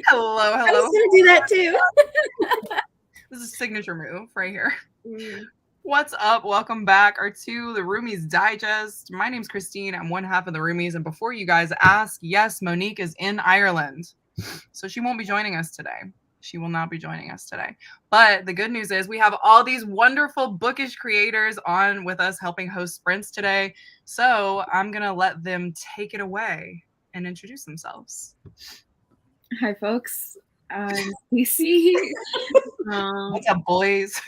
Hello. I was gonna do that too. This is a signature move right here. What's up? Welcome back to the Roomies Digest. My name's Christine. I'm one half of the Roomies. And before you guys ask, yes, Monique is in Ireland. So she won't be joining us today. She will not be joining us today. But the good news is we have all these wonderful bookish creators on with us helping host sprints today. So I'm going to let them take it away and introduce themselves. Hi, folks. I'm Casey. What's up, boys?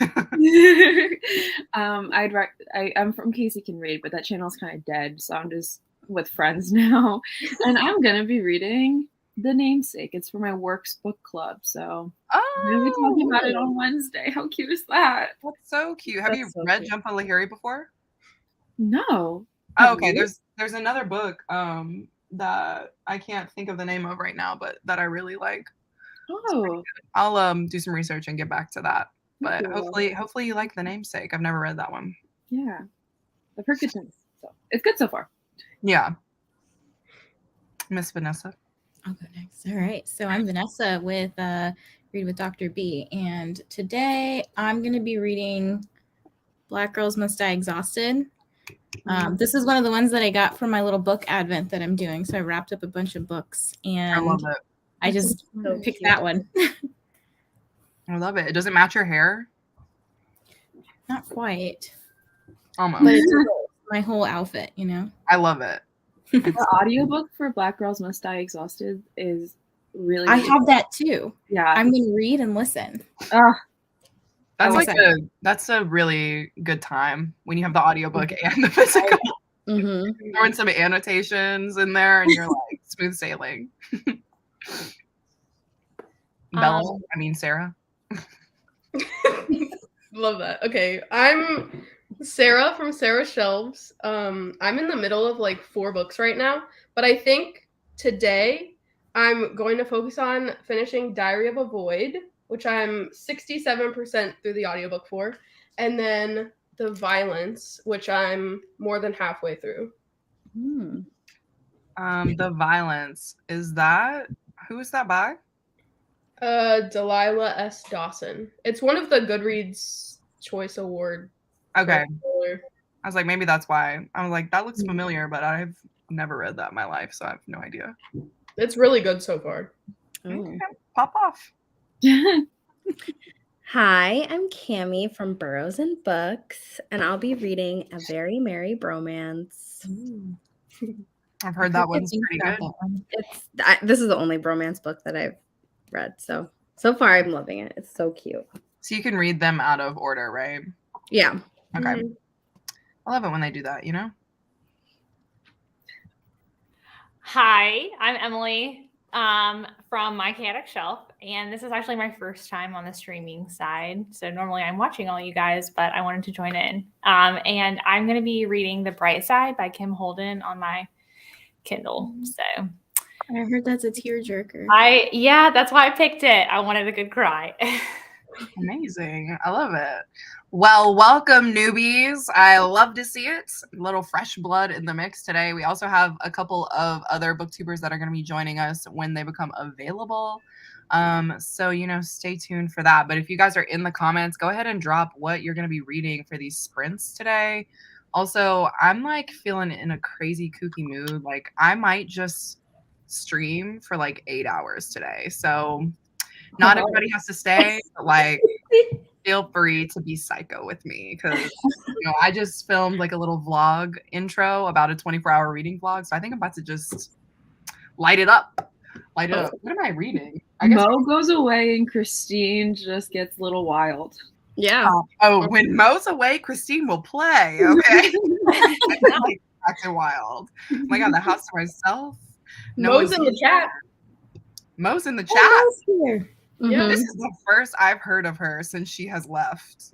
I'm from Casey Can Read, but that channel's kind of dead, so I'm just with friends now. And I'm going to be reading The Namesake. It's for my works book club, so I'm going to be talking about it on Wednesday. How cute is that? That's so cute. Have you read Jumpa Lahiri before? No. Oh, okay. There's another book that I can't think of the name of right now, but that I really like. Oh. I'll do some research and get back to that. But hopefully you like The Namesake. I've never read that one. Yeah. I've heard good things. So it's good so far. Yeah. Miss Vanessa. I'll go next. All right. So I'm Vanessa with Read with Dr. B. And today I'm going to be reading Black Girls Must Die Exhausted. This is one of the ones that I got from my little book advent that I'm doing. So I wrapped up a bunch of books and I love it. I just picked that one. I love it. Does it match your hair? Not quite. Almost. But it's my whole outfit, you know? I love it. The audiobook for Black Girls Must Die Exhausted is really I have that too. Yeah. I'm going to read and listen. That's a really good time when you have the audiobook and the physical. Throwing some annotations in there and you're like smooth sailing. Sarah. Love that. Okay, I'm Sarah from Sarah Shelves. I'm in the middle of like 4 books right now, but I think today I'm going to focus on finishing Diary of a Void, which I'm 67% through the audiobook for, and then The Violence, which I'm more than halfway through. The Violence, who is that by? Delilah S. Dawson. It's one of the Goodreads Choice Award. Okay. I was like, maybe that's why. I was like, that looks familiar, but I've never read that in my life, so I have no idea. It's really good so far. Okay. Pop off. Hi, I'm Cammie from Burrows and Books, and I'll be reading A Very Merry Bromance. I've heard that one's pretty good. This is the only bromance book that I've read, so far I'm loving it. It's so cute. So you can read them out of order, right? Yeah. Okay. I love it when they do that, you know? Hi, I'm Emily from My Chaotic Shelf, and this is actually my first time on the streaming side. So normally I'm watching all you guys, but I wanted to join in. And I'm going to be reading The Bright Side by Kim Holden on my Kindle. So I heard that's a tearjerker. That's why I picked it. I wanted a good cry. Amazing. I love it. Well, welcome, newbies. I love to see it. A little fresh blood in the mix today. We also have a couple of other booktubers that are going to be joining us when they become available. So, stay tuned for that. But if you guys are in the comments, go ahead and drop what you're going to be reading for these sprints today. Also, I'm like feeling in a crazy kooky mood. Like I might just stream for like 8 hours today. So not everybody has to stay, but like feel free to be psycho with me because I just filmed like a little vlog intro about a 24-hour reading vlog. So I think I'm about to just light it up. What am I reading? I guess Mo goes away and Christine just gets a little wild. Yeah. When Mo's away, Christine will play. Okay. Acting wild. Oh my God, the house to myself. Mo's in the chat. Mo's in the chat. Oh, Mo's here. Yeah. This is the first I've heard of her since she has left.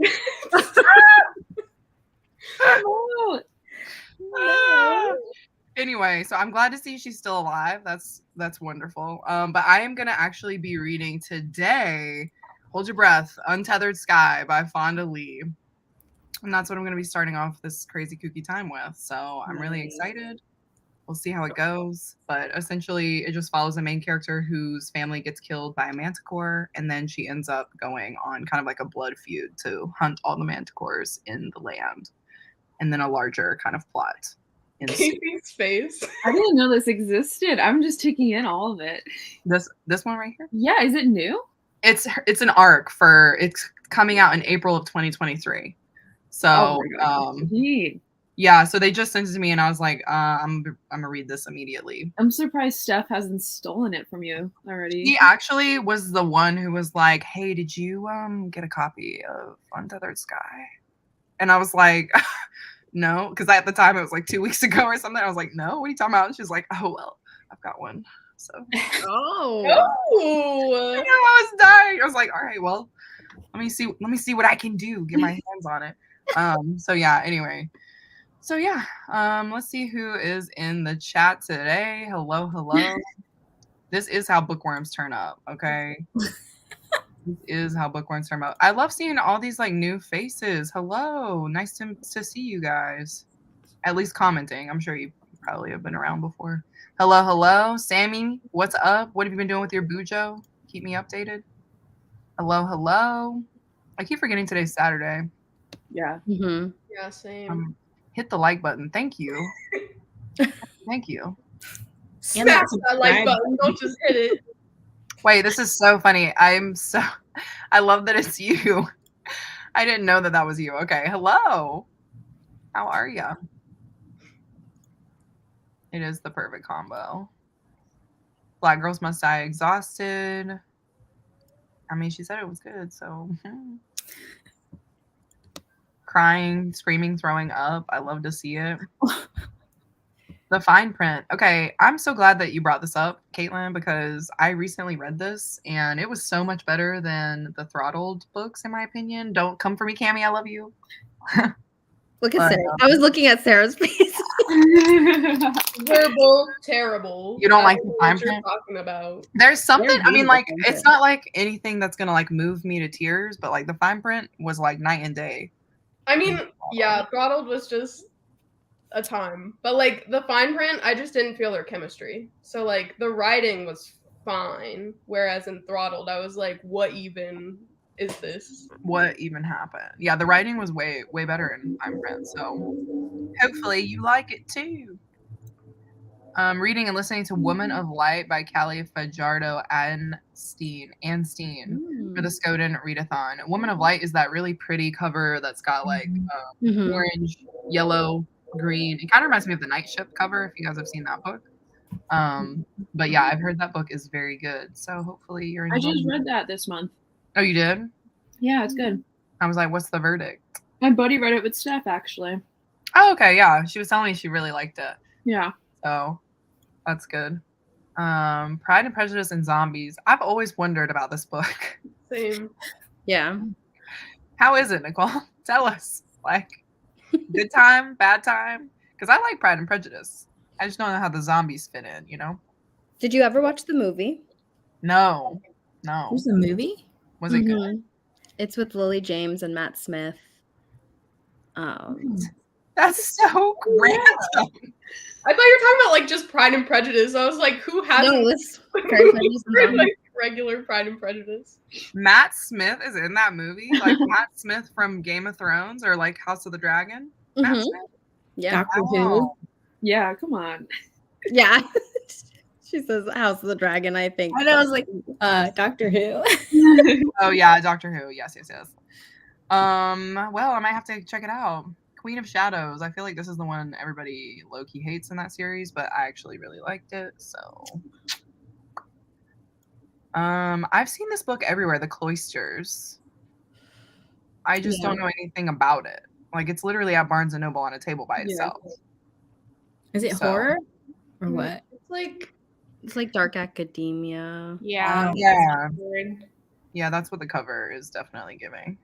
Anyway, so I'm glad to see she's still alive. That's wonderful. But I am gonna actually be reading today. Hold your breath. Untethered Sky by Fonda Lee. And that's what I'm gonna be starting off this crazy kooky time with. So I'm really excited. We'll see how it goes. But essentially, it just follows the main character whose family gets killed by a manticore, and then she ends up going on kind of like a blood feud to hunt all the manticores in the land, and then a larger kind of plot. Casey's face. I didn't know this existed. I'm just taking in all of it. This one right here? Yeah, is it new? It's an arc for it's coming out in April of 2023. So yeah, so they just sent it to me and I was like, I'm gonna read this immediately. I'm surprised Steph hasn't stolen it from you already. He actually was the one who was like, hey, did you get a copy of Untethered Sky? And I was like, no, because at the time it was like 2 weeks ago or something. I was like, no, what are you talking about? And she's like, oh well, I've got one. So Oh, I was dying. I was like, all right, well, let me see what I can do. Get my hands on it. So yeah, anyway. So yeah, let's see who is in the chat today. Hello. This is how bookworms turn up, okay? This is how bookworms turn up. I love seeing all these like new faces. Hello, nice to see you guys. At least commenting. I'm sure you probably have been around before. Hello, Sammy. What's up? What have you been doing with your bujo? Keep me updated. Hello. I keep forgetting today's Saturday. Yeah. Mm-hmm. Yeah, same. Hit the like button. Thank you. Thank you. Smash that like button. Don't just hit it. Wait, this is so funny. I love that it's you. I didn't know that was you. Okay. Hello. How are you? It is the perfect combo. Black Girls Must Die Exhausted. I mean, she said it was good, so. Crying, screaming, throwing up. I love to see it. The fine print. Okay, I'm so glad that you brought this up, Caitlin, because I recently read this and it was so much better than the Throttled books, in my opinion. Don't come for me, Cammie. I love you. Look at Sarah. I was looking at Sarah's face. We're both terrible. You don't like That's the what fine you're print? talking about. There's something. They're I mean, like beautiful. it's not like anything that's gonna like move me to tears, but like the fine print was like night and day. I mean, yeah, Throttled was just a time. But like the fine print, I just didn't feel their chemistry. So like the writing was fine. Whereas in Throttled, I was like, what even is this? What even happened? Yeah, the writing was way better in fine print. So hopefully you like it too. Reading and listening to Woman of Light by Callie Fajardo Anstein for the Skoden readathon. Woman of Light is that really pretty cover that's got like orange, yellow, green. It kind of reminds me of the Night Ship cover, if you guys have seen that book. But yeah, I've heard that book is very good. So hopefully you're enjoying I just read that this month. Oh, you did? Yeah, it's good. I was like, what's the verdict? My buddy read it with Steph, actually. Oh, okay, yeah. She was telling me she really liked it. Yeah. So that's good. Pride and Prejudice and Zombies. I've always wondered about this book. Same. Yeah. How is it, Nicole? Tell us. Like, good time, bad time? Because I like Pride and Prejudice. I just don't know how the zombies fit in, you know? Did you ever watch the movie? No. There's a movie? Was it good? It's with Lily James and Matt Smith. That's so random. I thought you were talking about like just Pride and Prejudice. I was like, who has like regular Pride and Prejudice? Matt Smith is in that movie? Like Matt Smith from Game of Thrones or like House of the Dragon? Matt Smith? Yeah. Doctor Who? Yeah, come on. Yeah. She says House of the Dragon, I think. I know, I was like, Doctor Who? Oh yeah, Doctor Who. Yes. Well, I might have to check it out. Queen of Shadows. I feel like this is the one everybody low-key hates in that series, but I actually really liked it. So I've seen this book everywhere, The Cloisters. I just don't know anything about it. Like it's literally at Barnes and Noble on a table by itself. Is it horror or what? It's like dark academia. Yeah. Yeah, that's what the cover is definitely giving.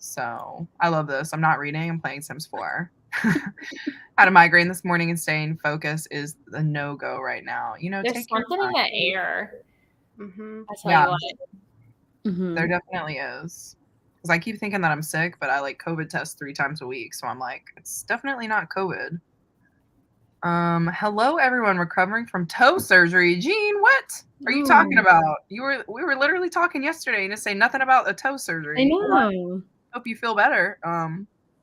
So I love this. I'm not reading. I'm playing Sims 4. Had a migraine this morning and staying focused is the no-go right now. You know, There's something in the air. Mm-hmm. I tell you what. There definitely is. Because I keep thinking that I'm sick, but I like COVID test 3 times a week. So I'm like, it's definitely not COVID. Hello everyone recovering from toe surgery. Jean, what are you talking about? We were literally talking yesterday and to say nothing about a toe surgery. I know. Hope you feel better.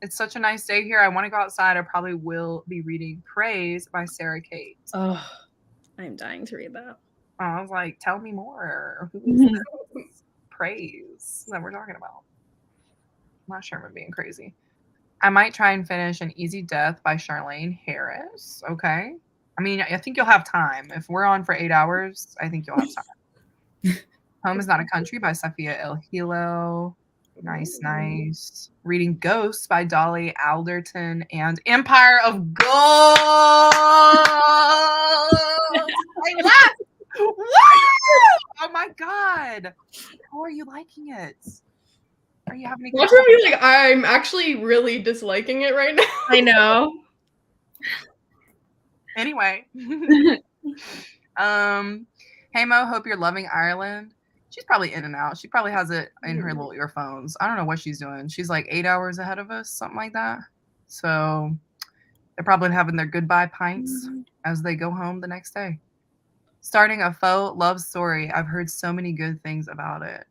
It's such a nice day here. I want to go outside. I probably will be reading Praise by Sarah Kate. Oh, I'm dying to read that. I was like, tell me more. Who is this Praise that we're talking about? I'm not sure if I'm being crazy. I might try and finish An Easy Death by Charlene Harris. Okay. I mean, I think you'll have time. If we're on for 8 hours, I think you'll have time. Home is Not a Country by Safia El Hilo. Nice, nice. Reading Ghosts by Dolly Alderton and Empire of Gold. I laughed. Woo! Oh my God. How are you liking it? Are you having a good Watch time? me like I'm actually really disliking it right now. I know. Anyway. Hey Mo, hope you're loving Ireland. She's probably in and out. She probably has it in her little earphones. I don't know what she's doing. She's like 8 hours ahead of us, something like that. So they're probably having their goodbye pints as they go home the next day. Starting a faux love story. I've heard so many good things about it.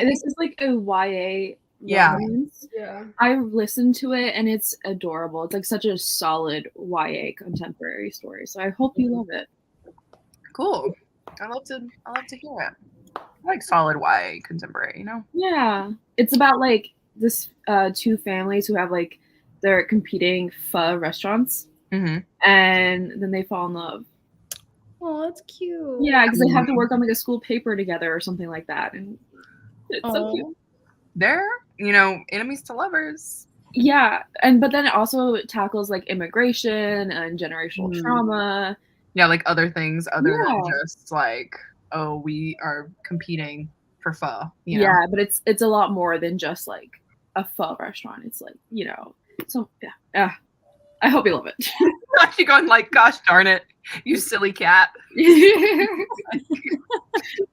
This is like a YA romance. Yeah. I listened to it and it's adorable. It's like such a solid YA contemporary story. So I hope you love it. Cool. I love to hear it. I like solid YA contemporary, you know? Yeah. It's about like this two families who have like their competing pho restaurants. Mm-hmm. And then they fall in love. Oh, that's cute. Yeah, because they have to work on like a school paper together or something like that. And it's so cute. They're, enemies to lovers. Yeah. But then it also tackles like immigration and generational trauma. Yeah, like other things other than just like, oh, we are competing for pho. Yeah, but it's a lot more than just like a pho restaurant. It's like, so yeah. I hope you love it. You're going like, gosh darn it, you silly cat.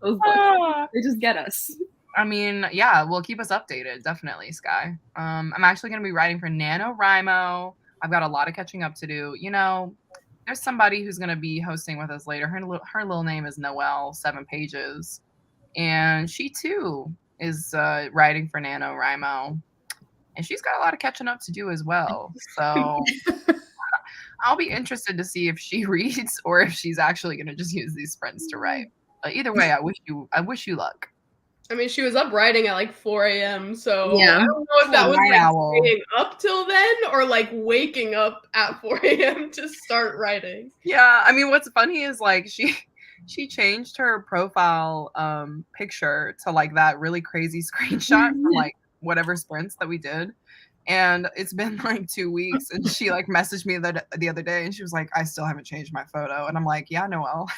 Those books, they just get us. I mean, yeah, well, keep us updated, definitely, Sky. I'm actually going to be writing for NaNoWriMo. I've got a lot of catching up to do. There's somebody who's going to be hosting with us later. Her little name is Noelle, 7 Pages. And she, too, is writing for NaNoWriMo. And she's got a lot of catching up to do as well. So I'll be interested to see if she reads or if she's actually going to just use these sprints to write. But either way, I wish you luck. I mean, she was up writing at like 4 a.m. So yeah. I don't know if that was like staying up till then or like waking up at 4 a.m. to start writing. Yeah, I mean, what's funny is like she changed her profile picture to like that really crazy screenshot from like whatever sprints that we did. And it's been like 2 weeks and she like messaged me the other day and she was like, I still haven't changed my photo. And I'm like, yeah, Noelle.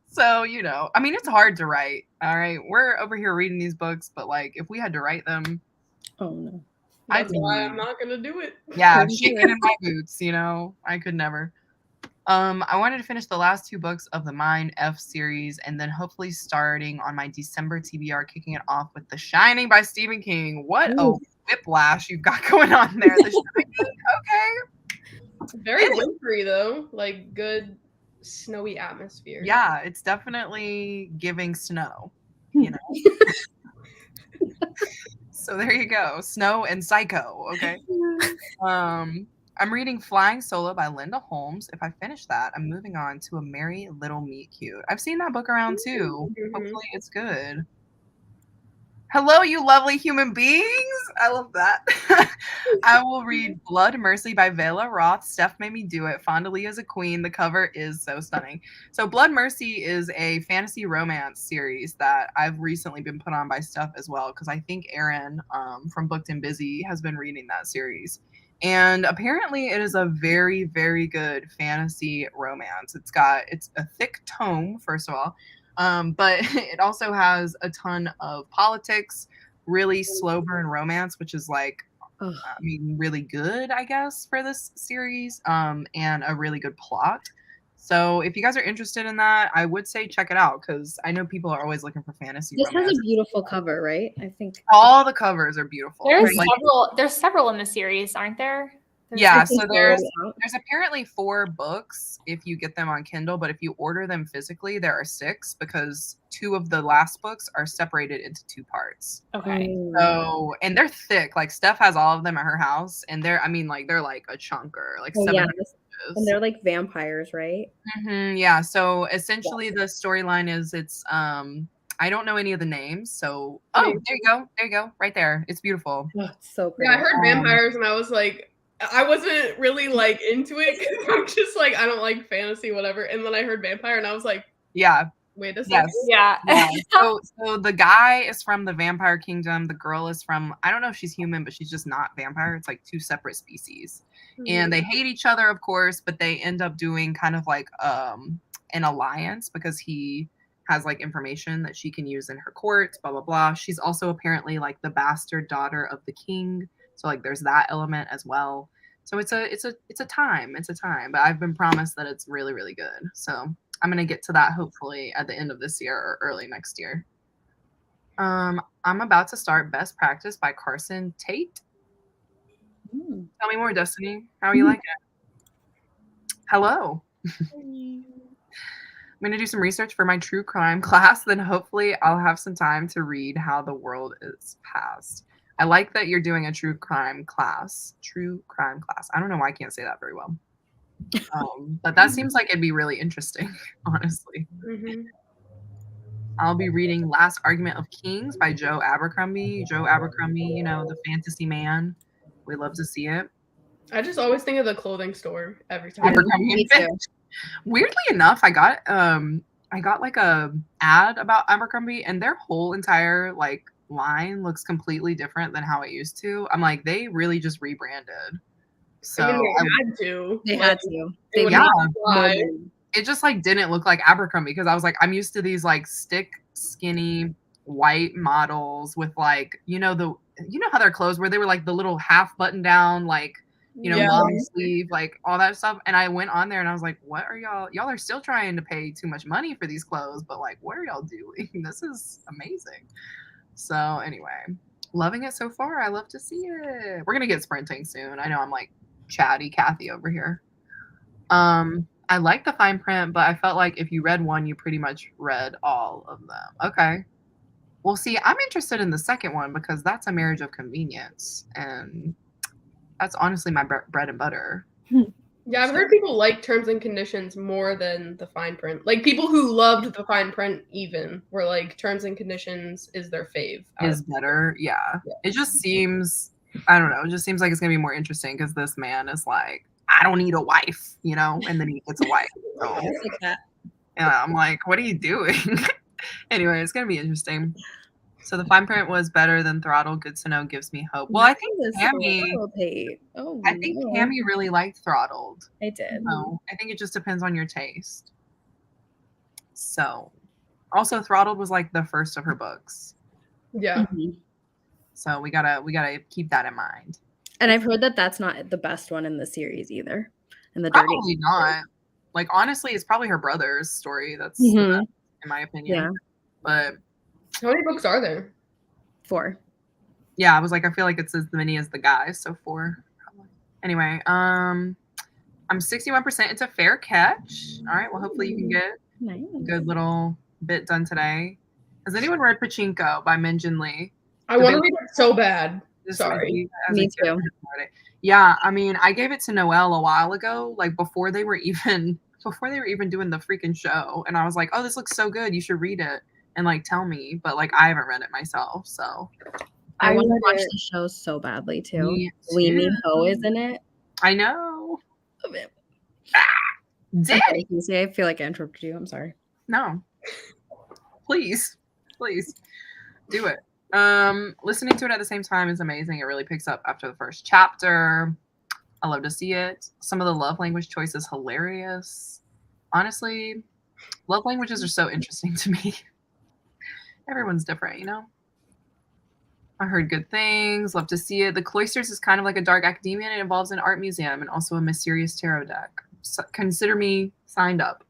So, I mean, it's hard to write. All right. We're over here reading these books, but like if we had to write them. Oh no. That's why I'm not gonna do it. Yeah, shaking in my boots, I could never. I wanted to finish the last 2 books of the Mine F series and then hopefully starting on my December TBR, kicking it off with The Shining by Stephen King. What a whiplash you've got going on there. The Shining, okay. Very wintry though, like good snowy atmosphere. Yeah, it's definitely giving snow, So there you go. Snow and Psycho, okay? I'm reading Flying Solo by Linda Holmes. If I finish that, I'm moving on to A Merry Little Meet Cute. I've seen that book around too. Hopefully it's good. Hello, you lovely human beings. I love that. I will read Blood Mercy by Vela Roth. Steph made me do it. Fondly as a Queen. The cover is so stunning. So Blood Mercy is a fantasy romance series that I've recently been put on by Steph as well, because I think Erin from Booked and Busy has been reading that series. And apparently it is a very, very good fantasy romance. It's a thick tome, first of all. But it also has a ton of politics, really slow burn romance, which is like, really good, I guess, for this series, and a really good plot. So if you guys are interested in that, I would say check it out because I know people are always looking for fantasy This has romance. a beautiful cover, right? I think. All the covers are beautiful. There's Like, several in the series, aren't there? yeah, I think so they're there's out. apparently 4 books if you get them on Kindle, but if you order them physically, there are 6 because 2 of the last books are separated into 2 parts. Okay. So, and they're thick. Like Steph has all of them at her house, and they're like a chunker, like Oh, 700 yeah, pages. and they're like vampires, right? Yeah. So essentially, the storyline is it's I don't know any of the names, so there you go, right there. It's beautiful. Oh, it's so pretty. Yeah, I heard vampires and I was like, I wasn't really like into it because I'm just like, I don't like fantasy, whatever. And then I heard vampire and I was like, Yeah. wait a second. Yeah. So the guy is from the vampire kingdom. The girl is from, I don't know if she's human, but she's just not vampire. It's like 2 separate species. And they hate each other, of course, but they end up doing kind of like an alliance because he has like information that she can use in her court, blah, blah, blah. She's also apparently like the bastard daughter of the king. So like there's that element as well. So it's a time. But I've been promised that it's really, really good. So I'm gonna get to that hopefully at the end of this year or early next year. I'm about to start Best Practice by Carson Tate. Tell me more, Destiny. How are you liking it? Hello. I'm gonna do some research for my true crime class, then hopefully I'll have some time to read How the World Is Past. I like that you're doing a true crime class. I don't know why I can't say that very well. But that seems like it'd be really interesting, honestly. I'll be reading Last Argument of Kings by Joe Abercrombie. Joe Abercrombie, you know, the fantasy man. We love to see it. I just always think of the clothing store every time. Abercrombie and Fitch. Weirdly enough, I got like a ad about Abercrombie, and their whole entire like line looks completely different than how it used to. I'm like, they really just rebranded. So I mean, They had to. It just like didn't look like Abercrombie because I was like, I'm used to these like stick skinny white models with like, you know how their clothes were, they were like the little half button down, like, you know, long sleeve, like all that stuff. And I went on there and I was like, what are y'all are still trying to pay too much money for these clothes, but like, what are y'all doing? This is amazing. So anyway, loving it so far. I love to see it. We're gonna get sprinting soon. I know I'm like chatty Kathy over here. I like the fine print, but I felt like if you read one, you pretty much read all of them. Okay. Well, see, I'm interested in the second one because that's a marriage of convenience, and that's honestly my bread and butter. Yeah, I've heard people like terms and conditions more than the fine print. Like people who loved the fine print even were like terms and conditions is their fave. Is better. Yeah. It just seems, I don't know, it just seems like it's going to be more interesting because this man is like, I don't need a wife, you know, and then he gets a wife. So, and I'm like, what are you doing? Anyway, it's going to be interesting. So the fine print was better than Throttle. Good to know. Gives me hope. Well, I think Tammy really liked Throttled. I did. So I think it just depends on your taste. So also Throttled was like the first of her books. Yeah. So we gotta keep that in mind. And I've heard that that's not the best one in the series either. And the probably not. Like honestly, it's probably her brother's story that's the best, in my opinion. Yeah. But how many books are there? 4. Yeah, I was like, I feel like it's as many as the guys, so 4. Probably. Anyway, I'm 61% into Fair Catch. All right, well, hopefully you can get a good little bit done today. Has anyone read Pachinko by Min Jin Lee? I want to read it so bad. Sorry. Me too. Yeah, I mean, I gave it to Noelle a while ago, like before they were even doing the freaking show, and I was like, oh, this looks so good, you should read it and like tell me, but like I haven't read it myself, so I want to watch the show so badly too. Lee Min Ho is in it. I know. Sorry, I feel like I interrupted you. I'm sorry. No. Please do it. Listening to it at the same time is amazing. It really picks up after the first chapter. I love to see it. Some of the love language choice is hilarious. Honestly, love languages are so interesting to me. Everyone's different, you know? I heard good things. Love to see it. The Cloisters is kind of like a dark academia, and it involves an art museum and also a mysterious tarot deck. consider me signed up.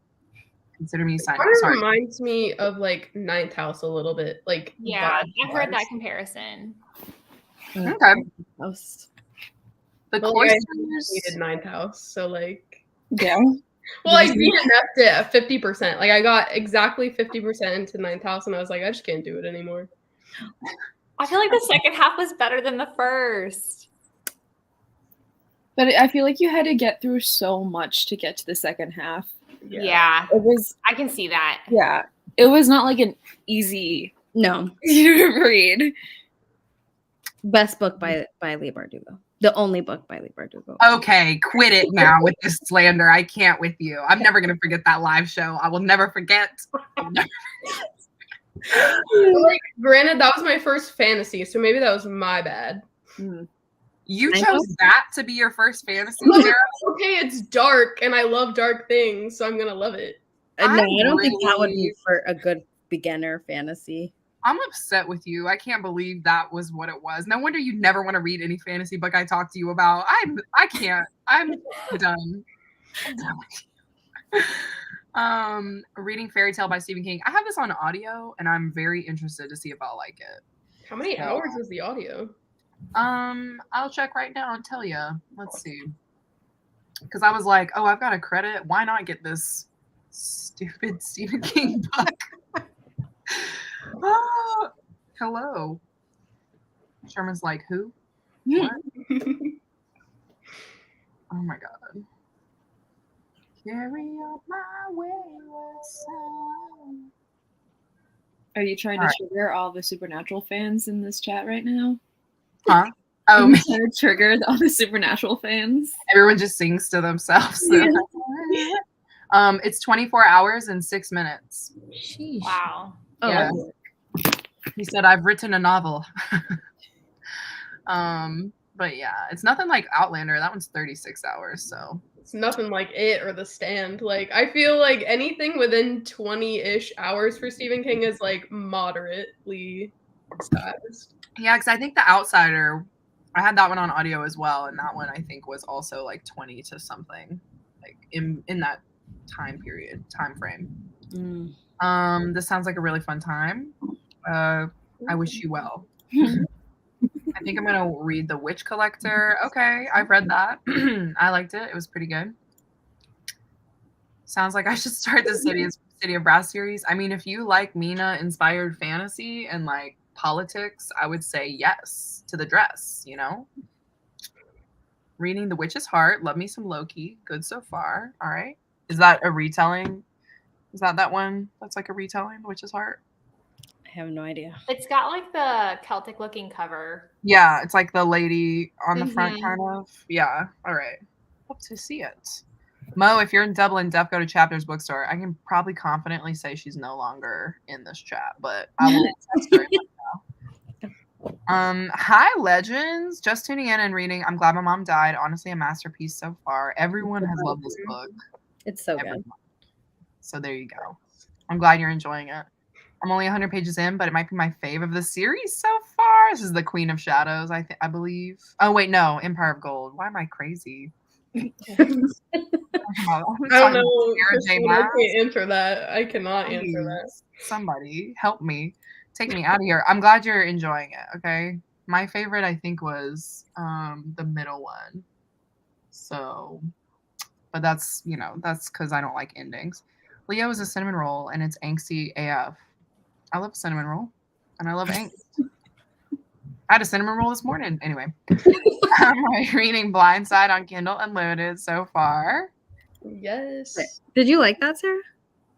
Consider me signed up. Kind of Sorry. reminds me of like Ninth House a little bit. Like Yeah, vibe I've heard that wise. comparison. Okay. House. The But, like, I Cloisters. hated Ninth House, so like. Yeah. Well, I DNF'd it at 50%. Like I got exactly 50% into Ninth House, and I was like, I just can't do it anymore. I feel like the second half was better than the first. But I feel like you had to get through so much to get to the second half. Yeah, It was, I can see that. yeah. It was not like an easy No. read. Best book by Leigh Bardugo. The only book by Leigh Bardugo. Okay, quit it now with this slander. I can't with you. I'm never gonna forget that live show. I will never forget. Like, granted, that was my first fantasy, so maybe that was my bad. You I chose know. that to be your first fantasy, Well, Sarah? okay, it's dark, and I love dark things, so I'm gonna love it. No, I don't think that would really- be for a good beginner fantasy. I'm upset with you. I can't believe that was what it was. No wonder you never want to read any fantasy book I talk to you about. I can't. I'm done. I'm done with you. Reading Fairy Tale by Stephen King. I have this on audio, and I'm very interested to see if I'll like it. How many hours is the audio? I'll check right now and tell you. Let's see. Because I was like, oh, I've got a credit. Why not get this stupid Stephen King book? Hello. Sherman's like, who? What? Oh my god. Carry on my wayward son. Are you trying All to trigger all the Supernatural fans in this chat right now? Huh? Are Oh, you trying to trigger all the Supernatural fans? everyone just sings to themselves. Yeah. It's 24 hours and 6 minutes. Sheesh. Wow. Oh, Yeah. He said, I've written a novel. But yeah, it's nothing like Outlander. That one's 36 hours, so. It's nothing like it or The Stand. Like, I feel like anything within 20-ish hours for Stephen King is like moderately sized. Yeah, because I think The Outsider, I had that one on audio as well, and that one I think was also like 20 to something, like in that time frame. This sounds like a really fun time. I wish you well. I think I'm gonna read The Witch Collector. Okay, I've read that. I liked it. It was pretty good. Sounds like I should start the City of Brass series. I mean, if you like Mina inspired fantasy and like politics, I would say yes to The Dress, you know? Reading The Witch's Heart. Love me some Loki. Good so far. All right. Is that a retelling? Is that one that's like a retelling, The Witch's Heart? I have no idea. It's got like the Celtic looking cover. Yeah, it's like the lady on the front, Mhm. kind of. Yeah. All right. Hope to see it. Mo, if you're in Dublin, def go to Chapters Bookstore. I can probably confidently say she's no longer in this chat, but I will text her right now. Hi, Legends. Just tuning in and reading. I'm glad my mom died. Honestly, a masterpiece so far. Everyone has loved this book. It's so Everyone. good. So there you go. I'm glad you're enjoying it. I'm only 100 pages in, but it might be my fave of the series so far. This is the Queen of Shadows, I believe. Oh wait, no, Empire of Gold. Why am I crazy? I don't know. Sarah J. Christine, I Maas? can't answer that. I cannot answer that. Somebody help me. Take me out of here. I'm glad you're enjoying it. Okay. My favorite, I think, was the middle one. So, but that's because I don't like endings. Leo is a cinnamon roll and it's angsty AF. I love cinnamon roll and I love angst. I had a cinnamon roll this morning. Anyway, I'm reading Blindside on Kindle Unlimited so far. Yes. Did you like that, Sarah?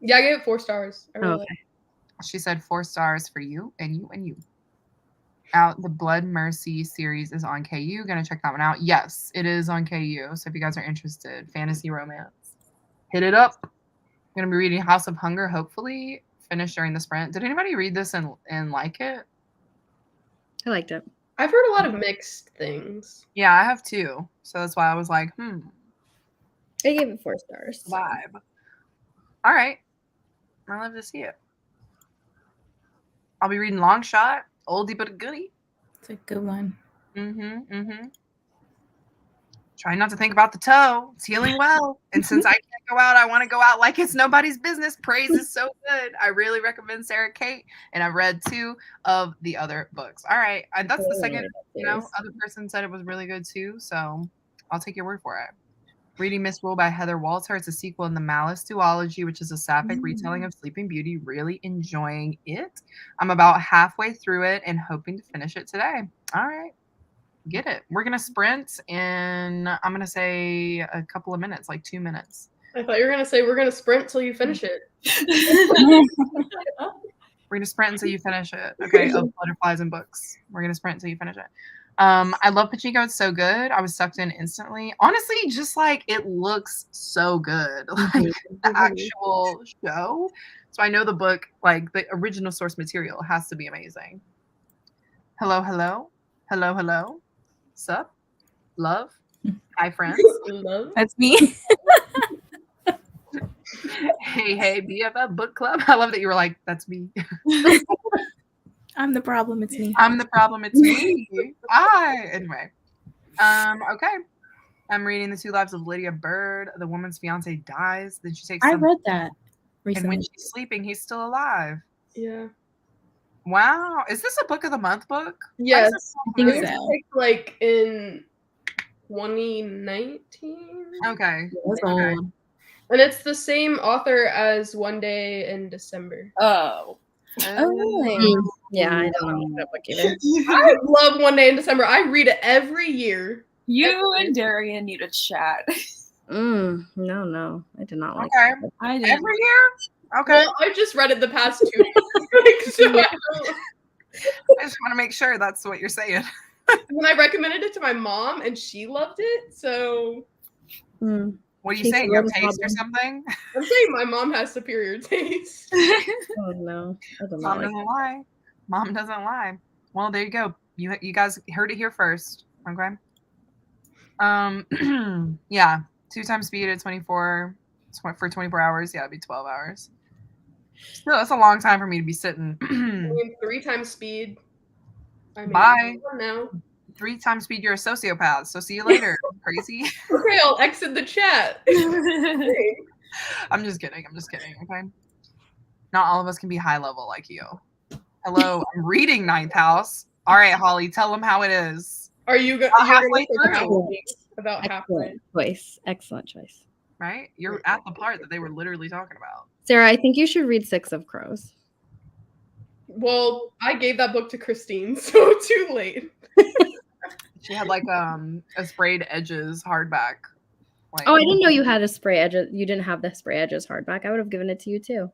Yeah, I gave it 4 stars. I really Okay. liked it. She said 4 stars for you and you and you. Out the Blood Mercy series is on KU. Gonna check that one out. Yes, it is on KU. So if you guys are interested, fantasy romance, hit it up. I'm gonna be reading House of Hunger. Hopefully, finish during the sprint. Did anybody read this and like it? I liked it. I've heard a lot of mixed things. Yeah, I have too. So that's why I was like, I gave it 4 stars. vibe. All right, I love to see it. I'll be reading Long Shot, oldie but a goodie. It's a good one. Trying not to think about the toe. It's healing well. And since I can't go out, I want to go out like it's nobody's business. Praise is so good. I really recommend Sarah Kate. And I've read 2 of the other books. All right. And that's the second, other person said it was really good too. So I'll take your word for it. Reading Miss Rule by Heather Walter. It's a sequel in the Malice duology, which is a sapphic retelling of Sleeping Beauty. Really enjoying it. I'm about halfway through it and hoping to finish it today. All right. Get it. We're going to sprint in, I'm going to say a couple of minutes, like 2 minutes. I thought you were going to say we're going to sprint till you finish it. We're going to sprint until you finish it. Okay. Of Butterflies and Books. We're going to sprint until you finish it. I love Pachinko. It's so good. I was sucked in instantly. Honestly, just like it looks so good. Like the actual show. So I know the book, like the original source material has to be amazing. Hello, hello. Hello, hello. Sup? Love? Hi, friends. Love. That's me. Hey, BFF book club. I love that you were like, that's me. I'm the problem. It's me. I'm the problem. It's me. Hi. Anyway. Okay. I'm reading The 2 Lives of Lydia Bird. The woman's fiance dies. Then she takes I read that recently. And when she's sleeping, he's still alive. Yeah. Wow. Is this a book of the month book? Yes. I think so. Like in 2019. Okay. That's old. And it's the same author as One Day in December. Oh. really? Yeah, I don't know that book either. I love One Day in December. I read it every year. You and Darian need to chat. No, I did not like Okay. it. I did. Every year? Okay. Well, I just read it the past 2 weeks. So I just want to make sure that's what you're saying. when I recommended it to my mom, and she loved it, so What are you She's saying? a Your little taste or something? I'm saying my mom has superior taste. Oh no, I do Mom not like doesn't lie. Mom doesn't lie. Well, there you go. You guys heard it here first. Okay. Yeah. 2 times speed at 24 for 24 hours. Yeah, it'd be 12 hours. Still, that's a long time for me to be sitting. I mean, 3 times speed. Bye. Now. 3 times speed, you're a sociopath. So see you later. Crazy. Okay, I'll exit the chat. I'm just kidding. Okay. Not all of us can be high level like you. Hello, I'm reading Ninth House. All right, Holly, tell them how it is. Are you going halfway to through. about halfway? Excellent choice. Right? You're at the part that they were literally talking about. Sarah, I think you should read 6 of Crows. Well, I gave that book to Christine, so too late. She had like a sprayed edges hardback. Like, Oh, I didn't know you had a spray edges. You didn't have the spray edges hardback. I would have given it to you too.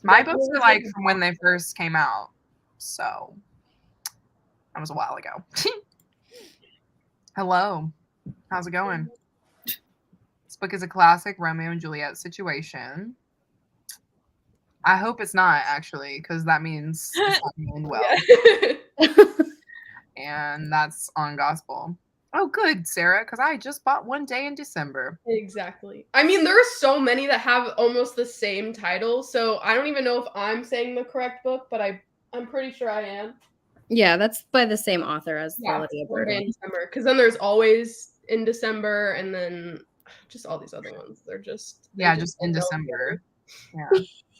My books were like from when they first came out, so that was a while ago. Hello, how's it going? This book is a classic Romeo and Juliet situation. I hope it's not, actually, because that means it's not going well. And that's on gospel. Oh, good, Sarah, because I just bought One Day in December. Exactly. I mean, there are so many that have almost the same title, so I don't even know if I'm saying the correct book, but I'm pretty sure I am. Yeah, that's by the same author as the Yeah, Lydia One Bird Day one. in December. Because then there's Always in December, and then just all these other ones. They're just Just in December. Yeah.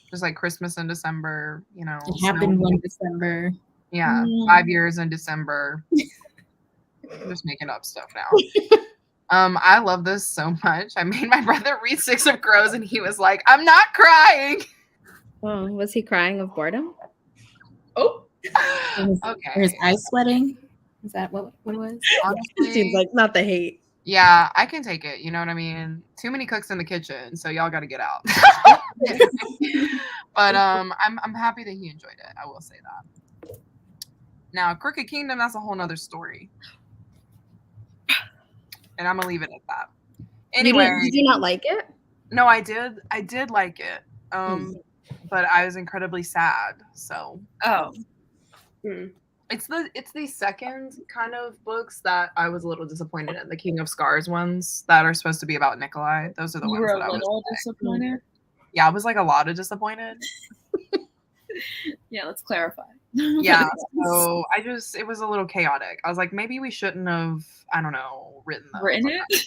Just like Christmas in December, It happened one December. Yeah, 5 years in December. I'm just making up stuff now. I love this so much. I made my brother read 6 of Crows, and he was like, "I'm not crying." Oh, was he crying of boredom? Oh, Okay. Or his eyes sweating? Is that what it was? Honestly, Seems like not the hate. yeah, I can take it. You know what I mean? Too many cooks in the kitchen, so y'all got to get out. But I'm happy that he enjoyed it. I will say that. Now, Crooked Kingdom, that's a whole nother story. And I'm gonna leave it at that. Anyway, Did you not like it? no, I did like it. But I was incredibly sad. So it's the second kind of books that I was a little disappointed in. The King of Scars ones that are supposed to be about Nikolai. Those are the You ones were that I a was little like, disappointed. yeah, I was like a lot of disappointed. Yeah, let's clarify. Yeah, so it was a little chaotic. I was like, maybe we shouldn't have, I don't know, written those. Written it?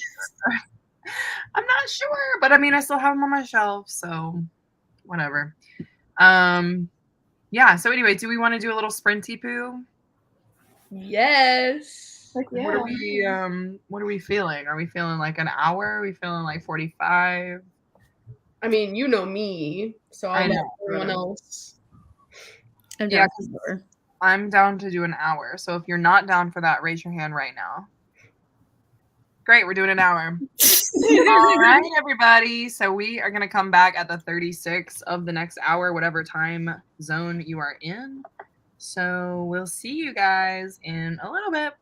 I'm not sure, but I mean, I still have them on my shelf, so whatever. Yeah, so anyway, do we want to do a little sprinty poo? Yes. Like, yeah. What are we feeling? Are we feeling like an hour? Are we feeling like 45? I mean, you know me, so I I'll let know, everyone but- else. I'm Yeah, down 'cause for more. I'm down to do an hour. So if you're not down for that, raise your hand right now. Great, we're doing an hour. All right, everybody. So we are going to come back at the 36 of the next hour, whatever time zone you are in. So we'll see you guys in a little bit.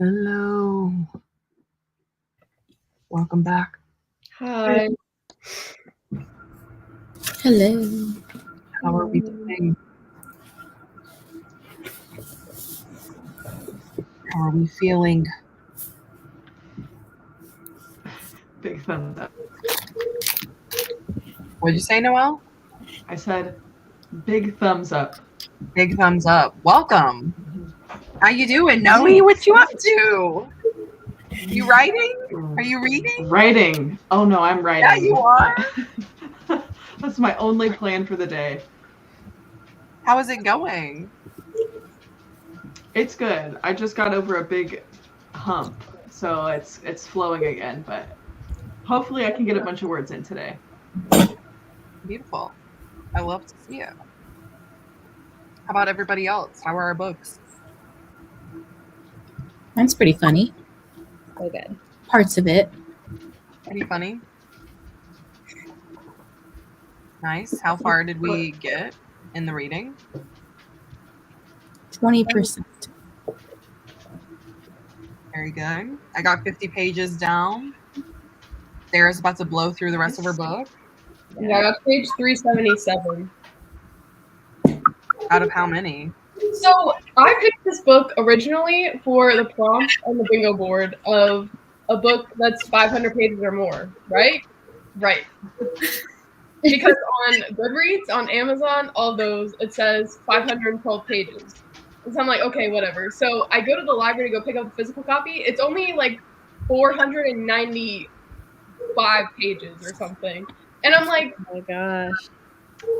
Hello. Welcome back. Hi. Hello. How are we doing? How are we feeling? Big thumbs up. What'd you say, Noelle? I said big thumbs up. Big thumbs up. Welcome. How you doing, Noe? What you up to? You writing? Are you reading? Writing. Oh no, I'm writing. Yeah, you are. That's my only plan for the day. How is it going? It's good. I just got over a big hump, so it's flowing again, but hopefully I can get a bunch of words in today. Beautiful. I love to see it. How about everybody else? How are our books? Mine's pretty funny. So good. Parts of it. Pretty funny. Nice. How far did we get in the reading? 20%. Very good. I got 50 pages down. Sarah's about to blow through the rest of her book. Yeah, I got page 377. Out of how many? So I picked this book originally for the prompt on the bingo board of a book that's 500 pages or more, right? Right. Because on Goodreads, on Amazon, all those, it says 512 pages. And so I'm like, okay, whatever. So I go to the library to go pick up the physical copy. It's only like 495 pages or something. And I'm like, Oh my gosh.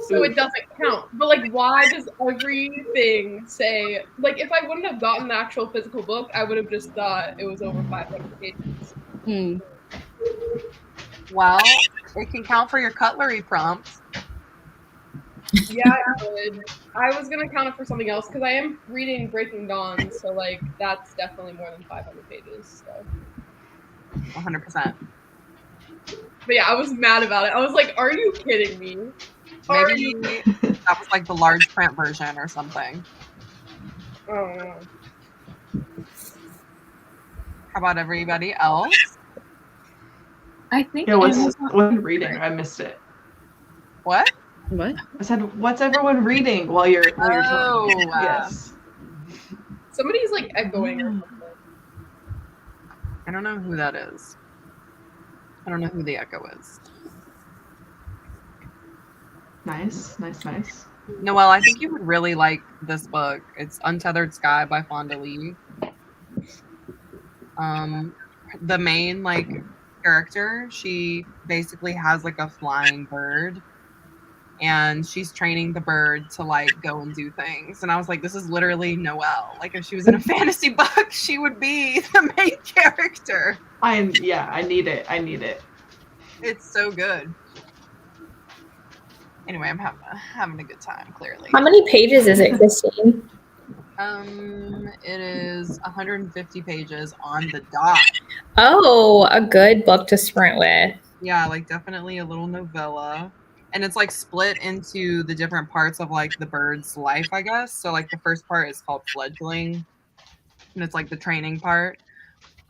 so it doesn't count. But like, why does everything say, like, if I wouldn't have gotten the actual physical book, I would have just thought it was over 500 pages. Well, it can count for your cutlery prompts. Yeah, I would. I was gonna count it for something else because I am reading Breaking Dawn, so like that's definitely more than 500 pages. So. 100%. But yeah, I was mad about it. I was like, "Are you kidding me?" Maybe that was like the large print version or something. Oh. How about everybody else? I think Yeah, what's Amazon- reading? I missed it. What? What? I said, what's everyone reading while you're Oh, talking? Yes. Somebody's like echoing or something. I don't know who that is. I don't know who the echo is. Nice. Noelle, I think you would really like this book. It's Untethered Sky by Fonda Lee. The main character, she basically has like a flying bird, and she's training the bird to go and do things. And I was like, this is literally Noelle. Like, if she was in a fantasy book, she would be the main character. I need it. It's so good. Anyway, I'm having a good time, clearly. How many pages is it, Christine? It is 150 pages on the dot. Oh, a good book to sprint with. Yeah, definitely a little novella. And it's split into the different parts of the bird's life, I guess. So the first part is called fledgling, and it's the training part.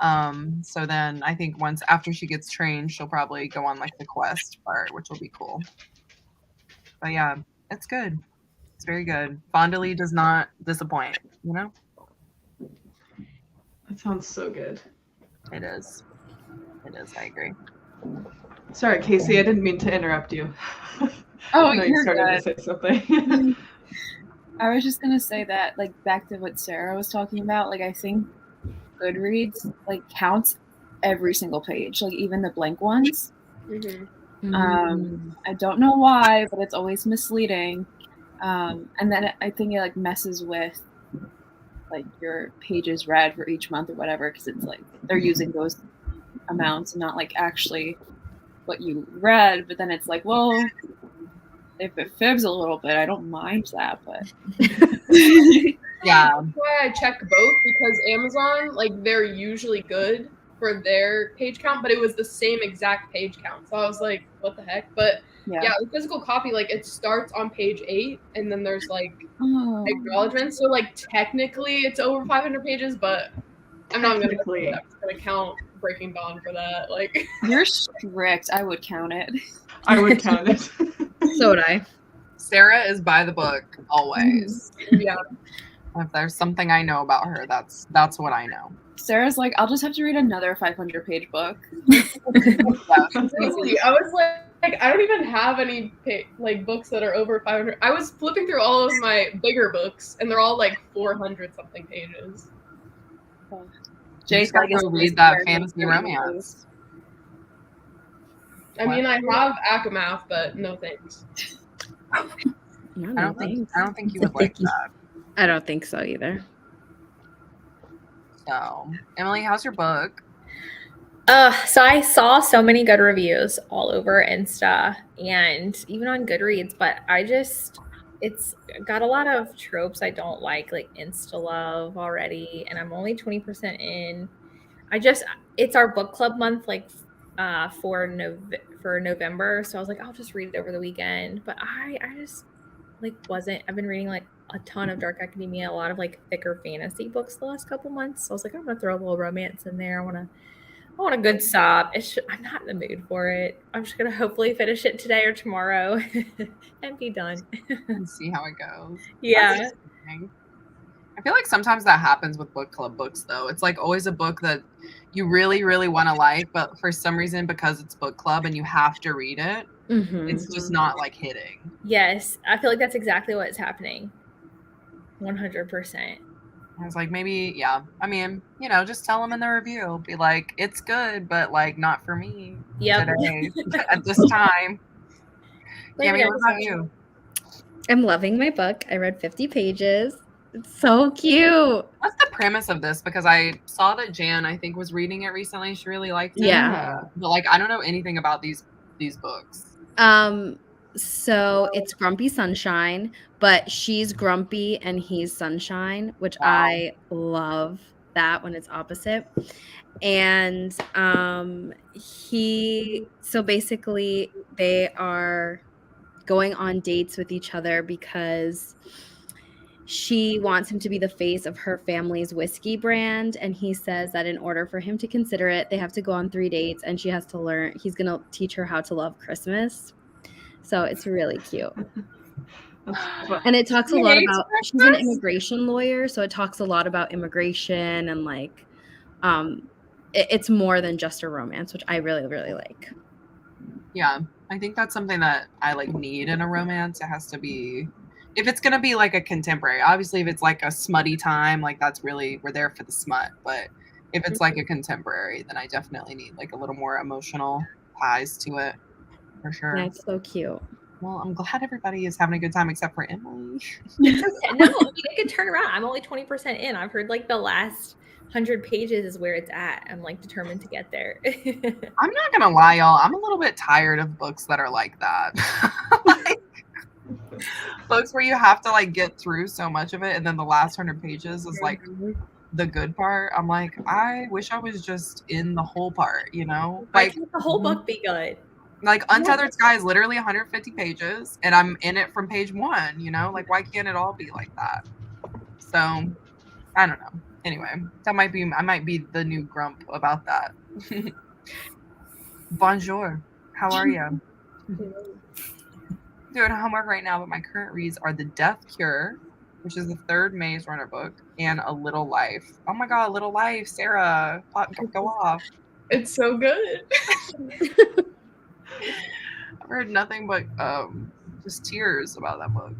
So then I think after she gets trained, she'll probably go on the quest part, which will be cool. But yeah, it's good. It's very good. Fonda Lee does not disappoint, you know? That sounds so good. It is. I agree. Sorry, Casey, I didn't mean to interrupt you. Oh, you you're started good. to say something. I was just gonna say that, back to what Sarah was talking about, I think Goodreads counts every single page, even the blank ones. Mm-hmm. I don't know why, but it's always misleading. And then I think it messes with your pages read for each month or whatever, because it's they're using those amounts and not actually what you read. But then it's well, if it fibs a little bit, I don't mind that, but Yeah. That's why I check both, because Amazon, they're usually good for their page count, but it was the same exact page count. So I was like, what the heck? But yeah, the physical copy, it starts on page 8, and then there's acknowledgments. So technically it's over 500 pages, but I'm not gonna Technically. count Breaking Dawn for that. Like, You're strict. I would count it. I would count it. So would I. Sarah is by the book always. yeah. If there's something I know about her, that's what I know. Sarah's like, I'll just have to read another 500-page book. Seriously, I was like, I don't even have any books that are over 500. I was flipping through all of my bigger books, and they're all like 400 something pages. Just gotta go read that fantasy romance. I mean, I have Akamath, but no thanks. I don't think you would like that. I don't think so either. So, Emily, how's your book? So I saw so many good reviews all over Insta and even on Goodreads, but it's got a lot of tropes I don't like Insta love already, and I'm only 20% in. It's our book club month, for November, so I was like, I'll just read it over the weekend. But I just wasn't. I've been reading a ton of dark academia, a lot of thicker fantasy books the last couple months. So I was like, I'm gonna throw a little romance in there. I want a good sob. I'm not in the mood for it. I'm just gonna hopefully finish it today or tomorrow and be done. And see how it goes. Yeah. I feel like sometimes that happens with book club books, though. It's always a book that you really, really want to like, but for some reason, because it's book club and you have to read it, it's just not hitting. Yes, I feel like that's exactly what's happening. 100%. I was like, maybe, yeah. I mean, just tell them in the review. Be like, it's good, but not for me today at this time. Cammy, what about you? I'm loving my book. I read 50 pages. It's so cute. What's the premise of this? Because I saw that Jan, I think, was reading it recently. She really liked it. Yeah. But I don't know anything about these books. So it's Grumpy Sunshine, but she's grumpy and he's sunshine, which I love that when it's opposite. And so basically they are going on dates with each other because she wants him to be the face of her family's whiskey brand. And he says that in order for him to consider it, they have to go on 3 dates and she has to learn. He's going to teach her how to love Christmas. So it's really cute. And it talks a lot about, she's an immigration lawyer. So it talks a lot about immigration and it's more than just a romance, which I really, really like. Yeah. I think that's something that I need in a romance. It has to be, if it's going to be a contemporary, obviously if it's a smutty time, that's really, we're there for the smut. But if it's a contemporary, then I definitely need a little more emotional ties to it, for sure. That's so cute. Well, I'm glad everybody is having a good time except for Emily. No, it could turn around. I'm only 20% in. I've heard the last 100 pages is where it's at. I'm determined to get there. I'm not gonna lie, y'all. I'm a little bit tired of books that are like that. Books where you have to get through so much of it, and then the last 100 pages is the good part. I'm I wish I was just in the whole part, Why can't the whole book be good? Untethered Sky is literally 150 pages, and I'm in it from page 1. Why can't it all be like that? So I don't know. Anyway, I might be the new grump about that. Bonjour. How are you? Doing homework right now, but my current reads are The Death Cure, which is the 3rd Maze Runner book, and A Little Life. Oh my God, A Little Life, Sarah, go off. It's so good. I've heard nothing but just tears about that book.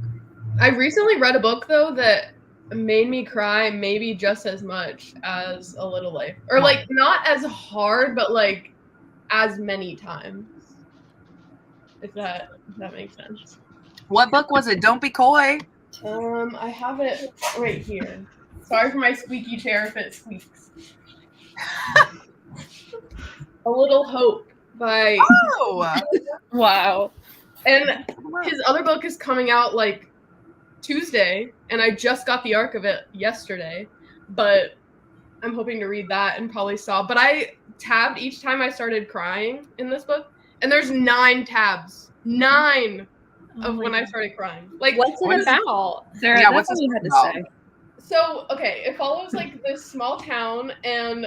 I recently read a book though that made me cry maybe just as much as A Little Life, or not as hard, but as many times. If that makes sense. What book was it? Don't be coy. I have it right here. Sorry for my squeaky chair if it squeaks. A Little Hope by Wow. And his other book is coming out Tuesday, and I just got the arc of it yesterday, but I'm hoping to read that and probably stop. But I tabbed each time I started crying in this book, and there's 9 tabs. 9 of when I started crying. What's it about? Sarah, yeah, that's what's what you had to about? say. So, okay, it follows like this small town, and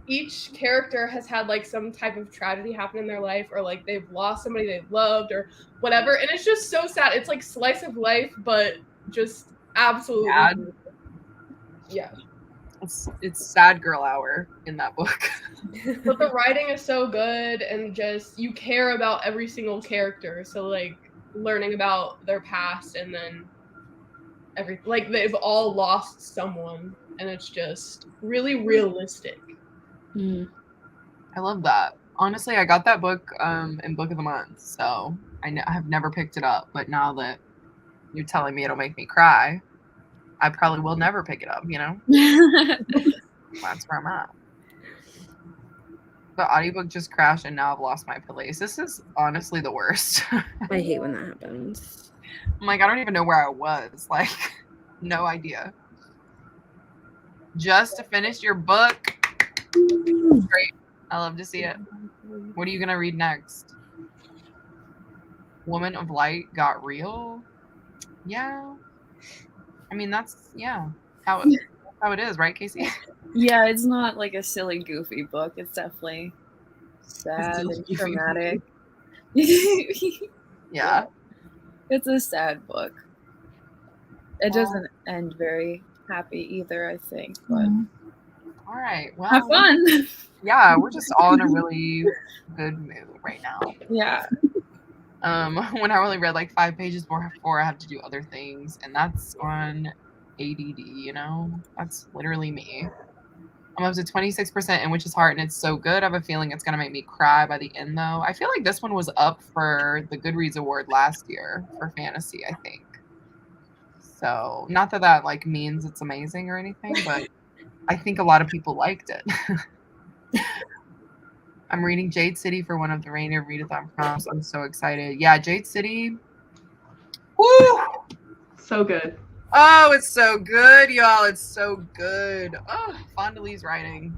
each character has had like some type of tragedy happen in their life, or like they've lost somebody they loved or whatever, and it's just so sad. It's like slice of life, but just absolutely Sad. yeah. It's sad girl hour in that book. But the writing is so good, and just you care about every single character. So like learning about their past, and then like they've all lost someone, and it's just really realistic. I love that. Honestly, I got that book in Book of the Month, so I have never picked it up. But now that you're telling me it'll make me cry, I probably will never pick it up. You know, that's where I'm at. The audiobook just crashed, and now I've lost my place. This is honestly the worst. I hate when that happens. I'm like, I don't even know where I was. Like, no idea. Just to finish your book. Great. I love to see it. What are you gonna read next? Woman of Light got real? Yeah. I mean, that's how it is, right, Casey? Yeah, it's not like a silly, goofy book. It's definitely sad Silly, and goofy. dramatic. Yeah. It's a sad book. It doesn't end very happy either, I think. But All right. Well, have fun. Yeah, we're just all in a really good mood right now. Yeah. When I only read like 5 pages before I have to do other things, and that's on ADD, you know? That's literally me. I'm up to 26% in Witch's Heart, and it's so good. I have a feeling it's going to make me cry by the end, though. I feel like this one was up for the Goodreads Award last year for fantasy, I think. So, not that like means it's amazing or anything, but I think a lot of people liked it. I'm reading Jade City for one of the Rainier Readathon prompts. I'm so excited. Yeah, Jade City. Woo! So good. Oh, it's so good, y'all. It's so good. Oh, Fondalee's writing.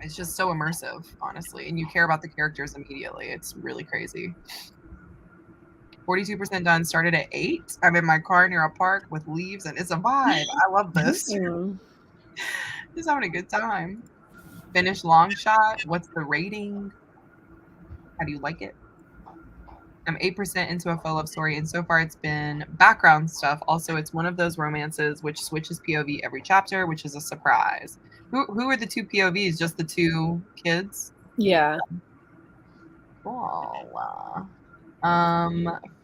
It's just so immersive, honestly. And you care about the characters immediately. It's really crazy. 42% done. Started at 8. I'm in my car near a park with leaves, and it's a vibe. I love this. Just having a good time. Finished Long Shot. What's the rating? How do you like it? I'm 8% into a faux love story, and so far it's been background stuff. Also, it's one of those romances which switches POV every chapter, which is a surprise. Who are the 2 POVs? Just the 2 kids? Yeah. Cool.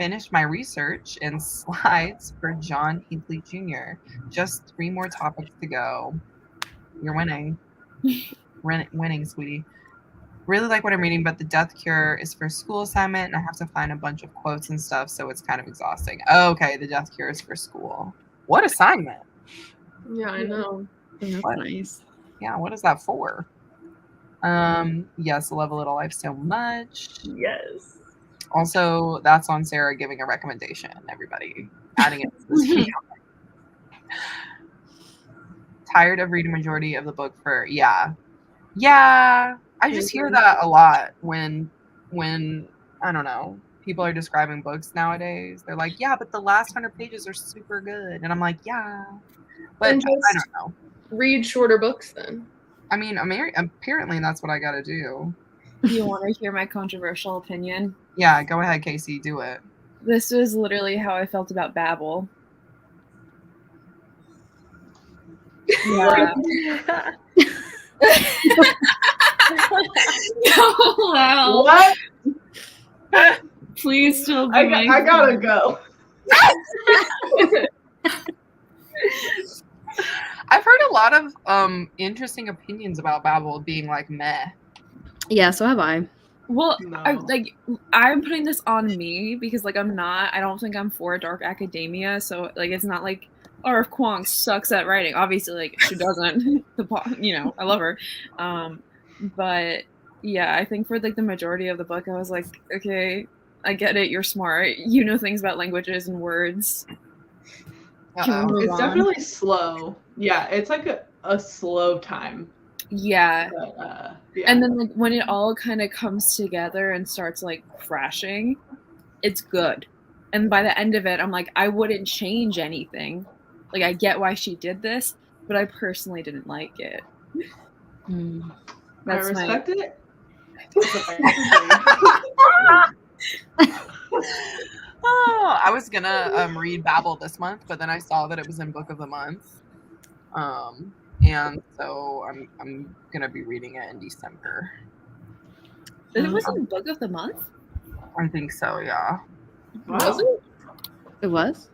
Finished my research and slides for John Hinckley Jr. Just 3 more topics to go. You're winning. Winning, sweetie. Really like what I'm reading, but the death cure is for school assignment, and I have to find a bunch of quotes and stuff, so it's kind of exhausting. Oh, okay, the death cure is for school. What assignment? Yeah, I know. That's nice. Yeah, what is that for? Yes, love a little life so much. Yes. Also, that's on Sarah giving a recommendation, everybody. Adding it to this video. Tired of reading majority of the book for Yeah. I just hear that a lot when I don't know, people are describing books nowadays. They're like, yeah, but the last 100 pages are super good. And I'm like, yeah. But I don't know. Read shorter books then. I mean, apparently that's what I got to do. Do you want to hear my controversial opinion? Yeah, go ahead, Casey. Do it. This was literally how I felt about Babel. Yeah. Wow. What? Please still be I gotta go. I've heard a lot of interesting opinions about Babel being like meh. Yeah, so have I. Well, No. I'm putting this on me because I don't think I'm for dark academia, so it's not like R.F. Kuang sucks at writing. Obviously, she doesn't. I love her. But yeah, I think for the majority of the book, I was like, okay, I get it. You're smart. You know things about languages and words. Can we move It's on? definitely slow. Yeah, it's like a slow time. Yeah. But, yeah. And then when it all kind of comes together and starts crashing, it's good. And by the end of it, I'm like, I wouldn't change anything. Like, I get why she did this, but I personally didn't like it. I respect it. Oh, I was gonna read Babel this month, but then I saw that it was in Book of the Month. And so I'm gonna be reading it in December. It wasn't Book of the Month? I think so, yeah. Wow. It was?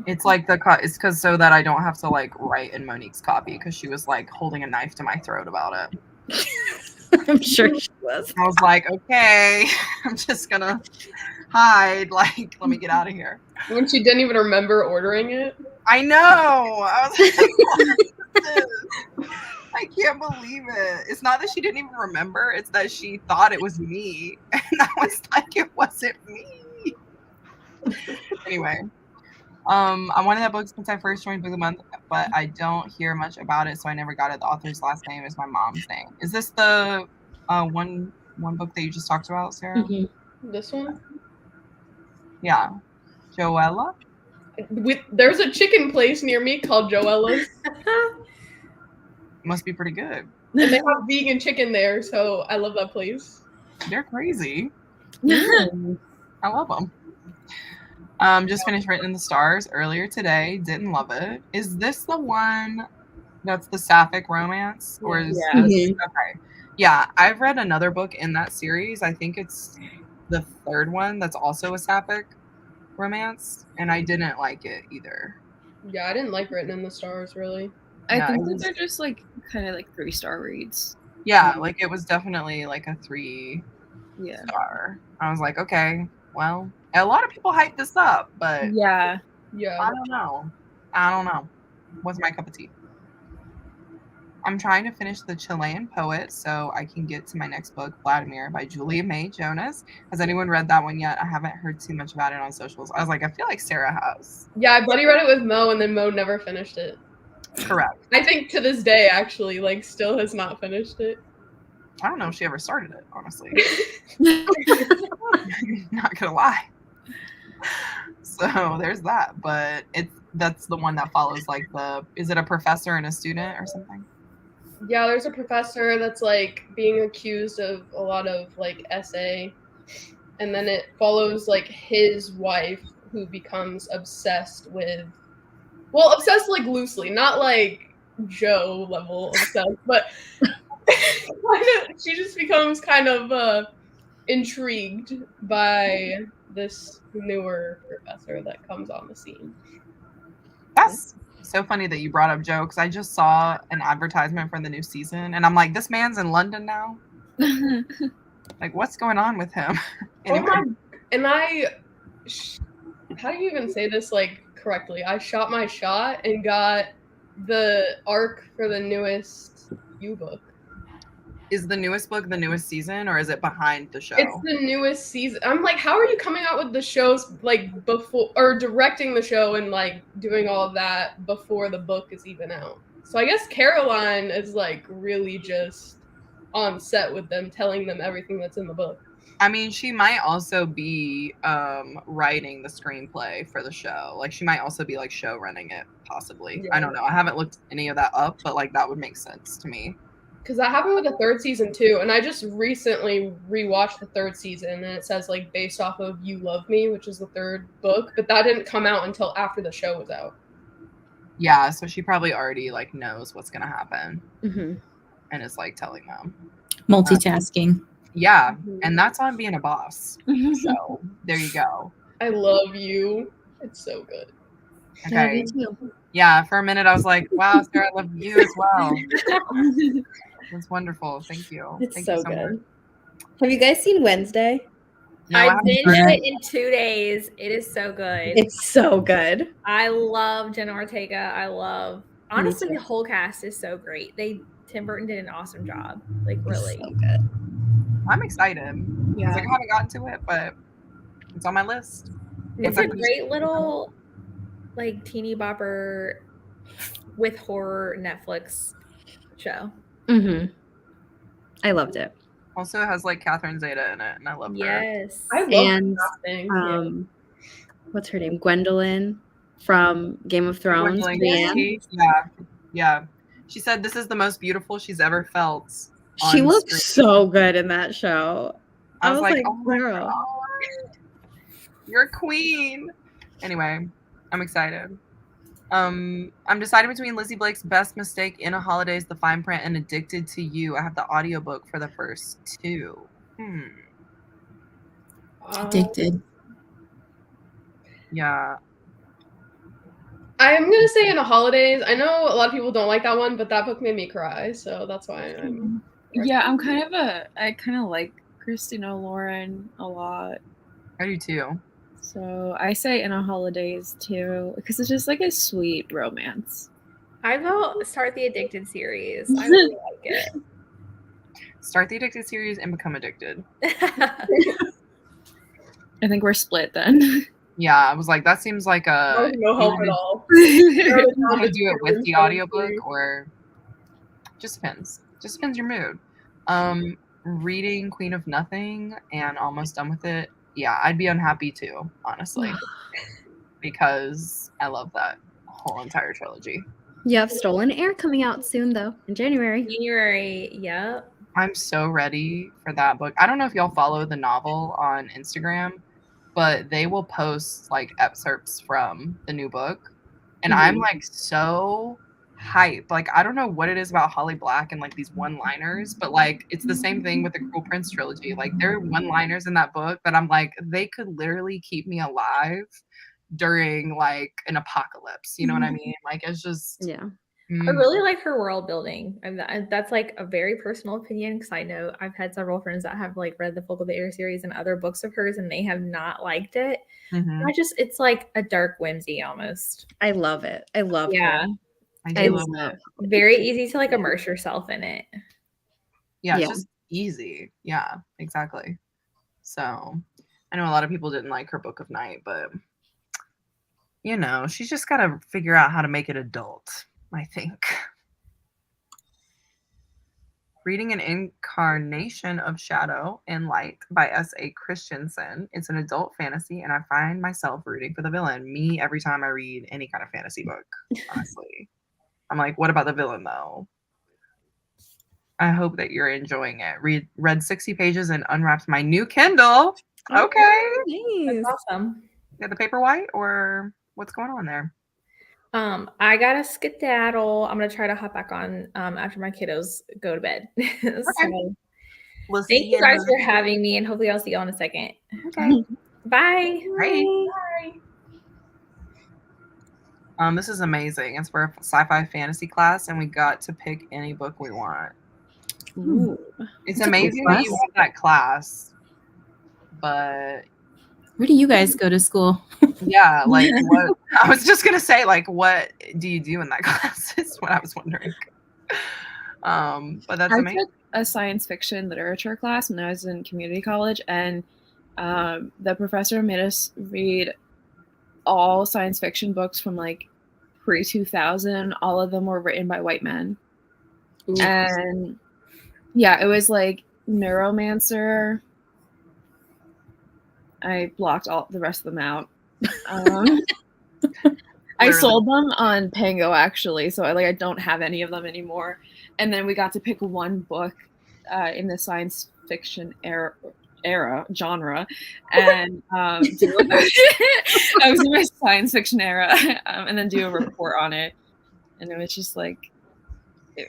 It's like it's because so that I don't have to like write in Monique's copy because she was like holding a knife to my throat about it. I'm sure she was. I was like, okay, I'm just gonna hide. Like, let me get out of here. When she didn't even remember ordering it. I know. I was like, what is this? I can't believe it. It's not that she didn't even remember. It's that she thought it was me. And I was like, it wasn't me. Anyway. I wanted that book since I first joined Book of the Month, but I don't hear much about it, so I never got it. The author's last name is my mom's name. Is this the one book that you just talked about, Sarah? Mm-hmm. This one? Yeah. Joella? There's a chicken place near me called Joella's. Must be pretty good. And they have vegan chicken there, so I love that place. They're crazy. I love them. Just finished Written in the Stars earlier today. Didn't love it. Is this the one that's the sapphic romance? Or is okay. Yeah, I've read another book in that series. I think it's the third one that's also a sapphic romance, and I didn't like it either. Yeah, I didn't like Written in the Stars, really. I think that they're just like kind of like 3-star reads. Yeah, like it was definitely like a 3-star. I was like, okay, well, a lot of people hype this up, but yeah, I don't know. Wasn't my cup of tea. I'm trying to finish The Chilean Poet so I can get to my next book, Vladimir, by Julia May Jonas. Has anyone read that one yet? I haven't heard too much about it on socials. I was like, I feel like Sarah has. Yeah, I buddy read it with Mo, and then Mo never finished it. Correct. I think to this day, actually, like, still has not finished it. I don't know if she ever started it, honestly. Not gonna lie. So there's that, but that's the one that follows like is it a professor and a student or something? Yeah, there's a professor that's like being accused of a lot of like essay, and then it follows like his wife who becomes obsessed like loosely, not like Joe level obsessed, but she just becomes kind of intrigued by this newer professor that comes on the scene. That's so funny that you brought up Joe, because I just saw an advertisement for the new season, and I'm like, this man's in London now? Like, what's going on with him? Anyway. How do you even say this like correctly? I shot my shot and got the arc for the newest U-book. Is the newest book the newest season, or is it behind the show? It's the newest season. I'm like, how are you coming out with the shows like before, or directing the show and like doing all of that before the book is even out? So I guess Caroline is like really just on set with them, telling them everything that's in the book. I mean, she might also be writing the screenplay for the show. Like, she might also be like show running it, possibly. Yeah. I don't know. I haven't looked any of that up, but like that would make sense to me. Because that happened with the third season too, and I just recently rewatched the third season, and it says like based off of You Love Me, which is the third book, but that didn't come out until after the show was out. Yeah, so she probably already like knows what's gonna happen, and is like telling them. Multitasking. Yeah, and that's on being a boss. So there you go. I love You. It's so good. Okay. Yeah, for a minute I was like, wow, Sarah, I love you as well. It's wonderful. Thank you. It's so good. Have you guys seen Wednesday? No, I binged it in 2 days. It is so good. It's so good. I love Jenna Ortega. Honestly, the whole cast is so great. Tim Burton did an awesome job. Like, really. So good. I'm excited. Yeah. I haven't gotten to it, but it's on my list. It's a great little like teeny bopper with horror Netflix show. I loved it. Also, it has like Catherine Zeta in it, and I love her. Yes, I love that thing. What's her name? Gwendolyn. from Game of Thrones. Brienne. Yeah. She said this is the most beautiful she's ever felt. She on looked screen. so good in that show. I was like, oh my girl, you're a queen. Anyway, I'm excited. I'm deciding between Lizzie Blake's Best Mistake, In a Holidays, The Fine Print, and Addicted to You. I have the audiobook for the first two. Addicted. Yeah. I'm gonna say In a Holidays. I know a lot of people don't like that one, but that book made me cry, so that's why I'm. Yeah, I kind of like Christina Lauren a lot. I do too. So I say In a Holidays too, because it's just like a sweet romance. I will start the Addicted series. I really like it. Start the Addicted series and become addicted. I think we're split then. Yeah, I was like, that seems like a No help at all. you want to do it with the audiobook or just depends. Just depends your mood. Reading Queen of Nothing and almost done with it. Yeah, I'd be unhappy too, honestly. Because I love that whole entire trilogy. You have Stolen Air coming out soon though, in January. Yep. I'm so ready for that book. I don't know if y'all follow the novel on Instagram, but they will post like excerpts from the new book. And I'm like so hype. Like, I don't know what it is about Holly Black and like these one-liners, but like it's the same thing with the Cruel Prince trilogy. Like there are one-liners in that book that I'm like, they could literally keep me alive during like an apocalypse. You know what I mean? Like it's just I really like her world building. That's like a very personal opinion because I know I've had several friends that have like read the Folk of the Air series and other books of hers and they have not liked it. It's like a dark whimsy almost. I love it. I love her. I love it. Very easy to like immerse yourself in it. Yeah, it's just easy. Yeah, exactly. So I know a lot of people didn't like her Book of Night, but you know, she's just got to figure out how to make it adult, I think. Reading An Incarnation of Shadow and Light by S.A. Christensen. It's an adult fantasy, and I find myself rooting for the villain. Me, every time I read any kind of fantasy book, honestly. I'm like, what about the villain, though? I hope that you're enjoying it. Read 60 pages and unwrapped my new Kindle. Okay. Nice. That's awesome. Yeah, the Paperwhite, or what's going on there? I gotta skedaddle. I'm gonna try to hop back on after my kiddos go to bed. So, thank you guys for having me, and hopefully I'll see you all in a second. Okay. Bye. Bye. This is amazing. It's for a sci-fi fantasy class, and we got to pick any book we want. Ooh. It's amazing that you have that class, but where do you guys go to school? Yeah, like what I was just gonna say, like, what do you do in that class is what I was wondering. But that's amazing. I took a science fiction literature class when I was in community college, and the professor made us read all science fiction books from like pre-2000. All of them were written by white men. Ooh. And yeah, it was like Neuromancer. I blocked all the rest of them out. I sold them on Pango actually, so I don't have any of them anymore. And then we got to pick one book in the science fiction genre, and I was in my science fiction era, and then do a report on it, and it was just like. It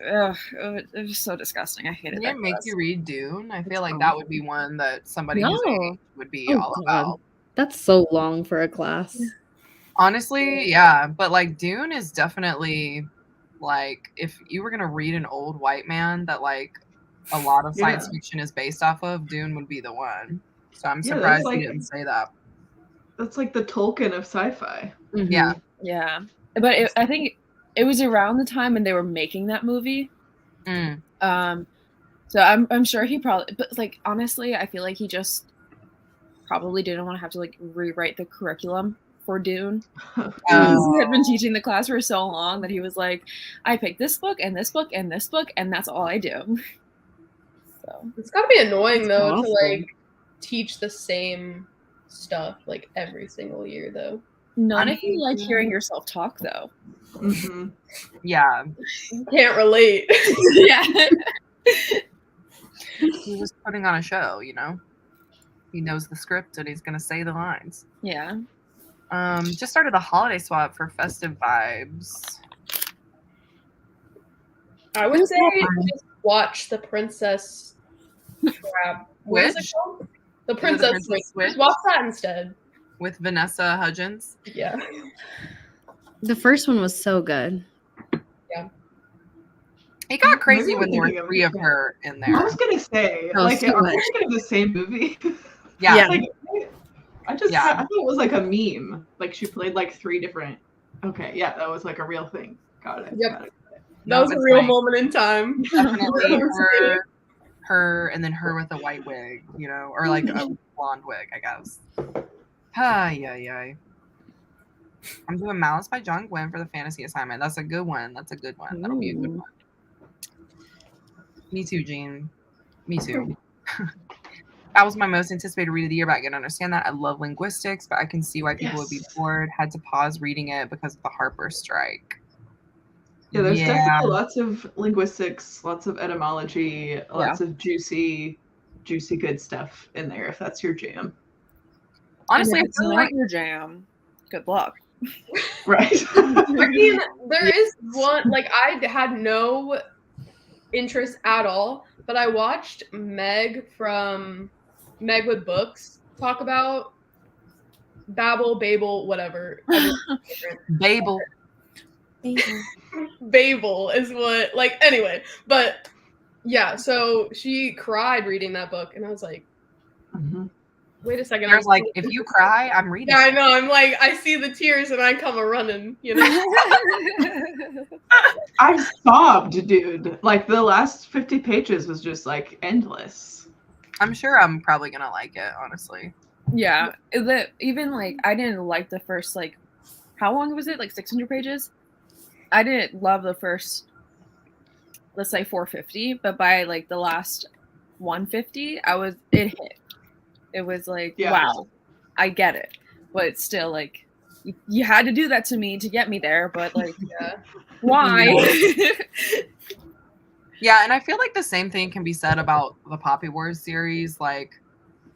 was so disgusting. I hated it. Didn't it make you read Dune? I feel like that would be one that somebody who's age would be all about. That's so long for a class. Honestly, yeah. But like Dune is definitely like if you were gonna read an old white man that like a lot of science fiction is based off of, Dune would be the one. So I'm surprised you didn't say that. That's like the Tolkien of sci-fi. Mm-hmm. Yeah. But I think it was around the time when they were making that movie. So I'm sure he probably, but like honestly, I feel like he just probably didn't want to have to like rewrite the curriculum for Dune. He had been teaching the class for so long that he was like, I picked this book and this book and this book, and that's all I do. So it's gotta be annoying though to like teach the same stuff like every single year though. None I if you mean, like hearing yourself talk, though. Mm-hmm. Yeah, Can't relate. Yeah. he's just putting on a show, you know. He knows the script and he's gonna say the lines. Yeah. Just started a holiday swap for festive vibes. I would say just watch the Princess Trap. What is it Which? called? The Is it the Princess Princess Switch. Switch? Just watch that instead. With Vanessa Hudgens. Yeah. The first one was so good. It got crazy Maybe I'm when there were thinking of 3 of it. her in I there. was gonna say, Oh, like, so are we much. thinking of the same movie? Yeah. Like, I just Yeah. I thought it was like a meme. Like she played like 3 different. Okay, yeah, that was like a real thing. Got it. Yep. Got it. That was a it's real like moment in time. definitely her, and then her with a white wig, you know, or like a blonde wig, I guess. Ay. I'm doing Malice by John Gwynn for the fantasy assignment. That's a good one. That'll be a good Ooh. one. Me too, Jean. Me too. That was my most anticipated read of the year, but I can understand that. I love linguistics, but I can see why people would be bored. Had to pause reading it because of the Harper strike. Yeah, there's definitely lots of linguistics, lots of etymology, lots of juicy good stuff in there if that's your jam. Honestly, if I it's feel not like your jam, good luck. Right. I mean, there is one, like, I had no interest at all, but I watched Meg from Meg with Books talk about Babel, whatever. Babel. Babel is what, like, anyway, but yeah, so she cried reading that book, and I was like, wait a second. There's like, if you cry, I'm reading. Yeah, I know. I'm like, I see the tears and I come a running, you know? I sobbed, dude. Like the last 50 pages was just like endless. I'm sure I'm probably gonna like it, honestly. Yeah. Even like I didn't like the first, like, how long was it? Like 600 pages? I didn't love the first, let's say 450, but by like the last 150, it hit. It was like, wow, I get it. But still, like, you had to do that to me to get me there. But, like, why? Yeah, and I feel like the same thing can be said about the Poppy Wars series. Like,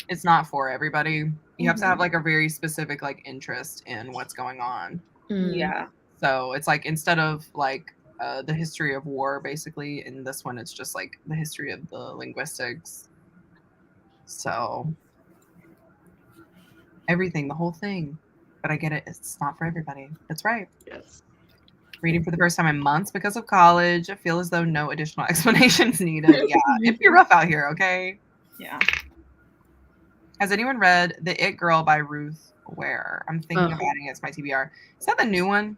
it's not for everybody. You have to have, like, a very specific, like, interest in what's going on. Yeah. So it's like, instead of, like, the history of war, basically, in this one, it's just, like, the history of the linguistics. So everything, the whole thing. But I get it. It's not for everybody. That's right. Yes. Reading for the first time in months because of college. I feel as though no additional explanations needed. Yeah, it'd be rough out here, okay? Yeah. Has anyone read The It Girl by Ruth Ware? I'm thinking of adding it to my TBR. Is that the new one?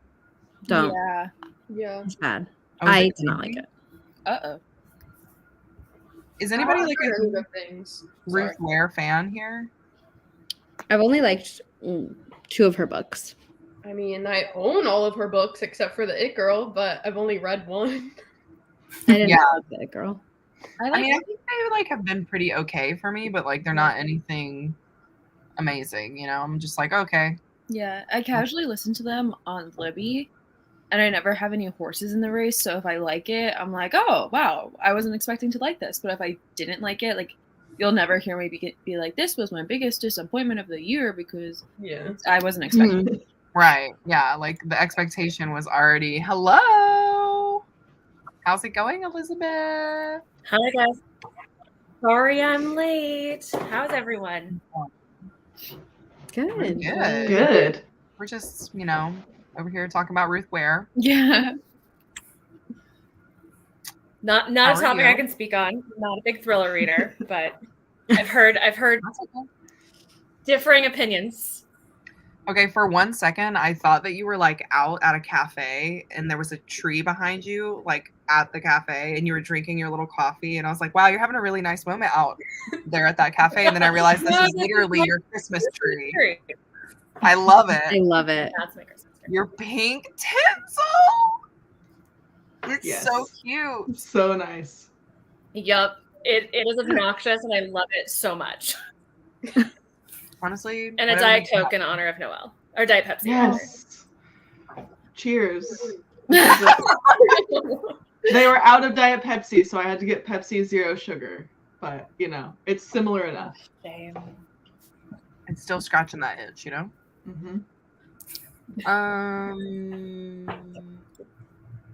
Don't. Yeah. It's bad. Oh, I do not like it. Uh-oh. Is anybody like a good things? Ruth Ware fan here? I've only liked 2 of her books. I mean, I own all of her books except for The It Girl, but I've only read one. I didn't like that girl. I mean, I think they like have been pretty okay for me, but like they're not anything amazing, you know? I'm just like, okay. Yeah, I casually listen to them on Libby, and I never have any horses in the race, so if I like it, I'm like, oh, wow, I wasn't expecting to like this. But if I didn't like it, like, you'll never hear me be like, this was my biggest disappointment of the year because I wasn't expecting it. Right. Yeah, like the expectation was already, hello. How's it going, Elizabeth? Hi, guys. Sorry I'm late. How's everyone? Good. Good. We're just, you know, over here talking about Ruth Ware. Yeah. Not a topic I can speak on. Not a big thriller reader, but I've heard differing opinions. Okay, for 1 second, I thought that you were like out at a cafe and there was a tree behind you, like at the cafe, and you were drinking your little coffee. And I was like, wow, you're having a really nice moment out there at that cafe. And then I realized this is literally your Christmas tree. I love it. I love it. That's my Christmas tree. Your pink tinsel. It's so cute. So nice. Yup. It is obnoxious and I love it so much. Honestly. And a Diet Coke in honor of Noel. Or Diet Pepsi. Yes. Cheers. They were out of Diet Pepsi, so I had to get Pepsi Zero Sugar. But, you know, it's similar enough. Shame. It's still scratching that itch, you know? Mm-hmm.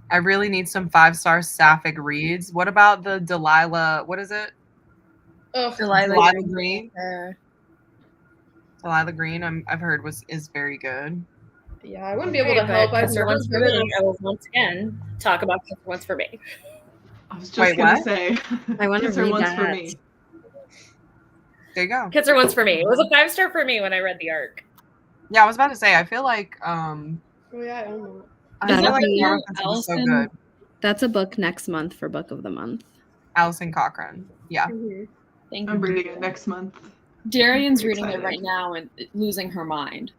I really need some 5-star sapphic reads. What about the Delilah? What is it? Ugh. Delilah Green. Uh, Delilah Green. I've heard is very good. Yeah, I wouldn't be able to but help. I've Kiss Her never Once for given Me. I will once again talk about Kiss Her Once for Me. I was just Wait, gonna what? say. I want to Kiss Her read Once that. for Me. There you go. Kiss Her Once for Me. It was a 5-star for me when I read the arc. Yeah, I was about to say. I feel like Oh yeah, I don't know. I feel That'll like be Power Offensive was so Allison. good. That's a book next month for book of the month. Allison Cochran. Yeah. Thank I'm you. reading it next month. Darian's Very reading it excited. right now and losing her mind.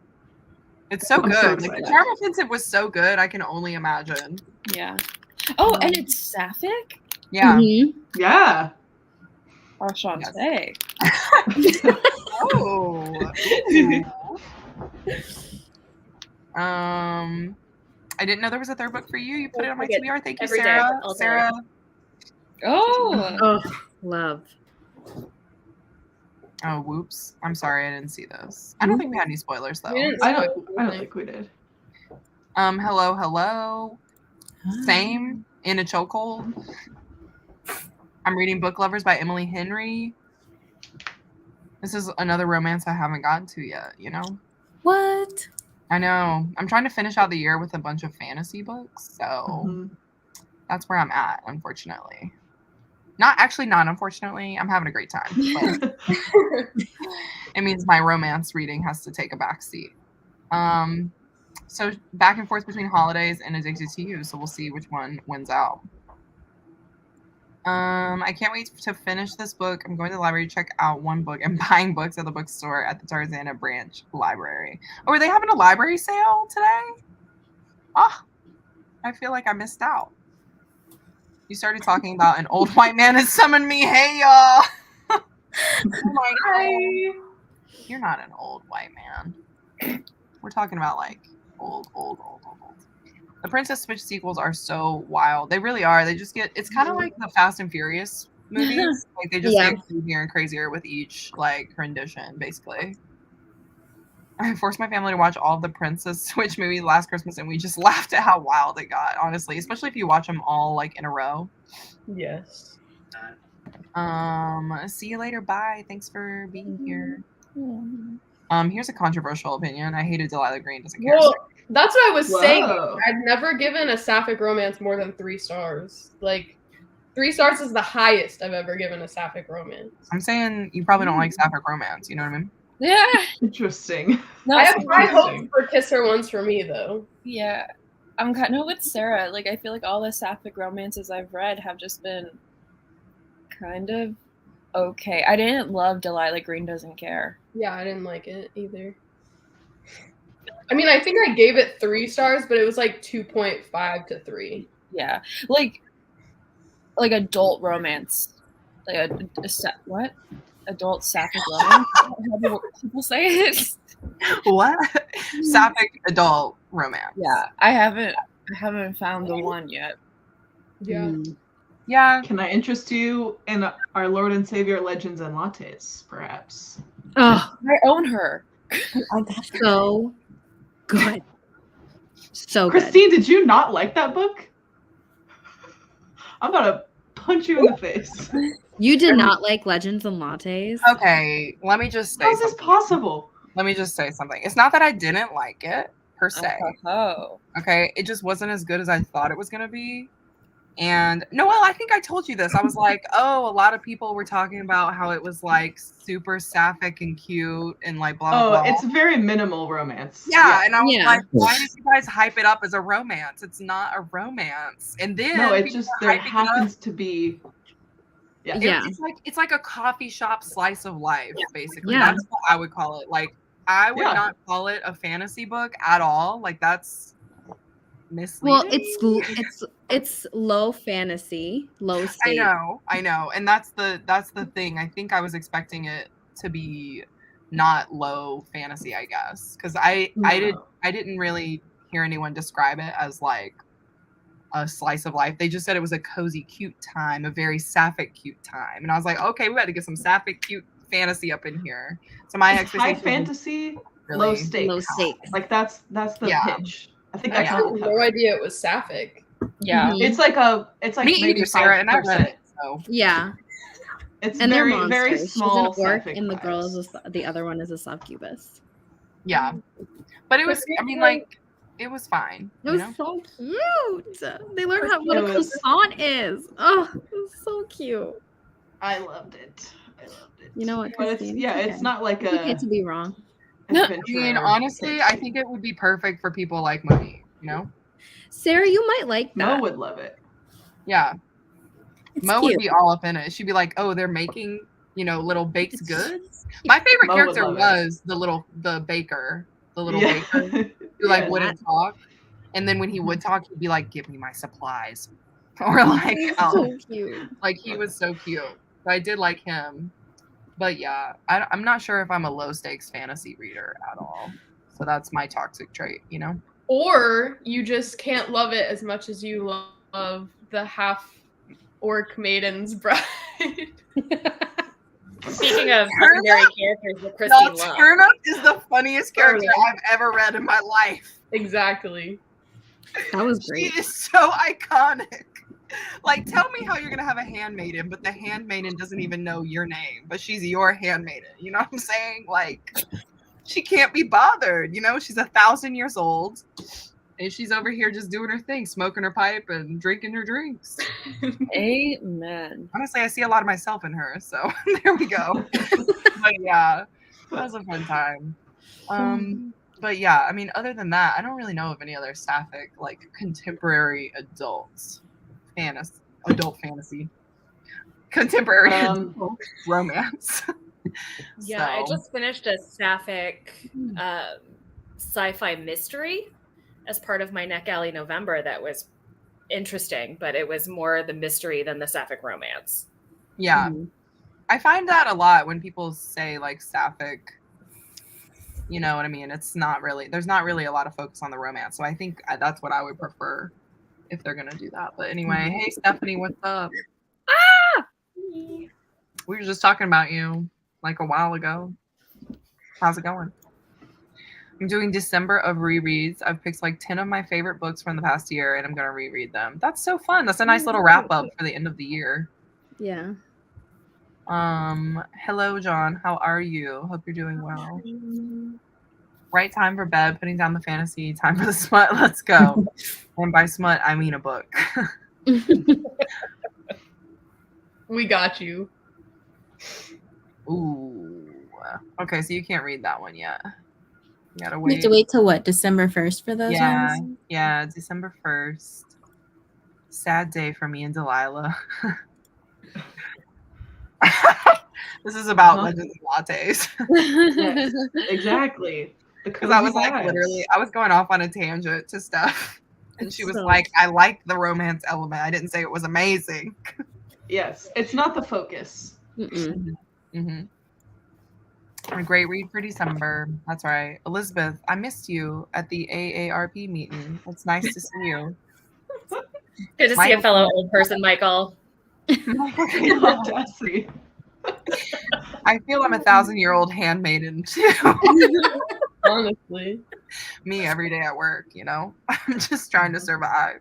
It's so I'm good. so Like, the excited. Charm Offensive was so good. I can only imagine. Yeah. Oh, and it's sapphic? Yeah. Mhm. Yeah. Enchanté. Oh. I didn't know there was a third book for you. You put it on my I get TBR. Thank you, every day, Sarah. all day. Sarah. Oh. Oh, love. Oh, whoops. I'm sorry, I didn't see those. I don't think we had any spoilers though. We didn't I spoil don't anything. think we did. Hello. Same in a chokehold. I'm reading Book Lovers by Emily Henry. This is another romance I haven't gotten to yet, you know? What? I know. I'm trying to finish out the year with a bunch of fantasy books, so Mhm. that's where I'm at, unfortunately. Not unfortunately. I'm having a great time. But it means my romance reading has to take a back seat. So back and forth between Holidays and Addicted to You, so we'll see which one wins out. I can't wait to finish this book. I'm going to the library to check out one book and buying books at the bookstore at the Tarzana Branch Library. Oh, are they having a library sale today? Oh, I feel like I missed out. You started talking about an old white man has summoned me. Hey, y'all. Oh my God. You're not an old white man. We're talking about like old. The Princess Switch sequels are so wild. They really are. They just get, it's kind of like the Fast and Furious movies. Like they just Yeah. get crazier and crazier with each like rendition, basically. I forced my family to watch all of the Princess Switch movies last Christmas and we just laughed at how wild it got, honestly. Especially if you watch them all like in a row. Yes. See you later. Bye. Thanks for being here. Here's a controversial opinion. I hated Delilah Green doesn't care. Well, that's what I was saying. Whoa. I've never given a sapphic romance more than 3 stars. Like, 3 stars is the highest I've ever given a sapphic romance. I'm saying you probably don't like sapphic romance, you know what I mean? Yeah. Interesting. No, I have high hopes interesting. for Kiss Her Once for Me, though. yeah. I'm kind of with Sarah. Like, I feel like all the sapphic romances I've read have just been kind of okay. I didn't love Delilah Green Doesn't Care. Yeah, I didn't like it either. I mean, I think I gave it 3 stars, but it was like 2.5 to 3. Yeah. Like adult romance. Like what? Adult sapphic romance? How do people say it? What? Sapphic adult romance. Yeah. I haven't found the one yet. Yeah. Yeah. Can I interest you in our Lord and Savior Legends and Lattes, perhaps? Oh, I own her. so good. So good. Christine, did you not like that book? I'm about to punch you in the face. You did not like Legends and Lattes? Okay, let me just say How is this something. possible? Let me just say something. It's not that I didn't like it per se. Oh. Okay, it just wasn't as good as I thought it was gonna be. And Noelle, I think I told you this. I was like, oh, a lot of people were talking about how it was like super sapphic and cute and like blah blah blah. It's very minimal romance. Yeah, and I was Yeah. like, why did you guys hype it up as a romance? It's not a romance. And then No, it people just were there hyping it up. happens to be. Yeah. It- Yeah. it's like a coffee shop slice of life, basically. Yeah. That's what I would call it. Like I would Yeah. not call it a fantasy book at all. Like that's misleading. Well, it's low fantasy, low state. I know, and that's the thing. I think I was expecting it to be not low fantasy, I guess, because I didn't really hear anyone describe it as like a slice of life. They just said it was a cozy, cute time, a very sapphic, cute time, and I was like, okay, we got to get some sapphic, cute fantasy up in here. So my expectation high fantasy, really low stakes. Low stakes. Like that's the pitch. I think I that's had all. no idea it was sapphic. Yeah. Mhm. It's like Me maybe either, Sarah, and I read 5%. it. So Yeah. It's And they're very monsters. very small. She's an orc, sapphic and the girl vibes. is the other one is a succubus. yeah, but it was. I mean, like, it was fine. It you was know? so cute. They learned what a It was- croissant is. Oh, it was so cute. I loved it. You know what, But it's Christine? yeah, It's it's okay. not like It's okay a to be wrong. I mean, honestly, I think it would be perfect for people like Moe. You know? Sarah, you might like Mo that. would love it. Yeah. It's Mo cute. would be all up in it. She'd be like, "Oh, they're making, little baked goods." My favorite Mo would character love it. was the baker, the little Yeah. baker who like Yes. wouldn't talk, and then when he would talk, he'd be like, "Give me my supplies," or like, So cute. like he was so cute. So I did like him, but yeah, I'm not sure if I'm a low stakes fantasy reader at all. So that's my toxic trait, you know. Or you just can't love it as much as you love the half orc maiden's bride. Speaking of Turnip? secondary characters that Christine No, loves. Turnip is the funniest character Turnip. I've ever read in my life. Exactly. That was She great. is so iconic. Like, tell me how you're gonna have a handmaiden, but the handmaiden doesn't even know your name, but she's your handmaiden. You know what I'm saying? Like, she can't be bothered. You know, she's 1,000 years old, and she's over here just doing her thing, smoking her pipe and drinking her drinks. Amen. Honestly, I see a lot of myself in her, so there we go. But yeah, that was a fun time. But yeah, I mean, other than that, I don't really know of any other sapphic, like, contemporary adult fantasy, contemporary adult romance. Yeah, I So, just finished a sapphic sci-fi mystery as part of my Neck Alley November that was interesting, but it was more the mystery than the sapphic romance. yeah, I find that a lot when people say like sapphic. You know what I mean? It's not really. There's not really a lot of focus on the romance, so I think that's what I would prefer if they're gonna do that. But anyway, hey Stephanie, what's up? We were just talking about you like a while ago. How's it going? I'm doing December of rereads. I've picked like 10 of my favorite books from the past year, and I'm gonna reread them. That's so fun. That's a nice little wrap up for the end of the year. Yeah. Hello, John. How are you? Hope you're doing well. Right time for bed, putting down the fantasy, time for the smut. Let's go. And by smut, I mean a book. We got you. Ooh. Okay, so you can't read that one yet. You gotta We wait. have to wait till what, December 1st for those Yeah, ones? yeah, December 1st. Sad day for me and Delilah. This is about legends and lattes. Yes, exactly. Because I was like, literally, I was going off on a tangent to stuff. And she was So- like, I like the romance element. I didn't say it was amazing. Yes, it's not the focus. Mm-mm. Mm-hmm. A great read for December. That's right. Elizabeth, I missed you at the AARP meeting. It's nice to see you. Good to see a fellow old person, Michael. Audacity. I feel I'm 1,000-year-old handmaiden too. Honestly. Me every day at work, you know? I'm just trying to survive.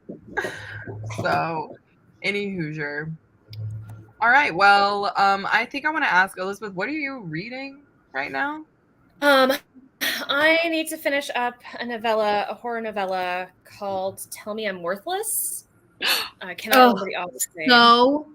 So, any Hoosier. All right. Well, I think I want to ask Elizabeth, what are you reading right now? I need to finish up a horror novella called "Tell Me I'm Worthless." I cannot remember the author's name. So,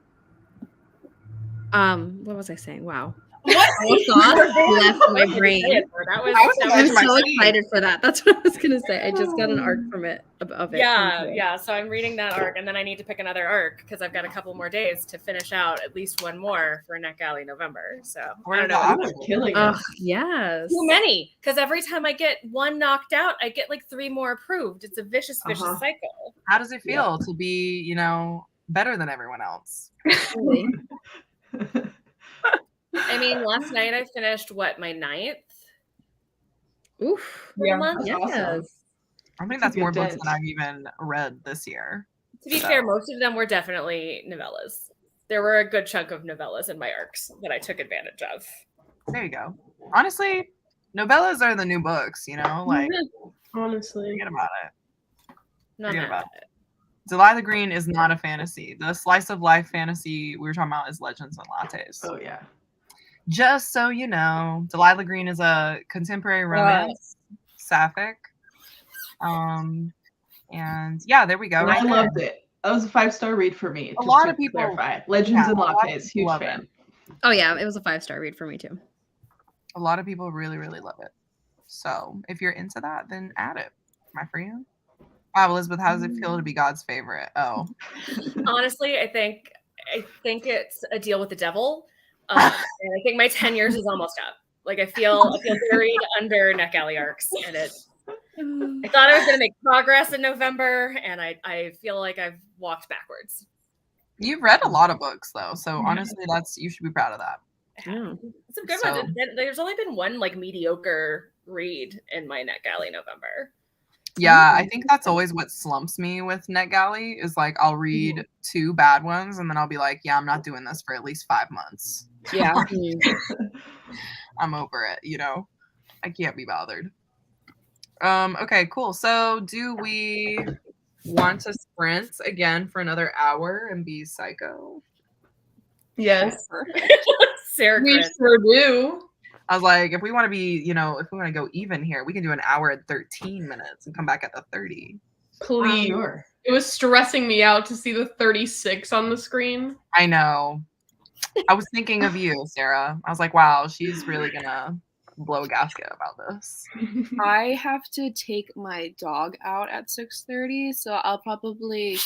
what was I saying? Wow. What? Left my brain. I'm so seat. excited for that. That's what I was gonna say. I just got an arc from it of it. Yeah. So I'm reading that arc, and then I need to pick another arc because I've got a couple more days to finish out at least one more for Neck Alley November. So I don't know. I'm killing it. Oh yes. Too many, because every time I get one knocked out, I get like 3 more approved. It's a vicious cycle. How does it feel to be, better than everyone else? Really. I mean, last night I finished my 9th, Oof. Yeah, month. that's Yes. awesome. I think That's a that's good more books dent. than I've even read this year. To be fair, most of them were definitely novellas. There were a good chunk of novellas in my arcs that I took advantage of. There you go. Honestly, novellas are the new books, you know? Like, Honestly. forget about it. Not Forget mad about at it. Delilah Green is not a fantasy. The slice of life fantasy we were talking about is Legends and Lattes. Oh yeah. Just so you know, Delilah Green is a contemporary romance, sapphic. And yeah, there we go. And Right I there. loved it. That was a 5-star read for me. A Just lot to of people- clarify. Legends and a lot of Lattes, people huge love fan. Oh yeah, it was a 5-star read for me too. A lot of people really, really love it. So if you're into that, then add it. Am I for you? Wow, Elizabeth, how does it feel to be God's favorite? Oh, Honestly, I think it's a deal with the devil, and I think my 10 years is almost up. Like I feel buried under Neck Alley arcs, and I thought I was going to make progress in November, and I feel like I've walked backwards. you've read a lot of books though, so honestly, you should be proud of that. Some good ones. There's only been one like mediocre read in my Neck Alley November. Yeah, I think that's always what slumps me with NetGalley is like I'll read 2 bad ones and then I'll be like, yeah, I'm not doing this for at least 5 months. Yeah. I'm over it, you know? I can't be bothered. Okay, cool. So do we want to sprint again for another hour and be psycho? Yes. Sarah We Grin. sure do. I was like, if we want to be, you know, if we want to go even here, we can do an hour and 13 minutes and come back at the 30. Please. Sure. It was stressing me out to see the 36 on the screen. I know. I was thinking of you, Sarah. I was like, wow, she's really gonna blow a gasket about this. I have to take my dog out at 6:30, so I'll probably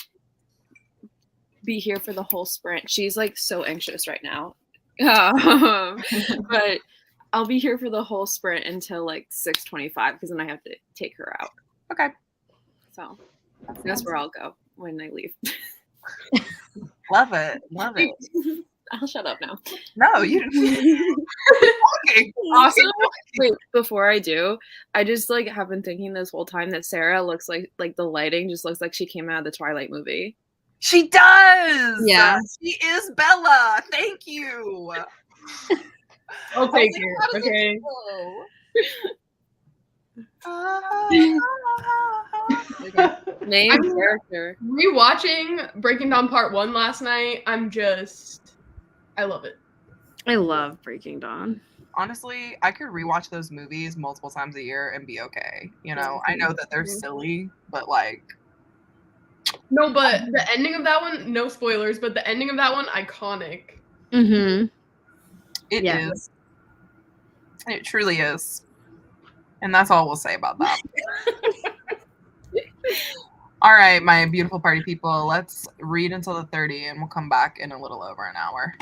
be here for the whole sprint. She's like so anxious right now. But I'll be here for the whole sprint until like 6:25 because then I have to take her out. Okay. So that's where I'll go when I leave. Love it. Love it. I'll shut up now. No, you okay. Also, wait, before I do, I just like have been thinking this whole time that Sarah looks like the lighting just looks like she came out of the Twilight movie. She does. Yeah. She is Bella. Thank you. I'll take it. Okay. Main I'm- character. Rewatching Breaking Dawn Part 1 last night, I love it. I love Breaking Dawn. Honestly, I could rewatch those movies multiple times a year and be okay. You know, I know that they're silly, but like, No, but the ending of that one, no spoilers, but the ending of that one, iconic. Mm-hmm. it Yeah. is. It truly is. And that's all we'll say about that. All right, my beautiful party people, let's read until the 30 and we'll come back in a little over an hour.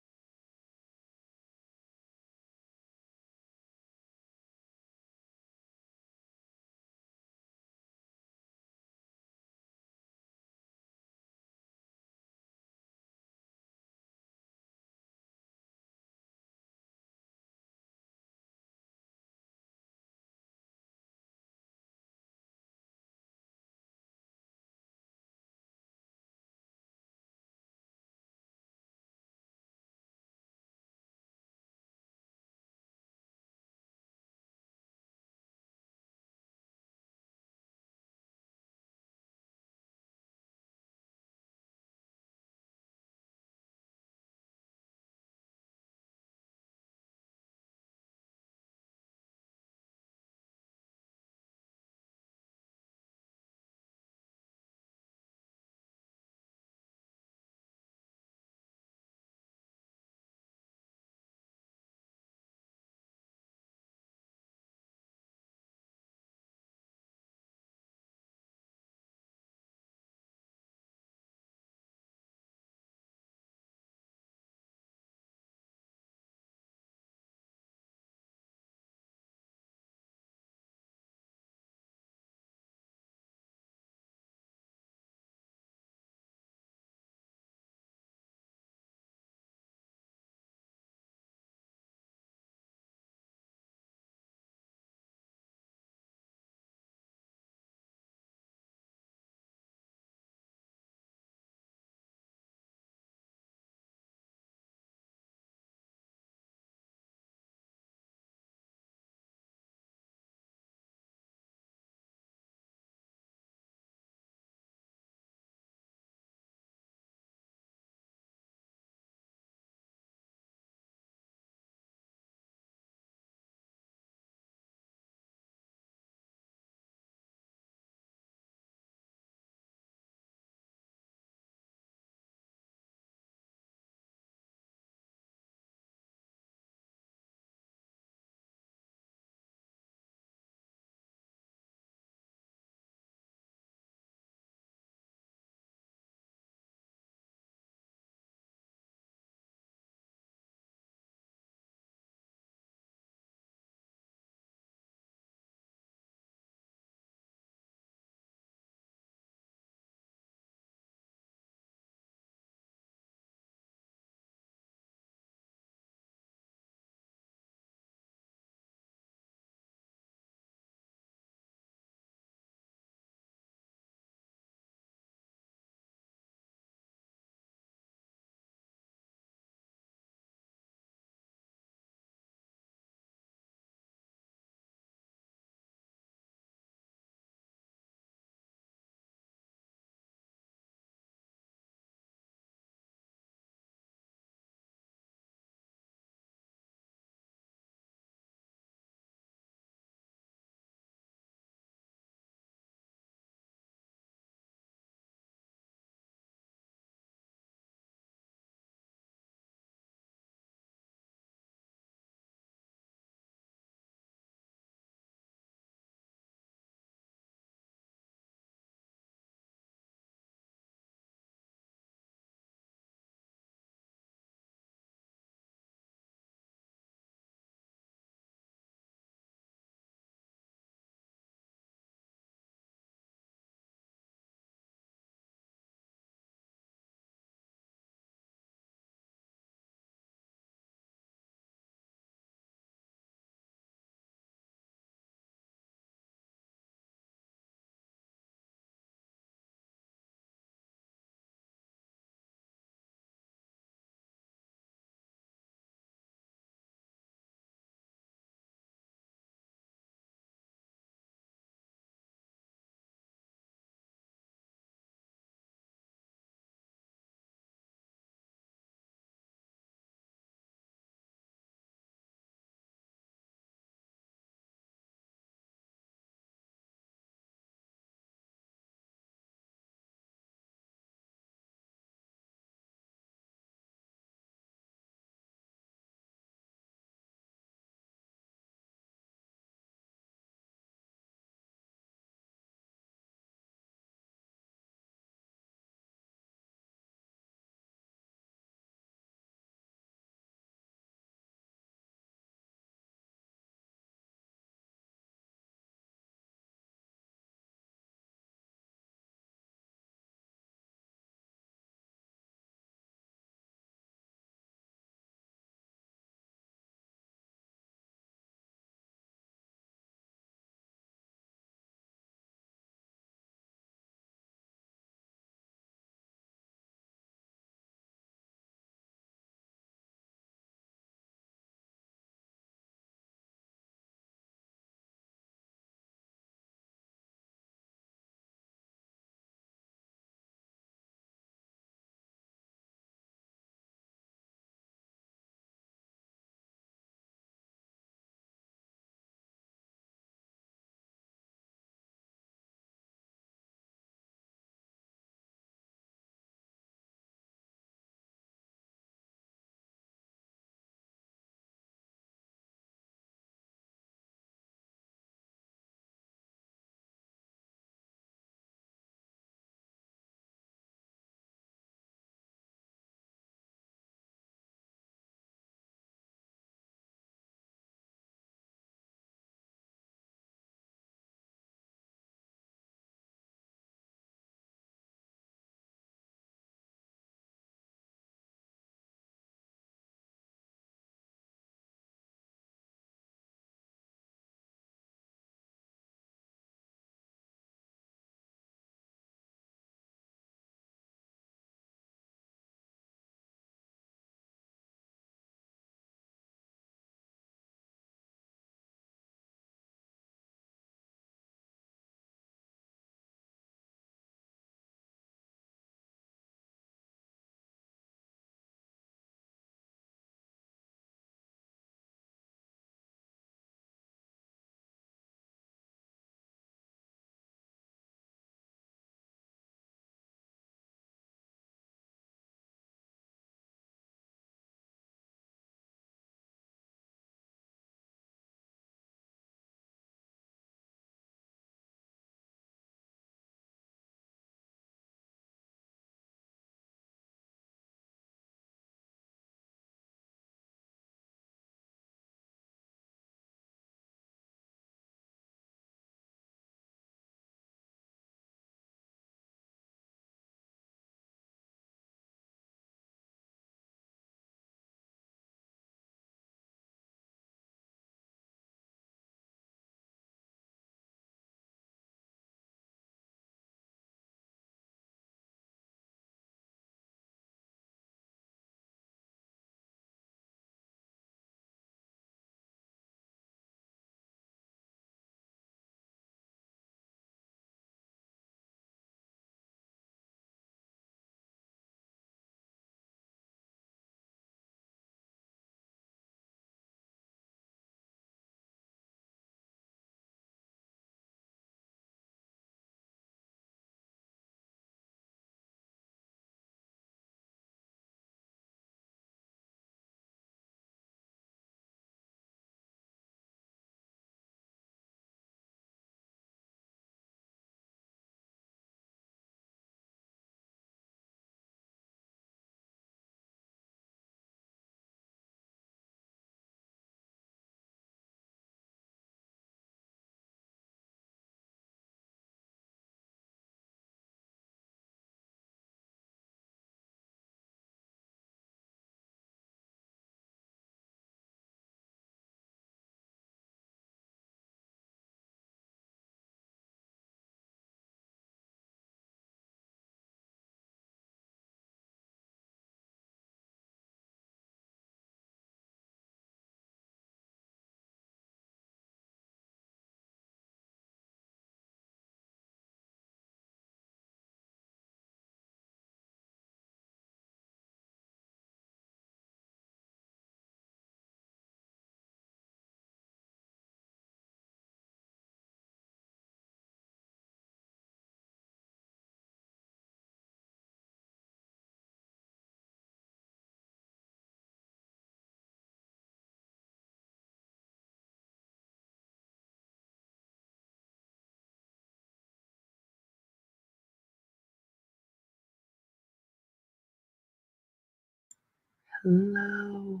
Hello.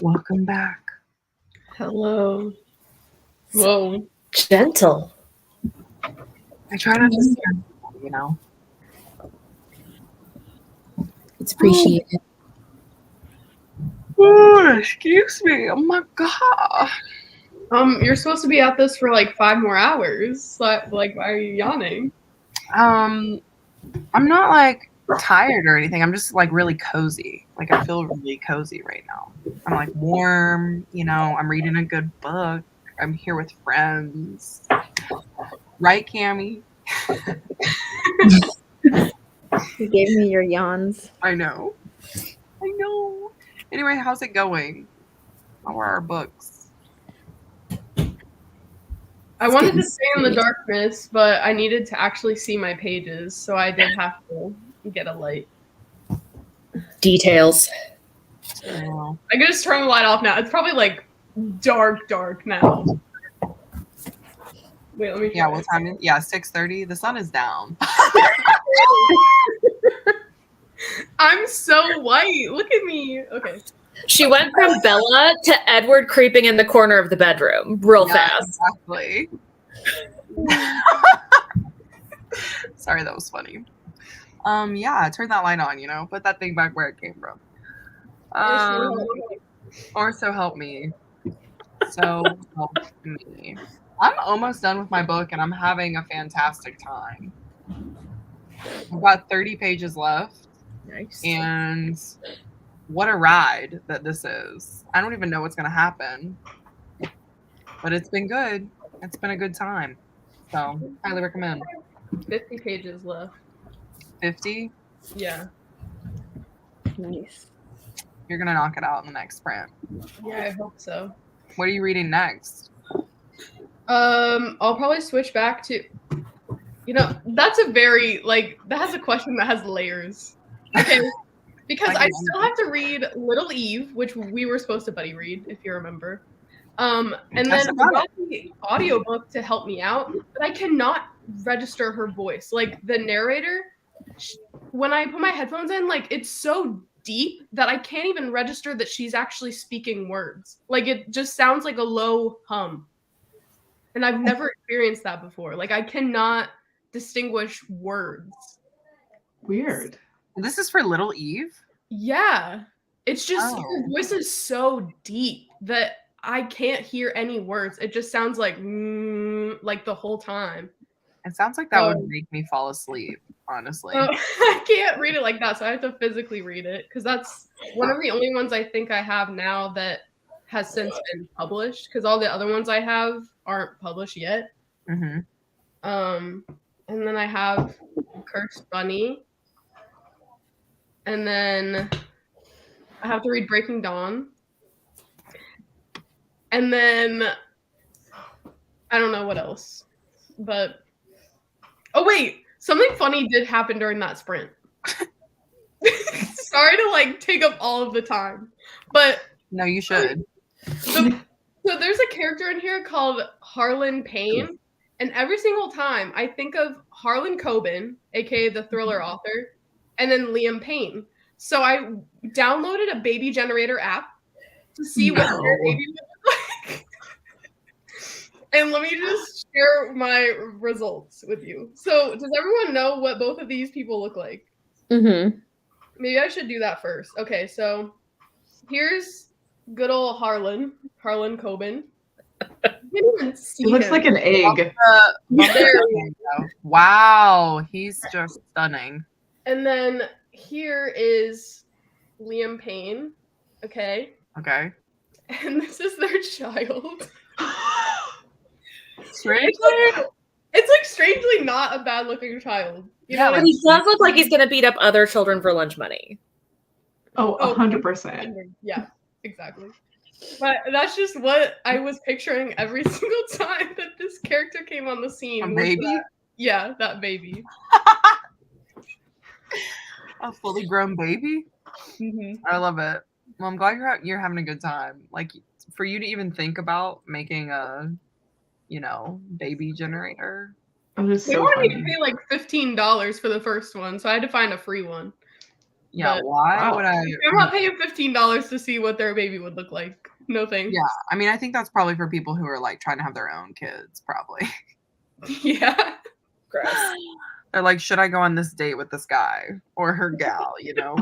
Welcome back. Hello. Whoa. Gentle. I try not to stand, you know. It's appreciated. Oh, excuse me. Oh my god. You're supposed to be at this for like 5 more hours. Like, why are you yawning? I'm not like tired or anything. I'm just like really cozy. Like I feel really cozy right now. I'm like warm, you know, I'm reading a good book. I'm here with friends. Right, Cammie? You gave me your yawns. I know. Anyway, how's it going? How are our books? I wanted to stay in the darkness, but I needed to actually see my pages, so I did have to get a light. Details. Oh. I could just turn the light off now. It's probably like dark now. Wait, let me. Yeah, what time is? Yeah, 6:30. The sun is down. I'm so white. Look at me. Okay. She went from Bella to Edward creeping in the corner of the bedroom real fast. Exactly. Sorry, that was funny. Yeah, turn that light on, you know, put that thing back where it came from. Or so help me. So help me. I'm almost done with my book and I'm having a fantastic time. I've got 30 pages left. Nice. And what a ride that this is. I don't even know what's going to happen. But it's been good. It's been a good time. So, highly recommend. 50 pages left. 50? Yeah. Nice. You're going to knock it out in the next sprint. Yeah, I hope so. What are you reading next? I'll probably switch back to, you know, that's a very, like, that has a question that has layers. Okay. Because I still have to read Little Eve, which we were supposed to buddy read, if you remember. And then I got the audiobook to help me out, but I cannot register her voice. Like, the narrator, when I put my headphones in, like, it's so deep that I can't even register that she's actually speaking words. Like, it just sounds like a low hum. And I've never experienced that before. Like, I cannot distinguish words. Weird. This is for Little Eve? Yeah. It's just, her voice is so deep that I can't hear any words. It just sounds like the whole time. It sounds like that would make me fall asleep, honestly. I can't read it like that, so I have to physically read it because that's one of the only ones I think I have now that has since been published, because all the other ones I have aren't published yet. Mm-hmm. And then I have Cursed Bunny. And then I have to read Breaking Dawn. And then I don't know what else. But oh wait, something funny did happen during that sprint. Sorry to like take up all of the time. But no, you should. So there's a character in here called Harlan Payne, and every single time I think of Harlan Coben, aka the thriller author, and then Liam Payne. So I downloaded a baby generator app to see what their baby would look like. And let me just share my results with you. So does everyone know what both of these people look like? Mm-hmm. Maybe I should do that first. Okay, so here's good old Harlan Coben. He looks like an egg. Wow, he's just stunning. And then here is Liam Payne. Okay. Okay. And this is their child. Strangely? It's like strangely not a bad looking child. You know, But he does look like he's gonna beat up other children for lunch money. Oh, 100%. Yeah, exactly. But that's just what I was picturing every single time that this character came on the scene. A baby? That baby. A fully grown baby? Mm-hmm. I love it. Well, I'm glad you're having a good time. Like, for you to even think about making a, baby generator. I'm just They so wanted me funny. to pay like $15 for the first one, so I had to find a free one. Yeah, But why wow. would I? I'm not paying $15 to see what their baby would look like. No thanks. Yeah, I mean, I think that's probably for people who are like trying to have their own kids, probably. Yeah. Gross. They're like, should I go on this date with this guy or her gal? You know,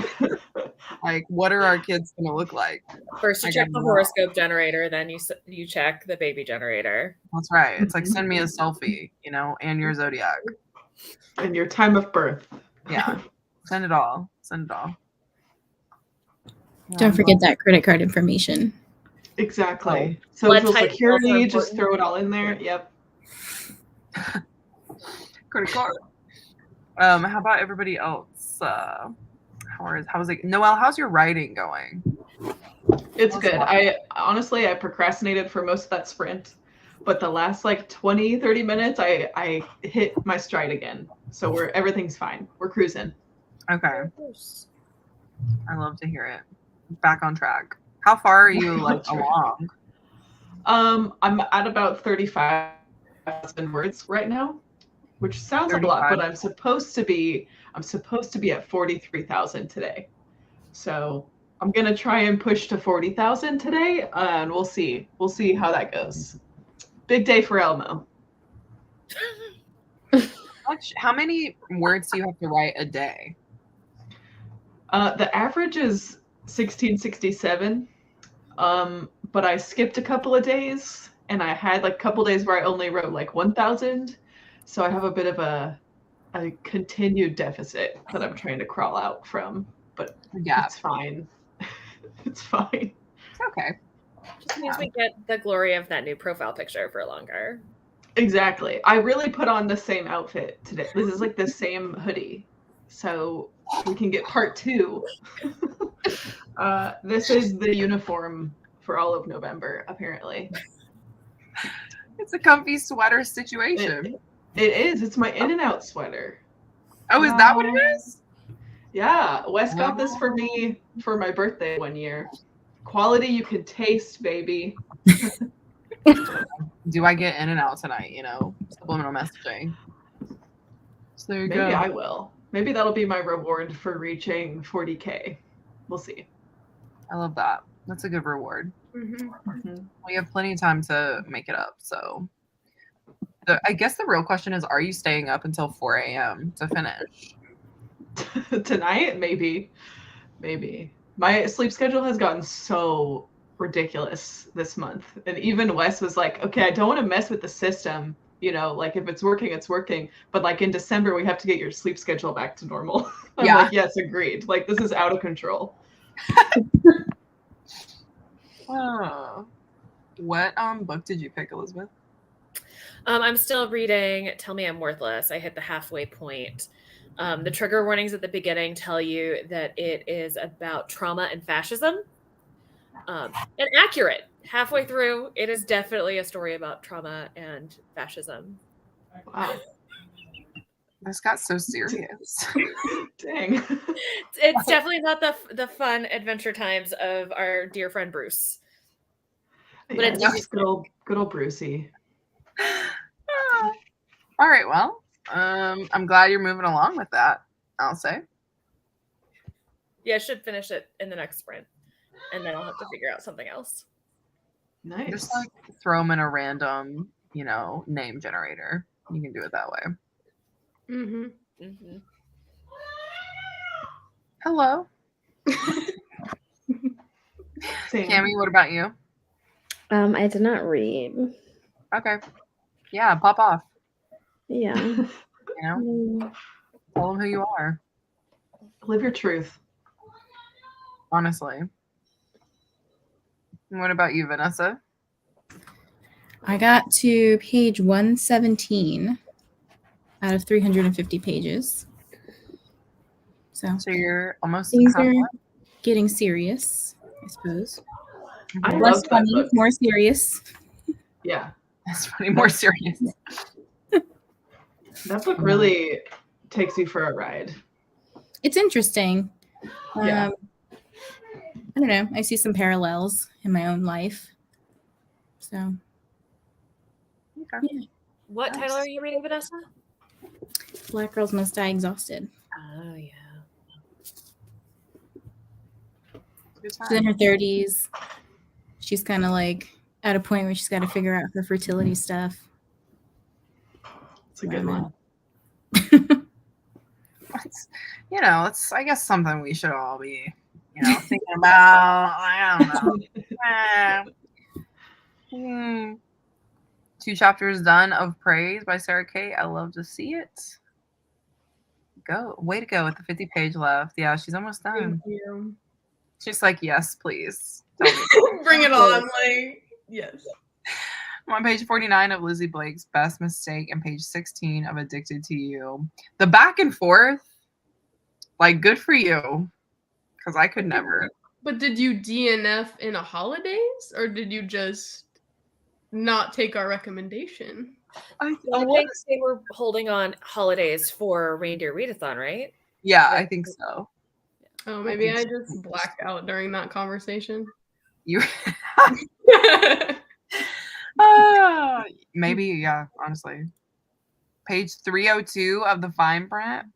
like, what are our kids gonna look like? First, you I check gotta the know. horoscope generator, then you check the baby generator. That's right. It's like, send me a selfie, you know, and your zodiac. And your time of birth. Yeah, send it all. Send it all. Don't forget that credit card information. Exactly. Blood Social type is security, also just important. throw it all in there. Yep. Credit card. How about everybody else? How's it? Noelle, how's your writing going? It's How's good. that? I honestly procrastinated for most of that sprint, but the last like 20, 30 minutes I hit my stride again. So everything's fine. We're cruising. Okay, I love to hear it. Back on track. How far are you like along? I'm at about 35,000 words right now, which sounds a lot, but I'm supposed to be at 43,000 today. So I'm gonna try and push to 40,000 today, and we'll see. We'll see how that goes. Big day for Elmo. How many words do you have to write a day? The average is 1667, but I skipped a couple of days, and I had like a couple days where I only wrote like 1,000. So I have a bit of a continued deficit that I'm trying to crawl out from, but Yeah, it's fine. It's fine. it's okay. Just means we get the glory of that new profile picture for longer. Exactly. I really put on the same outfit today. This is like the same hoodie. So we can get part 2. This is the uniform for all of November, apparently. It's a comfy sweater situation. It is. It's my In and Out sweater. Oh, is that what it is? Yeah. Wes got this for me for my birthday one year. Quality you can taste, baby. Do I get In and Out tonight? You know, subliminal messaging. So there you Maybe go. I will. Maybe that'll be my reward for reaching 40K. We'll see. I love that. That's a good reward. Mm-hmm. We have plenty of time to make it up. So I guess the real question is, are you staying up until 4 a.m. to finish? Tonight? Maybe. My sleep schedule has gotten so ridiculous this month. And even Wes was like, okay, I don't want to mess with the system. You know, like if it's working, it's working. But like in December, we have to get your sleep schedule back to normal. I'm like, yes, agreed. Like this is out of control. Oh. What book did you pick, Elizabeth? I'm still reading Tell Me I'm Worthless. I hit the halfway point. The trigger warnings at the beginning tell you that it is about trauma and fascism. And accurate. Halfway through, it is definitely a story about trauma and fascism. Wow. This got so serious. Dang. It's definitely not the fun adventure times of our dear friend Bruce. But Yeah, it's good old Brucey. All right, well, I'm glad you're moving along with that, I'll say. Yeah, I should finish it in the next sprint. And then I'll have to figure out something else. Nice. Just like throw them in a random, you know, name generator. You can do it that way. Mm-hmm. Mm-hmm. Hello. Same. Cammie, what about you? I did not read. Okay. Yeah, pop off. Yeah. You know, tell them who you are. Live your truth. Honestly. And what about you, Vanessa? I got to page 117 out of 350 pages. So you're almost things halfway. are getting serious, I suppose. I Less love that funny, book. more serious. Yeah. That's funny, more serious. That book really takes you for a ride. It's interesting. Yeah. I don't know. I see some parallels in my own life. So, Okay. yeah. What title are you reading, Vanessa? Black Girls Must Die Exhausted. Oh, yeah. Good She's in time. her 30s. She's kind of like at a point where she's got to figure out her fertility stuff. It's a good one. It's, you know, it's I guess something we should all be, you know, thinking about. I don't know. 2 chapters done of Praise by Sarah Kate. I love to see it. Way to go with the 50 page left. Yeah, she's almost Thank done. you. She's like, yes, please. Tell me. Bring it on, like yes. I'm on page 49 of Lizzie Blake's Best Mistake and page 16 of Addicted to You. The back and forth, like, good for you, because I could never. But did you DNF in a holidays, or did you just not take our recommendation? I think they were holding on holidays for Reindeer Readathon, right? Yeah, I think so. Oh, maybe I just blacked out during that conversation. You maybe, yeah, honestly. Page 302 of the fine print.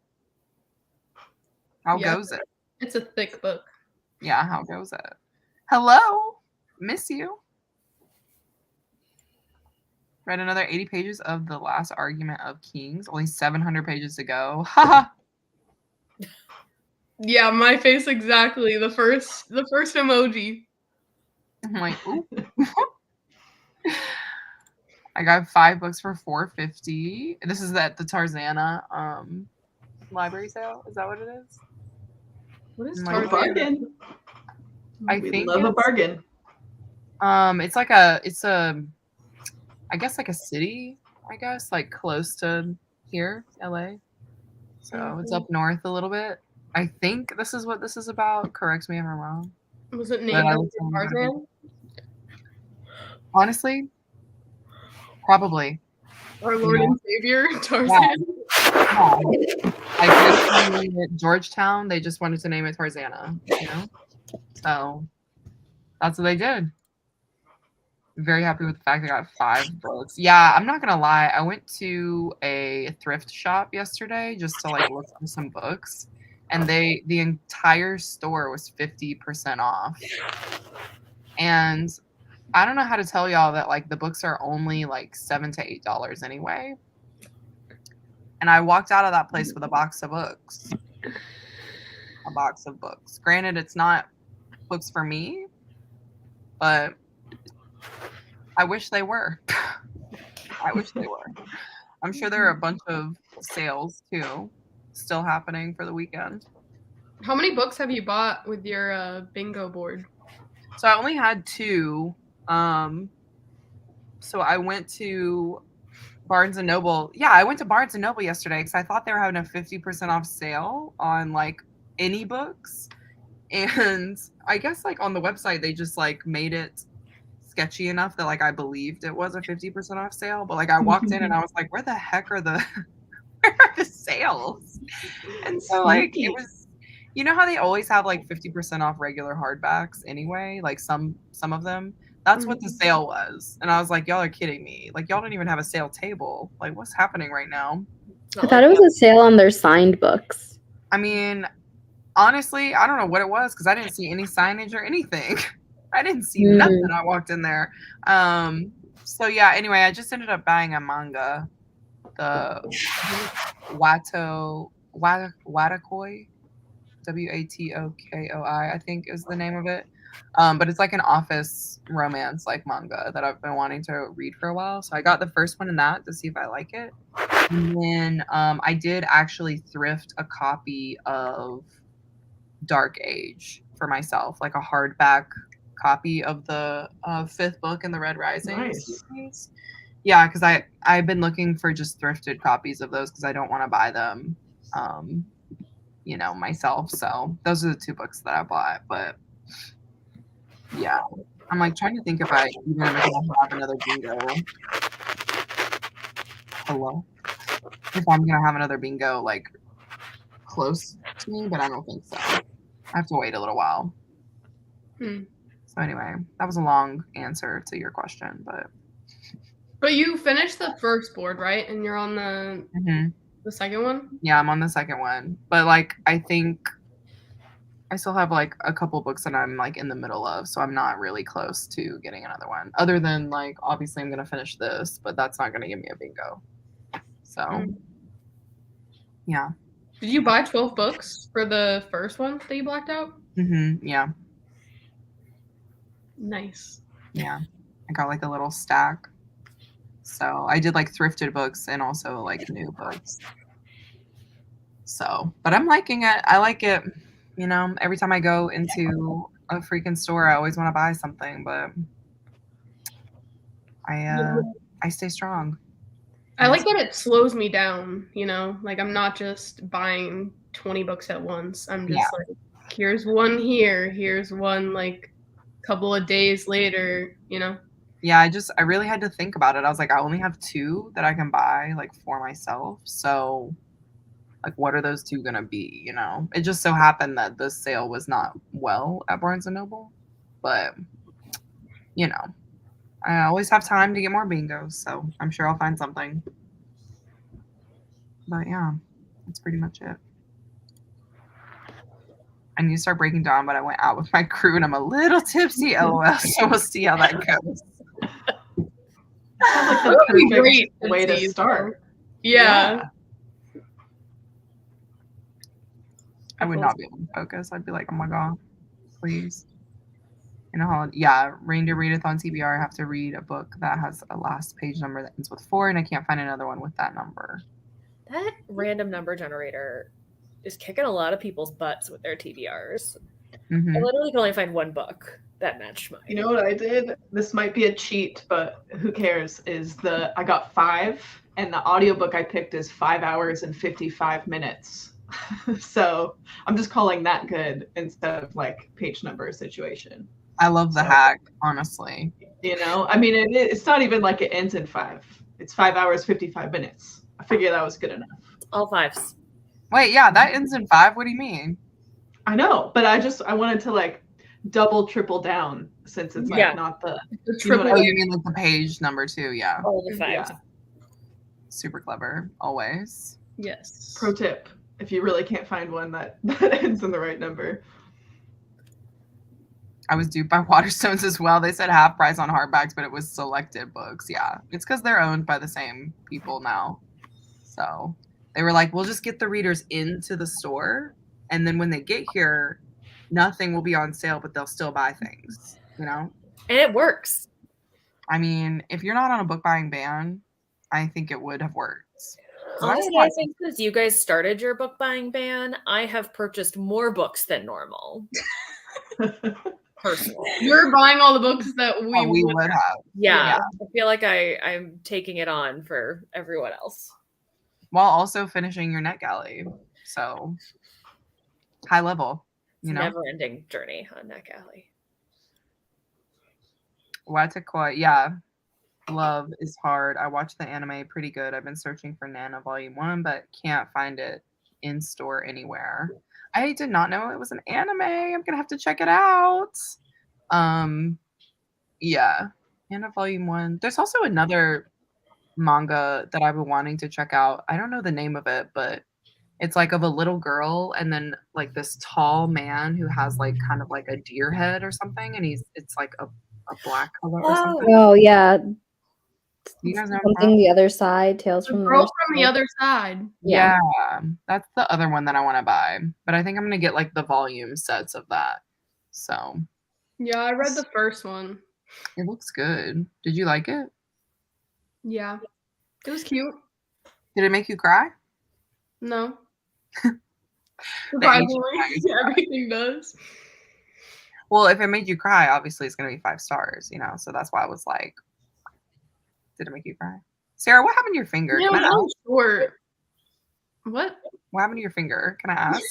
How goes it? It's a thick book. Yeah, how goes it? Hello, miss you. Read another 80 pages of The Last Argument of Kings. Only 700 pages to go. Haha. Yeah, my face exactly. The first emoji. I'm like, ooh. I got 5 books for $4.50. This is at the Tarzana library sale. Is that what it is? What is Like, Tarzana? Bargain. We think love a bargain. It's like a I guess like a city, I guess, like close to here, LA. So it's up north a little bit. I think this is what this is about. Correct me if I'm wrong. Was it named after Tarzan? Honestly, probably. Our Lord and Savior, Tarzan. Yeah. I did name it Georgetown. They just wanted to name it Tarzana, you know? So that's what they did. Very happy with the fact I got 5 books. Yeah, I'm not gonna lie. I went to a thrift shop yesterday just to like look for some books, and the entire store was 50% off. And I don't know how to tell y'all that like the books are only like $7 to $8 anyway. And I walked out of that place with a box of books. A box of books. Granted, it's not books for me, but I wish they were. I wish they were. I'm sure there are a bunch of sales too still happening for the weekend. How many books have you bought with your bingo board? So I only had 2. So I went to Barnes and Noble. Yeah, I went to Barnes and Noble yesterday because I thought they were having a 50% off sale on like any books. And I guess like on the website they just like made it sketchy enough that like I believed it was a 50% off sale. But like I walked in and I was like, where the heck are the sales? And so like it was, you know how they always have like 50% off regular hardbacks anyway, like some of them. That's what the sale was. And I was like, y'all are kidding me. Like y'all don't even have a sale table. Like what's happening right now? I thought it was a sale on their signed books. I mean, honestly, I don't know what it was because I didn't see any signage or anything. I didn't see nothing. I walked in there. So yeah, anyway, I just ended up buying a manga. The Watakoi, Watakoi, I think is the name of it. But it's like an office romance like manga that I've been wanting to read for a while. So I got the first one in that to see if I like it. And then I did actually thrift a copy of Dark Age for myself, like a hardback copy of the 5th book in the Red Rising series. Yeah, because I've been looking for just thrifted copies of those because I don't want to buy them, you know, myself. So those are the 2 books that I bought. But yeah, I'm like trying to think if I even have another bingo. Hello? If I'm gonna have another bingo like close to me, but I don't think so. I have to wait a little while. So anyway, that was a long answer to your question, but you finished the first board, right? And you're on the second one? Yeah, I'm on the second one. But like I think I still have like a couple books that I'm like in the middle of, so I'm not really close to getting another one. Other than like obviously I'm gonna finish this, but that's not gonna give me a bingo. So yeah. Did you buy 12 books for the first one that you blacked out? Yeah. Nice. Yeah. I got like a little stack. So I did like thrifted books and also like new books. So, but I'm liking it. I like it. You know, every time I go into a freaking store, I always want to buy something, but I stay strong. I like that it slows me down, you know? Like, I'm not just buying 20 books at once. I'm just like, here's one here, here's one, like, couple of days later, you know? Yeah, I really had to think about it. I was like, I only have 2 that I can buy, like, for myself. So, like, what are those 2 gonna be, you know? It just so happened that the sale was not well at Barnes & Noble. But, you know, I always have time to get more bingos, so I'm sure I'll find something. But yeah, that's pretty much it. I need to start breaking down, but I went out with my crew and I'm a little tipsy. LOL. So we'll see how that goes. Sounds like the perfect way to start. Yeah. I would not be able to focus. I'd be like, oh my God, please. You know how, yeah, Reindeer Readathon on TBR, I have to read a book that has a last page number that ends with 4, and I can't find another one with that number. That random number generator is kicking a lot of people's butts with their TBRs. I literally can only find one book that matched mine. You know what I did? This might be a cheat, but who cares? I got 5, and the audiobook I picked is 5 hours and 55 minutes. So I'm just calling that good instead of like page number situation. I love the hack, honestly. You know, I mean, it's not even like it ends in 5. It's 5 hours, 55 minutes. I figured that was good enough. All 5s. Wait, yeah, that ends in 5. What do you mean? I know, but I wanted to like double, triple down since it's like not the triple. Oh, you mean like the page number 2? Yeah. All the 5s. Yeah. Super clever, always. Yes. Pro tip: if you really can't find one that ends in the right number. I was duped by Waterstones as well. They said half price on hardbacks, but it was selected books. Yeah, it's because they're owned by the same people now. So they were like, we'll just get the readers into the store, and then when they get here, nothing will be on sale, but they'll still buy things, you know? And it works. I mean, if you're not on a book buying ban, I think it would have worked. So Honestly, I think since you guys started your book buying ban, I have purchased more books than normal. Personally. You're buying all the books that we would have. Yeah. I feel like I'm taking it on for everyone else. While also finishing your NetGalley. So high level, you know? Never-ending journey on NetGalley. Watakoi, yeah. Love is hard. I watched the anime pretty good. I've been searching for Nana Volume 1, but can't find it in store anywhere. I did not know it was an anime. I'm gonna have to check it out. Yeah. Nana Volume 1. There's also another manga that I've been wanting to check out. I don't know the name of it, but it's like of a little girl and then like this tall man who has like kind of like a deer head or something, and it's like a black color or something. Oh yeah. You guys know Something the other side, Tales from the Girl Other from the Other Side. Yeah, that's the other one that I want to buy. But I think I'm gonna get like the volume sets of that. So Yeah, I read the first one. it looks good. Did you like it? Yeah. It was cute. Did it make you cry? No. Surprisingly, everything does. Well, if it made you cry, obviously it's gonna be 5 stars, you know. So that's why I was like, did it make you cry? Sarah, what happened to your finger? No, Can I ask? short. What? What happened to your finger? Can I ask?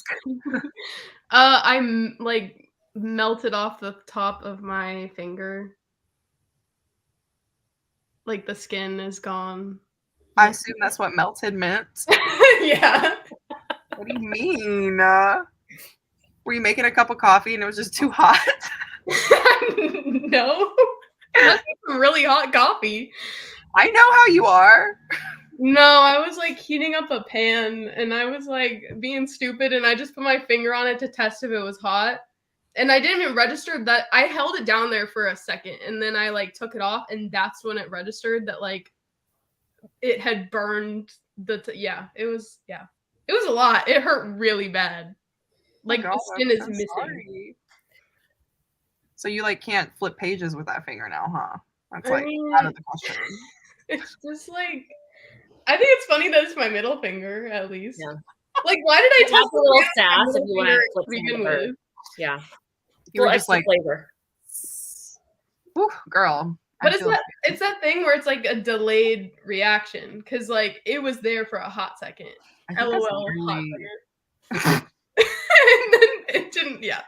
I'm like melted off the top of my finger. Like the skin is gone. I assume that's what melted meant. Yeah. What do you mean? Were you making a cup of coffee and it was just too hot? No. That's really hot coffee. I know how you are. No, I was like heating up a pan and I was like being stupid and I just put my finger on it to test if it was hot. And I didn't even register that. I held it down there for a second and then I like took it off and that's when it registered that like it had burned it was a lot. It hurt really bad. Like God, the skin is I'm missing. sorry. So you like can't flip pages with that finger now, huh? That's I like mean, out of the question. It's just like I think it's funny that it's my middle finger at least. Yeah. Like why did I That's test a little my sass if middle you want to finger flip to begin some of with? Yeah. You were Little just extra like, flavor. whew, girl. But it's that thing where it's like a delayed reaction because like it was there for a hot second. I think that's LOL, hot literally, second. And then it didn't. Yeah.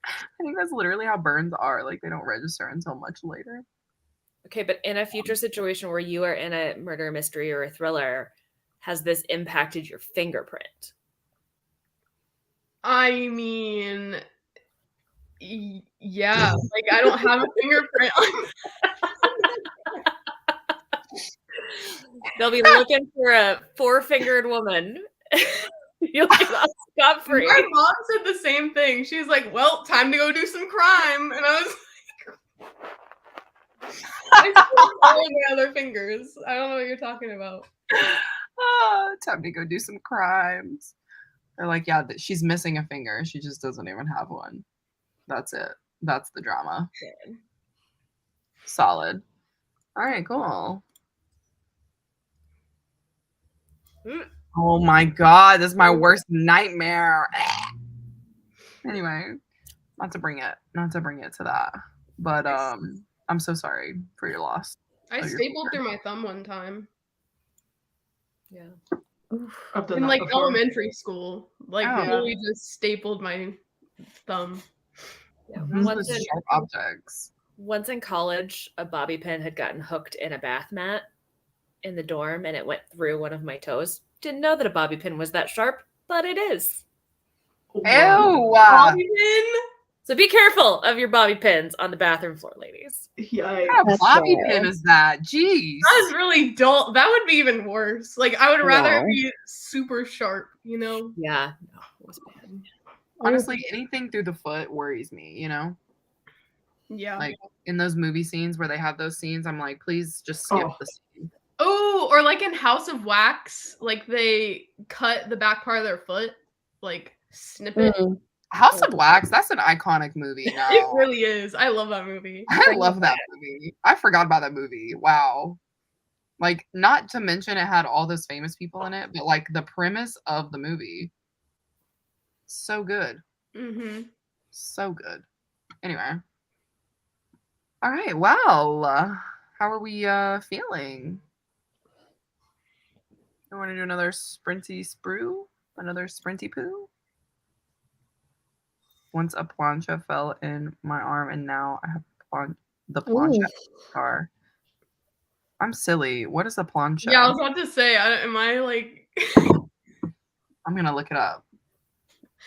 I think that's literally how burns are. Like they don't register until much later. Okay, but in a future situation where you are in a murder mystery or a thriller, has this impacted your fingerprint? I mean, yeah. Like I don't have a fingerprint on. They'll be looking for a 4-fingered woman. You'll get off scot-free. My mom said the same thing. She's like, "Well, time to go do some crime," and I was like, "I still all my other fingers. I don't know what you're talking about." Time to go do some crimes. They're like, yeah, she's missing a finger. She just doesn't even have one. That's it. That's the drama. Good. Solid. All right, cool. Oh my God, this is my worst nightmare. Anyway, not to bring it to that, but I'm so sorry for your loss. I stapled through my thumb one time. Yeah. In like elementary school, like Oh. really just stapled my thumb. Yeah. Once sharp objects. Once in college, a bobby pin had gotten hooked in a bath mat in the dorm and it went through one of my toes. Didn't know that a bobby pin was that sharp, but it is. Ew! Bobby pin? So be careful of your bobby pins on the bathroom floor, ladies. Yikes. What kind of bobby pin is that? Jeez. That was really dull. That would be even worse. Like I would rather it be super sharp, you know? Yeah. No, it was bad. Honestly, anything through the foot worries me, you know? Yeah. Like in those movie scenes where they have those scenes, I'm like, please just skip the scene. Oh, or like in House of Wax, like they cut the back part of their foot, like snip it. House of Wax, that's an iconic movie now. It really is. I love that movie. I love that movie. I forgot about that movie. Wow. Like, not to mention it had all those famous people in it, but like the premise of the movie, so good. Mm-hmm. So good. Anyway. All right. Well, how are we feeling? You want to do another sprinty sprue? Another sprinty poo? Once a plancha fell in my arm, and now I have the plancha scar. I'm silly. What is a plancha? Yeah, I was about to say, am I like... I'm going to look it up.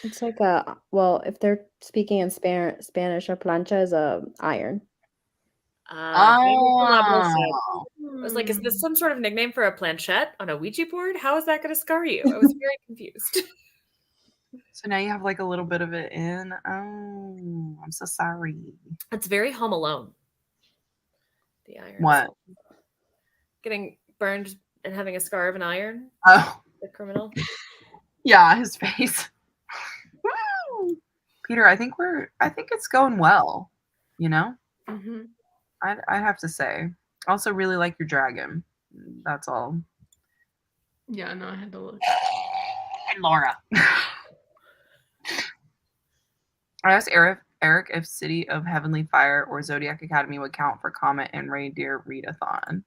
It's like if they're speaking in Spanish, a plancha is a iron. I was like, is this some sort of nickname for a planchette on a Ouija board? How is that going to scar you? I was very confused. So now you have like a little bit of it in. Oh, I'm so sorry. It's very Home Alone. The iron. What? Getting burned and having a scar of an iron. Oh. The criminal. Yeah, his face. Peter, I think it's going well. You know? Mm-hmm. I have to say. I also really like your dragon. That's all. Yeah, no, I had to look. And Laura. I asked Eric if City of Heavenly Fire or Zodiac Academy would count for Comet and Reindeer Readathon.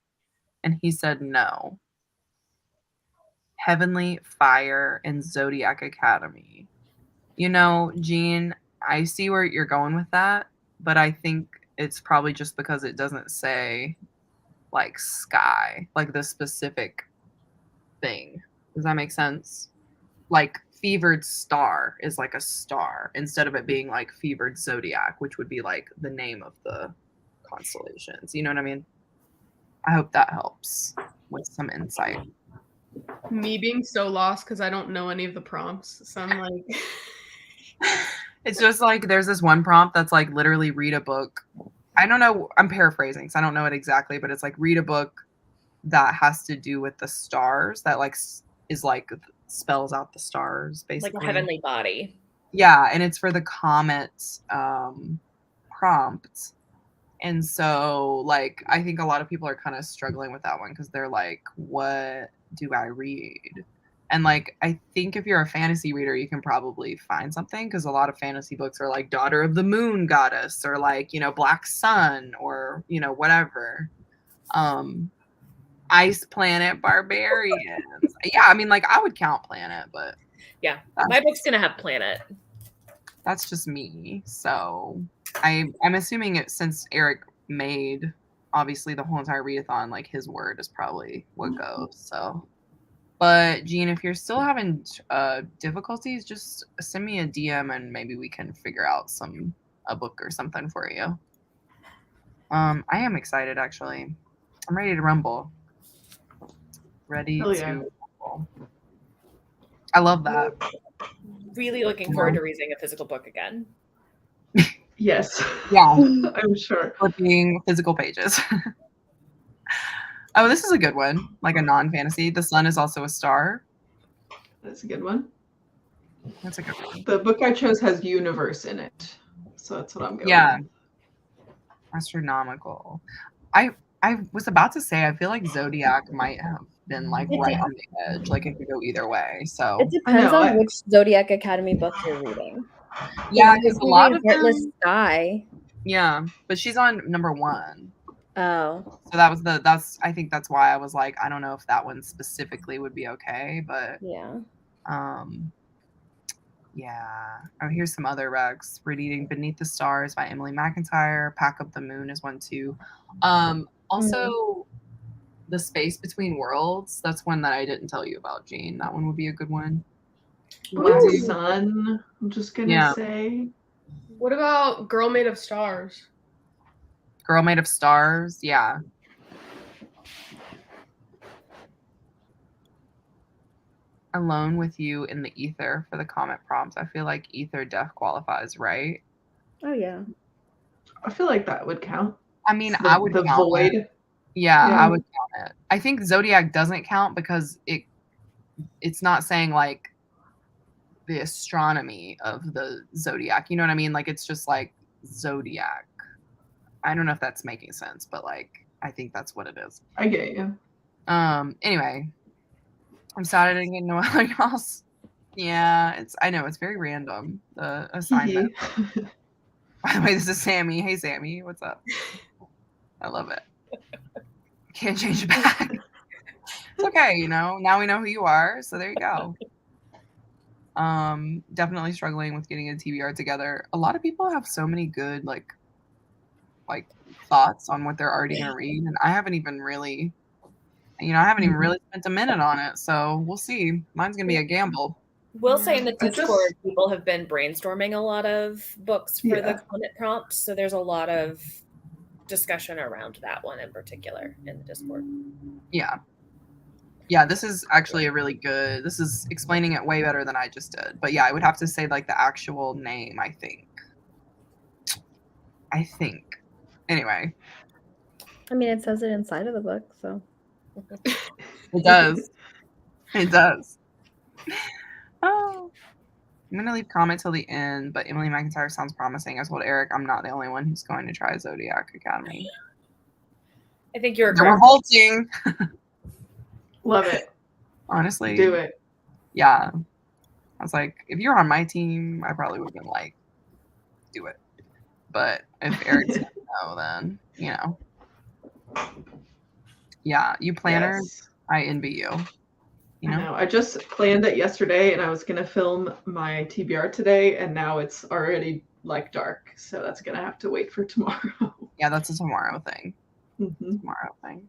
And he said no. Heavenly Fire and Zodiac Academy. You know, Jean, I see where you're going with that, but I think it's probably just because it doesn't say like sky, like the specific thing. Does that make sense? Like fevered star is like a star instead of it being like fevered zodiac, which would be like the name of the constellations. You know what I mean? I hope that helps with some insight. me being so lost because I don't know any of the prompts. So I'm like, It's just like there's this one prompt that's like literally read a book. I don't know. I'm paraphrasing, so I don't know it exactly, but it's like read a book that has to do with the stars. That like is like spells out the stars, basically. Like a heavenly body. Yeah, and it's for the comet prompt. And so, like, I think a lot of people are kind of struggling with that one because they're like, what do I read? And, like, I think if you're a fantasy reader, you can probably find something because a lot of fantasy books are like Daughter of the Moon Goddess or, like, you know, Black Sun or, you know, whatever. Ice Planet Barbarians. Yeah, I mean, like, I would count Planet, but. Yeah, my book's going to have Planet. That's just me. So I'm assuming it since Eric made obviously the whole entire readathon, like his word is probably what goes. So, but Jean, if you're still having difficulties, just send me a DM and maybe we can figure out a book or something for you. I am excited actually. I'm ready to rumble. Ready to rumble. I love that. Really looking forward to reading a physical book again. Yes. Yeah. I'm sure. Flipping physical pages. Oh, this is a good one. Like a non-fantasy. The sun is also a star. That's a good one. That's a good one. The book I chose has universe in it. So that's what I'm going Yeah. with. Astronomical. I was about to say, I feel like Zodiac might have been like right on the edge. Like it could go either way. So it depends on which Zodiac Academy book you're reading. Yeah, because a lot of Heartless them, Sky. Yeah, but she's on number 1. Oh. So I think that's why I was like, I don't know if that one specifically would be okay, but yeah. Yeah. Oh, here's some other recs. Reading Beneath the Stars by Emily McIntyre. Pack Up the Moon is one too. Also The Space Between Worlds. That's one that I didn't tell you about, Jean. That one would be a good one. Black Sun, I'm just gonna say. What about Girl Made of Stars? Girl Made of Stars, yeah. Alone with You in the Ether for the comment prompt. I feel like Ether Def qualifies, right? Oh yeah. I feel like that would count. I mean, I would the count void. it. Yeah, I would count it. I think Zodiac doesn't count because it's not saying like the astronomy of the zodiac. You know what I mean? Like it's just like Zodiac. I don't know if that's making sense, but like I think that's what it is. I get you. Anyway, I'm sad I didn't get no other else. Yeah, I know it's very random, the assignment. By the way, this is Sammy. Hey Sammy, what's up? I love it. Can't change it back. It's okay, you know. Now we know who you are, so there you go. Definitely struggling with getting a TBR together. A lot of people have so many good like thoughts on what they're already gonna read, and I haven't even really spent a minute on it. So we'll see. Mine's gonna be a gamble. We'll say in the Discord, people have been brainstorming a lot of books for the comment prompt, so there's a lot of discussion around that one in particular in the Discord. Yeah, this is actually this is explaining it way better than I just did. But yeah, I would have to say like the actual name, I think. Anyway. I mean, it says it inside of the book, so. It does. It does. Oh. I'm going to leave comment till the end, but Emily McIntyre sounds promising. I told Eric I'm not the only one who's going to try Zodiac Academy. I think you're They're revolting. Love it. Honestly. Do it. Yeah. I was like, if you're on my team, I probably would have been like, do it. But if Eric's saying no, then, you know. Yeah, you planners, I envy you. You know? I just planned it yesterday and I was going to film my TBR today and now it's already like dark. So that's going to have to wait for tomorrow. Yeah, that's a tomorrow thing. Tomorrow thing.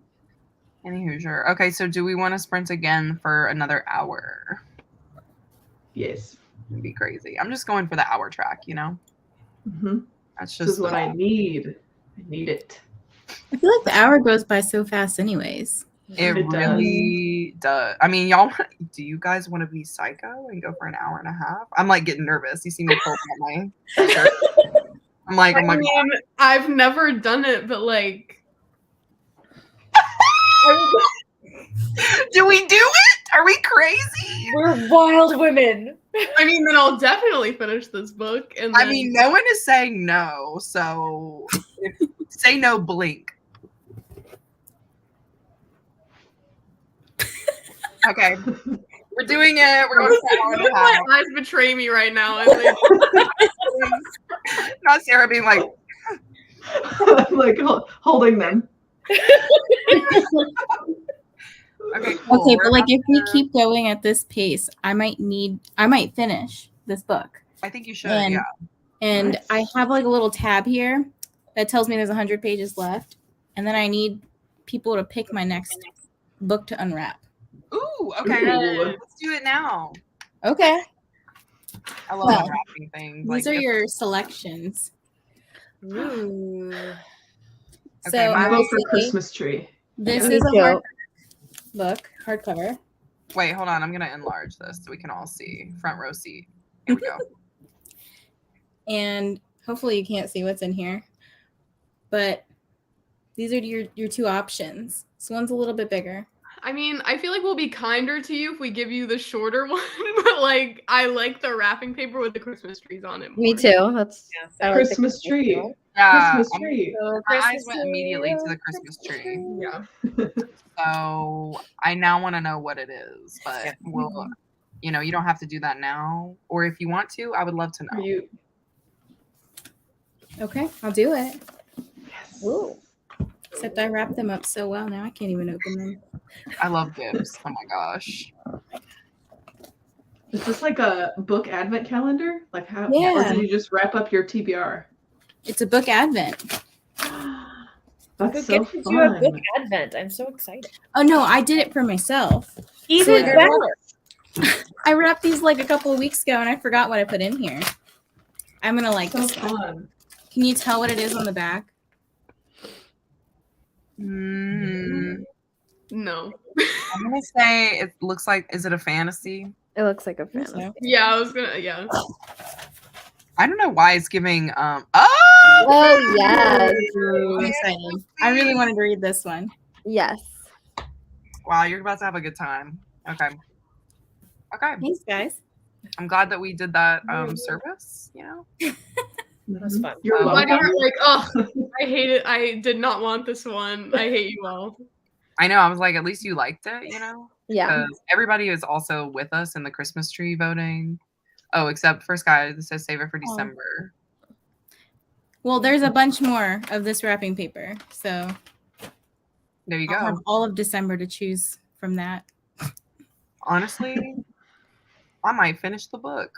Any Hoosier. Okay, so do we want to sprint again for another hour? Yes. It'd be crazy. I'm just going for the hour track, you know? That's just this is what I need. I need it. I feel like the hour goes by so fast anyways. It It does. really does. I mean, y'all, do you guys want to be psycho and go for an hour and a half? I'm like getting nervous. You see me pull out my shirt. I'm like, oh my God. I've never done it, but like, Do we do it? Are we crazy? We're wild women. I mean, then I'll definitely finish this book. And I then, mean, no one is saying no. So say no, blink. Okay. We're doing it. We're going for an hour and a half. my eyes betray me right now. And like, Not Sarah being like, I'm like holding them. okay, cool. Okay, We're but like about if we to- keep going at this pace, I might finish this book. I think you should, And- yeah. And Nice. I have like a little tab here that tells me there's 100 pages left. And then I need people to pick my next book to unwrap. Ooh, okay. Ooh. Let's do it now. Okay. I love Well, unwrapping things. These Like, are your selections. Ooh. Okay, So mine- I vote for obviously, Christmas tree. this Me is a too. hardcover. wait, hold on. I'm going to enlarge this so we can all see. Front row seat. Here we go. And hopefully you can't see what's in here. But these are your two options. This one's a little bit bigger. I mean, I feel like we'll be kinder to you if we give you the shorter one, but like, I like the wrapping paper with the Christmas trees on it more. Me too. That's I like the Christmas tree. one. Yeah. Christmas tree. My eyes went immediately to the Christmas tree. Yeah. So I now want to know what it is, but we'll, you don't have to do that now. Or if you want to, I would love to Are know. you? Okay, I'll do it. Yes. Ooh. Except I wrapped them up so well now I can't even open them. I love gifts. Oh my gosh. Is this like a book advent calendar? Like how? Yeah. Or did you just wrap up your TBR? It's a book advent. That's Who so gifted you a fun. book advent? I'm so excited. Oh no, I did it for myself. Even So- better. I wrapped these like a couple of weeks ago and I forgot what I put in here. I'm gonna like So this one. fun. Can you tell what it is on the back? Mm, No. I'm gonna say it looks like. Is it a fantasy? It looks like a think fantasy. so. Yeah, I was gonna. Yeah. I don't know why it's giving. Oh. Oh yes. I'm excited. I really wanted to read this one. Yes. Wow, you're about to have a good time. Okay. Okay. Thanks, guys. I'm glad that we did that service. That's fun. You're Oh, Why welcome. do you like? Oh, I hate it. I did not want this one. I hate you all. I know. I was like, at least you liked it, Yeah. Because everybody is also with us in the Christmas tree voting. Oh, except for Sky. This says save it for Oh. December. Well, there's a bunch more of this wrapping paper, so There you I'll go. have all of December to choose from that. Honestly, I might finish the book.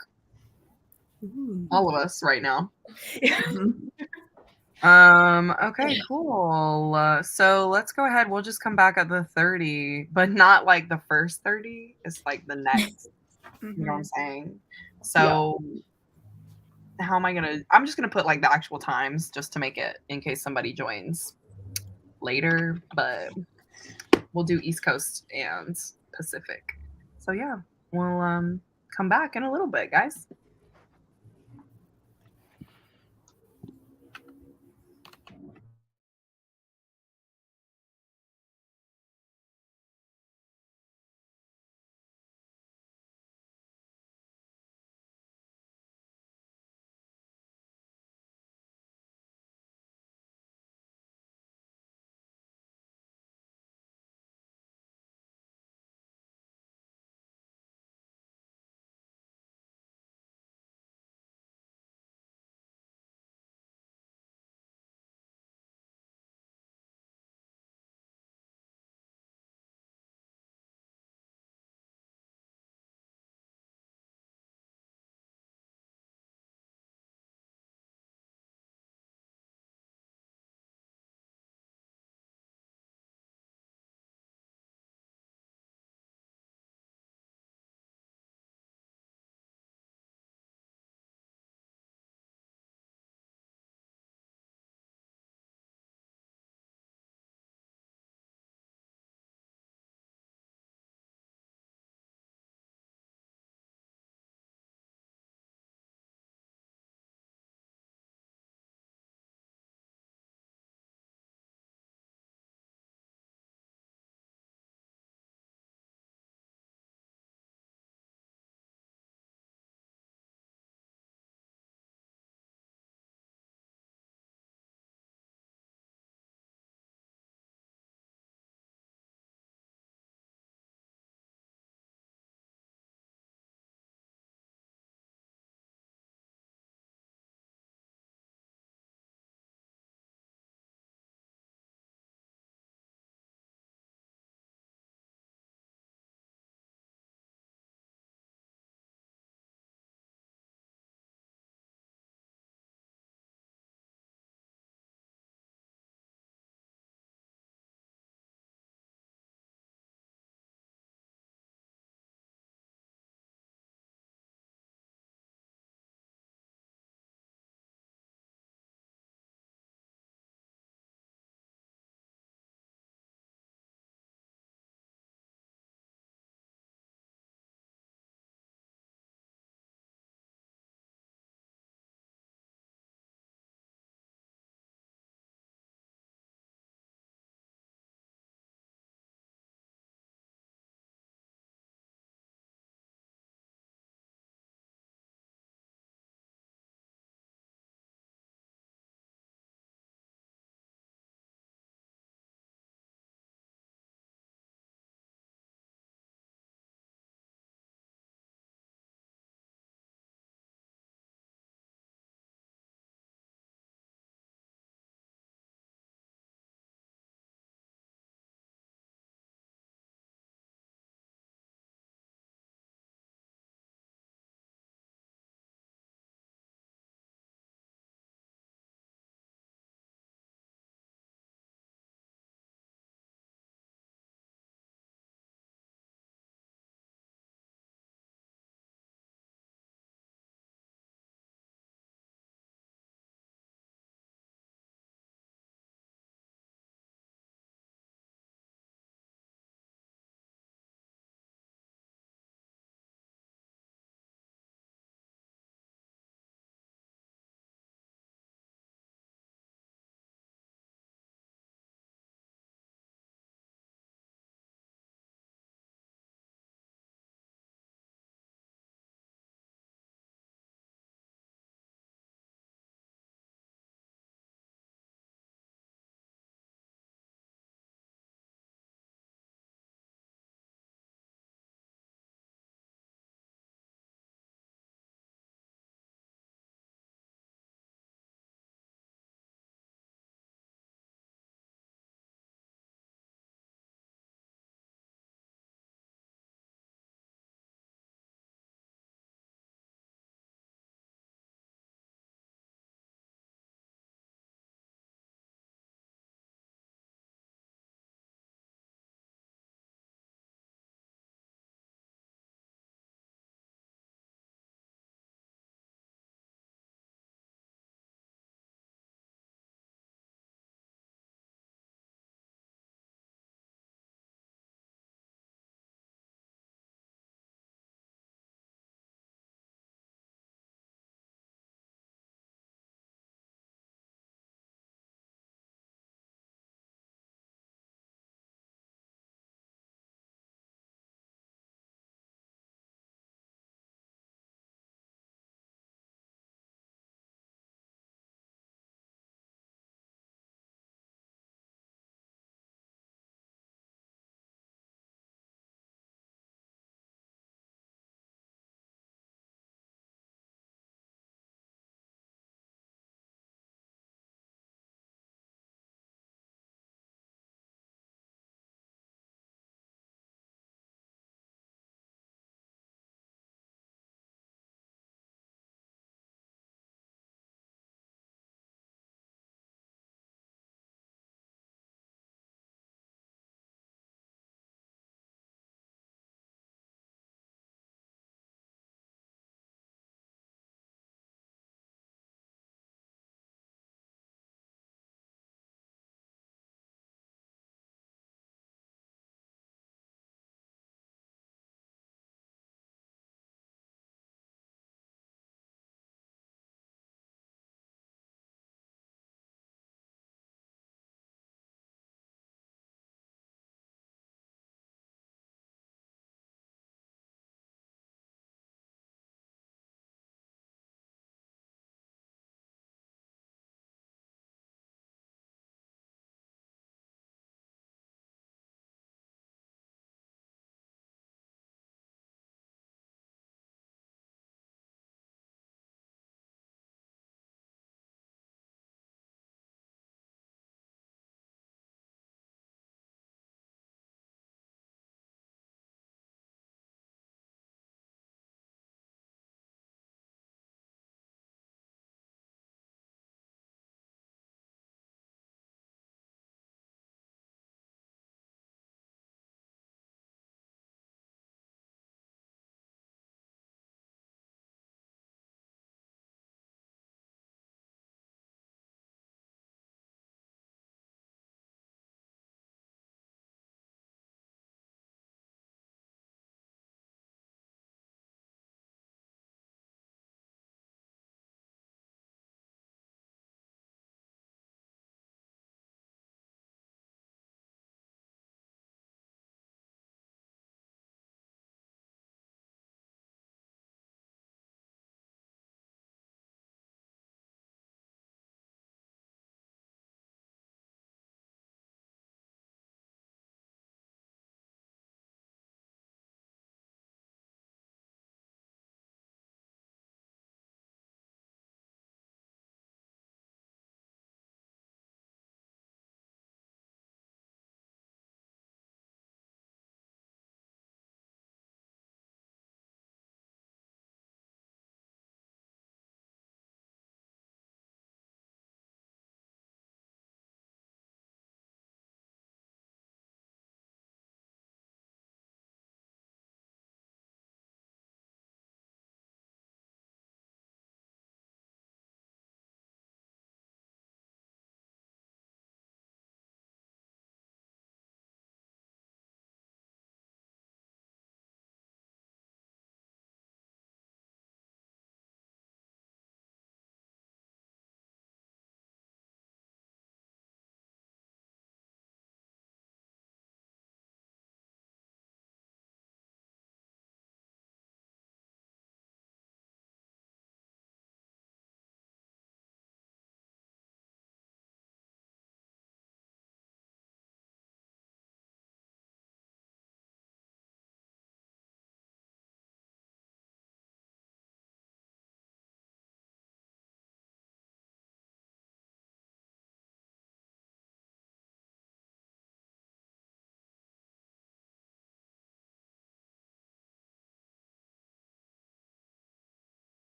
Ooh. All of us right now. Mhm. Okay, cool. So let's go ahead. We'll just come back at the 30, but not like the first 30. It's like the next. You know what I'm saying? So how am I gonna? I'm just gonna put like the actual times just to make it in case somebody joins later, but we'll do East Coast and Pacific. So yeah, we'll come back in a little bit, guys.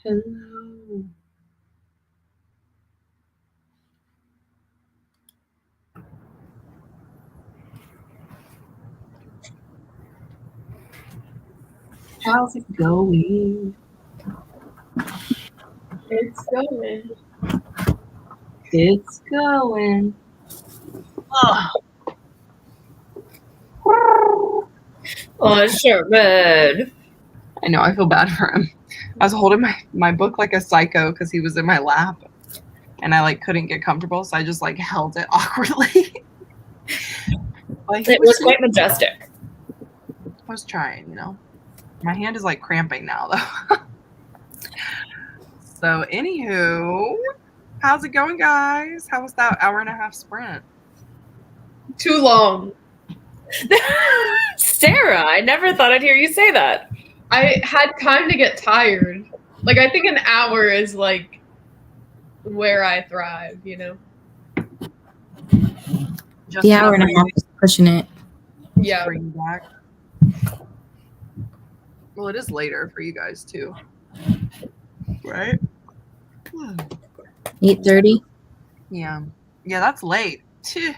Hello. How's it going? It's going. It's going. Oh, Sherman. I know, I feel bad for him. I was holding my book like a psycho because he was in my lap and I like couldn't get comfortable, so I just like held it awkwardly. It was quite majestic. I was trying, you know. My hand is like cramping now though. So anywho, how's it going, guys? How was that hour-and-a-half sprint? Too long. Sarah, I never thought I'd hear you say that. I had time to get tired. Like, I think an hour is like where I thrive, you know? Just The hour and a half is pushing it. Yeah. bring back. Well, it is later for you guys too, right? 8:30. Yeah, that's late. Cheh.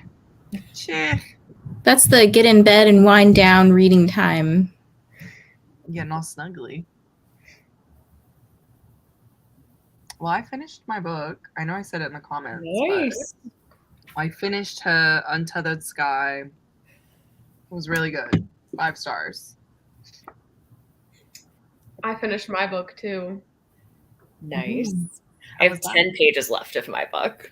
That's the get in bed and wind down reading time. Getting all snuggly. Well, I finished my book. I know I said it in the comments. Nice. I finished Untethered Sky. It was really good. 5 stars. I finished my book too. Nice. Mm-hmm. I have 10 pages left of my book.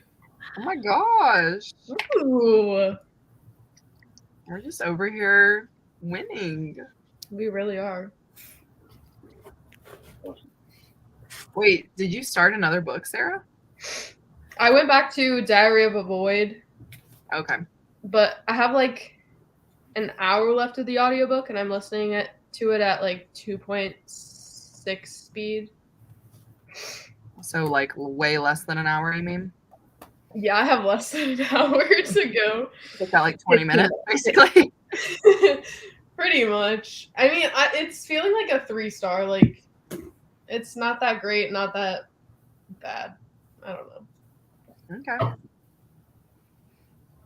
Oh my gosh. Ooh. We're just over here winning. We really are. Wait, did you start another book, Sarah? I went back to Diary of a Void, Okay. but I have like an hour left of the audiobook and I'm listening to it at like 2.6 speed. So like way less than an hour, you mean? Yeah, I have less than an hour to go. It's got like 20 minutes, basically. Pretty much. I mean, it's feeling like a 3-star. Like, it's not that great, not that bad. I don't know. Okay.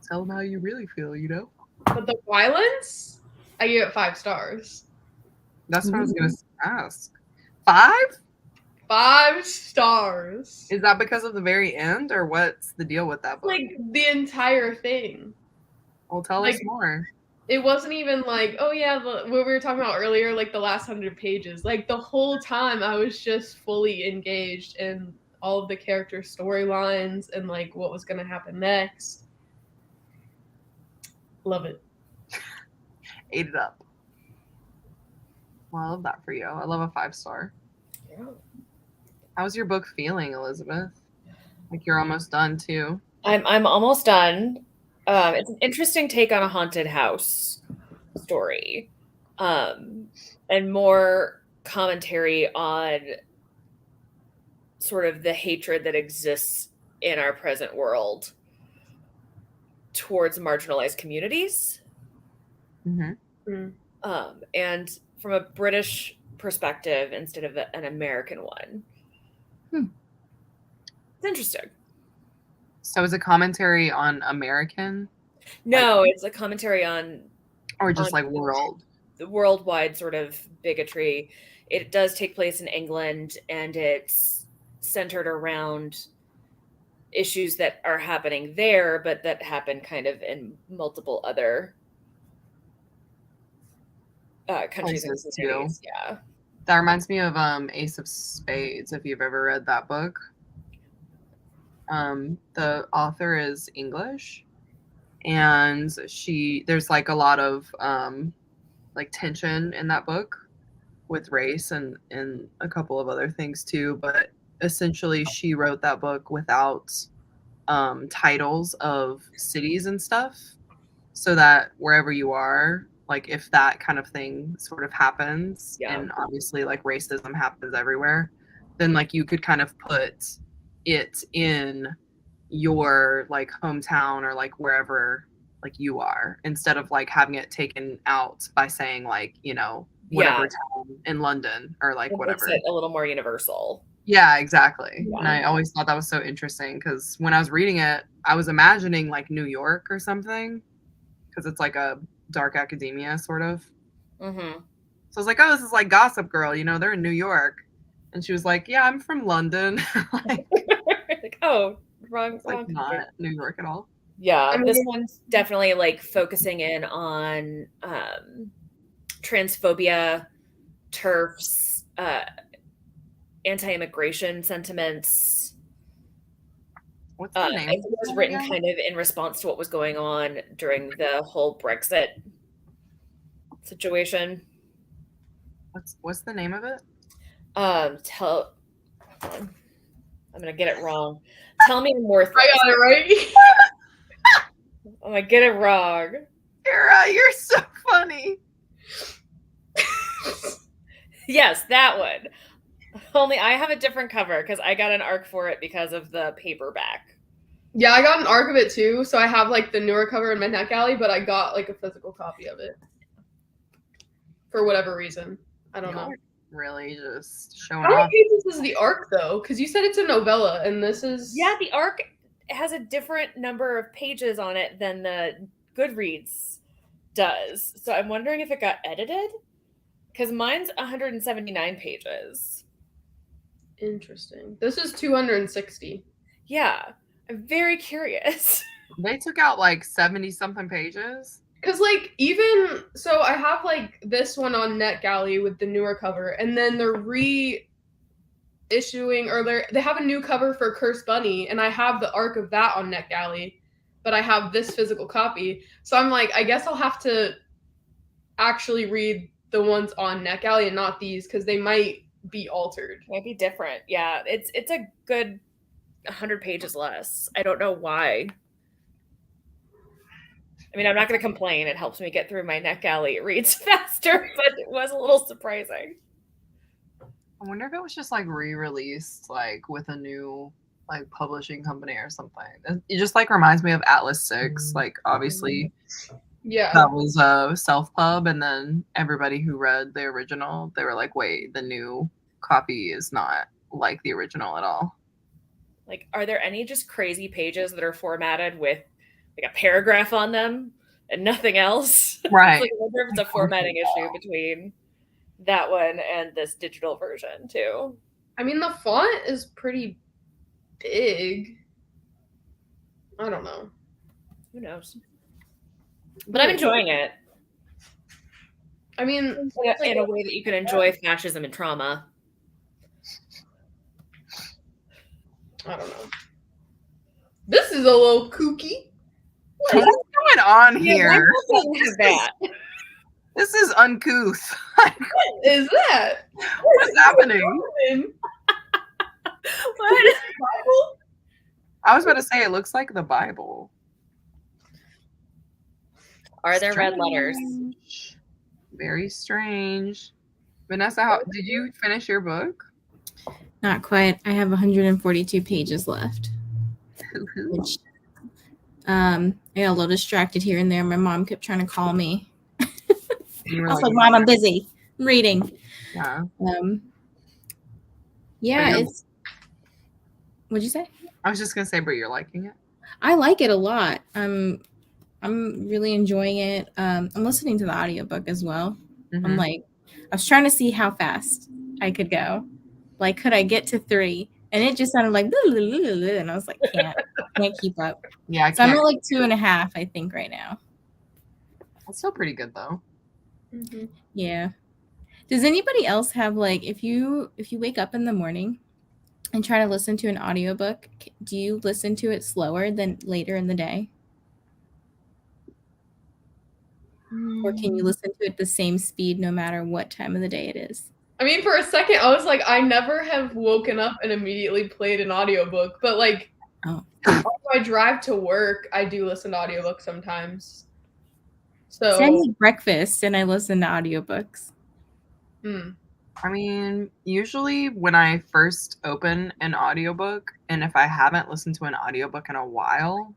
Tell them how you really feel, you know? But the violence, I give it 5 stars. That's what I was going to ask. 5? 5 stars. Is that because of the very end, or what's the deal with that book? Like, the entire thing. Well, tell us more. It wasn't even like, oh yeah, what we were talking about earlier, like the last 100 pages. Like the whole time I was just fully engaged in all of the character storylines and like what was going to happen next. Love it. Ate it up. Well, I love that for you. I love a 5-star. Yeah. How's your book feeling, Elizabeth? Like you're almost done too. I'm almost done. It's an interesting take on a haunted house story, and more commentary on sort of the hatred that exists in our present world towards marginalized communities. Mm-hmm. And from a British perspective instead of an American one. It's interesting. So is a commentary on American? No, it's a commentary on... Or just like world? The worldwide sort of bigotry. It does take place in England, and it's centered around issues that are happening there, but that happen kind of in multiple other countries and communities. Yeah. That reminds me of Ace of Spades, if you've ever read that book. The author is English, and there's like a lot of like tension in that book with race and a couple of other things too, but essentially she wrote that book without titles of cities and stuff, so that wherever you are, like if that kind of thing sort of happens, and obviously like racism happens everywhere, then like you could kind of put it in your like hometown or like wherever like you are, instead of like having it taken out by saying like, you know, whatever town in London or like whatever. Makes it a little more universal. Yeah, exactly. Yeah. And I always thought that was so interesting because when I was reading it, I was imagining like New York or something because it's like a dark academia sort of. Mm-hmm. So I was like, oh, this is like Gossip Girl, you know, they're in New York. And she was like, yeah, I'm from London. Like, Like, oh, wrong, it's like wrong not country. New York at all. Yeah, I mean- this one's definitely like focusing in on transphobia, TERFs, anti-immigration sentiments. What's the name? I think it was written kind of in response to what was going on during the whole Brexit situation. What's the name of it? I'm gonna get it wrong. Tell me I'm worthless. I got it right. I'm gonna get it wrong. Kara, you're so funny. Yes, that one. Only I have a different cover because I got an ARC for it because of the paperback. Yeah, I got an ARC of it too, so I have like the newer cover in my neck alley, but I got like a physical copy of it. For whatever reason. I don't know. Really just showing How many off. pages is the ARC though? Because you said it's a novella and this is Yeah, the ARC has a different number of pages on it than the Goodreads does. So I'm wondering if it got edited because mine's 179 pages. interesting. This is 260. Yeah, I'm very curious. They took out like 70 something pages. Cause like even so I have like this one on NetGalley with the newer cover, and then they're reissuing or they have a new cover for Cursed Bunny, and I have the ARC of that on NetGalley, but I have this physical copy. So I'm like, I guess I'll have to actually read the ones on NetGalley and not these because they might be altered. Might be different. Yeah, it's a good 100 pages less. I don't know why. I mean, I'm not going to complain. It helps me get through my NetGalley. It reads faster, but it was a little surprising. I wonder if it was just like re-released like with a new like publishing company or something. It just like reminds me of Atlas 6. Like obviously Yeah. that was a self-pub, and then everybody who read the original, they were like, wait, the new copy is not like the original at all. Like, are there any just crazy pages that are formatted with like a paragraph on them and nothing else? Right. Like, I wonder if it's a formatting issue between that one and this digital version too. I mean, the font is pretty big. I don't know. Who knows? But I'm enjoying it I mean, in a way that you can enjoy fascism and trauma. I don't know. This is a little kooky. What is going on here? That. This is uncouth. What is that? What's happening? What? I was about to say it looks like the Bible. Are there red letters? Strange. Very strange. Vanessa, how did you finish your book? Not quite. I have 142 pages left. Which, I got a little distracted here and there. My mom kept trying to call me. I was like, Mom, I'm busy. I'm reading. Yeah. Yeah, it's. What'd you say? I was just gonna say, but you're liking it. I like it a lot. I'm really enjoying it. I'm listening to the audiobook as well. I'm like, I was trying to see how fast I could go. Like, could I get to 3? And it just sounded like, and I was like, can't keep up. Yeah, So I'm at like 2.5, I think, right now. That's still pretty good though. Mm-hmm. Yeah. Does anybody else have like, if you wake up in the morning and try to listen to an audiobook, do you listen to it slower than later in the day? Or can you listen to it the same speed no matter what time of the day it is? I mean, for a second, I was like, I never have woken up and immediately played an audiobook, but like, Oh. although I drive to work, I do listen to audiobooks sometimes. So, I eat breakfast and I listen to audiobooks. I mean, usually when I first open an audiobook, and if I haven't listened to an audiobook in a while,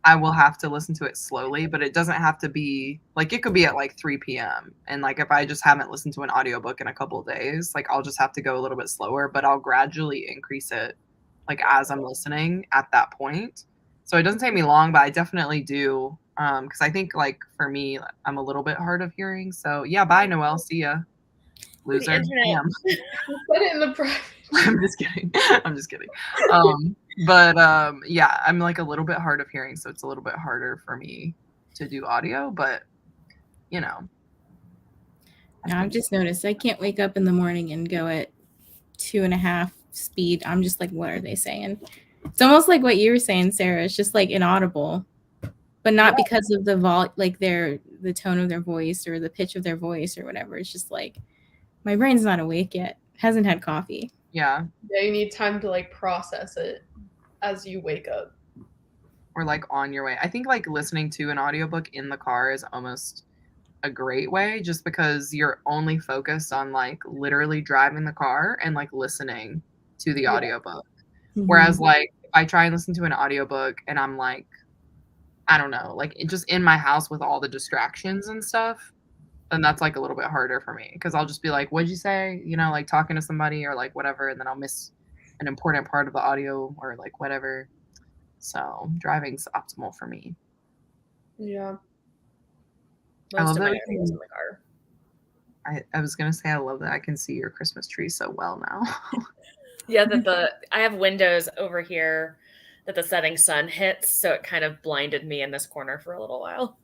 I will have to listen to it slowly, but it doesn't have to be like it could be at like 3 p.m. And like if I just haven't listened to an audiobook in a couple of days, like I'll just have to go a little bit slower, but I'll gradually increase it like as I'm listening at that point. So it doesn't take me long, but I definitely do. Because I think like for me, I'm a little bit hard of hearing. So yeah, bye Noelle. See ya. Loser. internet. Put it in the private. I'm just kidding. I'm just kidding. Yeah, I'm like a little bit hard of hearing, so it's a little bit harder for me to do audio, but you know. Now I've just noticed I can't wake up in the morning and go at 2.5 speed. I'm just like, what are they saying? It's almost like what you were saying, Sarah. It's just like inaudible, but not because of the tone of their voice or the pitch of their voice or whatever. It's just like my brain's not awake yet. Hasn't had coffee. Yeah. Yeah, you need time to like process it as you wake up. Or like on your way. I think like listening to an audiobook in the car is almost a great way just because you're only focused on like literally driving the car and like listening to the audiobook. Mm-hmm. Whereas like if I try and listen to an audiobook and I'm like, I don't know, like just in my house with all the distractions and stuff, then that's like a little bit harder for me because I'll just be like, what'd you say? You know, like talking to somebody or like whatever, and then I'll miss an important part of the audio or like whatever. So driving's optimal for me. Yeah. I love Most of my that audio is in the car. I was gonna say I love that I can see your Christmas tree so well now. Yeah, I have windows over here that the setting sun hits, so it kind of blinded me in this corner for a little while.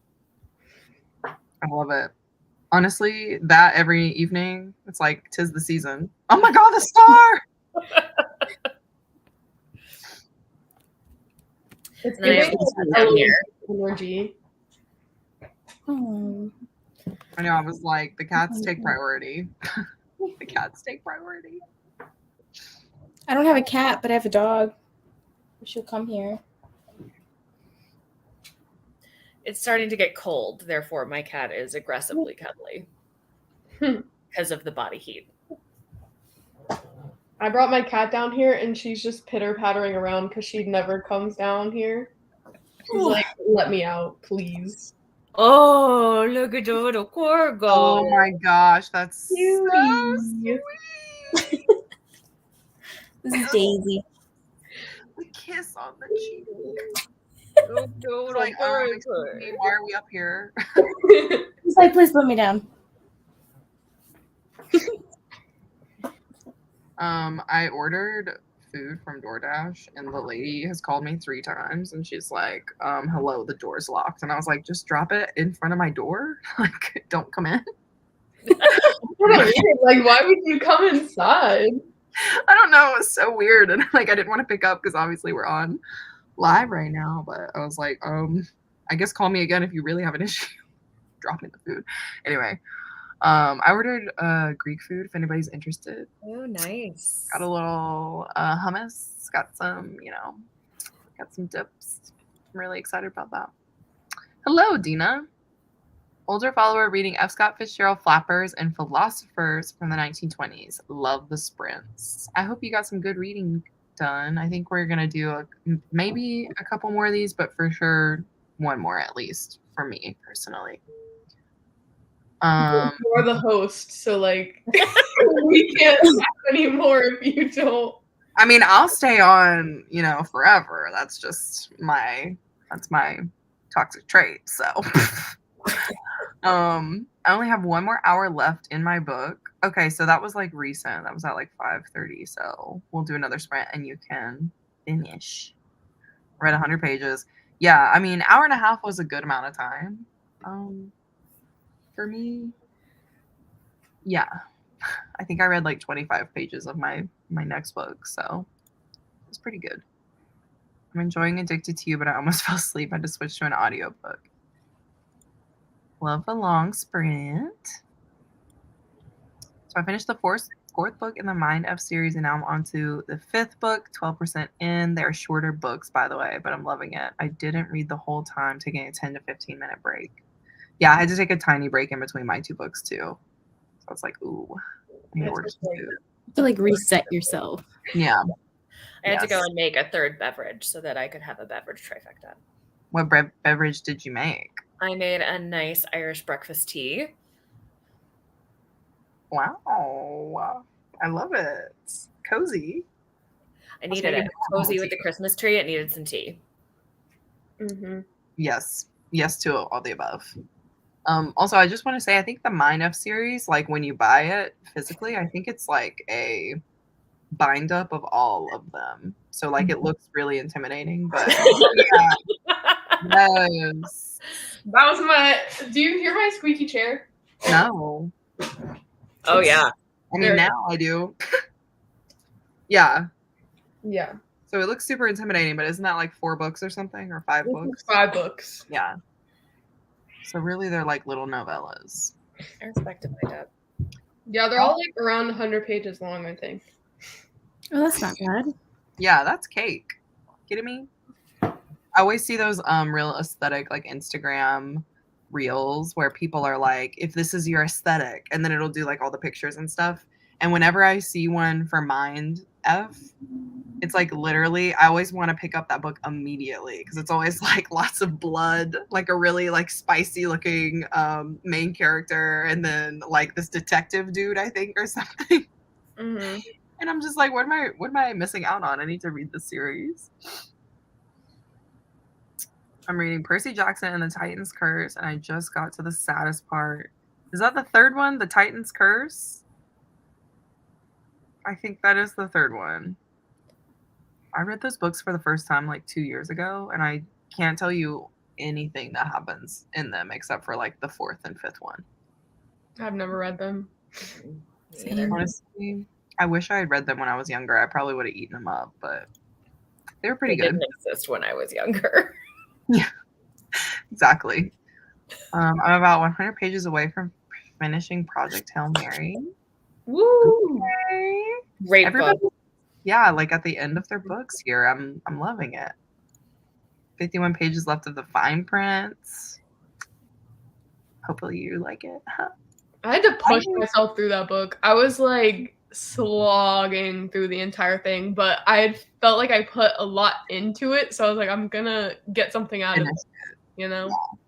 I love it. Honestly, that every evening, it's like 'tis the season. Oh my god, the star! It's And then I have giving this one a down little here. energy. Oh. I know, I was like, the cats take priority. The cats take priority. I don't have a cat, but I have a dog. She'll come here. It's starting to get cold, therefore my cat is aggressively cuddly because of the body heat. I brought my cat down here and she's just pitter-pattering around because she never comes down here. She's like, let me out, please. Oh, look at the little corgo. Oh my gosh, that's so Cutie. sweet. This is Daisy. The kiss on the cheek. Look, the It's little like, excuse me, corgo. why are we up here? He's like, please put me down. I ordered food from DoorDash and the lady has called me 3 times and she's like, hello, the door's locked. And I was like, just drop it in front of my door. Like, don't come in. Like, why would you come inside? I don't know. It was so weird. And like, I didn't want to pick up because obviously we're on live right now. But I was like, I guess call me again if you really have an issue dropping the food. Anyway, I ordered Greek food if anybody's interested. Oh, nice. Got a little hummus. Got some, got some dips. I'm really excited about that. Hello, Dina. Older follower reading F. Scott Fitzgerald Flappers and Philosophers from the 1920s. Love the sprints. I hope you got some good reading done. I think we're going to do maybe a couple more of these, but for sure one more at least for me personally. You're the host, so like we can't have any more if you don't. I mean, I'll stay on, forever. That's just my toxic trait. So I only have 1 more hour left in my book. Okay, so that was like recent. That was at like 5:30. So we'll do another sprint and you can finish. Read 100 pages. Yeah, I mean, hour and a half was a good amount of time. For me, yeah, I think I read like 25 pages of my next book, so it's pretty good. I'm enjoying Addicted to You, but I almost fell asleep. I had to switch to an audiobook. Love a long sprint. So I finished the fourth book in the Mind F series, and now I'm on to the 5th book, 12% in. They're shorter books, by the way, but I'm loving it. I didn't read the whole time, taking a 10 to 15 minute break. Yeah, I had to take a tiny break in between my 2 books too. So I was like, ooh, I need to order some food. To like reset yourself. Yeah. I had to go and make a 3rd beverage so that I could have a beverage trifecta. What beverage did you make? I made a nice Irish breakfast tea. Wow. I love it. Cozy. I needed it. Cozy with the Christmas tree. It needed some tea. Mm-hmm. Yes to all the above. Also, I just want to say, I think the Mine Up series, like when you buy it physically, I think it's like a bind up of all of them. So like it looks really intimidating, but yeah. Yes. That was my. Do you hear my squeaky chair? No. Oh yeah. I mean, now I do. Yeah. Yeah. So it looks super intimidating, but isn't that like 4 books or something, or 5 books? 5 books. Yeah. So really, they're like little novellas. I respect it, my dad. Yeah, they're all like around 100 pages long, I think. Oh, that's not bad. Yeah, that's cake. Kidding me? I always see those real aesthetic like Instagram reels where people are like, if this is your aesthetic, and then it'll do like all the pictures and stuff. And whenever I see one for Mind F, it's like literally I always want to pick up that book immediately because it's always like lots of blood, like a really like spicy looking main character, and then like this detective dude, I think, or something. Mm-hmm. And I'm just like, what am I missing out on? I need to read this series. I'm reading Percy Jackson and the Titan's Curse, and I just got to the saddest part. Is that the third one? The Titan's Curse? I think that is the third one. I read those books for the first time like 2 years ago, and I can't tell you anything that happens in them except for like the 4th and 5th one. I've never read them. Honestly, I wish I had read them when I was younger. I probably would have eaten them up, but they were pretty They good. didn't exist when I was younger. Yeah, exactly. I'm about 100 pages away from finishing Project Hail Mary. Woo! Okay. Great book. Yeah, like at the end of their books here. I'm loving it. 51 pages left of the fine print. Hopefully you like it. I had to push myself through that book. I was like slogging through the entire thing, but I felt like I put a lot into it, so I was like, I'm gonna get something out of it, you know? Yeah.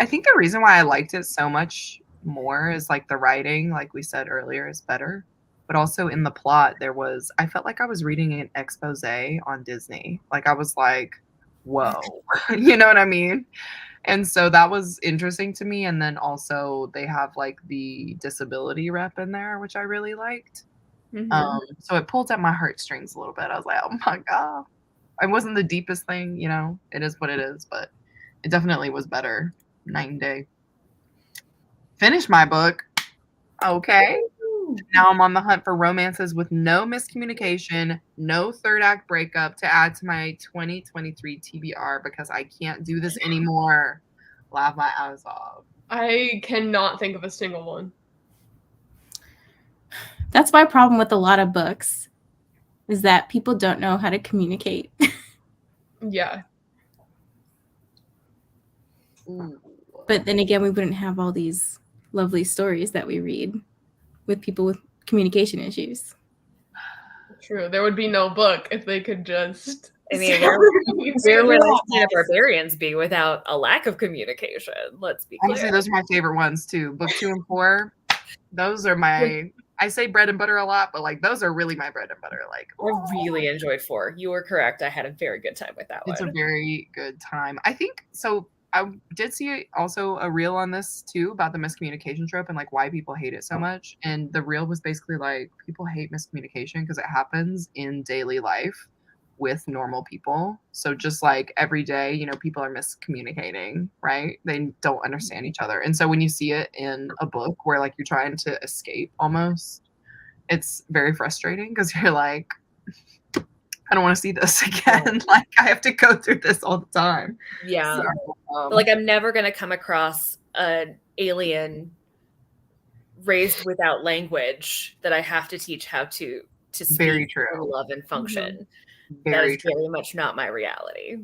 I think the reason why I liked it so much more is like the writing, like we said earlier, is better. But also in the plot, I felt like I was reading an expose on Disney. Like I was like, whoa, you know what I mean? And so that was interesting to me. And then also they have like the disability rep in there, which I really liked. Mm-hmm. So it pulled at my heartstrings a little bit. I was like, oh my God. It wasn't the deepest thing, you know, it is what it is, but it definitely was better night and day. Finished my book. Okay. Now I'm on the hunt for romances with no miscommunication, no third act breakup to add to my 2023 TBR because I can't do this anymore. Laugh my ass off. I cannot think of a single one. That's my problem with a lot of books, is that people don't know how to communicate. Yeah. Ooh. But then again, we wouldn't have all these lovely stories that we read with people with communication issues. True. There would be no book if they could just. I mean, where would the barbarians be without a lack of communication? Let's be clear. Honestly, those are my favorite ones too. Book 2 and 4. Those are my. I say bread and butter a lot, but like those are really my bread and butter. Like I really enjoyed 4. You were correct. I had a very good time with that one. It's a very good time. I think so. I did see also a reel on this too about the miscommunication trope and like why people hate it so much. And the reel was basically like people hate miscommunication because it happens in daily life with normal people. So just like every day, you know, people are miscommunicating, right? They don't understand each other. And so when you see it in a book where like you're trying to escape almost, it's very frustrating because you're like, I don't want to see this again. Like I have to go through this all the time. Yeah. So, like I'm never going to come across an alien raised without language that I have to teach how to speak, very true, and love and function. Very true. Very much not my reality.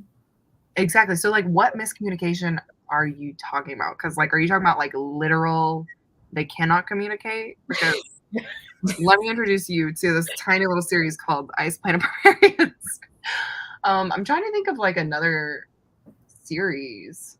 Exactly. So like what miscommunication are you talking about? Because like, are you talking about like literal, they cannot communicate? Because let me introduce you to this tiny little series called Ice Planet Barbarians. I'm trying to think of like another series.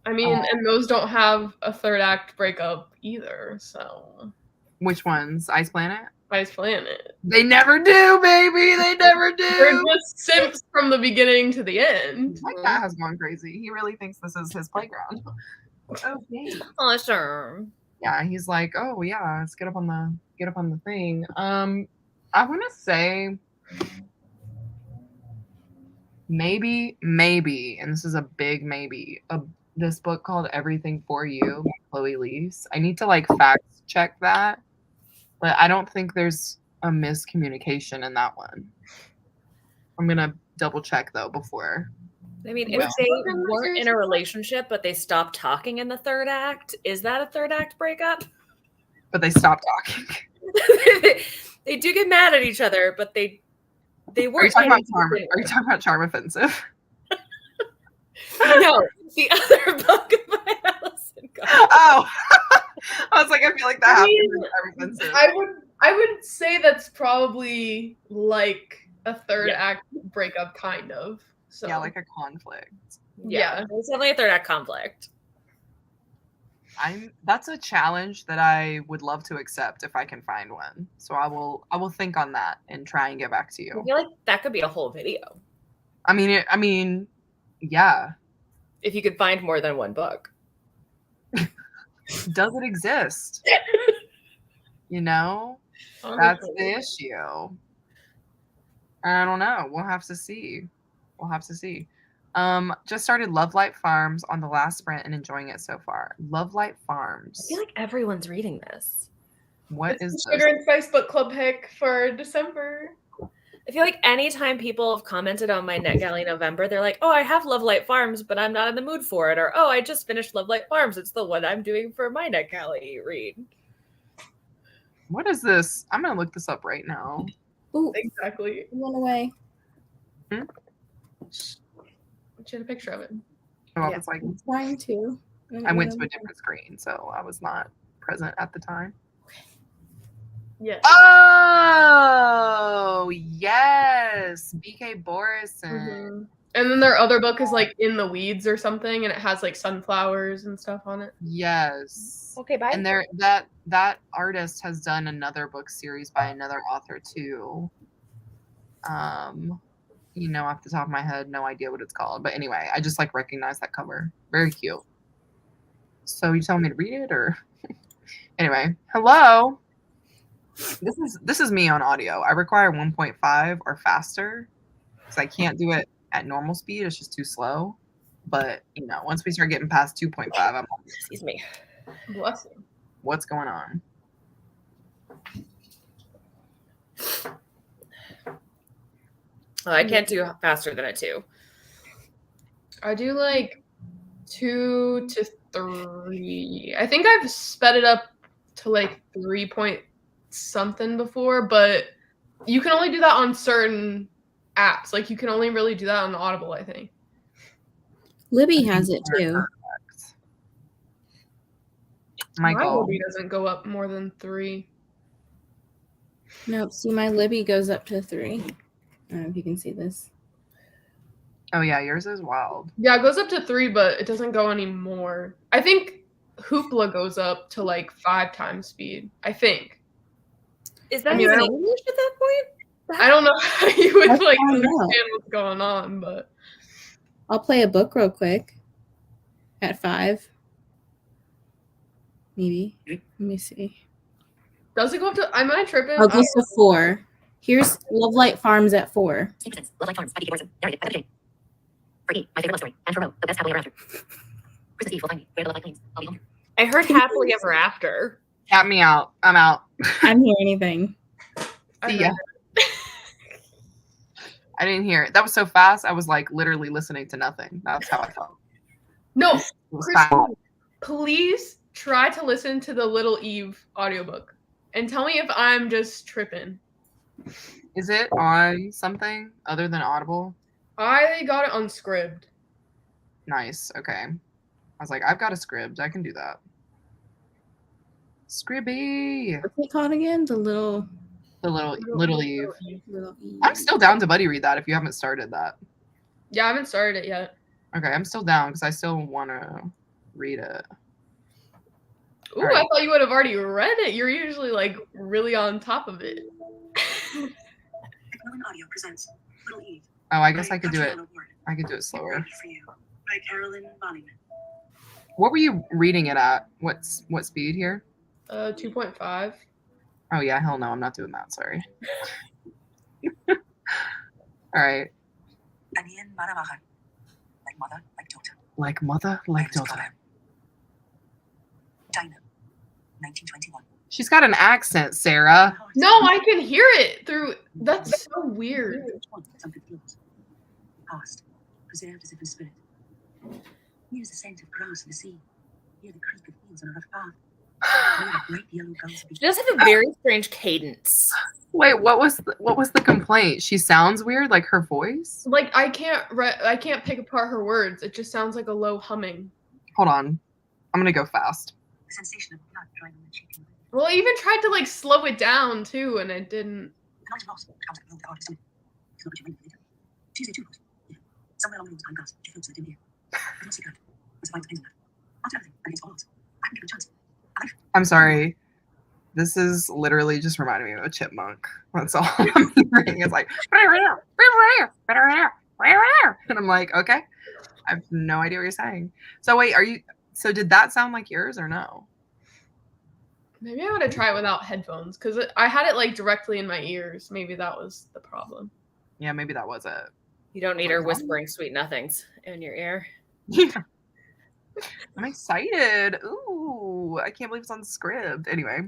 I mean, and those don't have a third act breakup either. So Which ones? Ice Planet? Ice Planet. They never do, baby. They never They're do. just simps from the beginning to the end. My cat has gone crazy. He really thinks this is his playground. Okay. Oh, sure. Yeah, he's like, oh yeah, let's get up on the thing. I want to say maybe, and this is a big maybe, this book called Everything for You by Chloe Leese. I need to like fact check that, but I don't think there's a miscommunication in that one. I'm gonna double check though before. I mean, if they weren't in a relationship but they stopped talking in the third act, is that a third act breakup? But they stopped talking. They do get mad at each other, but they weren't. Are you talking about Charm Offensive? No, the other book by Allison Goddard. Oh, I was like, I feel like that happens in Charm Offensive. I would say that's probably like a third act breakup, kind of. So Yeah, like a conflict. Yeah. It's definitely a third act conflict. That's a challenge that I would love to accept if I can find one. So I will think on that and try and get back to you. I feel like that could be a whole video. I mean, yeah. If you could find more than one book. Does it exist? You know? That's the issue. I don't know. We'll have to see. Just started Love Light Farms on the last sprint and enjoying it so far. Love Light Farms. I feel like everyone's reading this. What it's is the Sugar and Spice book club pick for December. I feel like anytime people have commented on my NetGalley November, they're like, oh, I have Love Light Farms, but I'm not in the mood for it. Or, oh, I just finished Love Light Farms. It's the one I'm doing for my NetGalley read. What is this? I'm going to look this up right now. Ooh, Exactly. it went away. She had a picture of it. Oh, I was like, I'm trying to. I went to a different screen, so I was not present at the time. Yes. Oh, yes. BK Borison. Mm-hmm. And then their other book is like In the Weeds or something, and it has like sunflowers and stuff on it. Yes. Okay, bye. And that artist has done another book series by another author too. Off the top of my head, no idea what it's called. But anyway, I just like recognize that cover. Very cute. So you telling me to read it or anyway, hello. This is me on audio. I require 1.5 or faster because I can't do it at normal speed. It's just too slow. But once we start getting past 2.5, I'm on. Excuse me. Bless you. What's going on? Oh, I can't do faster than a 2. I do like 2 to 3. I think I've sped it up to like 3 point something before, but you can only do that on certain apps. Like you can only really do that on Audible, I think. Libby has it too. My Libby doesn't go up more than 3. Nope. See, my Libby goes up to 3. I don't know if you can see this. Oh yeah, yours is wild. Yeah, it goes up to 3, but it doesn't go any more. I think Hoopla goes up to like 5 times speed. I think. Is that even English at that point? I don't know how you would like understand what's going on, but I'll play a book real quick. At 5. Maybe. Let me see. Does it go up to? Am I tripping? I'll go to 4. Here's Love Light Farms at 4. Love Light Farms by BK Borison. Narrated by Jane. Fergie, my favorite love story. And Thoreau, the best happily ever after. Christmas Eve will find me. Where the love planes. I'll be home. I heard happily ever after. Tap me out. I'm out. I didn't hear anything. See ya. I didn't hear it. That was so fast. I was like literally listening to nothing. That's how I felt. No, Christine, please try to listen to the Little Eve audiobook and tell me if I'm just tripping. Is it on something other than Audible? I got it on Scribd. Nice. Okay. I was like, I've got a Scribd. I can do that. Scribby. What's it called again? The Little Eve. Little Eve. I'm still down to buddy read that if you haven't started that. Yeah, I haven't started it yet. Okay, I'm still down because I still want to read it. Ooh, All right. I thought you would have already read it. You're usually like really on top of it. Macmillan Audio presents Little Eve. Oh, I guess I could do it. Patriana Ward. I could do it slower. Read for you by Carolyn Bonnyman. What were you reading it at? What speed here? 2.5. Oh yeah, hell no, I'm not doing that. Sorry. All right. Anian Maramahan. Like mother, like daughter. Like mother, like daughter. Dinah. 1921. She's got an accent, Sarah. No, I can hear it through. That's so weird. Past, preserved as if in spirit. Here's the scent of grass in the sea. Hear the creak of wheels on a rough path. Hear the great yellow gulls She does have a very strange cadence. Wait, what was the complaint? She sounds weird, like her voice. Like I can't pick apart her words. It just sounds like a low humming. Hold on, I'm gonna go fast. The sensation of blood drying on the cheek. Well, I even tried to like slow it down too, and it didn't. The night of loss comes like the artist. It's not what you think later. Tuesday too, yeah. Somewhere along the time glass, she floats in a dim air. I don't see God. It's a fine thing. After everything, and it's all odds. I can give it a chance. I'm sorry. This is literally just reminding me of a chipmunk. That's all I'm hearing. It's like, and I'm like, okay. I have no idea what you're saying. So wait, so did that sound like yours or no? Maybe I would try it without headphones because I had it like directly in my ears. Maybe that was the problem. Yeah, maybe that was it. You don't need her whispering sweet nothings in your ear. Yeah. I'm excited. Ooh, I can't believe it's on script. Anyway,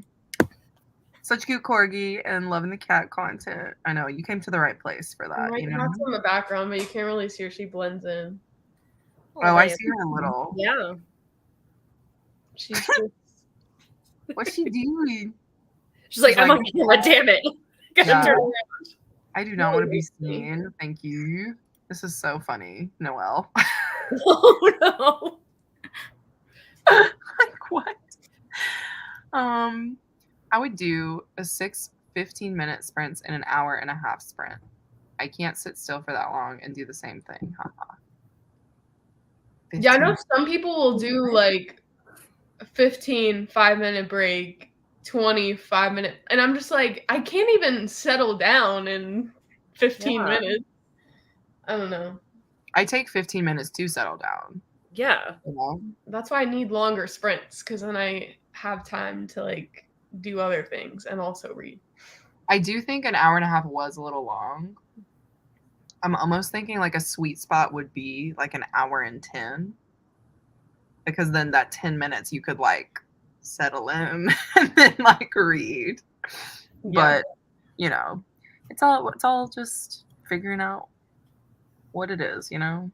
such cute corgi and loving the cat content. I know you came to the right place for that. Right, You know? that's in the background, but you can't really see her. She blends in. Oh, I see her a little. Yeah. She's just... What's she doing? She's like, I'm on camera, damn it. Gotta Yeah. turn around. I do not want to be seen. Thank you. This is so funny, Noelle. Oh no. Like what? I would do a 6 15-minute sprints and an hour and a half sprint. I can't sit still for that long and do the same thing. Yeah, I know some people will do like 15 5-minute break, 25-minute, and I'm just like, I can't even settle down in 15 minutes. I don't know. I take 15 minutes to settle down. Yeah. You know? That's why I need longer sprints, because then I have time to like do other things and also read. I do think an hour and a half was a little long. I'm almost thinking like a sweet spot would be like an hour and 10. Because then that 10 minutes you could like settle in and then like read. Yeah. But you know, it's all just figuring out what it is, you know.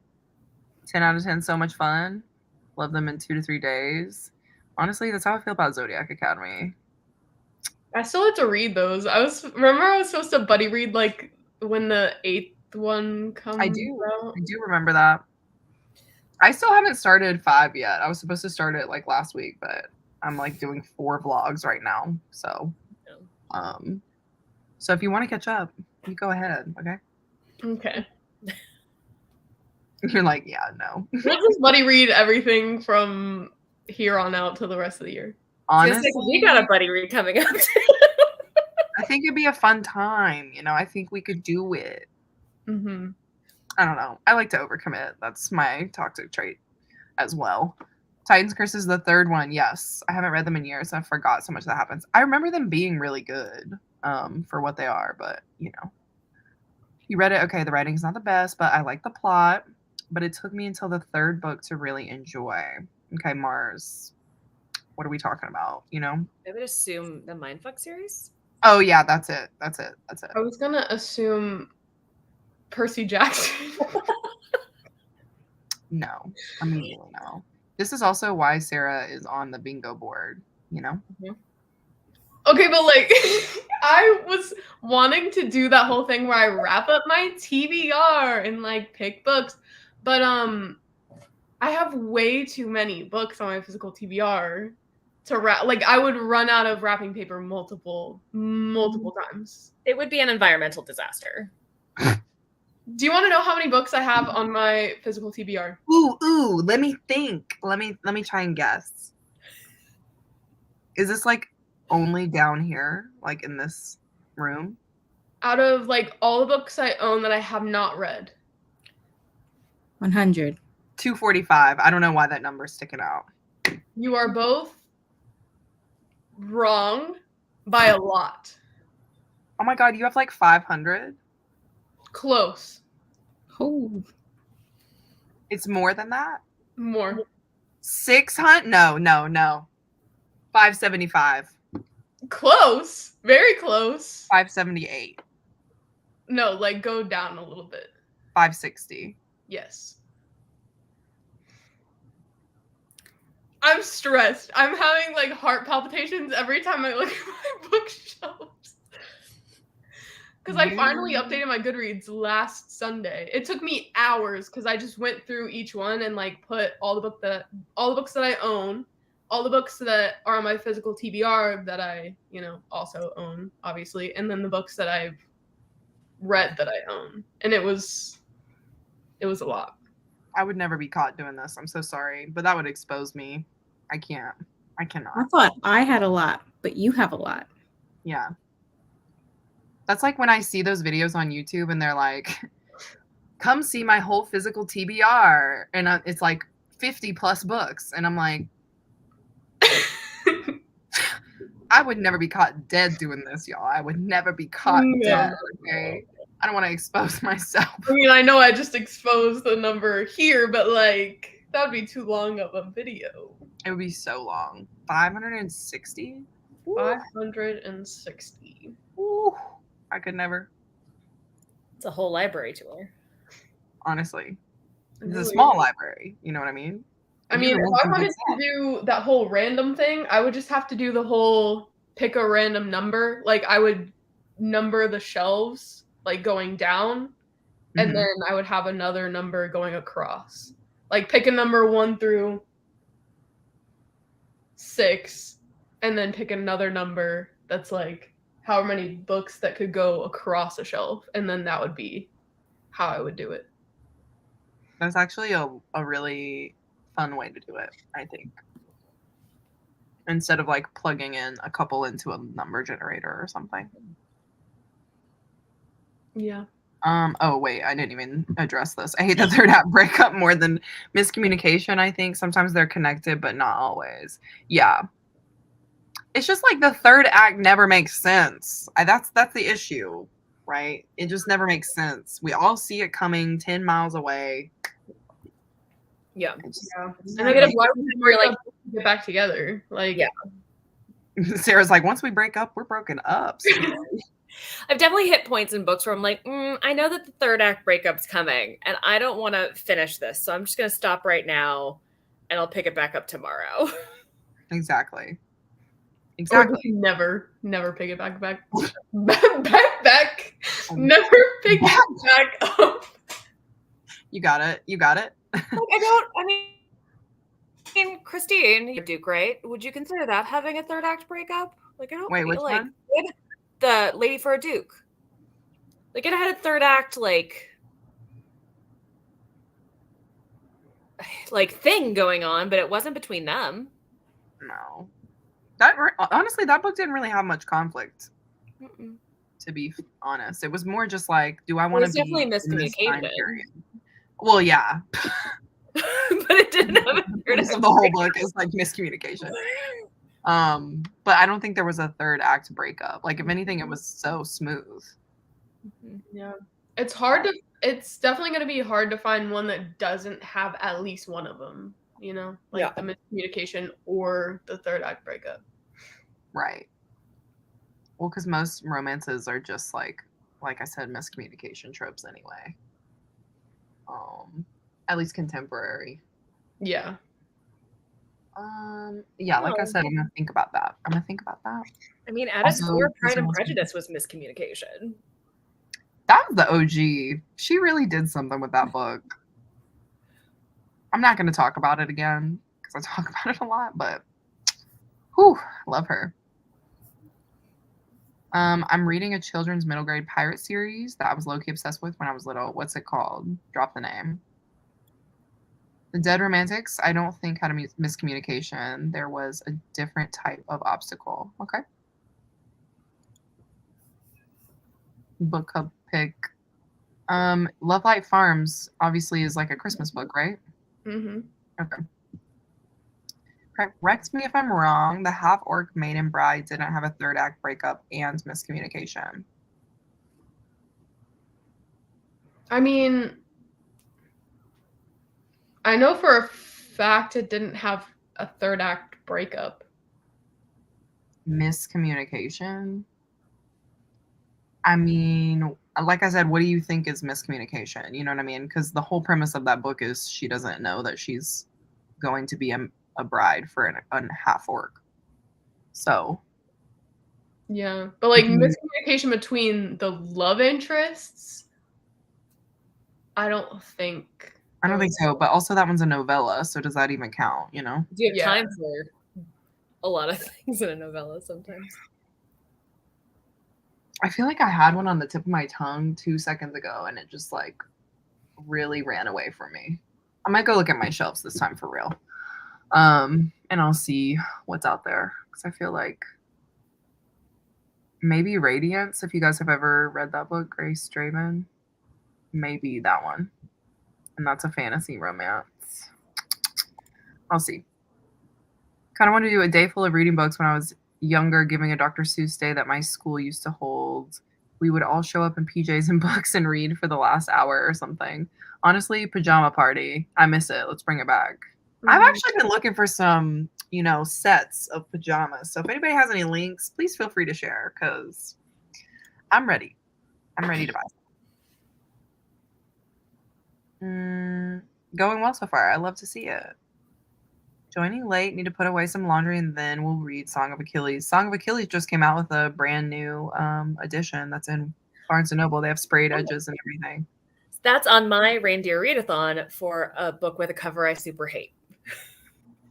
10 out of 10, so much fun. Love them in 2 to 3 days. Honestly, that's how I feel about Zodiac Academy. I still have to read those. I was supposed to buddy read like when the 8th one comes I do out. remember that. I still haven't started 5 yet. I was supposed to start it like last week, but I'm like doing 4 vlogs right now. So so if you want to catch up, you go ahead, okay? Okay. You're like, yeah, no. We'll just buddy read everything from here on out to the rest of the year. Honestly, we got a buddy read coming up too. I think it'd be a fun time. You know, I think we could do it. Mm-hmm. I don't know. I like to overcommit. That's my toxic trait as well. Titan's Curse is the 3rd one. Yes. I haven't read them in years. I forgot so much that happens. I remember them being really good for what they are, but you know. You read it. Okay, the writing's not the best, but I like the plot. But it took me until the 3rd book to really enjoy. Okay, Mars. What are we talking about? You know? I would assume the Mindfuck series. Oh yeah, that's it. I was gonna assume Percy Jackson. No, immediately no. This is also why Sarah is on the bingo board, you know? Okay, but like I was wanting to do that whole thing where I wrap up my TBR and like pick books, but I have way too many books on my physical TBR to wrap. Like I would run out of wrapping paper multiple times. It would be an environmental disaster. Do you want to know how many books I have on my physical TBR? Ooh, let me think. Let me try and guess. Is this like only down here, like in this room? Out of like all the books I own that I have not read. 100. 245. I don't know why that number's sticking out. You are both wrong by a lot. Oh my god, you have like 500? Close. Oh. It's more than that? More. 600? No. 575. Close. Very close. 578. No, like go down a little bit. 560. Yes. I'm stressed. I'm having like heart palpitations every time I look at my bookshelves. Because I finally updated my Goodreads last Sunday. It took me hours because I just went through each one and like put all the books that I own, all the books that are on my physical TBR that I, also own, obviously, and then the books that I've read that I own. And it was a lot. I would never be caught doing this. I'm so sorry, but that would expose me. I cannot. I thought I had a lot, but you have a lot. Yeah. That's like when I see those videos on YouTube and they're like, come see my whole physical TBR. And it's like 50 plus books. And I'm like, I would never be caught dead doing this, y'all. I would never be caught dead. Okay. I don't want to expose myself. I mean, I know I just exposed the number here, but like that would be too long of a video. It would be so long. 560? 560. Ooh, I could never. It's a whole library tour. Honestly. It's a small library. You know what I mean? I mean, if I wanted to do that whole random thing, I would just have to do the whole pick a random number. Like I would number the shelves, like going down, and then I would have another number going across. Like pick a number 1 through 6, and then pick another number that's like however many books that could go across a shelf, and then that would be how I would do it. That's actually a really fun way to do it, I think. Instead of like plugging in a couple into a number generator or something. Yeah. Oh wait, I didn't even address this. I hate the third act breakup more than miscommunication, I think. Sometimes they're connected, but not always. Yeah. It's just like the third act never makes sense. That's the issue, right? It just never makes sense. We all see it coming 10 miles away. Yeah. And I get why would we like get back together? Like, yeah. Sarah's like, once we break up, we're broken up. So. I've definitely hit points in books where I'm like, I know that the third act breakup's coming, and I don't want to finish this, so I'm just going to stop right now, and I'll pick it back up tomorrow. Exactly. Or never pick it back. Never pick it back up. You got it. I mean, Christine, you're Duke, right? Would you consider that having a third act breakup? Like, I don't Wait, feel which like one? The Lady for a Duke. Like, it had a third act, like thing going on, but it wasn't between them. No. Honestly, that book didn't really have much conflict. To be honest, it was more just like, do I want to be definitely miscommunication? Well, yeah. But it didn't have a third act. The whole book is like miscommunication. But I don't think there was a third act breakup. Like, if anything, it was so smooth. Yeah. It's definitely going to be hard to find one that doesn't have at least one of them, like the miscommunication or the third act breakup. Right. Well, because most romances are just like I said, miscommunication tropes anyway. At least contemporary. Yeah. Yeah, like I said, I'm gonna think about that. I mean, at its core, Pride and Prejudice was miscommunication. That was the OG. She really did something with that book. I'm not gonna talk about it again because I talk about it a lot, but whew, love her. I'm reading a children's middle grade pirate series that I was low-key obsessed with when I was little. What's it called? Drop the name. The Dead Romantics, I don't think had a miscommunication. There was a different type of obstacle. Okay. Book club pick. Love Light Farms obviously is like a Christmas book, right? Mm-hmm. Okay. Correct me if I'm wrong. The half-orc maiden bride didn't have a third act breakup and miscommunication. I mean, I know for a fact it didn't have a third act breakup. Miscommunication? I mean, like I said, what do you think is miscommunication? You know what I mean? Because the whole premise of that book is she doesn't know that she's going to be a bride for a half-orc. So. Yeah, but like miscommunication between the love interests, I don't think. I don't think so, but also that one's a novella, so does that even count, you know? Do you have time for a lot of things in a novella sometimes? I feel like I had one on the tip of my tongue 2 seconds ago, and it just, like, really ran away from me. I might go look at my shelves this time for real. And I'll see what's out there, because I feel like maybe Radiance, if you guys have ever read that book, Grace Draven. Maybe that one. And that's a fantasy romance. I'll see. Kind of want to do a day full of reading books. When I was younger, giving a Dr. Seuss day that my school used to hold, we would all show up in PJs and books and read for the last hour or something. Honestly, pajama party. I miss it. Let's bring it back. Mm-hmm. I've actually been looking for some, you know, sets of pajamas. So if anybody has any links, please feel free to share, because I'm ready. I'm ready to buy some. Going well so far. I love to see it. Joining late, need to put away some laundry, and then we'll read Song of Achilles. Song of Achilles just came out with a brand new edition that's in Barnes & Noble. They have sprayed edges and everything. That's on my reindeer readathon for a book with a cover I super hate.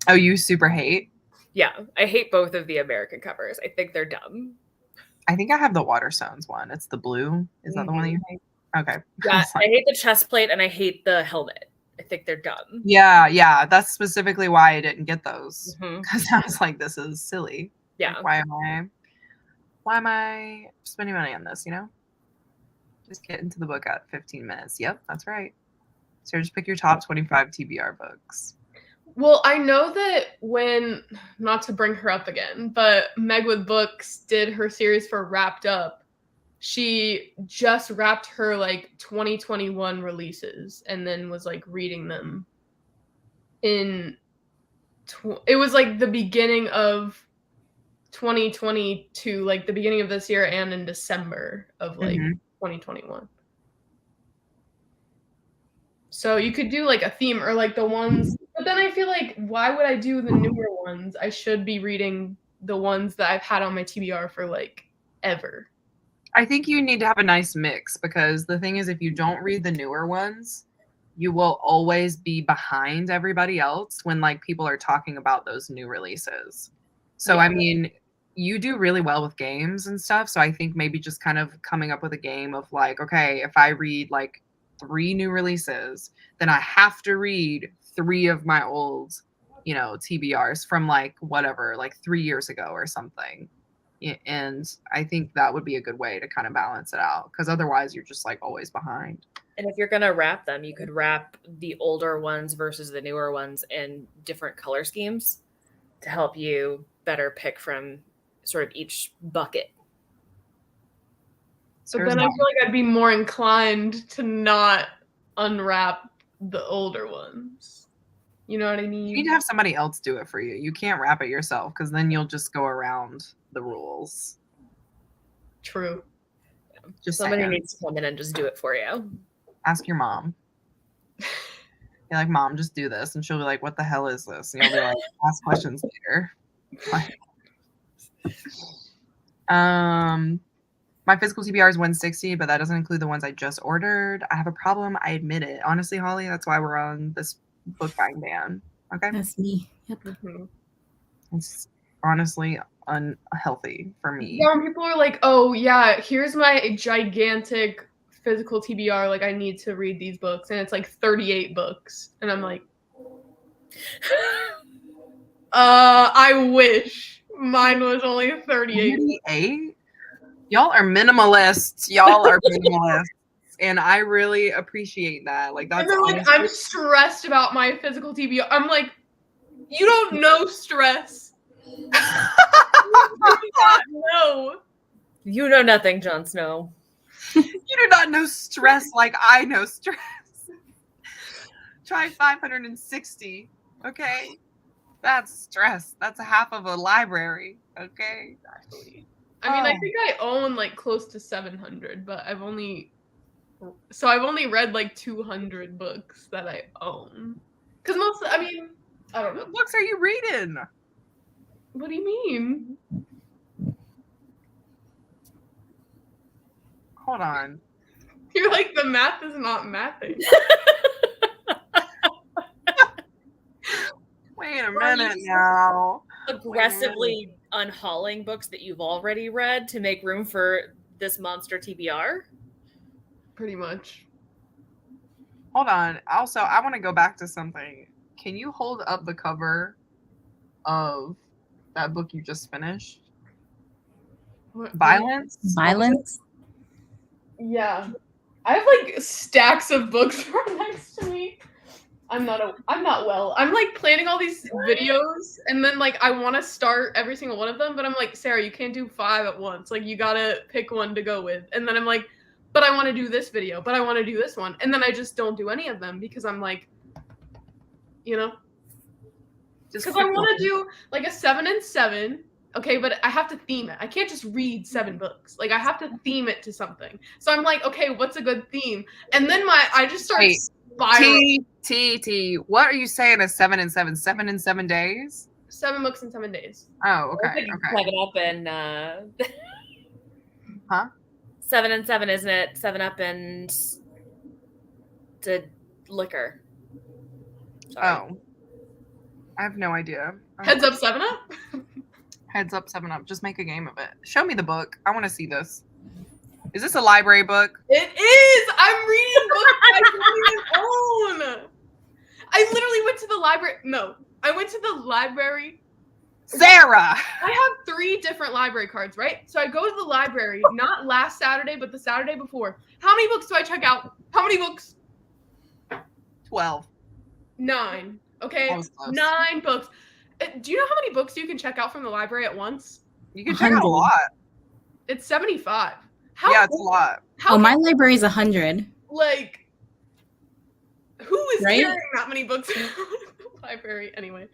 Oh, you super hate? Yeah, I hate both of the American covers. I think they're dumb. I think I have the Waterstones one. It's the blue. Is that the one that you hate? Okay. Yeah, I hate the chest plate and I hate the helmet. I think they're dumb. Yeah. That's specifically why I didn't get those. Because I was like, this is silly. Yeah. Like, why am I spending money on this, you know? Just get into the book at 15 minutes. Yep, that's right. So just pick your top 25 TBR books. Well, I know that when, not to bring her up again, but Meg with Books did her series for Wrapped Up. She just wrapped her like 2021 releases and then was like reading them in it was like the beginning of 2022, like the beginning of this year, and in December of like 2021. So you could do like a theme or like the ones, but then I feel like, why would I do the newer ones? I should be reading the ones that I've had on my TBR for like ever. I think you need to have a nice mix, because the thing is, if you don't read the newer ones, you will always be behind everybody else when like people are talking about those new releases. So, yeah. I mean, you do really well with games and stuff. So I think maybe just kind of coming up with a game of like, okay, if I read like 3 new releases, then I have to read 3 of my old, you know, TBRs from like whatever, like 3 years ago or something. And I think that would be a good way to kind of balance it out, because otherwise you're just like always behind. And if you're going to wrap them, you could wrap the older ones versus the newer ones in different color schemes to help you better pick from sort of each bucket. So then I feel like I'd be more inclined to not unwrap the older ones. You know what I mean? You need to have somebody else do it for you. You can't wrap it yourself, because then you'll just go around the rules. True. Just somebody needs to come in and just do it for you. Ask your mom. You're like, Mom, just do this. And she'll be like, what the hell is this? And you'll be like, ask questions later. My physical TBR is 160, but that doesn't include the ones I just ordered. I have a problem. I admit it. Honestly, Holly, that's why we're on this book buying ban. Okay? That's me. Yep. It's honestly unhealthy for me. Yeah, people are like, oh yeah, here's my gigantic physical TBR. Like, I need to read these books, and it's like 38 books, and I'm like, I wish mine was only 38. 38? Y'all are minimalists. Y'all are minimalists. And I really appreciate that. Like, that's And they're like, I'm stressed about my physical TBR. I'm like, you don't know stress. You do not know. You know nothing, Jon Snow. You do not know stress like I know stress. Try 560, okay? That's stress. That's a half of a library, okay? Exactly. I mean, I think I own like close to 700, but I've only read like 200 books that I own. Because I don't know. What books are you reading? What do you mean? Hold on. You're like, the math is not mathing. Wait a minute now. Aggressively unhauling books that you've already read to make room for this monster TBR? Pretty much. Hold on. Also, I want to go back to something. Can you hold up the cover of that book you just finished? Violence? Violence? Yeah. I have like stacks of books right next to me. I'm not well. I'm like planning all these videos, and then like I want to start every single one of them, but I'm like, Sarah, you can't do 5 at once. Like, you gotta pick one to go with. And then I'm like, but I want to do this video, but I want to do this one. And then I just don't do any of them because I'm like, you know, because I want to do like a 7 and 7. Okay, but I have to theme it. I can't just read 7 books. Like, I have to theme it to something. So I'm like, okay, what's a good theme? And then I just start spiraling. T. What are you saying? A 7 and 7? 7 and 7 days? 7 books in 7 days. Oh, okay. Okay. 7 Up and Huh? 7 and 7, isn't it? 7 Up and the liquor. Sorry. Oh, I have no idea. Heads up, 7 Up. Heads up, 7 Up. Just make a game of it. Show me the book. I want to see this. Is this a library book? It is. I'm reading books I don't even own. I literally went to the library. No, I went to the library. Sarah! I have 3 different library cards, right? So I go to the library, not last Saturday, but the Saturday before. How many books do I check out? How many books? 12. 9. Okay, That was close. 9 books. Do you know how many books you can check out from the library at once? You can check out a lot. It's 75. Yeah, it's a lot. My library's 100. Like, who is Right? carrying that many books in the library? Anyway,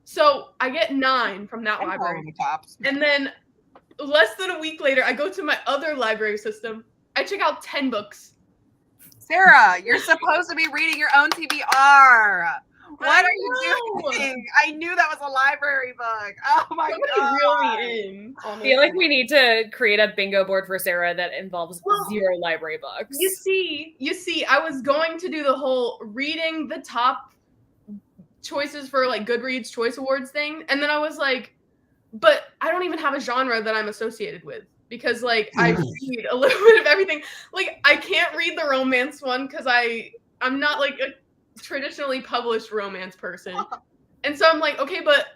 so I get 9 from that library. The tops. And then less than a week later, I go to my other library system. I check out 10 books. Sarah, you're supposed to be reading your own TBR. What are you doing? I knew that was a library book. Oh my god. Reel me in. I feel like we need to create a bingo board for Sarah that involves 0 library books. You see, I was going to do the whole reading the top choices for like Goodreads Choice Awards thing, and then I was like, but I don't even have a genre that I'm associated with, because like I read a little bit of everything. Like, I can't read the romance one because I'm not like a traditionally published romance person. And so I'm like, okay, but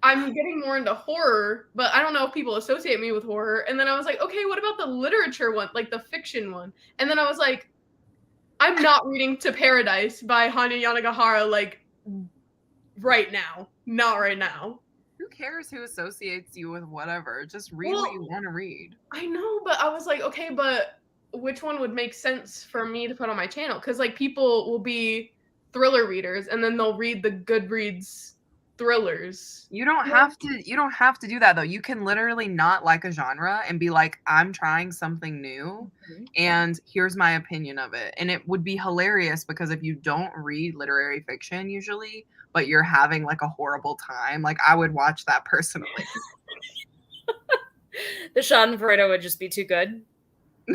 I'm getting more into horror, but I don't know if people associate me with horror. And then I was like, okay, what about the literature one, like the fiction one? And then I was like, I'm not reading To Paradise by Hanya Yanagihara like right now. Not right now. Who cares who associates you with whatever? Just read what you want to read. I know, but I was like, okay, but which one would make sense for me to put on my channel? Because like people will be thriller readers and then they'll read the Goodreads thrillers. You don't have to do that though. You can literally not like a genre and be like, I'm trying something new and here's my opinion of it. And it would be hilarious, because if you don't read literary fiction usually, but you're having like a horrible time, like I would watch that personally. The Schadenfreude would just be too good.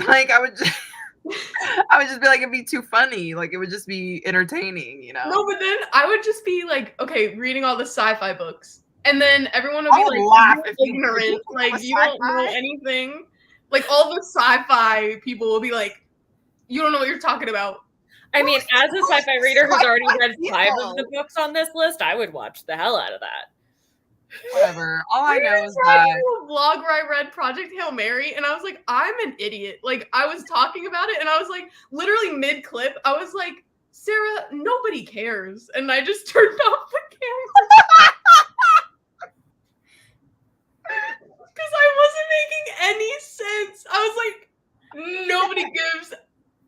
Like I would just be like, it'd be too funny. Like it would just be entertaining, you know? No, but then I would just be like, okay, reading all the sci-fi books. and then everyone will be I would like, laugh "You're if you- ignorant, like was you don't know sci-fi. anything." Like all the sci-fi people will be like, "You don't know what you're talking about." I mean, as a sci-fi reader who's already read 5 of people? the books on this list, I would watch the hell out of that. Whatever. All I know is I that a vlog where I read Project Hail Mary, and I was like, I'm an idiot. Like, I was talking about it, and I was like, literally mid-clip, I was like, Sarah, nobody cares. And I just turned off the camera. Because I wasn't making any sense. I was like, nobody gives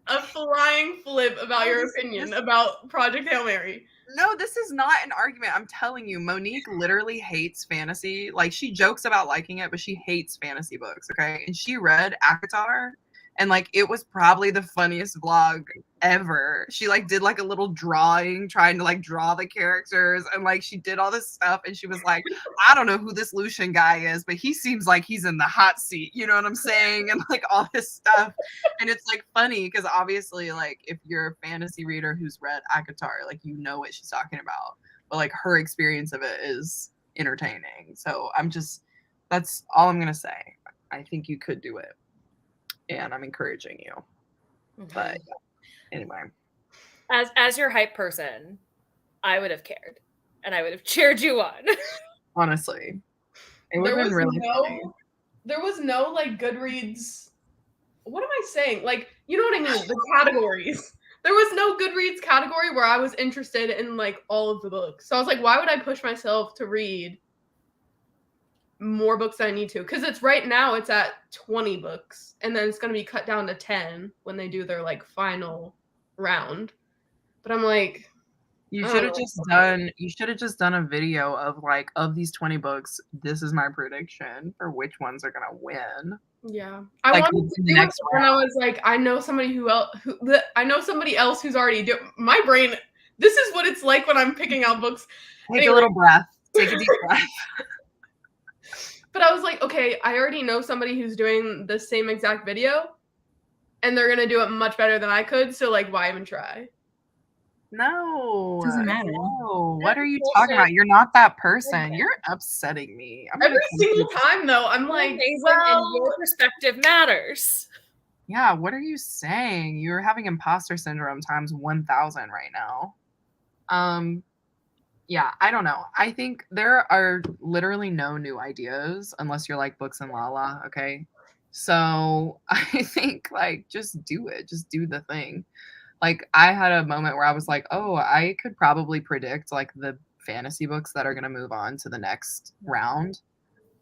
a flying flip about your opinion about Project Hail Mary. no, this is not an argument. I'm telling you, Monique literally hates fantasy. Like, she jokes about liking it, but she hates fantasy books, okay? And she read Akatar, and like it was probably the funniest vlog ever. She like did like a little drawing trying to like draw the characters, and like she did all this stuff, and she was like, I don't know who this Lucian guy is, but he seems like he's in the hot seat, you know what I'm saying? And like all this stuff. And it's like funny because obviously like if you're a fantasy reader who's read Akatar, like you know what she's talking about, but like her experience of it is entertaining. So that's all I'm gonna say. I think you could do it, and I'm encouraging you. But anyway, As your hype person, I would have cared, and I would have cheered you on. honestly, it would have been really funny. There was no like Goodreads. What am I saying? Like, you know what I mean? The categories. There was no Goodreads category where I was interested in like all of the books. So I was like, why would I push myself to read more books than I need to? Because it's right now it's at 20 books, and then it's going to be cut down to 10 when they do their like final round. But I'm like, You should have just done a video of like, of these 20 books, this is my prediction for which ones are gonna win. yeah, I Like, wanted to the do it next when I round. was like, I know somebody I know somebody else who's already doing. My brain. This is what it's like when I'm picking out books. Take Anyway. a little breath. Take a deep breath. But I was like, okay, I already know somebody who's doing the same exact video, and they're gonna do it much better than I could. So like, why even try? No. Doesn't matter. No. What are you talking about? You're not that person. You're upsetting me. I'm Every gonna come single for you. time, though, I'm like, Amazing, well, and your perspective matters. Yeah, what are you saying? You're having imposter syndrome times 1,000 right now. Yeah, I don't know. I think there are literally no new ideas unless you're like Books and Lala, okay? So I think like just do it. Just do the thing. Like I had a moment where I was like, oh, I could probably predict like the fantasy books that are going to move on to the next round.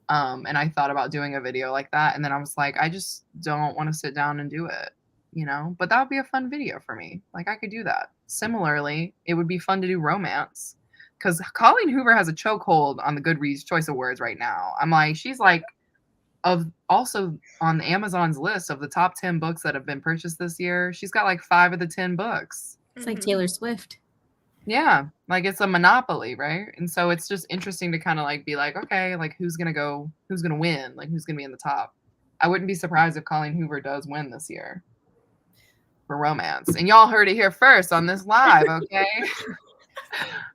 And I thought about doing a video like that. And then I was like, I just don't want to sit down and do it, you know? But that would be a fun video for me. Like I could do that. Similarly, it would be fun to do romance. Because Colleen Hoover has a chokehold on the Goodreads Choice Awards right now. I'm like, she's like, also on Amazon's list of the top 10 books that have been purchased this year. She's got like 5 of the 10 books. It's like Taylor Swift. Yeah, like it's a monopoly, right? And so it's just interesting to kind of like be like, okay, like who's gonna win? Like who's gonna be in the top? I wouldn't be surprised if Colleen Hoover does win this year for romance. And y'all heard it here first on this live, okay?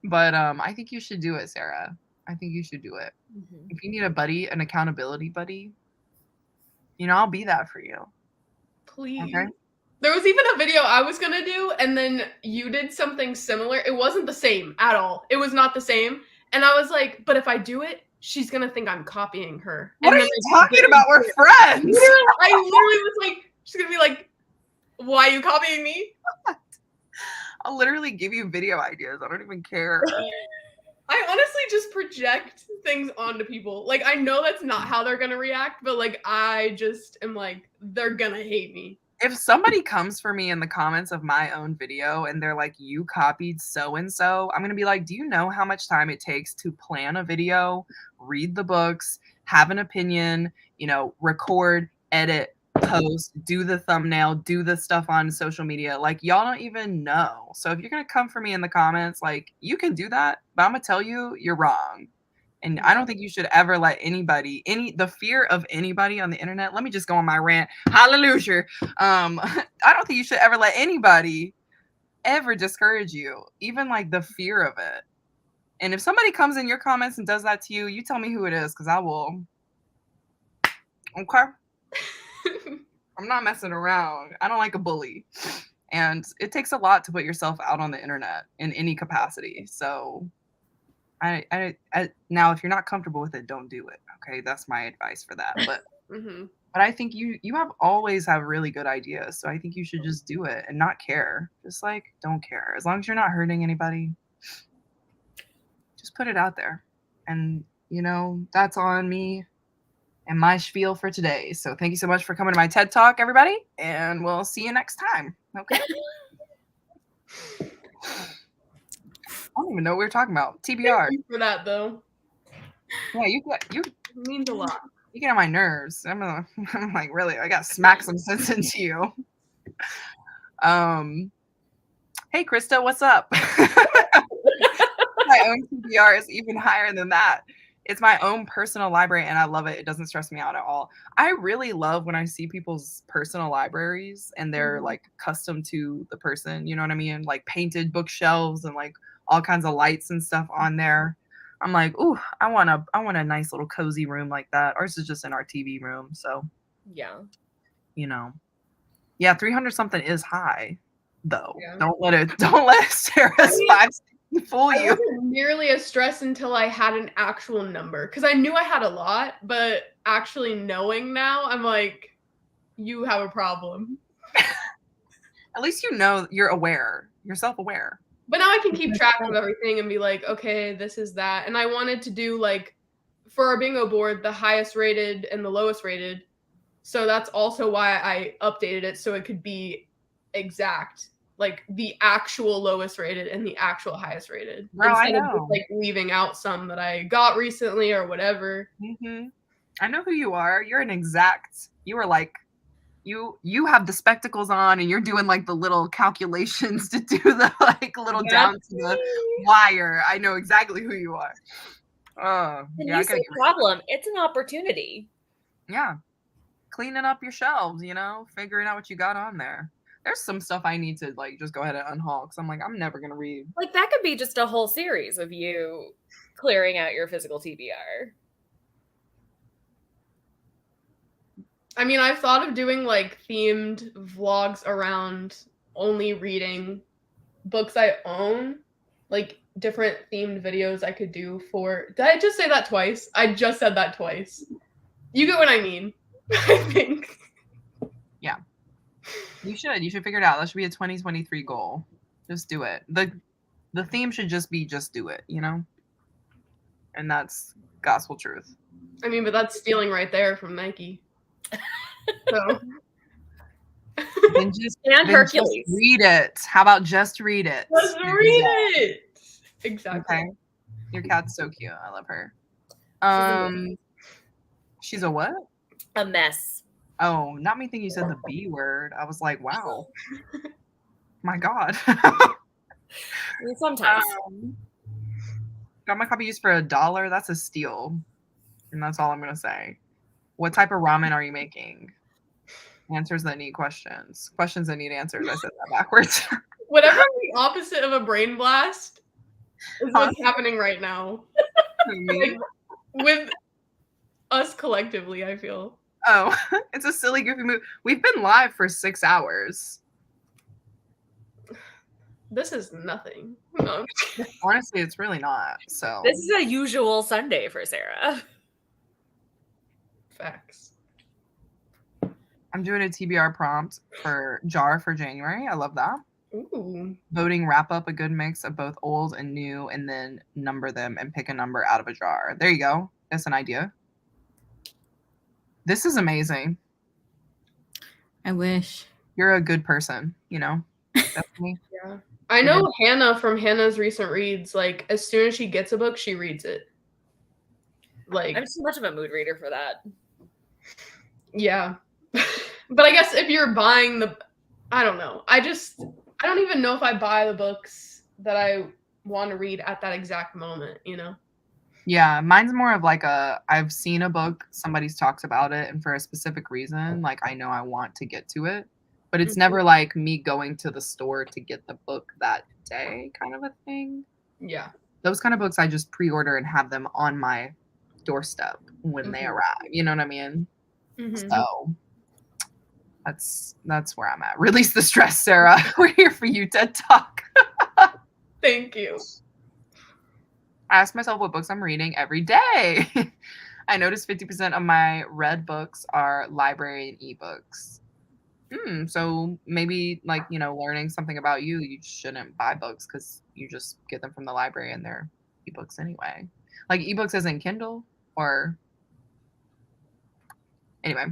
But I think you should do it, Sarah. I think you should do it. Mm-hmm. If you need a buddy, an accountability buddy, you know, I'll be that for you. Please. Okay. There was even a video I was gonna do, and then you did something similar. It wasn't the same at all. It was not the same. And I was like, but if I do it, she's gonna think I'm copying her. What and are you talking about? We're friends. I literally was like, she's gonna be like, why are you copying me? I'll literally give you video ideas. I don't even care. I honestly just project things onto people. Like, I know that's not how they're gonna react, but like, I just am like, they're gonna hate me. If somebody comes for me in the comments of my own video and they're like, you copied so-and-so, I'm going to be like, do you know how much time it takes to plan a video, read the books, have an opinion, you know, record, edit, post, do the thumbnail, do the stuff on social media? Like, y'all don't even know. So if you're going to come for me in the comments, like, you can do that, but I'm going to tell you, you're wrong. And I don't think you should ever let anybody, the fear of anybody on the internet, let me just go on my rant. Hallelujah. I don't think you should ever let anybody ever discourage you. Even like the fear of it And if somebody comes in your comments and does that to you, you tell me who it is, because I will. Okay. I'm not messing around. I don't like a bully. And it takes a lot to put yourself out on the internet in any capacity. So I now, if you're not comfortable with it, don't do it. Okay. That's my advice for that. But but I think you have always have really good ideas. So I think you should just do it and not care. Just like don't care. As long as you're not hurting anybody, just put it out there. And you know, that's on me and my spiel for today. So thank you so much for coming to my TED Talk, everybody, and we'll see you next time. Okay. I don't even know what we were talking about. TBR. Thank you for that though. Yeah, you It means a lot. you get on my nerves. I'm like, really, I gotta smack some sense into you. Hey Krista, what's up? My own TBR is even higher than that. It's my own personal library and I love it. It doesn't stress me out at all. I really love when I see people's personal libraries and they're like custom to the person, you know what I mean? Like painted bookshelves and like all kinds of lights and stuff on there. I'm like, ooh, I want a nice little cozy room like that. Ours is just in our TV room. So Yeah. you know. Yeah, 300 something is high though. Yeah. Don't let Sarah's 560 fool I you. wasn't nearly as stressed until I had an actual number because I knew I had a lot, but actually knowing now, I'm like, you have a problem. At least you know you're aware. You're self-aware. But now I can keep track of everything and be like, okay, this is that. And I wanted to do like for our bingo board, the highest rated and the lowest rated. So that's also why I updated it so it could be exact. Like the actual lowest rated and the actual highest rated. Girl, I instead of know. just, like leaving out some that I got recently or whatever. I know who you are. You're an exact. You are like, you have the spectacles on and you're doing like the little calculations to do the like little down to the wire. I know exactly who you are. And Yeah, you say problem. It's an opportunity. Yeah, cleaning up your shelves. You know, figuring out what you got on there. There's some stuff I need to like just go ahead and unhaul because I'm like, I'm never gonna read. Like that could be just a whole series of you clearing out your physical TBR. I mean, I've thought of doing like themed vlogs around only reading books I own, like different themed videos I could do for. Did I just say that twice? I just said that twice. You get what I mean, I think. Yeah. You should figure it out. That should be a 2023 goal. Just do it. The theme should just be just do it, you know? And that's gospel truth. I mean, but that's stealing right there from Nike. So Then just Hercules. just read it. How about just read it? let's read it. Exactly. Okay. Your cat's so cute. I love her. She's a what? A mess. Oh, not me thinking you said the B word. I was like, wow. My God. I mean, sometimes. Got my copy used for $1. That's a steal. And that's all I'm going to say. What type of ramen are you making? Answers that need questions. Questions that need answers. I said that backwards. Whatever the opposite of a brain blast is what's happening right now. Like, with us collectively, I feel. Oh, it's a silly, goofy move. We've been live for 6 hours. This is nothing. No. Honestly, it's really not. So This is a usual Sunday for Sarah. Facts. I'm doing a TBR prompt for JAR for January. I love that. Ooh. Voting wrap up a good mix of both old and new, and then number them and pick a number out of a jar. There you go. That's an idea. This is amazing. I wish. You're a good person, you know? Definitely. Yeah. I know Hannah from Hannah's recent reads, like, as soon as she gets a book, she reads it. Like, I'm too much of a mood reader for that. yeah. But I guess if you're buying I don't know. I don't even know if I buy the books that I want to read at that exact moment, you know? Yeah, mine's more of like I've seen a book, somebody's talked about it, and for a specific reason, like I know I want to get to it. But it's never like me going to the store to get the book that day kind of a thing. Yeah. those kind of books I just pre-order and have them on my doorstep when they arrive. You know what I mean? So that's where I'm at. Release the stress, Sarah. We're here for you, TED Talk. Thank you. I ask myself what books I'm reading every day. I notice 50% of my read books are library and ebooks. So maybe like, learning something about you, you shouldn't buy books because you just get them from the library and they're ebooks anyway. Like ebooks as in Kindle or anyway.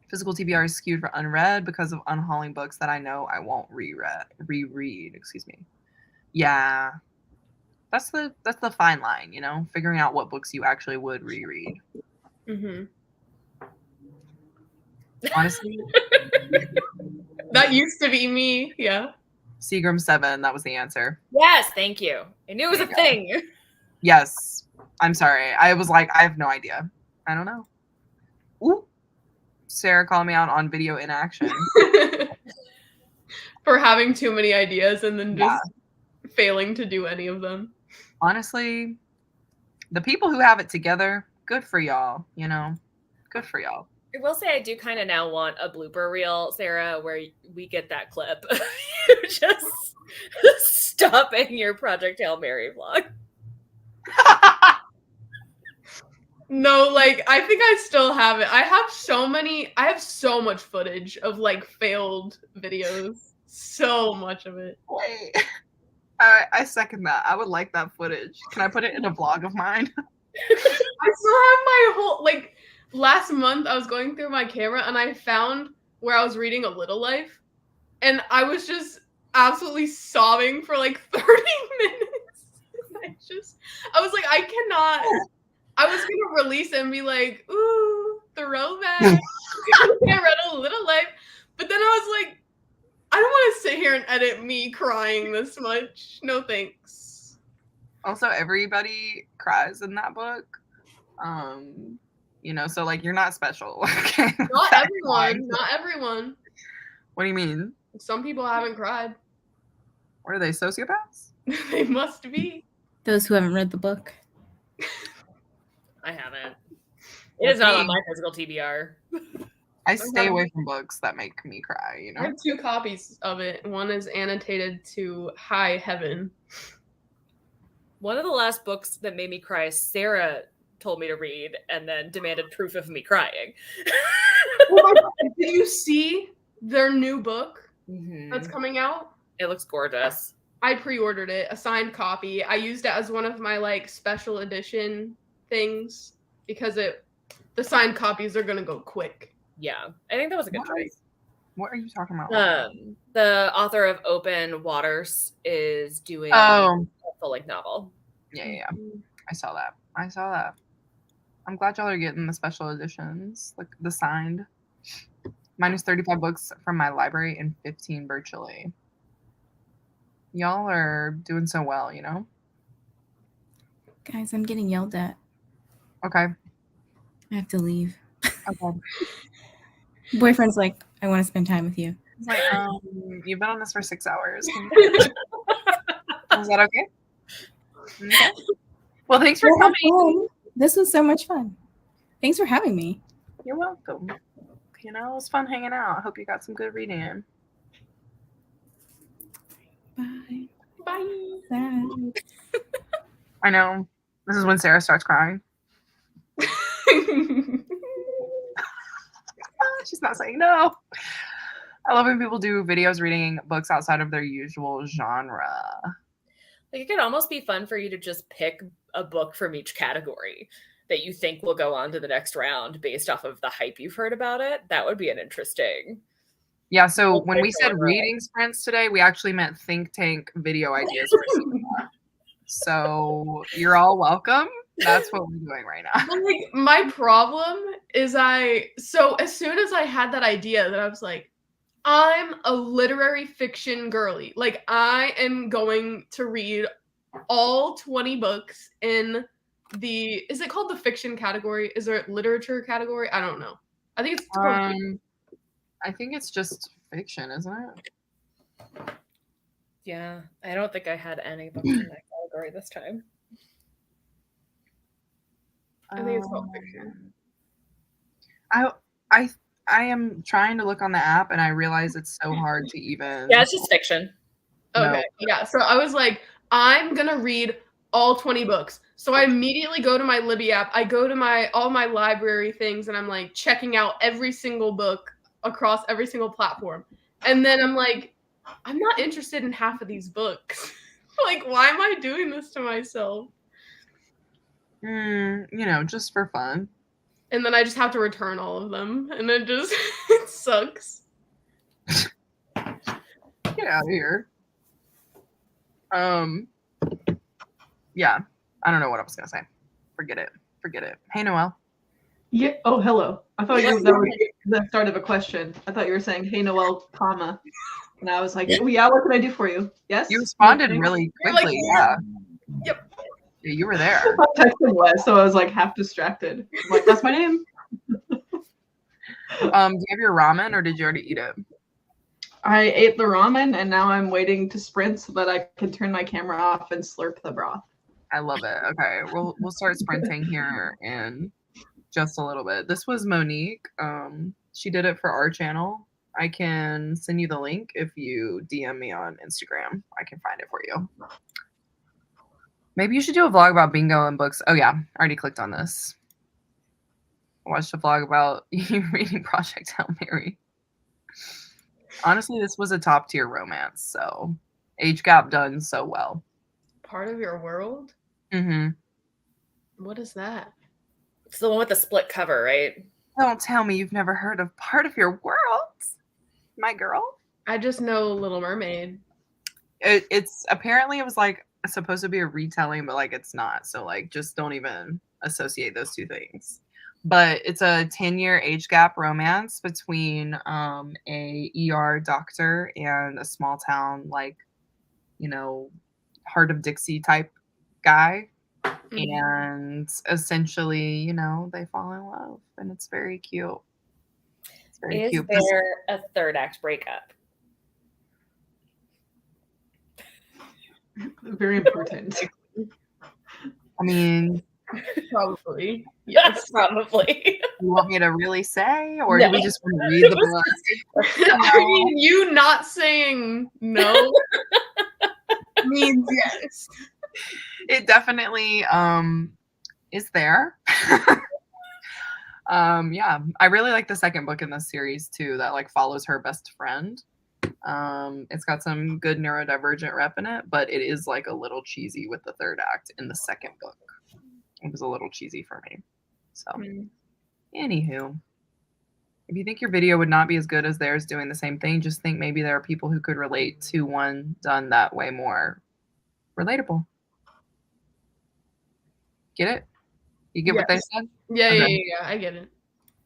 Physical TBR is skewed for unread because of unhauling books that I know I won't reread. Excuse me. Yeah. That's the fine line, figuring out what books you actually would reread. Honestly. That used to be me. Yeah. Seagram 7, that was the answer. Yes, thank you. I knew it was a thing. Yes. I'm sorry. I was like, I have no idea. I don't know. Ooh. Sarah called me out on video inaction. For having too many ideas and then just failing to do any of them. Honestly, the people who have it together, good for y'all, Good for y'all. I will say I do kind of now want a blooper reel, Sarah, where we get that clip. You just stopping your Project Hail Mary vlog. No, like, I think I still have it. I have so much footage of, like, failed videos. So much of it. Wait. I second that. I would like that footage. Can I put it in a vlog of mine? I still have my whole, like, last month I was going through my camera and I found where I was reading A Little Life. And I was just absolutely sobbing for, like, 30 minutes. I was like, I was gonna release it and be like, ooh, throwback. I read A Little Life. But then I was like, I don't want to sit here and edit me crying this much. No thanks. Also, everybody cries in that book. So like you're not special. Okay? Not everyone. Not everyone. What do you mean? Some people haven't cried. What are they, sociopaths? They must be. Those who haven't read the book. I haven't. It is not on my physical TBR. I stay away from books that make me cry, I have 2 copies of it. One is annotated to High Heaven. One of the last books that made me cry, Sarah told me to read and then demanded proof of me crying. Oh my God. Did you see their new book that's coming out? It looks gorgeous. I pre-ordered it, a signed copy. I used it as one of my like special edition things because the signed copies are gonna go quick. Yeah, I think that was a good choice. What are you talking about? The author of Open Waters is doing a full-length novel. Yeah. I saw that. I'm glad y'all are getting the special editions, like the signed. Mine is 35 books from my library and 15 virtually. Y'all are doing so well, Guys, I'm getting yelled at. Okay. I have to leave. Okay. Boyfriend's like, I want to spend time with you. It's like, you've been on this for 6 hours. Is that okay? Okay. Well, thanks for coming. This was so much fun. Thanks for having me. You're welcome. It was fun hanging out. I hope you got some good reading. Bye. Bye. Sad. I know. This is when Sarah starts crying. She's not saying no. I love when people do videos reading books outside of their usual genre. Like, it could almost be fun for you to just pick a book from each category that you think will go on to the next round based off of the hype you've heard about it. That would be an interesting. Yeah, so when we said reading sprints today, we actually meant think tank video ideas for cinema. So you're all welcome. That's what we're doing right now. Like, my problem is so as soon as I had that idea that I was like, I'm a literary fiction girly. Like, I am going to read all 20 books in is it called the fiction category? Is there a literature category? I don't know. I think it's I think it's just fiction, isn't it? Yeah, I don't think I had any books in that category this time. I think it's called fiction. I am trying to look on the app and I realize it's so hard to even. Yeah, it's just fiction. Okay, yeah. So I was like, I'm gonna read all 20 books. So I immediately go to my Libby app. I go to all my library things, and I'm like checking out every single book across every single platform. And then I'm like, I'm not interested in half of these books. Like, why am I doing this to myself? Just for fun. And then I just have to return all of them, and it just it sucks. Get out of here. Yeah, I don't know what I was gonna say. Forget it. Hey, Noelle. Yeah. Oh, hello. I thought that was the start of a question. I thought you were saying, "Hey, Noelle, comma," and I was like, "Oh, yeah. What can I do for you?" Yes. You responded really quickly. Like, yeah. Yep. Yeah, you were there. I texted Wes, so I was like half distracted. I'm like, that's my name. Do you have your ramen or did you already eat it? I ate the ramen and now I'm waiting to sprint so that I can turn my camera off and slurp the broth. I love it. Okay, we'll start sprinting here in just a little bit. This was Monique. She did it for our channel. I can send you the link if you DM me on Instagram. I can find it for you. Maybe you should do a vlog about bingo and books. Oh yeah, I already clicked on this. I watched a vlog about you reading Project Hail Mary. Honestly, this was a top tier romance, so age gap done so well. Part of your world? Mm-hmm. What is that? It's the one with the split cover, right? Don't tell me you've never heard of Part of Your World, my girl. I just know Little Mermaid. It's apparently it was like supposed to be a retelling, but like it's not. So like just don't even associate those two things. But it's a 10-year age gap romance between a ER doctor and a small town like, Heart of Dixie type guy. Mm-hmm. And essentially, they fall in love and it's very cute. It's very cute. Is there a third act breakup? Very important. I mean, probably. Yes, probably. You want me to really say, or do we just want to read the book? I mean, you not saying no means yes. It definitely is there. Yeah, I really like the second book in this series too, that like follows her best friend. It's got some good neurodivergent rep in it, but it is like a little cheesy with the third act in the second book. It was a little cheesy for me. So, anywho, if you think your video would not be as good as theirs doing the same thing, just think maybe there are people who could relate to one done that way more relatable. Get it? You get what they said? Yeah, okay. Yeah, I get it.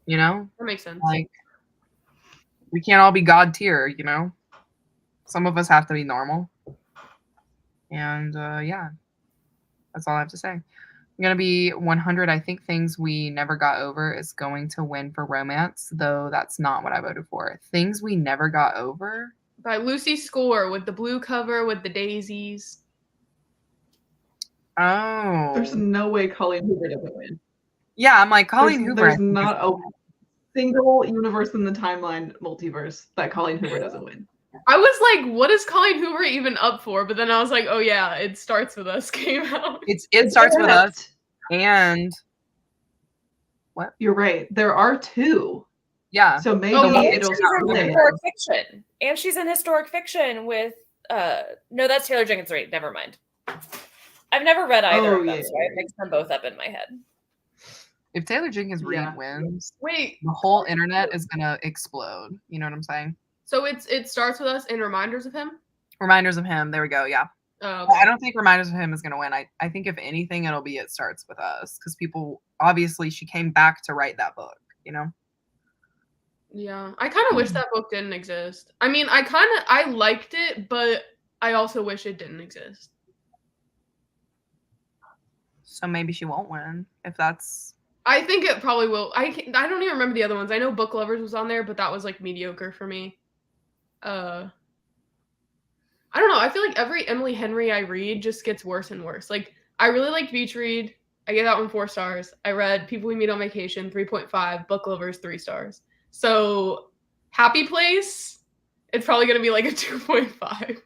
That makes sense. Like, we can't all be God tier, Some of us have to be normal. And yeah, that's all I have to say. I'm going to be 100. I think Things We Never Got Over is going to win for romance, though that's not what I voted for. Things We Never Got Over? By Lucy Score with the blue cover with the daisies. Oh. There's no way Colleen Hoover doesn't win. Yeah, I'm like, Colleen Hoover. There's not a single universe in the timeline multiverse that Colleen Hoover doesn't win. I was like, what is Colleen Hoover even up for? But then I was like, oh yeah, It Starts With Us came out. It Starts With Us. And what? You're right. There are two. Yeah. So maybe it'll historic fiction. And she's in historic fiction with no, that's Taylor Jenkins Reid. Never mind. I've never read either of them, so I mix them both up in my head. If Taylor Jenkins Reid wins, wait, the whole internet is gonna explode. You know what I'm saying? So It Starts With Us and Reminders of Him? Reminders of Him. There we go. Yeah. Oh, okay. I don't think Reminders of Him is gonna win. I think if anything, it'll be It Starts With Us, because people obviously she came back to write that book. Yeah, I kind of wish that book didn't exist. I mean, I liked it, but I also wish it didn't exist. So maybe she won't win if that's. I think it probably will. I don't even remember the other ones. I know Book Lovers was on there, but that was like mediocre for me. I I don't know. I feel like every Emily Henry I read just gets worse and worse. Like, I really liked Beach Read. I gave that one 4 stars. I read People We Meet on Vacation, 3.5. Book Lovers, 3 stars. So, Happy Place, it's probably going to be like a 2.5.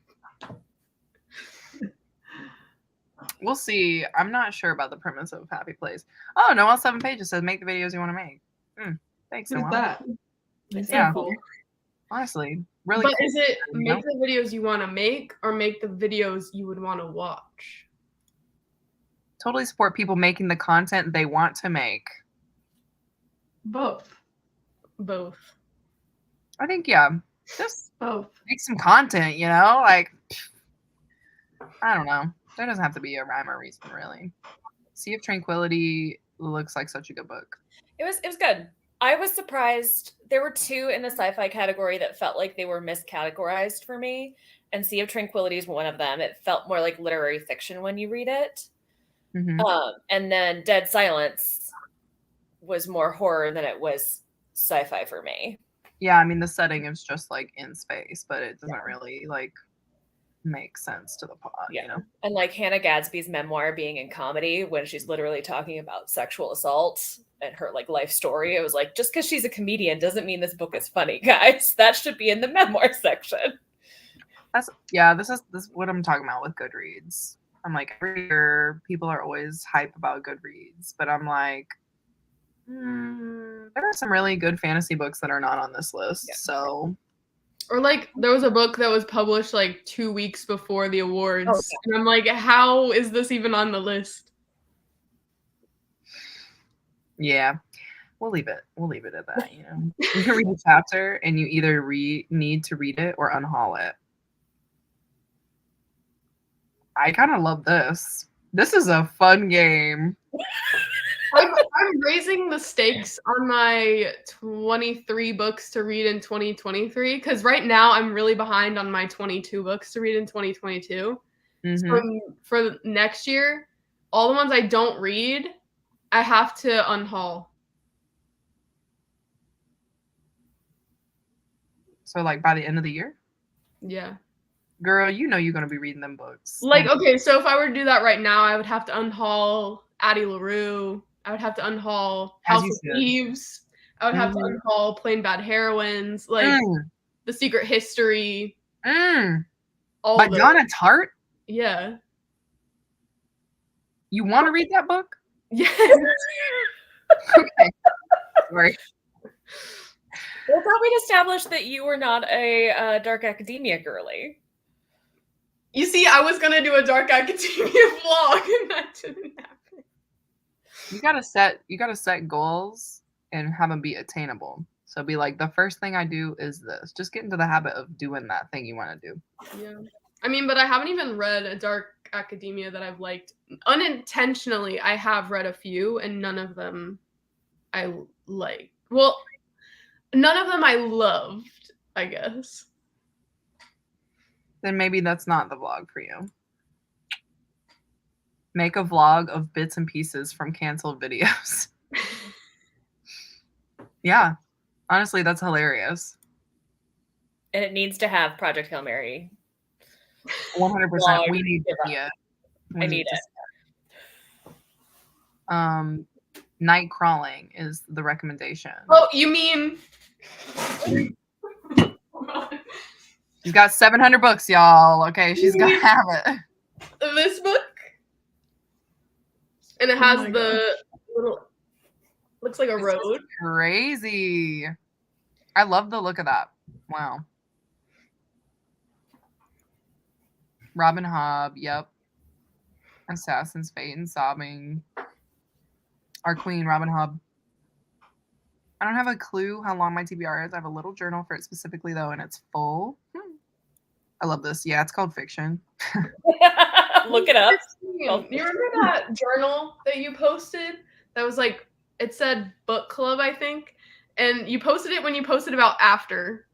We'll see. I'm not sure about the premise of Happy Place. Oh, Noel 7 Pages says make the videos you want to make. Thanks, Who's Noel. that? It's Yeah. so cool. Honestly, really. But cool. is it You make know? the videos you want to make or make the videos you would want to watch? Totally support people making the content they want to make. Both. Both. I think, yeah, just Both. make some content, you know? Like, I don't know. There doesn't have to be a rhyme or reason, really. Sea of Tranquility looks like such a good book. It was good. I was surprised. There were 2 in the sci-fi category that felt like they were miscategorized for me, and Sea of Tranquility is one of them. It felt more like literary fiction when you read it. Mm-hmm. And then Dead Silence was more horror than it was sci-fi for me. Yeah, I mean, the setting is just like in space, but it doesn't really like make sense to the plot, you know? And like Hannah Gadsby's memoir being in comedy when she's literally talking about sexual assault and her like life story, it was like, just because she's a comedian doesn't mean this book is funny, guys. That should be in the memoir section. This is what I'm talking about with Goodreads. I'm like, every year people are always hype about Goodreads, but I'm like, there are some really good fantasy books that are not on this list. So, or like there was a book that was published like 2 weeks before the awards, and I'm like, how is this even on the list? Yeah, we'll leave it. We'll leave it at that. You know, you can read a chapter, and you either need to read it or unhaul it. I kind of love this. This is a fun game. I'm raising the stakes on my 23 books to read in 2023 because right now I'm really behind on my 22 books to read in 2022. Mm-hmm. So for next year, all the ones I don't read, I have to unhaul. So like by the end of the year? Yeah. Girl, you know you're going to be reading them books. Like, okay, so if I were to do that right now, I would have to unhaul Addie LaRue. I would have to unhaul House of Thieves. I would have to unhaul Plain Bad Heroines, like The Secret History. All by Donna Tartt? Yeah. You want to read that book? Yes. Okay. Sorry. Well, I thought we'd established that you were not a dark academia girly. You see, I was gonna do a dark academia vlog, and that didn't happen. You gotta set goals and have them be attainable. So be like, the first thing I do is this. Just get into the habit of doing that thing you want to do. Yeah. I mean, but I haven't even read a dark academia that I've liked. Unintentionally, I have read a few, and none of them I like. Well, none of them I loved, I guess. Then maybe that's not the vlog for you. Make a vlog of bits and pieces from canceled videos. Yeah. Honestly, that's hilarious. And it needs to have Project Hail Mary. 100%. We need to see it. I need it. Night Crawling is the recommendation. Oh, you mean... She's got 700 books, y'all. Okay, she's got to have it. This book? And it has the little... Looks like a road. Crazy. I love the look of that. Wow. Robin Hobb, yep. Assassin's Fate and Sobbing. Our queen, Robin Hobb. I don't have a clue how long my TBR is. I have a little journal for it specifically, though, and it's full. I love this. Yeah, it's called fiction. Look it up. You remember that journal that you posted? That was like, it said book club, I think. And you posted it when you posted about After.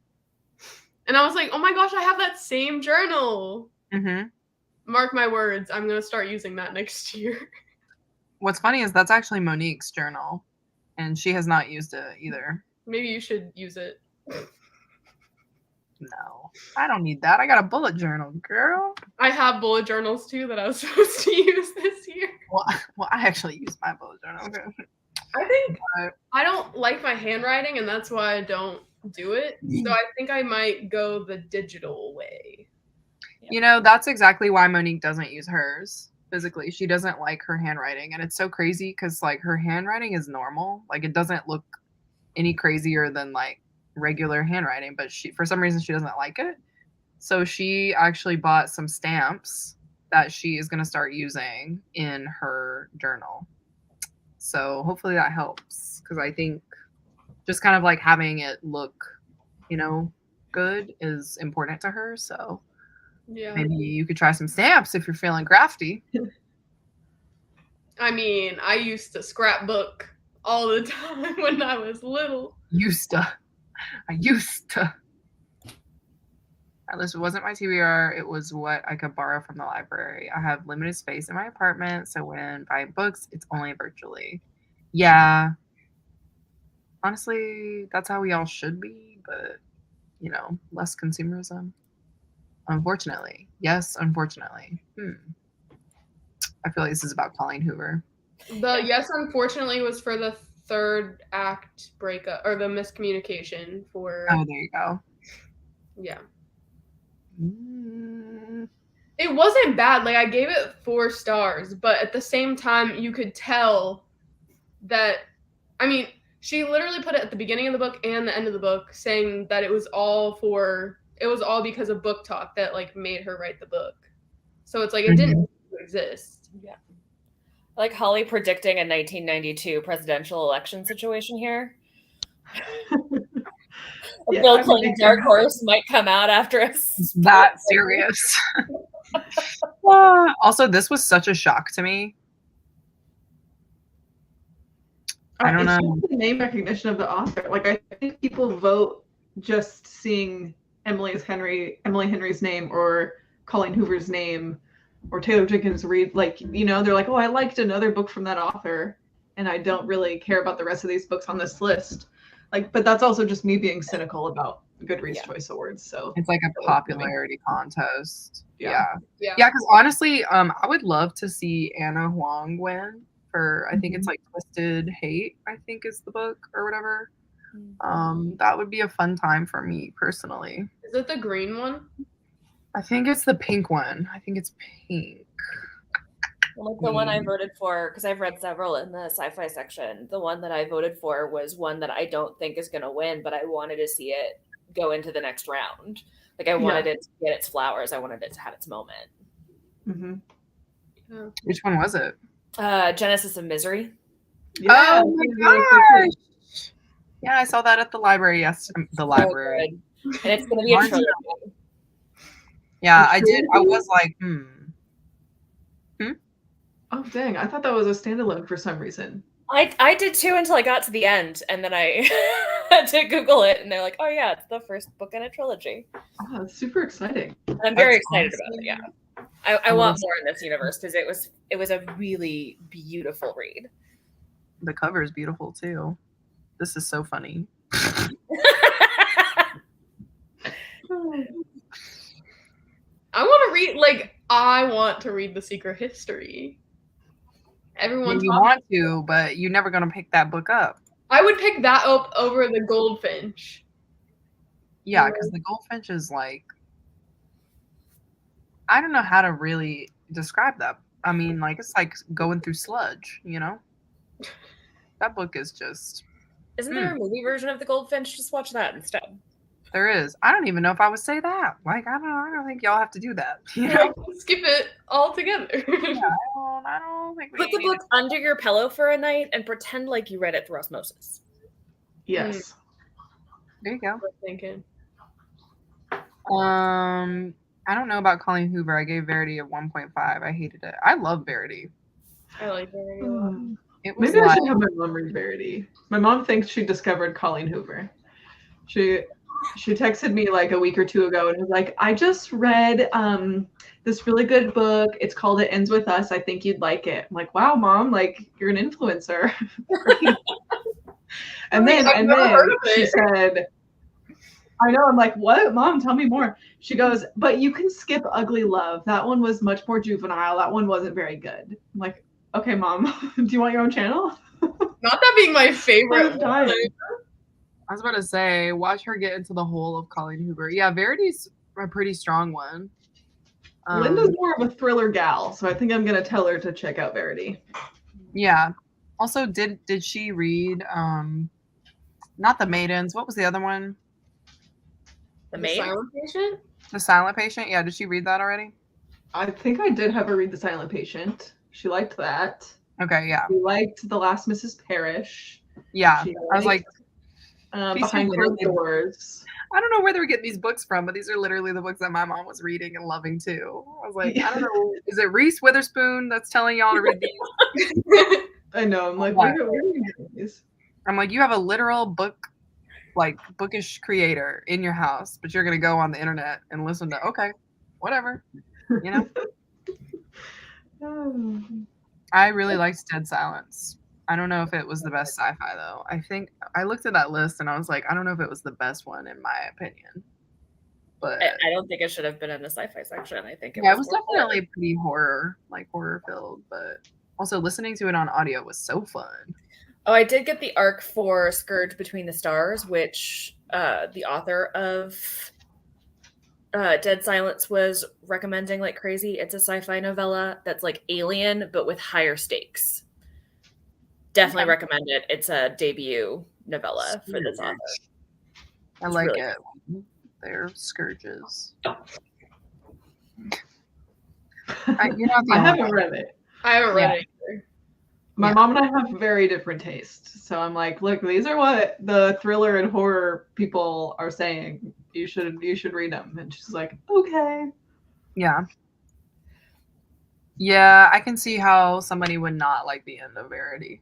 And I was like, oh my gosh, I have that same journal. Mm-hmm. Mark my words. I'm going to start using that next year. What's funny is that's actually Monique's journal. And she has not used it either. Maybe you should use it. No, I don't need that. I got a bullet journal, girl. I have bullet journals too that I was supposed to use this year. Well, I actually use my bullet journal. Okay. I think I don't like my handwriting, and that's why I don't do it. So I think I might go the digital way. You know, that's exactly why Monique doesn't use hers physically. She doesn't like her handwriting, and it's so crazy because like her handwriting is normal. Like it doesn't look any crazier than like regular handwriting, but she, for some reason, she doesn't like it. So she actually bought some stamps that she is going to start using in her journal. So hopefully that helps, because I think just kind of like having it look, you know, good is important to her. So Yeah. maybe you could try some stamps if you're feeling crafty. I mean, I used to scrapbook all the time when I was little. I used to. At least it wasn't my TBR. It was what I could borrow from the library. I have limited space in my apartment, so when buying books, it's only virtually. Yeah. Honestly, that's how we all should be, but, you know, less consumerism. Unfortunately. Yes, unfortunately. I feel like this is about Colleen Hoover. The yes, unfortunately, was for the third act breakup, or the miscommunication for. Oh, there you go. Yeah. It wasn't bad. Like, I gave it 4 stars, but at the same time, you could tell that, I mean, she literally put it at the beginning of the book and the end of the book, saying that it was all because of book talk that, like, made her write the book. So it's like, it didn't exist. Yeah. Like Holly predicting a 1992 presidential election situation here. Yeah, Bill Clinton Dark Horse might come out after us. That serious. Also, this was such a shock to me. I don't know. The name recognition of the author. Like, I think people vote just seeing Emily Henry's name or Colleen Hoover's name or Taylor Jenkins Reid. Like, you know, they're like, oh, I liked another book from that author, and I don't really care about the rest of these books on this list. Like, but that's also just me being cynical about Goodreads Choice Awards. So it's like a popularity contest. Yeah. Because honestly, I would love to see Anna Huang win for, I think it's like Twisted Hate, I think is the book or whatever. That would be a fun time for me personally. Is it the green one? I think it's the pink one. I think it's pink. Like the one I voted for, because I've read several in the sci-fi section, the one that I voted for was one that I don't think is going to win, but I wanted to see it go into the next round. Like, I wanted it to get its flowers. I wanted it to have its moment. Which one was it? Genesis of Misery. Yeah, oh my gosh! Yeah, I saw that at the library yesterday. The library. So and it's going to be a trilogy. Yeah, I did. I was like, Oh, dang. I thought that was a standalone for some reason. I did too until I got to the end, and then I had to Google it, and they're like, oh, yeah, it's the first book in a trilogy. Oh, that's super exciting. I'm very excited about it, yeah. I want more in this universe, because it was a really beautiful read. The cover is beautiful, too. This is so funny. I want to read The Secret History. Everyone's you want to, but you're never gonna pick that book up. I would pick that up over The Goldfinch. Yeah, because The Goldfinch is like, I don't know how to really describe that. I mean, like, it's like going through sludge, you know? That book is just... Isn't there a movie version of The Goldfinch? Just watch that instead. There is. I don't even know if I would say that. Like, I don't think y'all have to do that. You know? Skip it altogether. I don't think we Put the book under your pillow for a night and pretend like you read it through osmosis. Yes. There you go. Thinking. I don't know about Colleen Hoover. I gave Verity a 1.5. I hated it. I love Verity. I like Verity a lot. It was Maybe I should have my mom read Verity. My mom thinks she discovered Colleen Hoover. She texted me like a week or two ago and was like, I just read this really good book. It's called It Ends With Us. I think you'd like it. I'm like, wow, Mom, like, you're an influencer. and then she said, I know. I'm like, what? Mom, tell me more. She goes, but you can skip Ugly Love. That one was much more juvenile. That one wasn't very good. I'm like, okay, Mom, do you want your own channel? Not that being my favorite. I'm dying. I was about to say, watch her get into the whole of Colleen Hoover. Yeah, Verity's a pretty strong one. Linda's more of a thriller gal, so I think I'm gonna tell her to check out Verity. Yeah. Also, did she read not The Maidens? What was the other one? The Maid? Silent Patient? The Silent Patient? Yeah, did she read that already? I think I did have her read The Silent Patient. She liked that. Okay, yeah. She liked The Last Mrs. Parrish. Yeah. She I was like, Behind Closed Doors. I don't know where they're getting these books from, but these are literally the books that my mom was reading and loving too. I was like, I don't know. Is it Reese Witherspoon that's telling y'all to read these? I know. I'm like, where are you getting these? I'm like, you have a literal book, like bookish creator in your house, but you're gonna go on the internet and listen to whatever, you know. I really liked Dead Silence. I don't know if it was the best sci-fi though. I think I looked at that list and I was like, I don't know if it was the best one in my opinion. But I don't think it should have been in the sci-fi section. I think it was definitely pretty horror filled, but also listening to it on audio was so fun. Oh, I did get the arc for Scourge Between the Stars, which the author of Dead Silence was recommending like crazy. It's a sci-fi novella that's like Alien, but with higher stakes. Definitely recommend it. It's a debut novella for this author. I like really it. Cool. They're scourges. I haven't read it. I haven't read it either. My mom and I have very different tastes. So I'm like, look, these are what the thriller and horror people are saying. You should read them. And she's like, okay. Yeah. Yeah, I can see how somebody would not like the end of Verity.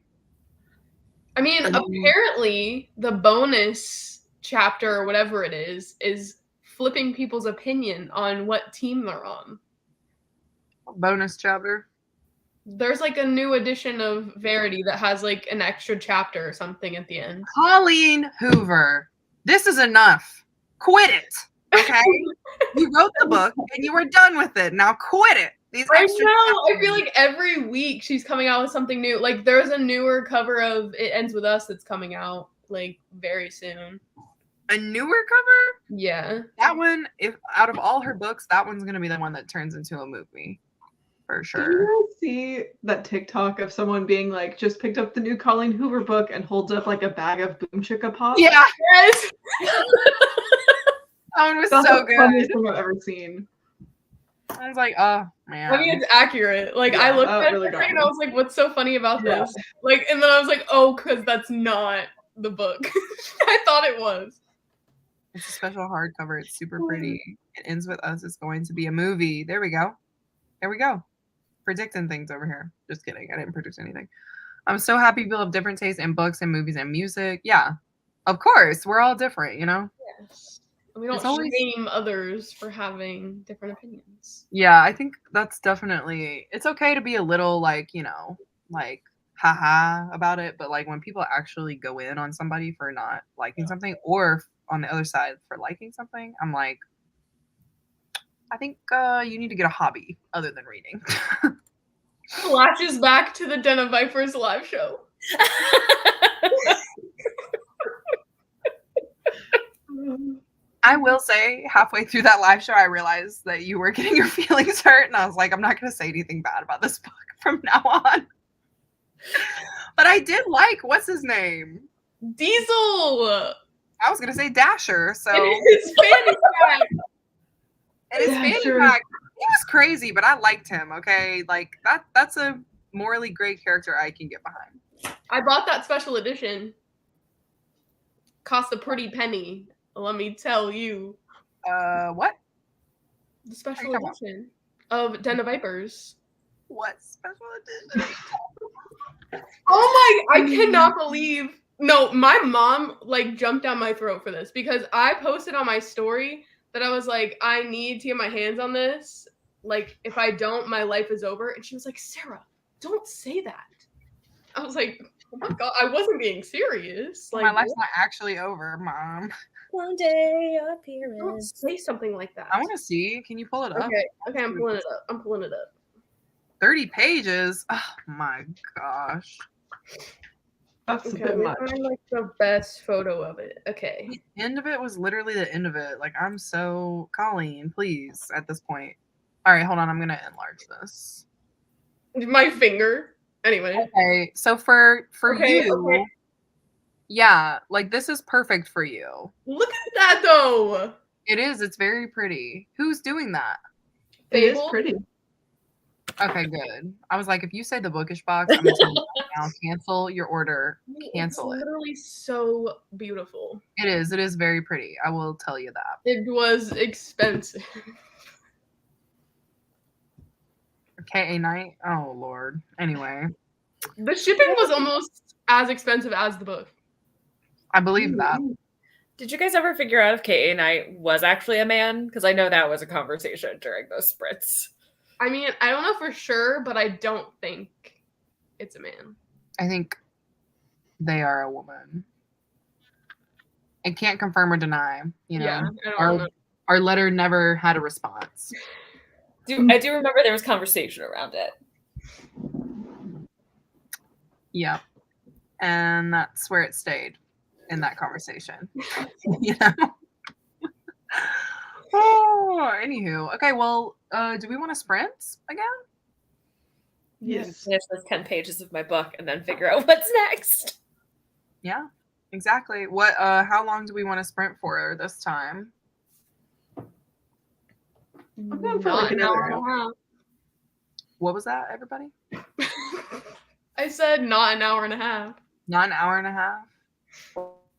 I mean, apparently the bonus chapter or whatever it is flipping people's opinion on what team they're on. Bonus chapter? There's like a new edition of Verity that has like an extra chapter or something at the end. Colleen Hoover, this is enough. Quit it. Okay? You wrote the book and you were done with it. Now quit it. I feel like every week she's coming out with something new. Like there's a newer cover of It Ends With Us that's coming out like very soon. A newer cover? Yeah. That one, if out of all her books, that one's gonna be the one that turns into a movie. For sure. Did you guys see that TikTok of someone being like, just picked up the new Colleen Hoover book and holds up like a bag of Boom Chicka Pop? Yeah. Yes. That one was That's so the good. funniest thing I've ever seen. I was like, oh man. I mean, it's accurate. Like I looked at it and I was like, what's so funny about this? Like, and then I was like, oh, because that's not the book. I thought it was. It's a special hardcover. It's super pretty. It Ends With Us. It's going to be a movie. There we go. There we go. Predicting things over here. Just kidding. I didn't predict anything. I'm so happy people have different tastes in books and movies and music. Yeah. Of course. We're all different, you know? Yes. We don't shame others for having different opinions. Yeah, I think that's definitely, it's okay to be a little like, you know, like haha about it. But like when people actually go in on somebody for not liking something or on the other side for liking something, I'm like, I think you need to get a hobby other than reading. Flashes back to the Den of Vipers live show. I will say, halfway through that live show, I realized that you were getting your feelings hurt, and I was like, I'm not going to say anything bad about this book from now on. But I did like, what's his name? Diesel! I was going to say Dasher, so. It is fanny pack. It is fanny pack. He was crazy, but I liked him, okay? Like, that's a morally great character I can get behind. I bought that special edition. Cost a pretty penny. Let me tell you. What? The special edition of Den of Vipers. What special edition? Oh my, I cannot believe. No, my mom like jumped down my throat for this because I posted on my story that I was like, I need to get my hands on this. Like, if I don't, my life is over. And she was like, Sarah, don't say that. I was like, Oh my god, I wasn't being serious. My life's not actually over, Mom. One day don't appearance. say something like that. I want to see. Can you pull it up? Okay, I'm pulling it up. 30 pages. Oh my gosh. That's Okay, a bit let me much. find like the best photo of it. Okay. The end of it was literally the end of it. Like, I'm so Colleen, please, at this point. All right, hold on. I'm gonna enlarge this. My finger. Anyway. Okay, so for Okay, you, okay. yeah, like this is perfect for you. Look at that though. It is. It's very pretty. Who's doing that? It is Fable? pretty. Okay, good. I was like, if you say the bookish box, I'm gonna tell you right now, cancel your order. Cancel It's it. literally so beautiful. It is. It is very pretty. I will tell you that. It was expensive. KA night. Oh Lord. Anyway, The shipping was almost as expensive as the book. I believe that. Did you guys ever figure out if K.A. Knight was actually a man? Because I know that was a conversation during those sprints. I mean, I don't know for sure, but I don't think it's a man. I think they are a woman. I can't confirm or deny. You know, Yeah, I don't know. our letter never had a response. I do remember there was conversation around it. Yeah, and that's where it stayed in that conversation. You know. Oh, anywho, okay. Well, do we want to sprint again? Yes. Finish those 10 pages of my book and then figure out what's next. Yeah, exactly. What? How long do we want to sprint for this time? I'm going for like an hour. What was that, everybody? I said not an hour and a half. Not an hour and a half.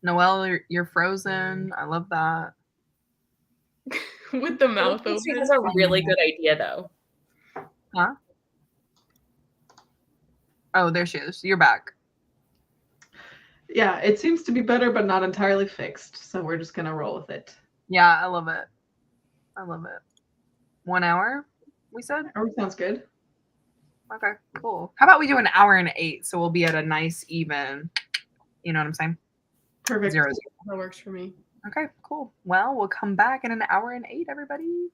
Noelle, you're frozen. I love that. With the mouth open. She has a really good idea, though. Huh? Oh, there she is. You're back. Yeah, it seems to be better, but not entirely fixed. So we're just gonna roll with it. Yeah, I love it. I love it. 1 hour, we said? Hour sounds good. Okay, cool. How about we do an hour and 8, so we'll be at a nice even, you know what I'm saying? Perfect. 0, 0. That works for me. Okay, cool. Well, we'll come back in an hour and 8, everybody.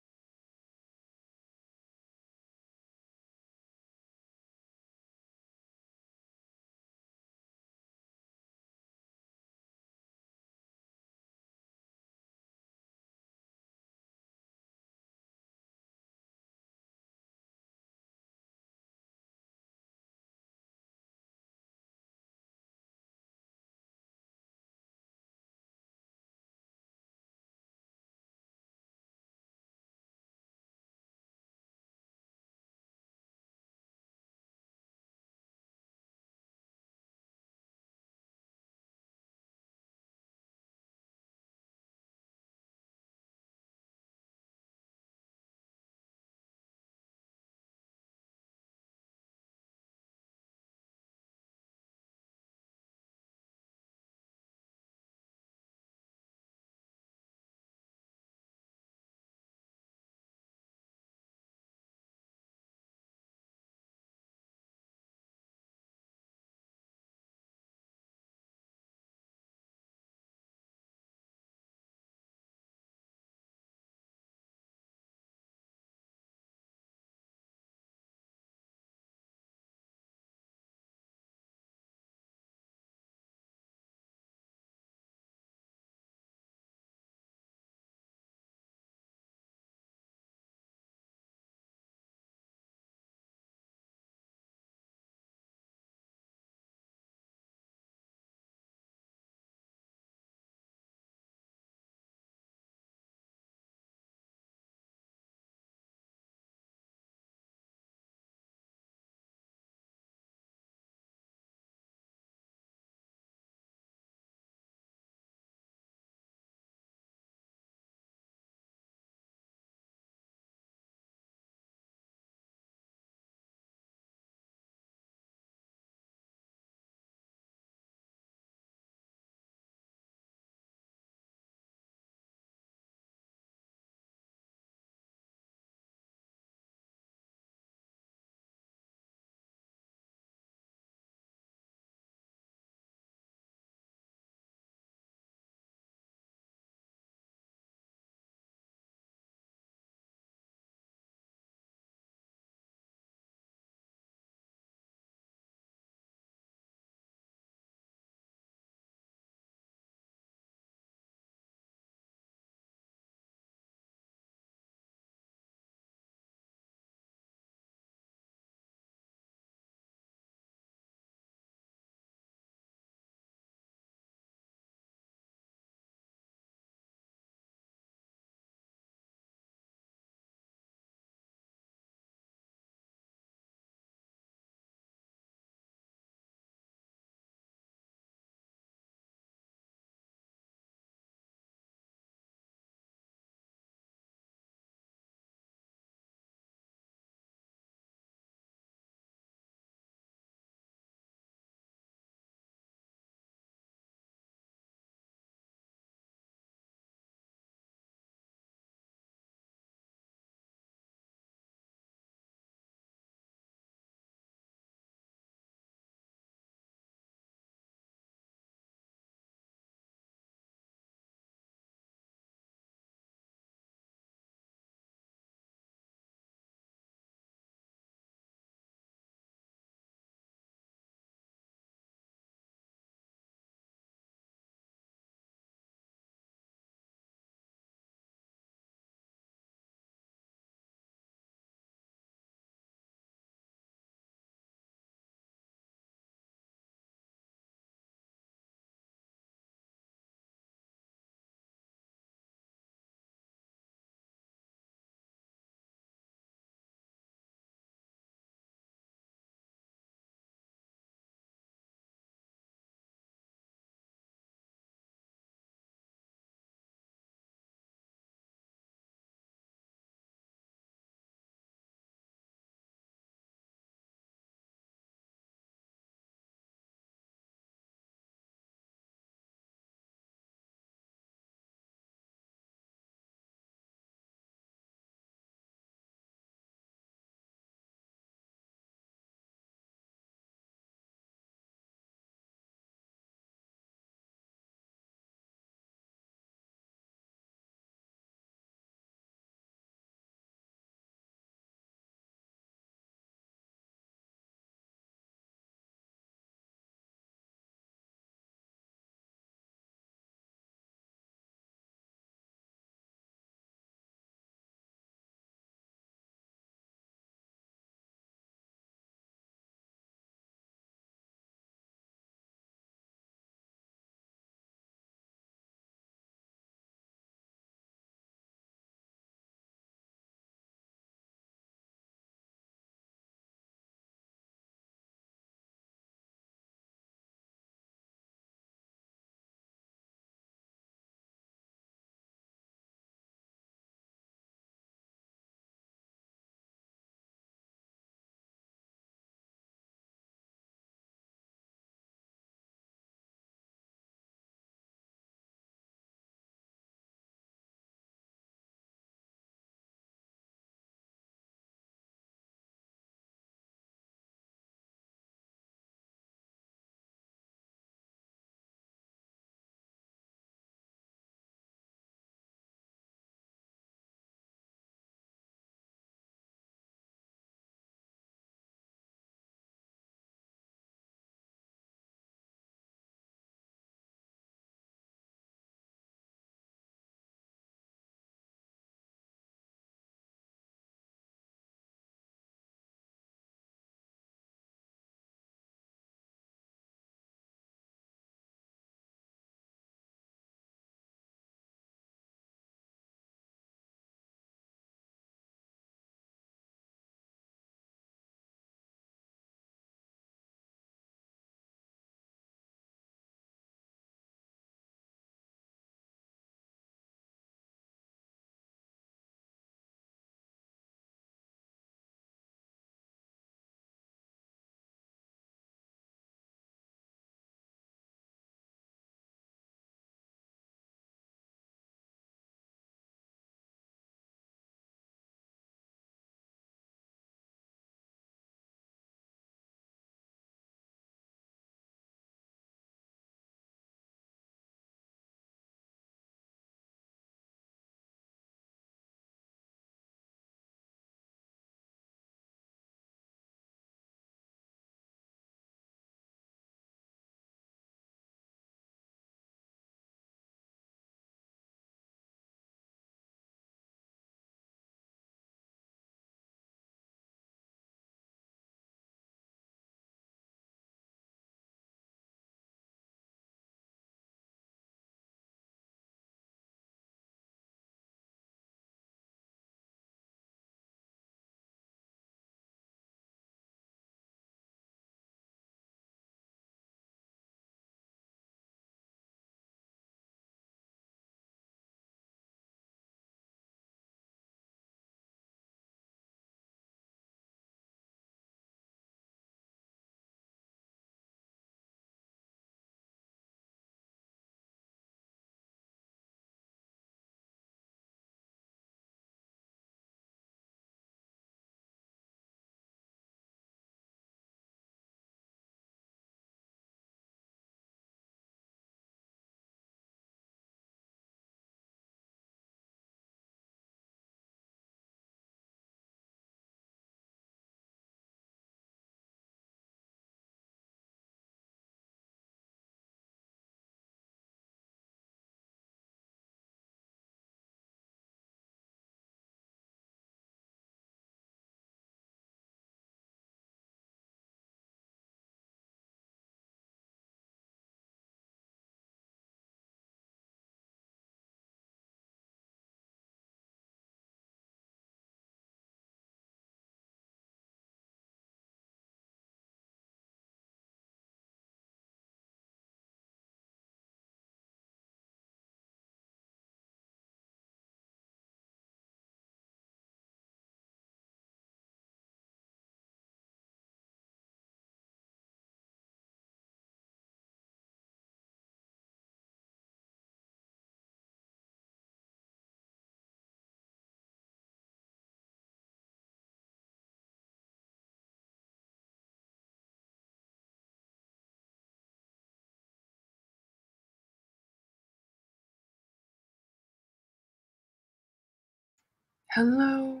Hello.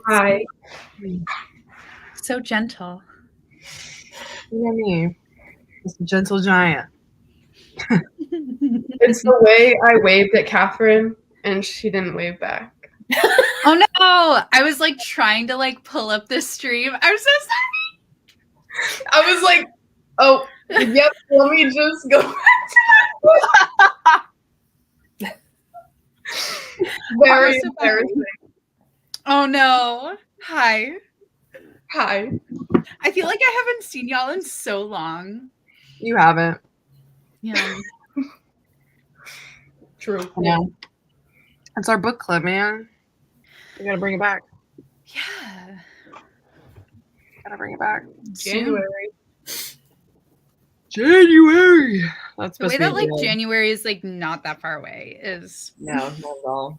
Hi. So gentle. Look at me. This gentle giant. It's the way I waved at Catherine and she didn't wave back. Oh no! I was like trying to like pull up the stream. I'm so sorry. I was like, oh, yep, let me just go back to Very embarrassing. Oh no. Hi. Hi. I feel like I haven't seen y'all in so long. You haven't. Yeah. True. Yeah. It's our book club, man. We gotta bring it back. Yeah. Gotta bring it back. January. January. That's The supposed way to be that like good. January is like not that far away is No, not at all.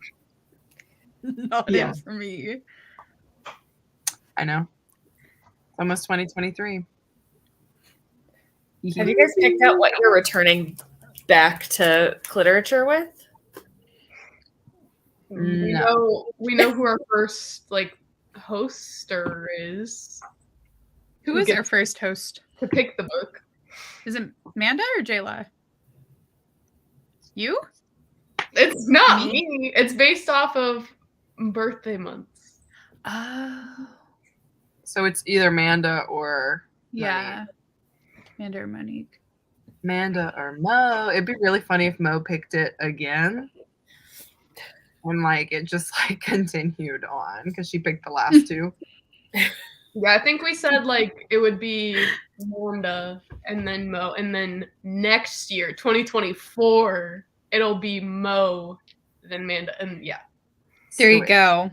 not Yeah. it for me. I know. It's almost 2023. Have you guys picked out what you're returning back to literature with? No. We know who our first like hoster is Who Who is our gets- first host? to pick the book. Is it Amanda or Jayla? You? It's not Me? me. It's based off of birthday months. Oh. So it's either Manda or Yeah. Amanda or Monique. Manda or Mo. It'd be really funny if Mo picked it again. And like it just like continued on because she picked the last two. Yeah, I think we said like it would be Wanda and then Mo, and then next year, 2024, it'll be Mo, then Manda, and yeah. There you Sweet. go.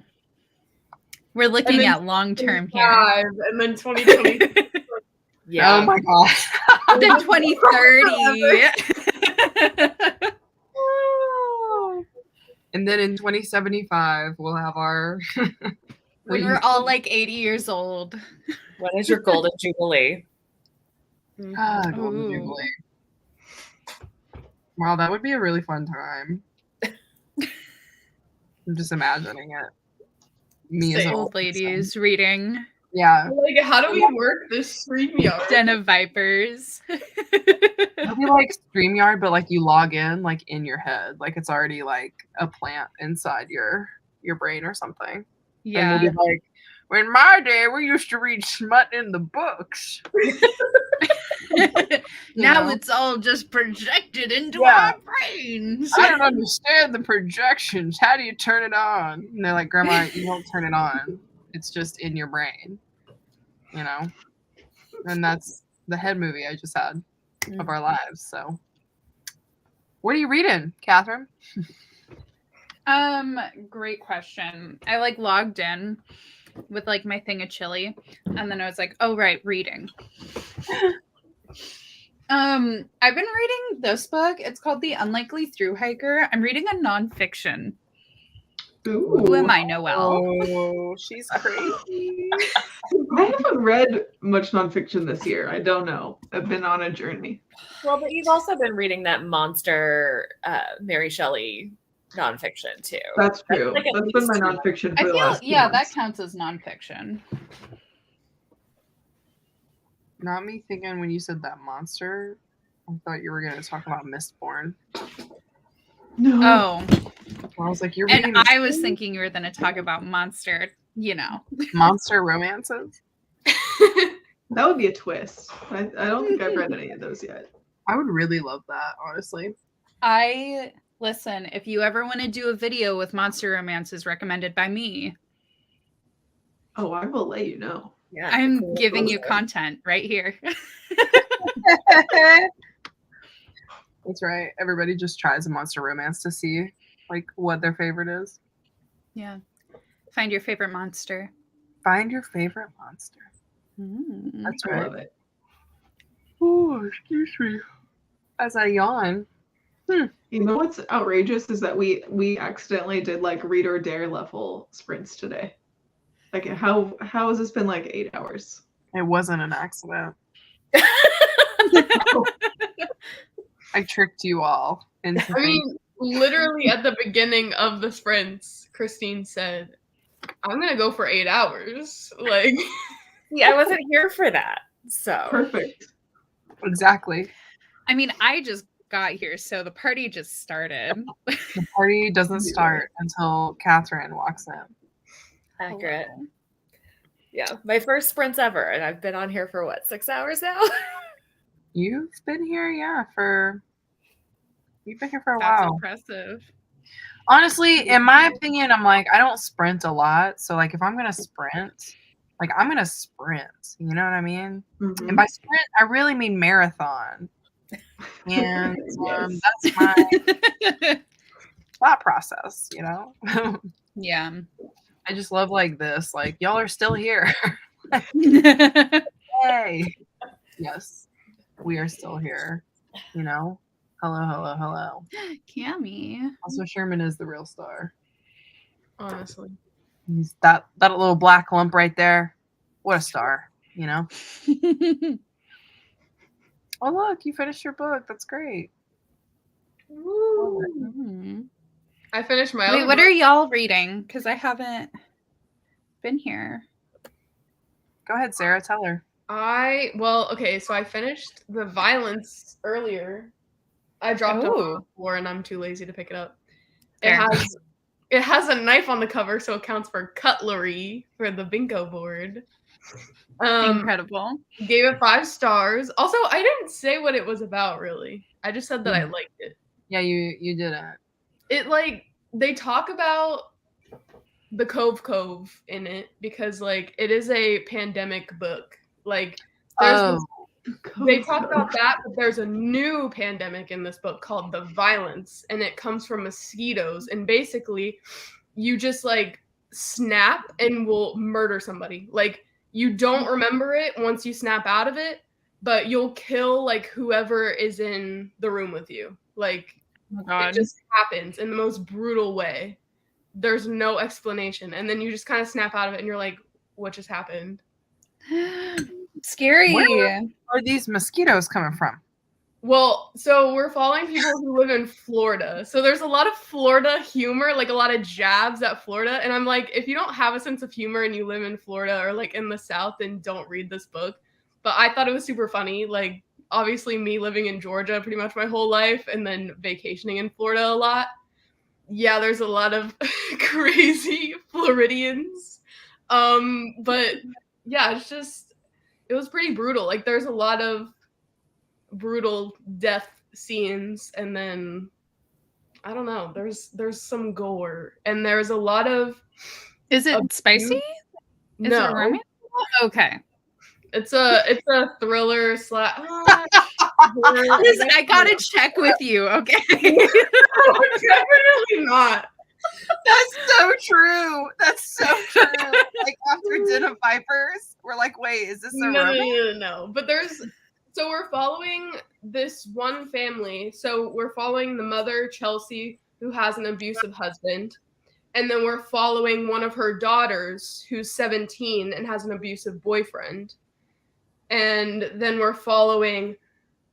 We're looking then at long term here. 5, and then 2020. Yeah. Oh my gosh. Then 2030. And then in 2075, we'll have our. When we're all like 80 years old. When is your golden jubilee? Golden Ooh. Jubilee. Wow, that would be a really fun time. I'm just imagining it. Me as an Old ladies reading Yeah. Like, how do we work this StreamYard? Den of Vipers. It'll be like StreamYard, but like you log in like in your head. Like it's already like a plant inside your brain or something. And Yeah. we'll be like, in my day, we used to read smut in the books. Now know? it's all just projected into Yeah. our brains. I don't understand the projections. How do you turn it on? And they're like, Grandma, you won't turn it on. It's just in your brain. You know? And that's the head movie I just had of our lives. So what are you reading, Catherine? Great question. I like logged in with like my thing of chili, and then I was like, oh right, reading. I've been reading this book. It's called The Unlikely Thru Hiker. I'm reading a nonfiction. Ooh. Who am I, Noelle? Oh, she's crazy. I haven't read much nonfiction this year. I don't know. I've been on a journey. Well, but you've also been reading that monster Mary Shelley nonfiction too. That's true. like at That's been my least- nonfiction I for the feel, last few yeah, that months. counts as nonfiction. Not me thinking when you said that monster. I thought you were going to talk about Mistborn. No. Oh, I was like, you're and reading I was thinking you were going to talk about monster, you know. monster romances? That would be a twist. I don't think I've read any of those yet. I would really love that, honestly. Listen, if you ever want to do a video with monster romances recommended by me, Oh, I will let you know. Yeah, I'm cool. giving you content right here. That's right. Everybody just tries a monster romance to see like what their favorite is. Yeah. Find your favorite monster. Find your favorite monster. Mm. That's I right. love it. Oh, excuse me. As I yawn. You know what's outrageous is that we accidentally did like read or dare level sprints today. Like how has this been like 8 hours? It wasn't an accident. I tricked you all into I mean, literally at the beginning of the sprints, Christine said, I'm gonna go for 8 hours. Like, Yeah, I wasn't here for that. So Perfect. Exactly. I mean, I just got here, so the party just started. The party doesn't start until Catherine walks in. accurate. Hello. Yeah, my first sprints ever, and I've been on here for what, 6 hours now? You've been here, you've been here for a That's while. impressive. Honestly, in my opinion, I'm like, I don't sprint a lot. So like if I'm gonna sprint, like I'm gonna sprint. You know what I mean? Mhm. And by sprint, I really mean marathon. And Yes. that's my thought process, you know? Yeah. I just love like this. Like, y'all are still here. Yay. Yes, we are still here. You know? Hello, hello, hello. Cammy. Also, Sherman is the real star. honestly. He's that little black lump right there. What a star, you know? Oh, look, you finished your book. That's great. Woo. Mhm. I finished my Wait, other what book. are y'all reading? Because I haven't been here. Go ahead, Sarah. Tell her. Okay, so I finished The Violence earlier. I dropped it on Oh. the floor and I'm too lazy to pick it up. Fair. It has a knife on the cover, so it counts for cutlery for the bingo board. Incredible. Gave it 5 stars. Also, I didn't say what it was about really. I just said that I liked it. Yeah, you didn't. It like they talk about the Cove in it because like it is a pandemic book. Like there's they talk about that, but there's a new pandemic in this book called The Violence, and it comes from mosquitoes. And basically, you just like snap and will murder somebody. Like you don't remember it once you snap out of it, but you'll kill like whoever is in the room with you. Like Oh God. it just happens in the most brutal way. There's no explanation, and then you just kind of snap out of it, and you're like, "What just happened?" Scary. Where are these mosquitoes coming from? Well, so we're following people who live in Florida. So there's a lot of Florida humor, like a lot of jabs at Florida. And I'm like, if you don't have a sense of humor and you live in Florida or like in the South, then don't read this book. But I thought it was super funny. Like, obviously, me living in Georgia pretty much my whole life and then vacationing in Florida a lot. Yeah, there's a lot of crazy Floridians. But yeah, it was pretty brutal. Like, there's a lot of brutal death scenes, and then I don't know, there's some gore, and there's a lot of Is it spicy? Is it a no, romance? Okay. it's a thriller Listen, I gotta No, check with you, okay? definitely not. That's so true. That's so true. Like after Den of Vipers, we're like, wait, is this a romance? No. But so we're following this one family. So we're following the mother, Chelsea, who has an abusive husband. And then we're following one of her daughters who's 17 and has an abusive boyfriend. And then we're following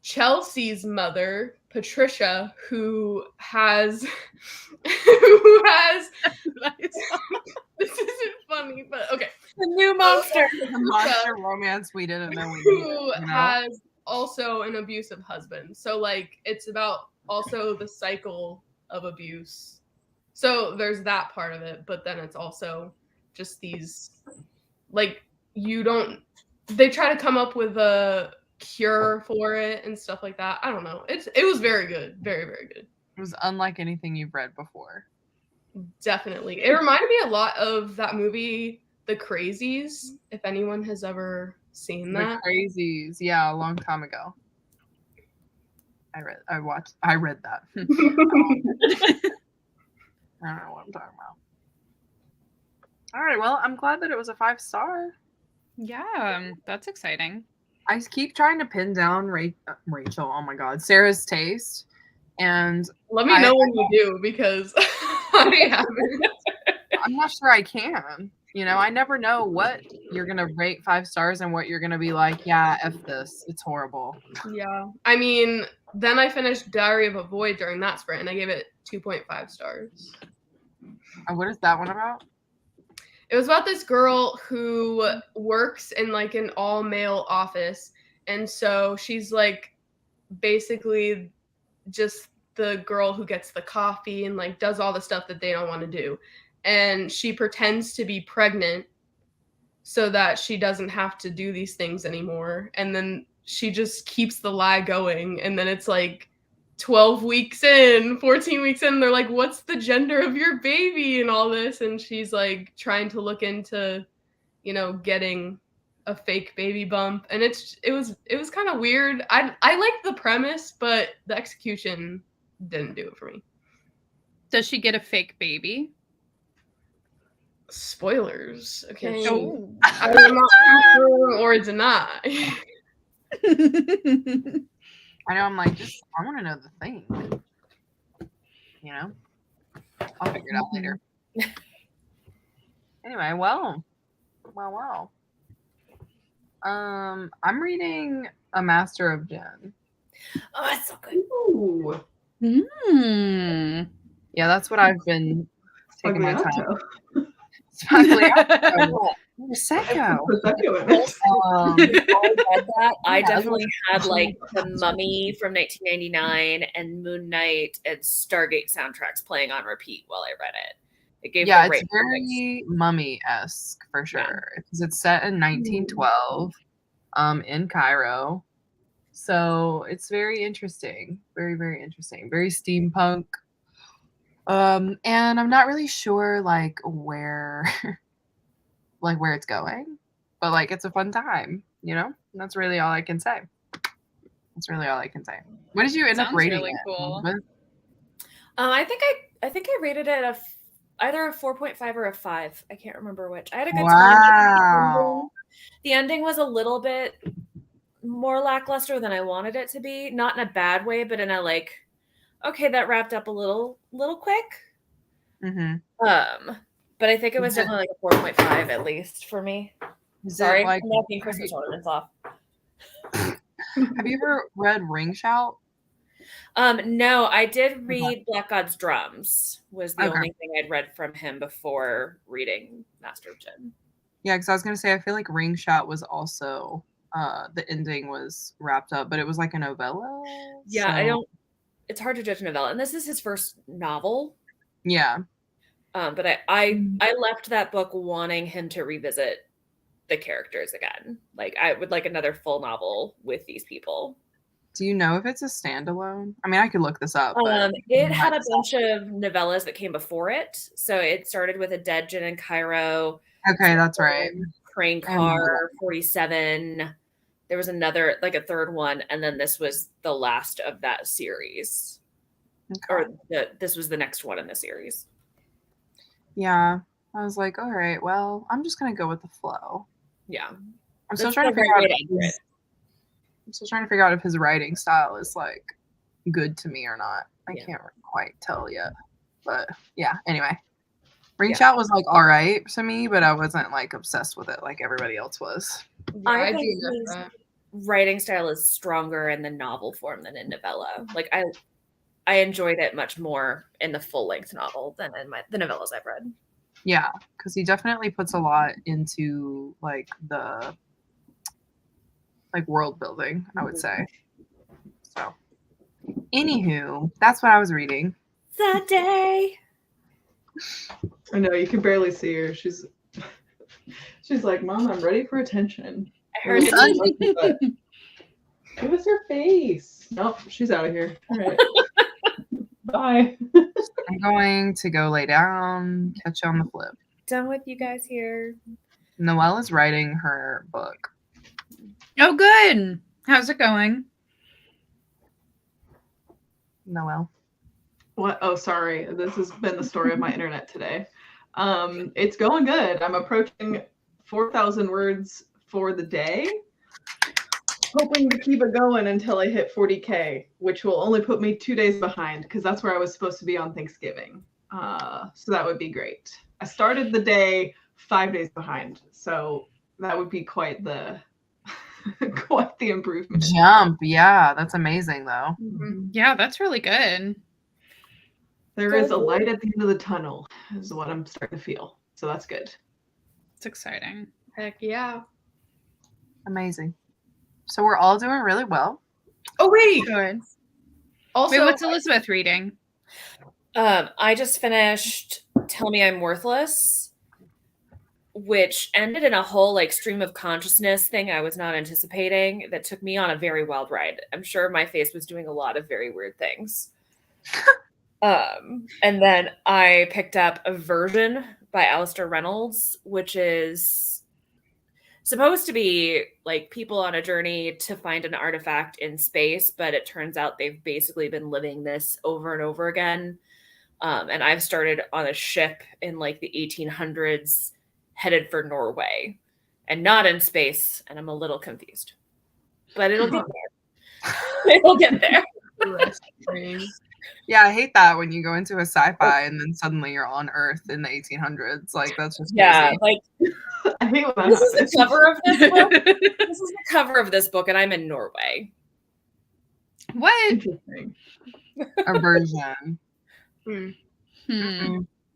Chelsea's mother, Patricia, who has this isn't funny, but okay. The new monster. The monster romance we didn't know we needed. Who You know? has also an abusive husband. So like it's about also the cycle of abuse. So there's that part of it, but then it's also just these like they try to come up with a cure for it and stuff like that. I don't know. It was very good. Very, very good. It was unlike anything you've read before. Definitely. It reminded me a lot of that movie, The Crazies, if anyone has ever seen that. The Crazies, yeah, a long time ago. I read that. I don't know what I'm talking about. All right, well, I'm glad that it was a 5-star. Yeah, that's exciting. I keep trying to pin down Rachel. Oh my God, Sarah's taste, and Let me know when you do because I haven't. I'm not sure I can. You know, I never know what you're gonna rate 5 stars and what you're gonna be like. Yeah, F this. It's horrible. Yeah. I mean, then I finished Diary of a Void during that sprint, and I gave it 2.5 stars. And what is that one about? It was about this girl who works in like an all-male office, and so she's like basically just the girl who gets the coffee and like does all the stuff that they don't want to do. And she pretends to be pregnant so that she doesn't have to do these things anymore. And then she just keeps the lie going. And then it's like 12 weeks in, 14 weeks in, they're like, what's the gender of your baby and all this? And she's like trying to look into, you know, getting a fake baby bump. And it was kind of weird. I liked the premise, but the execution didn't do it for me. Does she get a fake baby? Spoilers. Okay. Oh. I will not confirm or deny. I know, I'm like, I want to know the thing. You know? I'll figure it out later. Anyway, well. I'm reading A Master of Jen. Oh, that's so good. Ooh. Yeah, that's what I've been taking my time. Prosecco. Prosecco. Prosecco in it. I read that. I definitely had like The Mummy from 1999 and Moon Knight and Stargate soundtracks playing on repeat while I read it. It gave Yeah, the it's very mummy-esque for sure. Because it's set in 1912 in Cairo. So it's very interesting. Very, very interesting. Very steampunk. And I'm not really sure like where it's going. But like it's a fun time, you know? And that's really all I can say. What did you end up Sounds rating really it, cool. Elizabeth? I think I rated it either a 4.5 or a 5. I can't remember which. I had a good time. Wow. The ending was a little bit more lackluster than I wanted it to be. Not in a bad way, but in a like, okay, that wrapped up a little quick. Mm-hmm. But I think it was definitely like a 4.5 at least for me. Sorry, I'm knocking Christmas ornaments off. Have you ever read Ring Shout? No, I did read Black God's Drums. Was the only thing I'd read from him before reading Master of Jen. Yeah, because I was gonna say I feel like Ring Shout was also the ending was wrapped up, but it was like a novella. Yeah, so... it's hard to judge a novella, and this is his first novel. Yeah. But I left that book wanting him to revisit the characters again. Like I would like another full novel with these people. Do you know if it's a standalone? I mean, I could look this up. But it had a bunch of novellas that came before it. So it started with A Dead Jen in Cairo. Okay, that's right. Crane Car 47. There was another, like a third one, and then this was the last of that series. Okay. Or this was the next one in the series. Yeah. I was like, all right, well, I'm just gonna go with the flow. Yeah. I'm still trying to figure out if his writing style is like good to me or not. I can't quite tell yet. But yeah, anyway. Ring Shout was like all right to me, but I wasn't like obsessed with it like everybody else was. I think his writing style is stronger in the novel form than in novella. Like I enjoyed it much more in the full length novel than in the novellas I've read. Yeah, because he definitely puts a lot into like the world building, I would say. So, anywho, that's what I was reading. The day. I know you can barely see her. She's like, Mom, I'm ready for attention. I heard it. Give us your face. Nope, she's out of here. All right. Bye. I'm going to go lay down, catch you on the flip. Done with you guys here. Noelle is writing her book. Oh, good. How's it going? Noelle. What? Oh, sorry. This has been the story of my internet today. It's going good. I'm approaching 4,000 words for the day. Hoping to keep it going until I hit 40K, which will only put me 2 days behind because that's where I was supposed to be on Thanksgiving. So that would be great. I started the day 5 days behind, so that would be quite the improvement. Jump, yeah, that's amazing though. Mm-hmm. Yeah, that's really good. There is a light at the end of the tunnel, is what I'm starting to feel. So that's good. It's exciting. Heck yeah. Amazing. So we're all doing really well. Oh wait. Good. Also, Wait, what's Elizabeth reading? I just finished Tell Me I'm Worthless, which ended in a whole like stream of consciousness thing I was not anticipating that took me on a very wild ride. I'm sure my face was doing a lot of very weird things. And then I picked up Aversion by Alistair Reynolds, which is supposed to be like people on a journey to find an artifact in space, but it turns out they've basically been living this over and over again. And I've started on a ship in like the 1800s headed for Norway and not in space. And I'm a little confused, but it'll get there. It'll get there. Yeah, I hate that when you go into a sci-fi and then suddenly you're on Earth in the 1800s. Like, that's just Yeah, crazy. like I hate when this is the cover of this book. This is the cover of this book, and I'm in Norway. What? Interesting. Aversion.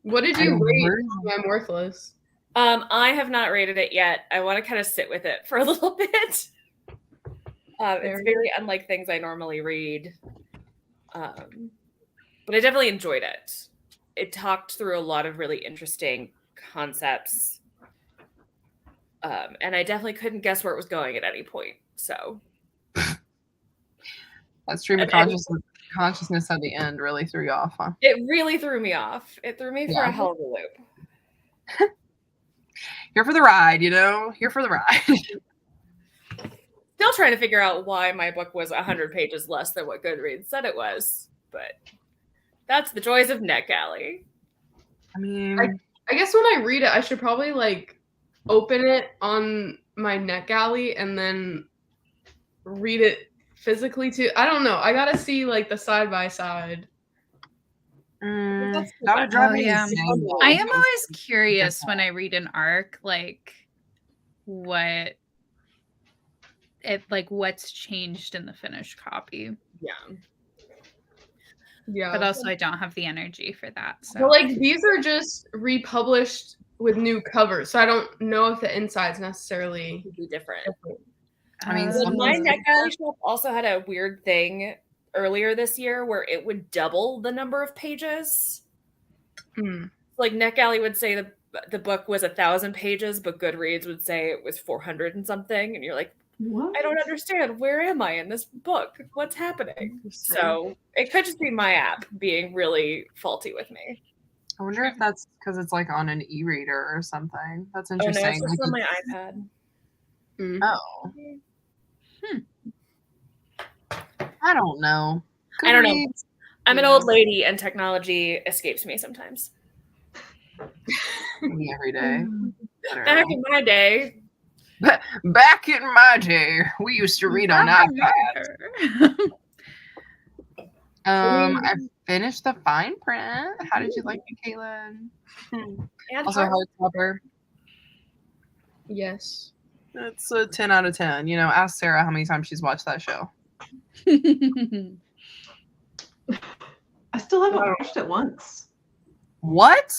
What did you rate? I'm Worthless. I have not rated it yet. I want to kind of sit with it for a little bit. It's very unlike things I normally read. But I definitely enjoyed it. It talked through a lot of really interesting concepts. And I definitely couldn't guess where it was going at any point. So that stream of consciousness at the end really threw you off, huh? It really threw me off. It threw me for a hell of a loop. Here for the ride, you know? Here for the ride. Still trying to figure out why my book was 100 pages less than what Goodreads said it was. But that's the joys of NetGalley. I mean, I guess when I read it, I should probably like open it on my NetGalley and then read it physically too. I don't know. I gotta see like the side by side. That would drive me insane. I am always curious when I read an arc, like what's changed in the finished copy. Yeah. But also I don't have the energy for that. So Well, like these are just republished with new covers, so I don't know if the inside's necessarily be different. I mean, my NetGalley shop also had a weird thing earlier this year where it would double the number of pages. Like NetGalley would say the book was 1,000 pages, but Goodreads would say it was 400 and something, and you're like, what? I don't understand. Where am I in this book? What's happening? So it could just be my app being really faulty with me. I wonder if that's because it's like on an e-reader or something. That's Oh no, interesting. it's just on my iPad. Oh. I don't know. I don't know. I'm an old lady and technology escapes me sometimes. Me every day. Back in my day. Back in my day, we used to read on iPads. I finished the fine print. How did you like it, Caitlin? Also, hardcover. Yes. It's a 10 out of 10. You know, ask Sarah how many times she's watched that show. I still haven't watched it once. What?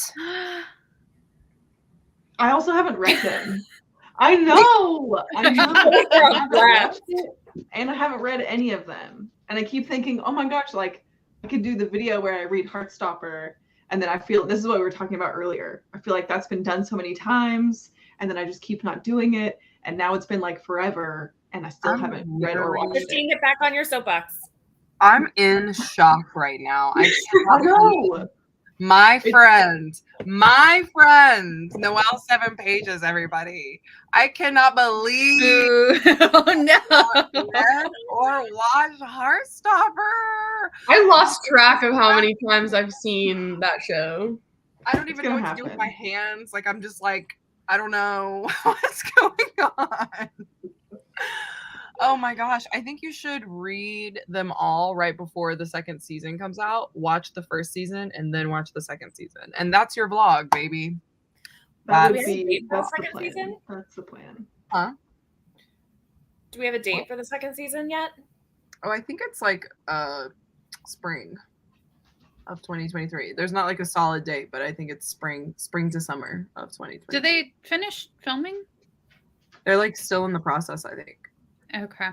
I also haven't read them. I know. I haven't watched it, and I haven't read any of them. And I keep thinking, oh my gosh, like I could do the video where I read Heartstopper, and then I feel this is what we were talking about earlier. I feel like that's been done so many times, and then I just keep not doing it, and now it's been like forever, and I still haven't read or watched Christine, get back on your soapbox. I'm in shock right now. I know. My friend, Noelle 7 Pages, everybody. I cannot believe read or watched Heartstopper. I lost track of how many times I've seen that show. I don't even know what to do with my hands. Like, I'm just like, I don't know what's going on. Oh my gosh. I think you should read them all right before the second season comes out. Watch the first season and then watch the second season. And that's your vlog, baby. That's the plan. That's the plan. Huh? Do we have a date for the second season yet? Oh, I think it's like spring. of 2023. There's not like a solid date, but I think it's spring to summer of 2023. Did they finish filming? They're like still in the process, I think. Okay.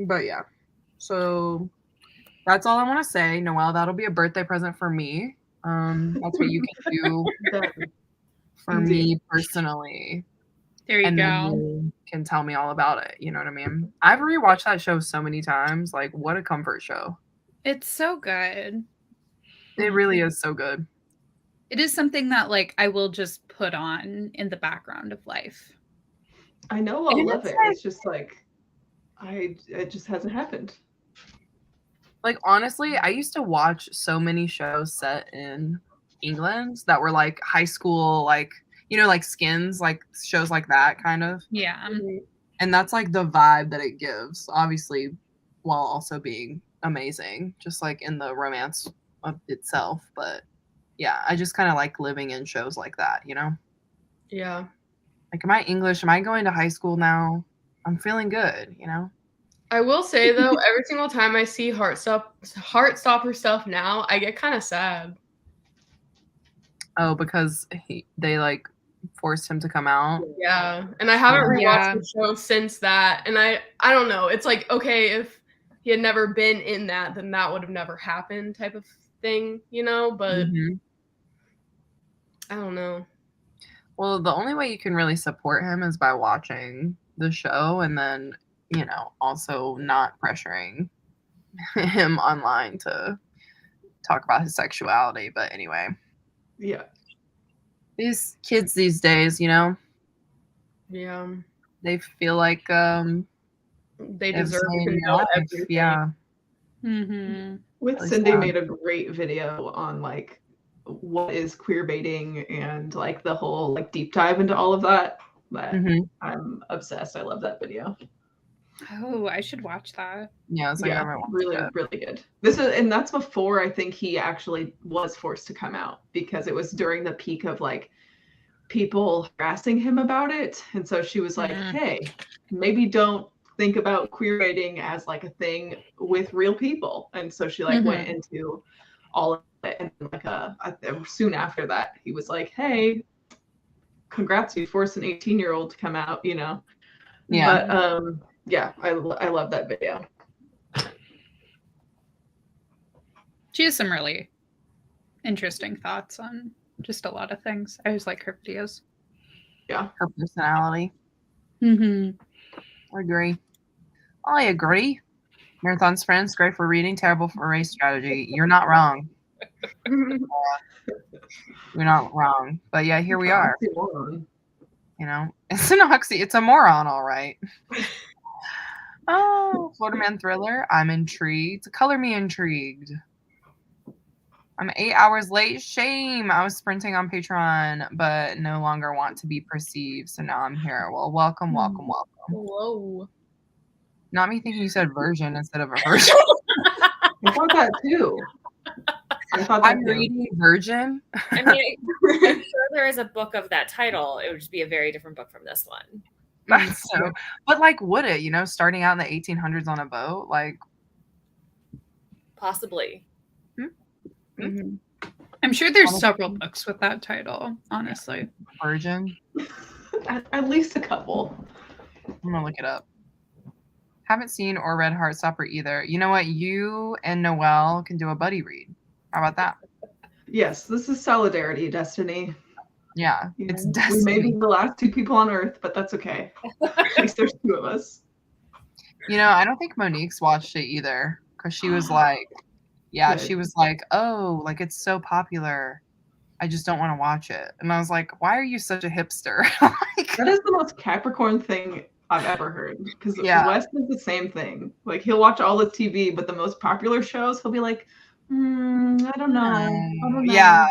But yeah. So that's all I want to say. Noelle, that'll be a birthday present for me. That's what you can do for me personally. There you and go. Then you can tell me all about it. You know what I mean? I've rewatched that show so many times. Like, what a comfort show. It's so good. It really is so good. It is something that like I will just put on in the background of life. I know I'll love it. It's just like it just hasn't happened. Like, honestly, I used to watch so many shows set in England that were like high school, like, you know, like Skins, like shows like that kind of. Yeah. And that's like the vibe that it gives, obviously, while also being amazing, just like in the romance of itself. But yeah, I just kind of like living in shows like that, you know? Yeah. Like, am I English? Am I going to high school now? I'm feeling good, you know? I will say though, every single time I see Heartstopper stuff now, I get kind of sad. Oh, because they like forced him to come out. Yeah, and I haven't rewatched the show since that, and I don't know. It's like, okay, if he had never been in that, then that would have never happened, type of thing, you know. But I don't know. Well, the only way you can really support him is by watching the show, and then, you know, also not pressuring him online to talk about his sexuality. But anyway. Yeah. These kids these days, you know? Yeah. They feel like they deserve to know everything. Yeah. With Cindy made a great video on like what is queer baiting and like the whole like deep dive into all of that. But I'm obsessed. I love that video. Oh, I should watch that. Yeah, it's like really good. And that's before I think he actually was forced to come out, because it was during the peak of like people harassing him about it. And so she was like, hey, maybe don't think about queer baiting as like a thing with real people. And so she like went into all of it, and like soon after that he was like, hey, congrats, you forced an 18-year-old to come out, you know. But yeah, I love that video. She has some really interesting thoughts on just a lot of things. I always like her videos. Yeah. Her personality. I agree. Marathon's friends, great for reading, terrible for race strategy. You're not wrong. You're not wrong. But yeah, here we are. You know, it's an it's a moron, all right. Oh, Florida Man thriller. I'm intrigued. Color me intrigued. I'm 8 hours late. Shame. I was sprinting on Patreon, but no longer want to be perceived. So now I'm here. Well, welcome. Whoa. Not me thinking you said version instead of a version. I thought that too. I'm reading Virgin. I mean, I'm sure there is a book of that title. It would just be a very different book from this one. So, but like, would it, you know, starting out in the 1800s on a boat, like, possibly. I'm sure there's several books with that title, honestly. Virgin. At least a couple. I'm gonna look it up. Haven't seen or read Heartstopper either. You know what? You and Noelle can do a buddy read. How about that? Yes, this is solidarity, Destiny. Yeah, it's Destiny. We may be the last two people on Earth, but that's okay. At least there's two of us. You know, I don't think Monique's watched it either, because she was like, she was like, oh, like it's so popular. I just don't want to watch it. And I was like, why are you such a hipster? That is the most Capricorn thing I've ever heard. Because Wes does the same thing. Like, he'll watch all the TV, but the most popular shows, he'll be like, I don't know. Yeah.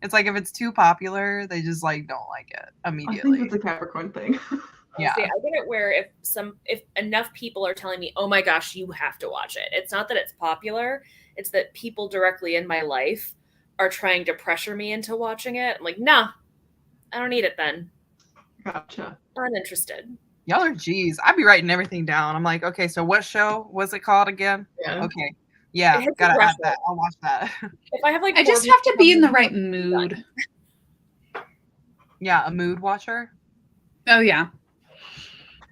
It's like if it's too popular, they just like don't like it immediately. I think it's a Capricorn thing. Yeah. See, I get it where if enough people are telling me, oh my gosh, you have to watch it. It's not that it's popular. It's that people directly in my life are trying to pressure me into watching it. I'm like, nah, I don't need it then. Gotcha. Uninterested. Y'all are G's. I'd be writing everything down. I'm like, okay, so what show was it called again? Yeah. Okay. Yeah, hits a gotta add threshold. that. I'll watch that. If I have like I just 4 have to be in the people- right mood. Yeah, a mood watcher. Oh yeah.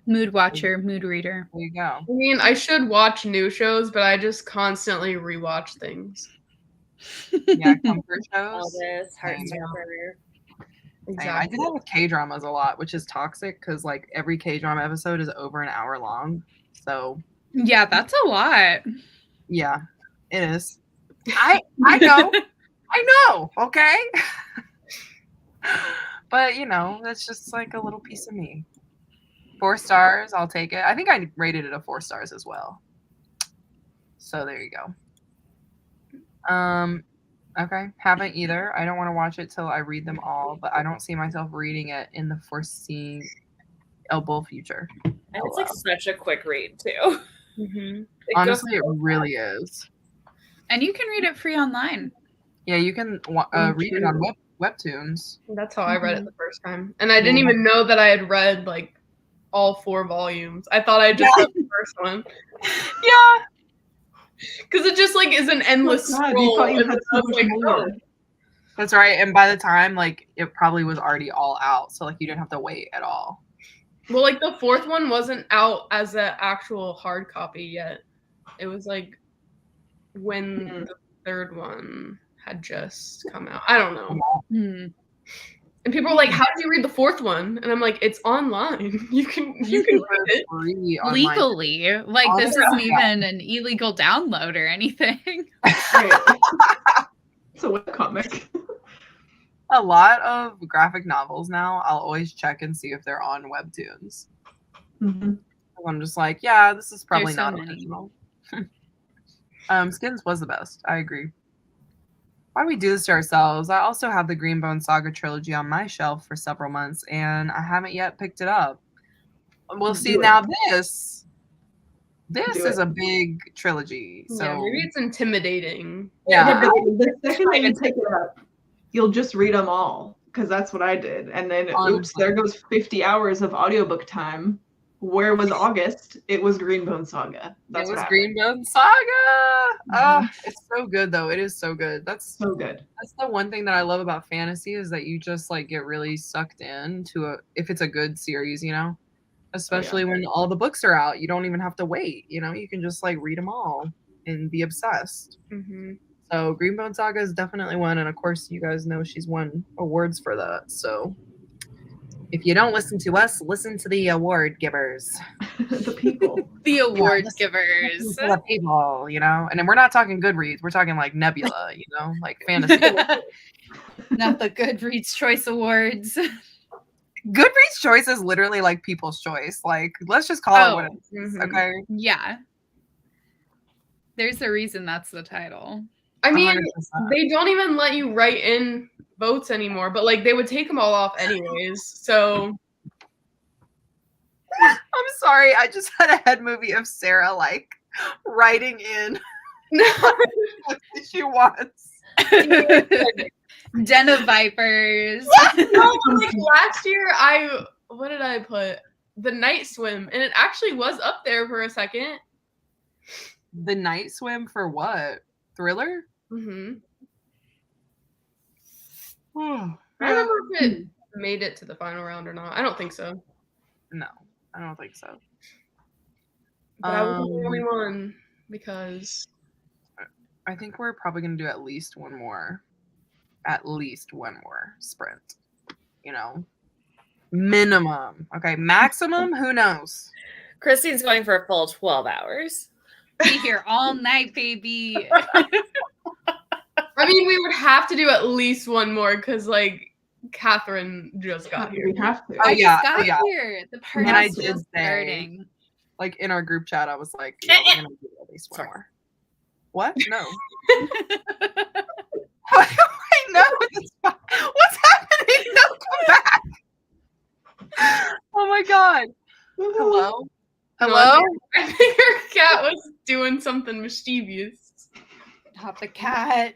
Mood watcher, mood reader. There you go. I mean, I should watch new shows, but I just constantly rewatch things. Yeah, comfort shows. Elvis, Same. Heartstopper. Same. I do that with K-dramas a lot, which is toxic because like every K-drama episode is over an hour long. So Yeah, that's a lot. yeah, it is. I know. I know, okay? But you know, that's just like a little piece of me. 4 stars, I'll take it. I think I rated it a 4 stars as well. So there you go. Okay, haven't either. I don't want to watch it till I read them all, but I don't see myself reading it in the foreseeable future. And it's like such a quick read too. Honestly, it really is. And you can read it free online. Yeah, you can read it on webtoons. That's how I read it the first time. And I didn't even know that I had read like all 4 volumes. I thought I just read the first one. Yeah. Because it just like is an endless scroll. And I was like, oh. That's right. And by the time like it probably was already all out, so like you didn't have to wait at all. Well, like the 4th one wasn't out as an actual hard copy yet. It was like when the 3rd one had just come out. I don't know. And people were like, "How did you read the 4th one?" And I'm like, "It's online. You can read it legally. Like Oh, this yeah. isn't even an illegal download or anything." It's a webcomic. A lot of graphic novels now, I'll always check and see if they're on webtoons. I'm just like, yeah, this is probably There's so not many. original. Skins was the best. I agree. Why do we do this to ourselves? I also have the Greenbone Saga trilogy on my shelf for several months, and I haven't yet picked it up. We'll see. Do it. Now this Do is it. a big trilogy. So Yeah, maybe it's intimidating. Yeah. But the second that you pick it up, you'll just read them all because that's what I did. And then, oops, there goes 50 hours of audiobook time. Where was August? It was Greenbone Saga. That's it was what happened. Greenbone Saga. It's so good though. It is so good. That's so good. That's the one thing that I love about fantasy is that you just like get really sucked into if it's a good series, you know. Especially when all the books are out, you don't even have to wait. You know, you can just like read them all and be obsessed. So Greenbone Saga is definitely one, and of course, you guys know she's won awards for that. So if you don't listen to us, listen to the award givers. The people. The award listen givers. to the people, you know. And then we're not talking Goodreads. We're talking like Nebula, you know, like fantasy. Not the Goodreads Choice Awards. Goodreads Choice is literally like People's Choice. Like, let's just call it what it is. Okay. Yeah. There's a reason that's the title. I mean, 100%. they don't even let you write in votes anymore, but like they would take them all off anyways. So I'm sorry. I just had a head movie of Sarah like writing in what she wants. Den of Vipers. No, like last year, what did I put? The Night Swim, and it actually was up there for a second. The Night Swim for what? Thriller? I don't remember if it made it to the final round or not. I don't think so. No, I don't think so. But I was the only one because I think we're probably gonna do at least one more sprint. You know, minimum. Okay, maximum. Who knows? Christine's going for a full 12 hours. Be here all night, baby. I mean, we would have to do at least one more because, like, Catherine just got here. We have to. I yeah, just got oh, yeah. here. The party's And I still did say, starting. like in our group chat, I was like, yeah, we're gonna do at least one more. What? No. Wait, no. What's happening? No, come back. Oh my god. Hello? Hello? I think her cat was doing something mischievous. Not the cat.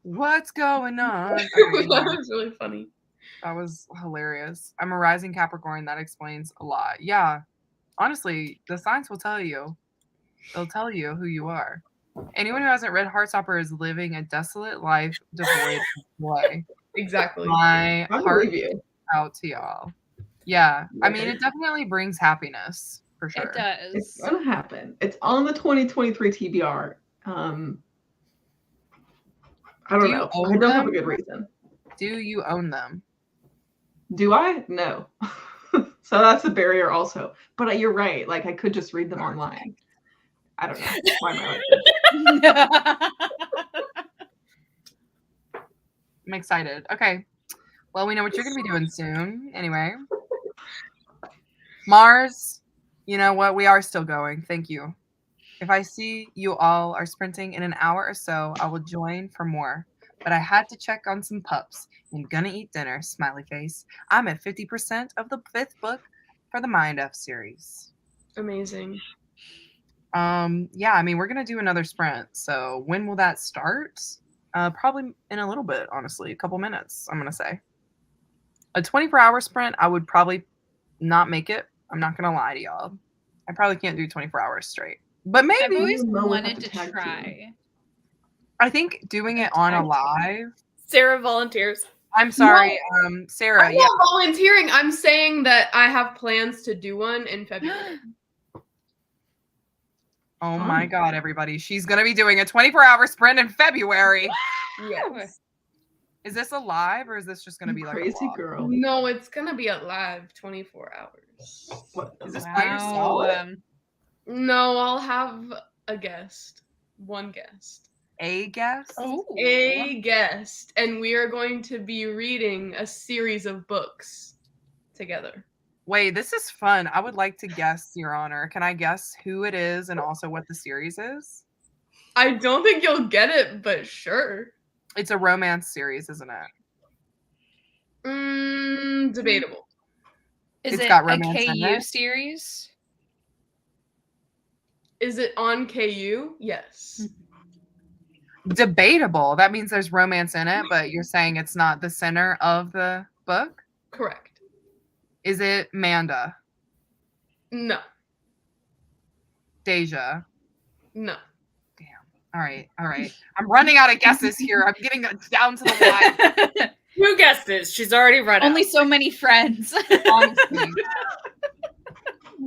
What's going on? That was really funny. That was hilarious. I'm a rising Capricorn. That explains a lot. Yeah. Honestly, the signs will tell you. They'll tell you who you are. Anyone who hasn't read Heartstopper is living a desolate life devoid of joy. Exactly. My I heart believe you. out to y'all. Yeah, I mean, it definitely brings happiness for sure. It does. It's gonna happen. It's on the 2023 TBR. I don't Do you know. own I don't have a them? good reason. Do you own them? Do I? No. So that's a barrier also. But you're right. Like I could just read them online. I don't know. Why am I like this? I'm excited. Okay. Well, we know what you're going to be doing soon. Anyway. Mars, you know what? We are still going. Thank you. If I see you all are sprinting in an hour or so, I will join for more. But I had to check on some pups. I'm gonna eat dinner, smiley face. I'm at 50% of the 5th book for the Mind F series. Amazing. Yeah, I mean, we're gonna do another sprint. So when will that start? Probably in a little bit, honestly, a couple minutes, I'm gonna say. A 24-hour sprint, I would probably not make it. I'm not gonna lie to y'all. I probably can't do 24 hours straight. But I've maybe. always Mo would wanted have to to tag try. I think doing it on a live. Sarah volunteers. I'm sorry, Sarah. I'm not volunteering. I'm saying that I have plans to do one in February. Oh my God, everybody. She's going to be doing a 24-hour sprint in February. Yes. Is this a live or is this just going to be like Crazy a vlog? girl. No, it's gonna be a live 24 hours. What? Is this by yourself? No, I'll have a guest. One guest. A guest? Oh. A guest. And we are going to be reading a series of books together. Wait, this is fun. I would like to guess, Your Honor. Can I guess who it is and also what the series is? I don't think you'll get it, but sure. It's a romance series, isn't it? Debatable. Is It's it got a romance in KU it? series? Is it on KU? Yes. Debatable. That means there's romance in it, but you're saying it's not the center of the book? Correct. Is it Manda? No. Deja? No. All right. I'm running out of guesses here. I'm getting down to the wire. Who guessed this? She's already run out. Only so many friends. Honestly.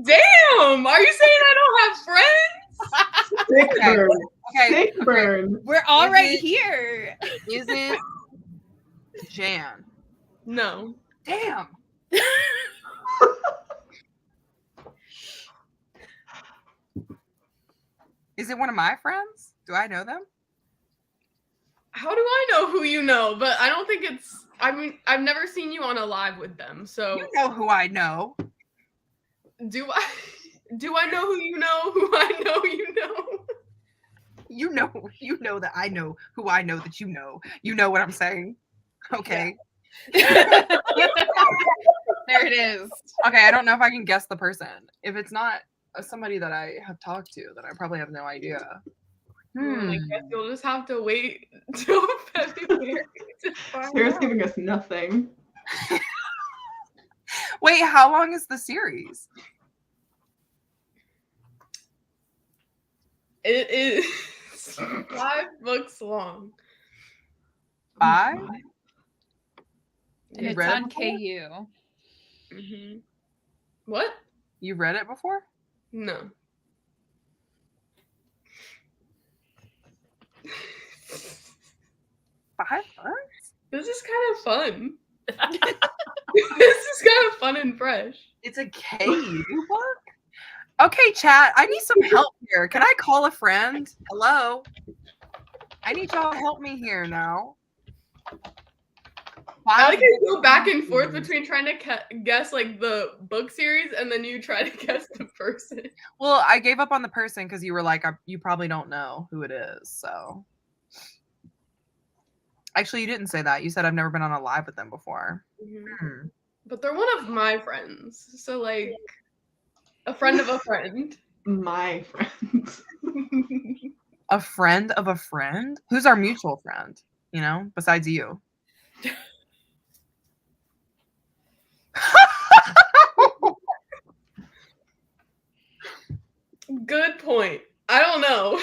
Damn! Are you saying I don't have friends? Sick burn. Okay. Sick burn. We're all Is right it- here. Is it Jan? No. Damn. Is it one of my friends? Do I know them? How do I know who you know? But I don't think it's. I mean, I've never seen you on a live with them. So You know who I know. do I? Do I know who you know? Who I know you know? You know that I know who I know that you know. You know what I'm saying? Okay. There it is. Okay, I don't know if I can guess the person. If it's not somebody that I have talked to, then I probably have no idea. I guess you'll just have to wait till February to find Sarah's out. giving us nothing. Wait, how long is the series? It is 5 books long. 5? And You it's read it on before? KU. Mm-hmm. What? You read it before? No. Five books? This is kind of fun. This is kind of fun and fresh. It's a KU book? Okay, chat. I need some help here. Can I call a friend? Hello? I need y'all to help me here now. I like how you go back and forth between trying to guess like the book series and then you try to guess the person. Well, I gave up on the person because you were like, you probably don't know who it is. So, actually, you didn't say that. You said I've never been on a live with them before. Mm-hmm. But they're one of my friends, so like a friend of a friend. My friends. A friend of a friend? Who's our mutual friend? You know, besides you. Good point. I don't know.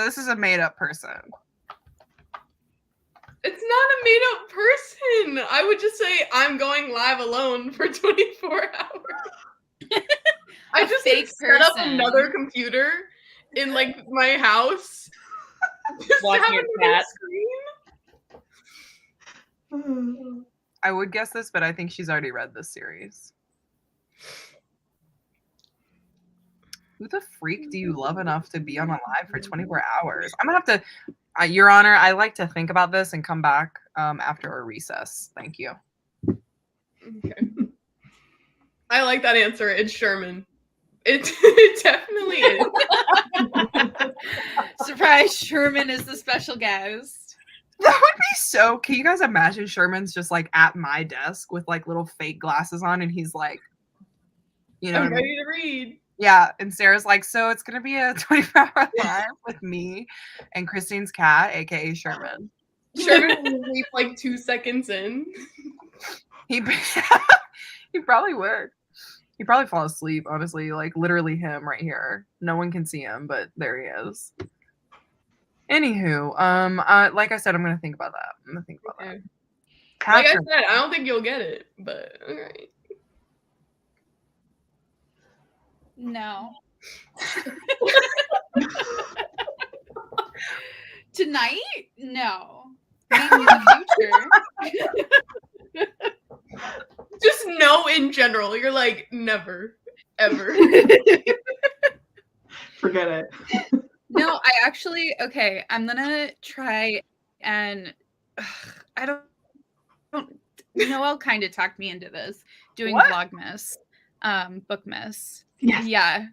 So this is a made-up person. It's not a made-up person. I would just say I'm going live alone for 24 hours. I just fake set up person. another computer in like my house. Just Watching have your another cat. screen. I would guess this, but I think she's already read this series. Who the freak do you love enough to be on a live for 24 hours? I'm gonna have to, Your Honor, I like to think about this and come back after a recess. Thank you. Okay. I like that answer. It's Sherman. It definitely is. Surprise, Sherman is the special guest. That would be so. Can you guys imagine Sherman's just like at my desk with like little fake glasses on, and he's like, you know, I'm what I mean? ready to read. Yeah, and Sarah's like, so it's gonna be a 24-hour live with me and Christine's cat, aka Sherman. Sherman will leave like 2 seconds in. He probably would. He'd probably fall asleep, honestly. Like literally him right here. No one can see him, but there he is. Anywho, like I said, I'm gonna think about that. I'm gonna think about that. Like I Catherine. said, I don't think you'll get it, but all right. No. Tonight? No. Maybe in the future. Just no in general. You're like, never, ever. Forget it. No, I actually, okay, I'm gonna try and I don't Noelle kind of talked me into this, doing What? Vlogmas, Bookmas. Yes. Yeah.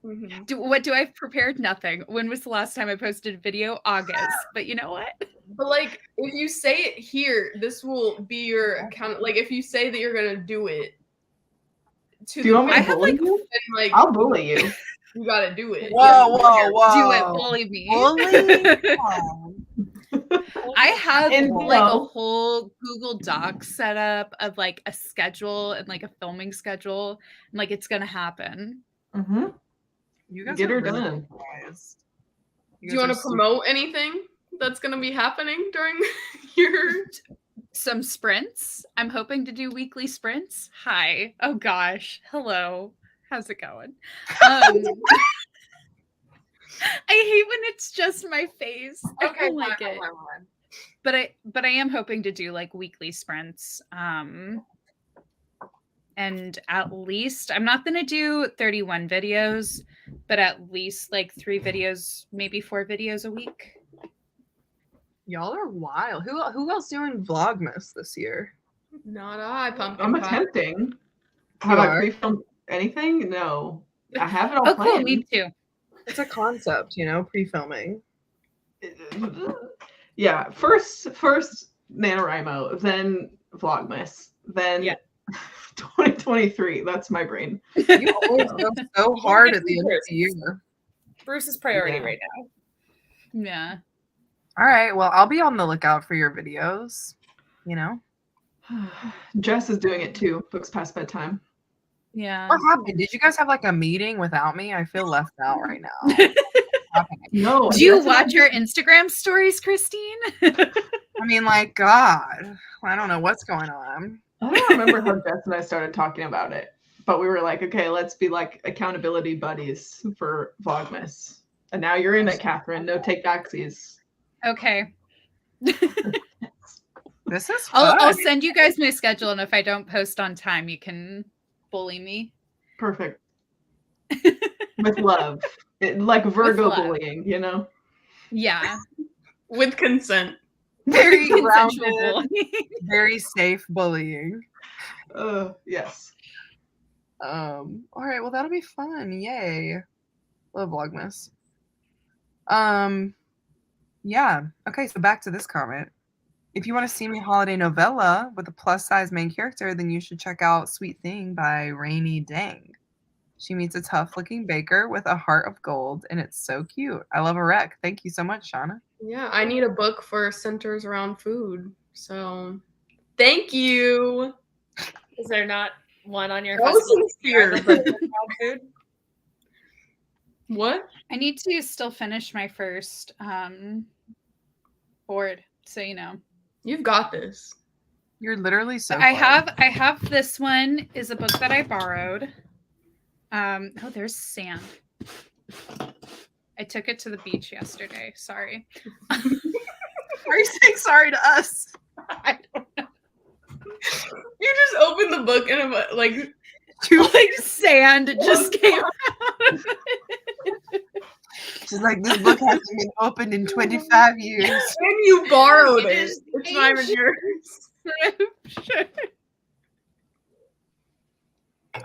Mhm. What do I've prepared? Nothing. When was the last time I posted a video? August. But you know what? But like, if you say it here, this will be your account. Like, if you say that you're gonna do it, to Do you want me the to point, bully you? then, like, I'll bully you. you gotta do it. Whoa, whoa, whoa. Do it, bully me. I have And like a no. whole Google Doc set up of like a schedule and like a filming schedule, and like it's gonna happen. Mm-hmm. You guys Get are her really done. organized. Do you want to promote anything that's gonna be happening during your? Some sprints. I'm hoping to do weekly sprints. Hi. Oh gosh. Hello. How's it going? I hate when it's just my face. I Okay, don't like it. But I am hoping to do like weekly sprints. And at least I'm not gonna do 31 videos, but at least like 3 videos, maybe 4 videos a week. Y'all are wild. Who else doing Vlogmas this year? Not I, pumpkin I'm pie. attempting. Have I pre-filmed anything? No. I have it all Oh, cool. planned. Me too. It's a concept, you know, pre-filming. Yeah. First NaNoWriMo, then Vlogmas, then 2023. That's my brain. You always go so hard at the end of the year. Bruce's priority Yeah. right now. Yeah. All right. Well, I'll be on the lookout for your videos. You know. Jess is doing it too. Books past bedtime. Yeah. What happened? Did you guys have like a meeting without me? I feel left out right now. No. Do you Jess and I watch your Instagram stories, Christine? I mean, like, God, I don't know what's going on. I don't remember how Jess and I started talking about it, but we were like, okay, let's be like accountability buddies for Vlogmas. And now you're in it, Catherine. No take backsies. Okay. This is I'll fun. send you guys my schedule, and if I don't post on time, you can bully me. Perfect. With love. Like Virgo love. bullying, you know? Yeah. With consent. Very Consensual grounded, bullying. very safe bullying. Yes. All right, well that'll be fun. Yay. Love Vlogmas. Yeah. Okay, so back to this comment. If you want to see me holiday novella with a plus size main character, then you should check out Sweet Thing by Rainy Dang. She meets a tough looking baker with a heart of gold, and it's so cute. I love a wreck. Thank you so much, Shauna. Yeah, I need a book for centers around food. So, thank you. Is there not one on your That was festival sincere, regardless of food? What? I need to still finish my first board, so you know. You've got this. You're literally so. I have this one is a book that I borrowed. Oh, there's sand. I took it to the beach yesterday. Sorry. Are you saying sorry to us? I don't know. You just opened the book and like sand just came out. She's like, this book hasn't been opened in 25 years. And you borrowed it. is It's not even yours.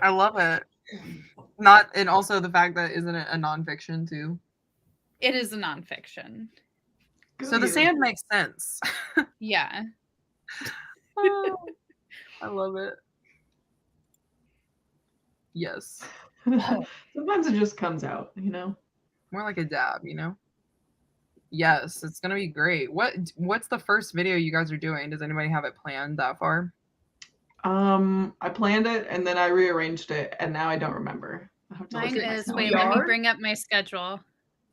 I love it. Not, and also the fact that isn't it a nonfiction too? It is a nonfiction. So the sand makes sense. Yeah. Oh, I love it. Yes. Sometimes it just comes out, you know? More like a dab, you know? Yes, it's gonna be great. What's the first video you guys are doing? Does anybody have it planned that far? I planned it and then I rearranged it and now I don't remember. I have to Mine look at my is, calendar. wait, let me bring up my schedule.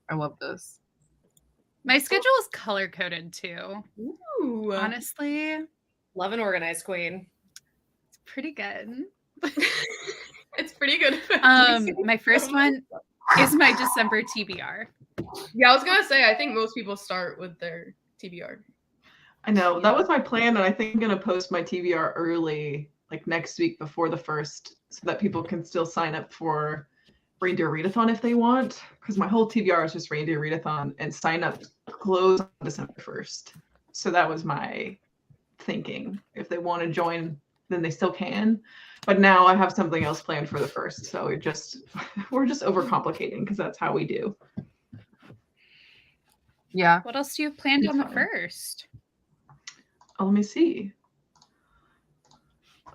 I love this. My schedule is color coded too. Ooh. Honestly, Love an organized queen. it's pretty good. It's pretty good. My first one is my December TBR. Yeah, I was gonna say I think most people start with their TBR. I know. That was my plan, and I think I'm gonna post my TBR early, like next week before the 1st, so that people can still sign up for Reindeer Readathon if they want. Because my whole TBR is just Reindeer Readathon, and sign up close on December 1st. So that was my thinking. If they want to join, then they still can. But now I have something else planned for the 1st, so we're just overcomplicating because that's how we do. Yeah. What else do you have planned on the Fine. 1st? Oh, let me see.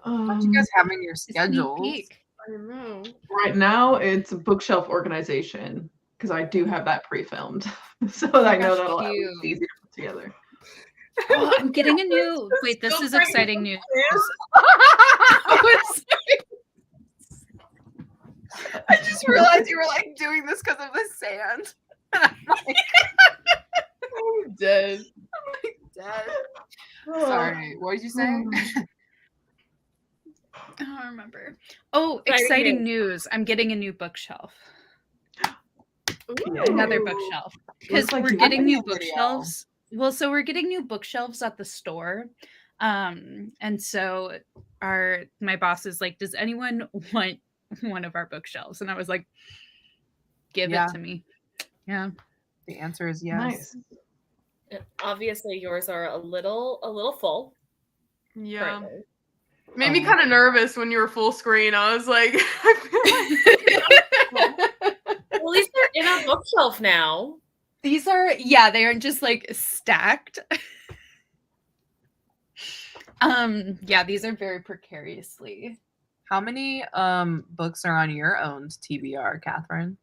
What do you guys have in your Sneak schedules? peek. I don't know. Right now, it's a bookshelf organization because I do have that pre-filmed, so I know that'll be cute. easy to put together. Oh, I'm getting a new. Wait, this is exciting news. I just realized you were like doing this because of the sand. I'm Dead. dead. Sorry. What did you say? I don't remember. Oh, Exciting exciting news. I'm getting a new bookshelf. Another bookshelf. Because Looks like we're you getting have new a video. bookshelves. Well, so we're getting new bookshelves at the store. And so my boss is like, does anyone want one of our bookshelves? And I was like, give Yeah. it to me. Yeah. The answer is yes. Nice. And obviously, yours are a little full. Yeah. currently. Made me kind of nervous when you were full screen. I was like, I feel like Well, at least they're in a bookshelf now. These are, yeah, they aren't just like stacked. Yeah, these are very precariously. How many books are on your own TBR, Catherine?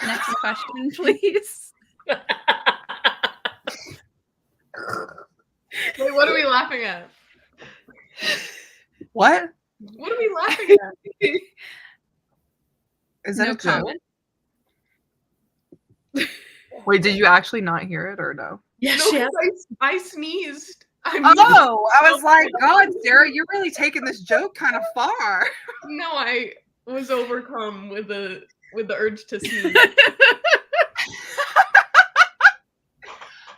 Next question, please. Wait, what are we laughing at? What? What are we laughing at? Is that No a joke? comment. Wait, did you actually not hear it or no? Yeah, No, she has. 'cause I sneezed. I Oh, I was like, God, Sarah, you're really taking this joke kind of far. No, I was overcome with the urge to sneeze.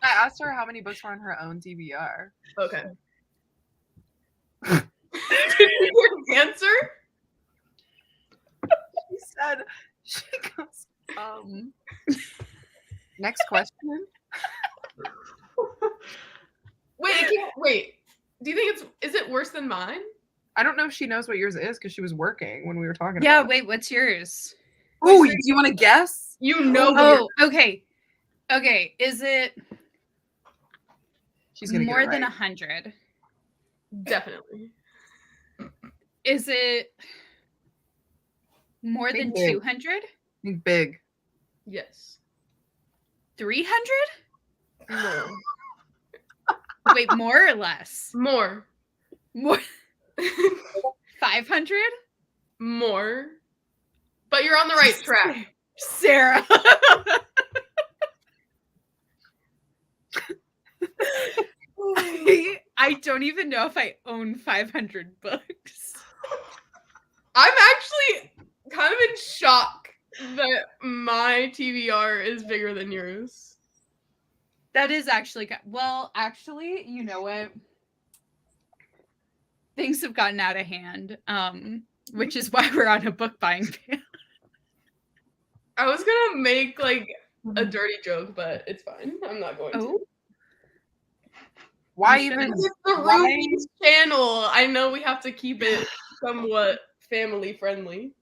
I asked her how many books were on her own TBR. Okay. Did you get an answer? She said, she goes, next question. Wait. Do you think is it worse than mine? I don't know if she knows what yours is because she was working when we were talking Yeah, about wait, what's yours? it. Oh, do you want to guess? You know. Oh, okay. Okay, is it She's gonna more get it than right. 100? Definitely. Is it more than Big. 200? Think big. Yes. 300? No. Wait, more or less? More. More. 500? 500? More. But you're on the right track. Sarah. I don't even know if I own 500 books. I'm actually kind of in shock that my TBR is bigger than yours. That is actually, well, actually, you know what? Things have gotten out of hand, which is why we're on a book buying ban. I was gonna make like a dirty joke, but it's fine. I'm not going to. Why even? It's the Roomies channel. I know we have to keep it somewhat family friendly.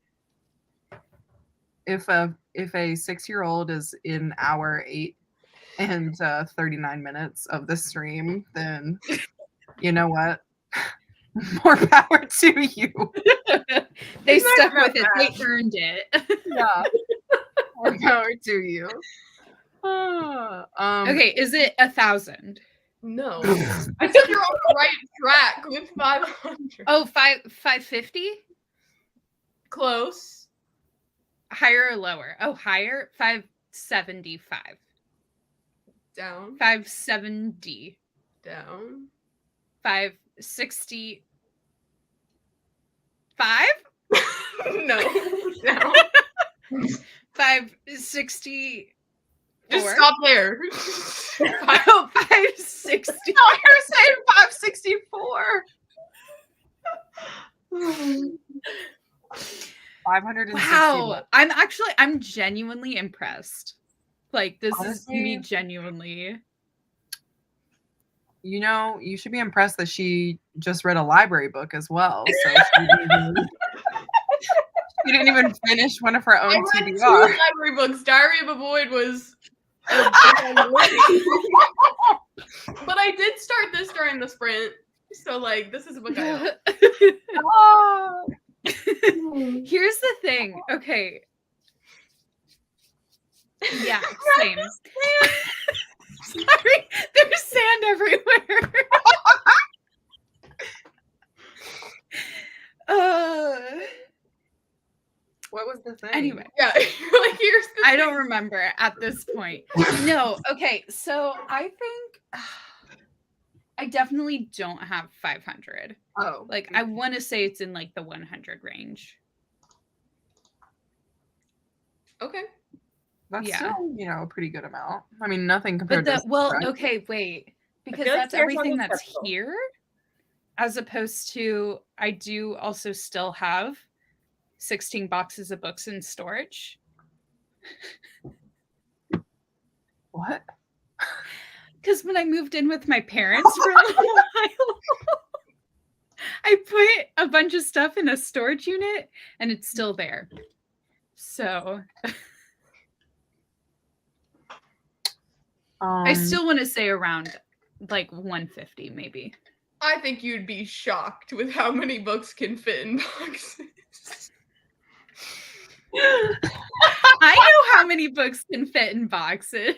If a 6-year-old is in hour 8 and 39 minutes of the stream, then you know what? More power to you. They stuck with it. They earned it. Yeah. More power to you. Okay, is it 1,000? No. I said you're on the right track with 500. Oh, 550? Close. Higher or lower? Oh, higher? 575. Down. 570. Down. 565? No. Down. 560. Just stop there. 560. No, you're saying 564. 560. Wow. I'm genuinely impressed. Like, this Honestly, is me genuinely. You know, you should be impressed that she just read a library book as well. So she didn't even finish one of her own I read 2 TBR. library books. Diary of a Void was but I did start this during the sprint. So like this is a book I Oh. Here's the thing. Okay. Yeah, same. Sorry, there's sand everywhere. What was the thing? Anyway, Yeah, like here's the I don't remember at this point. No, okay, so I think I definitely don't have 500. Oh, Like, I want to say it's in like the 100 range. Okay. That's Yeah. still, you know, a pretty good amount. I mean, nothing compared But to okay, wait. Because feel like that's Sarah's everything on that's acceptable. here. As opposed to, I do also still have 16 boxes of books in storage. What? Because when I moved in with my parents for a little while, I put a bunch of stuff in a storage unit and it's still there. So I still want to say around like 150 maybe. I think you'd be shocked with how many books can fit in boxes. I know how many books can fit in boxes.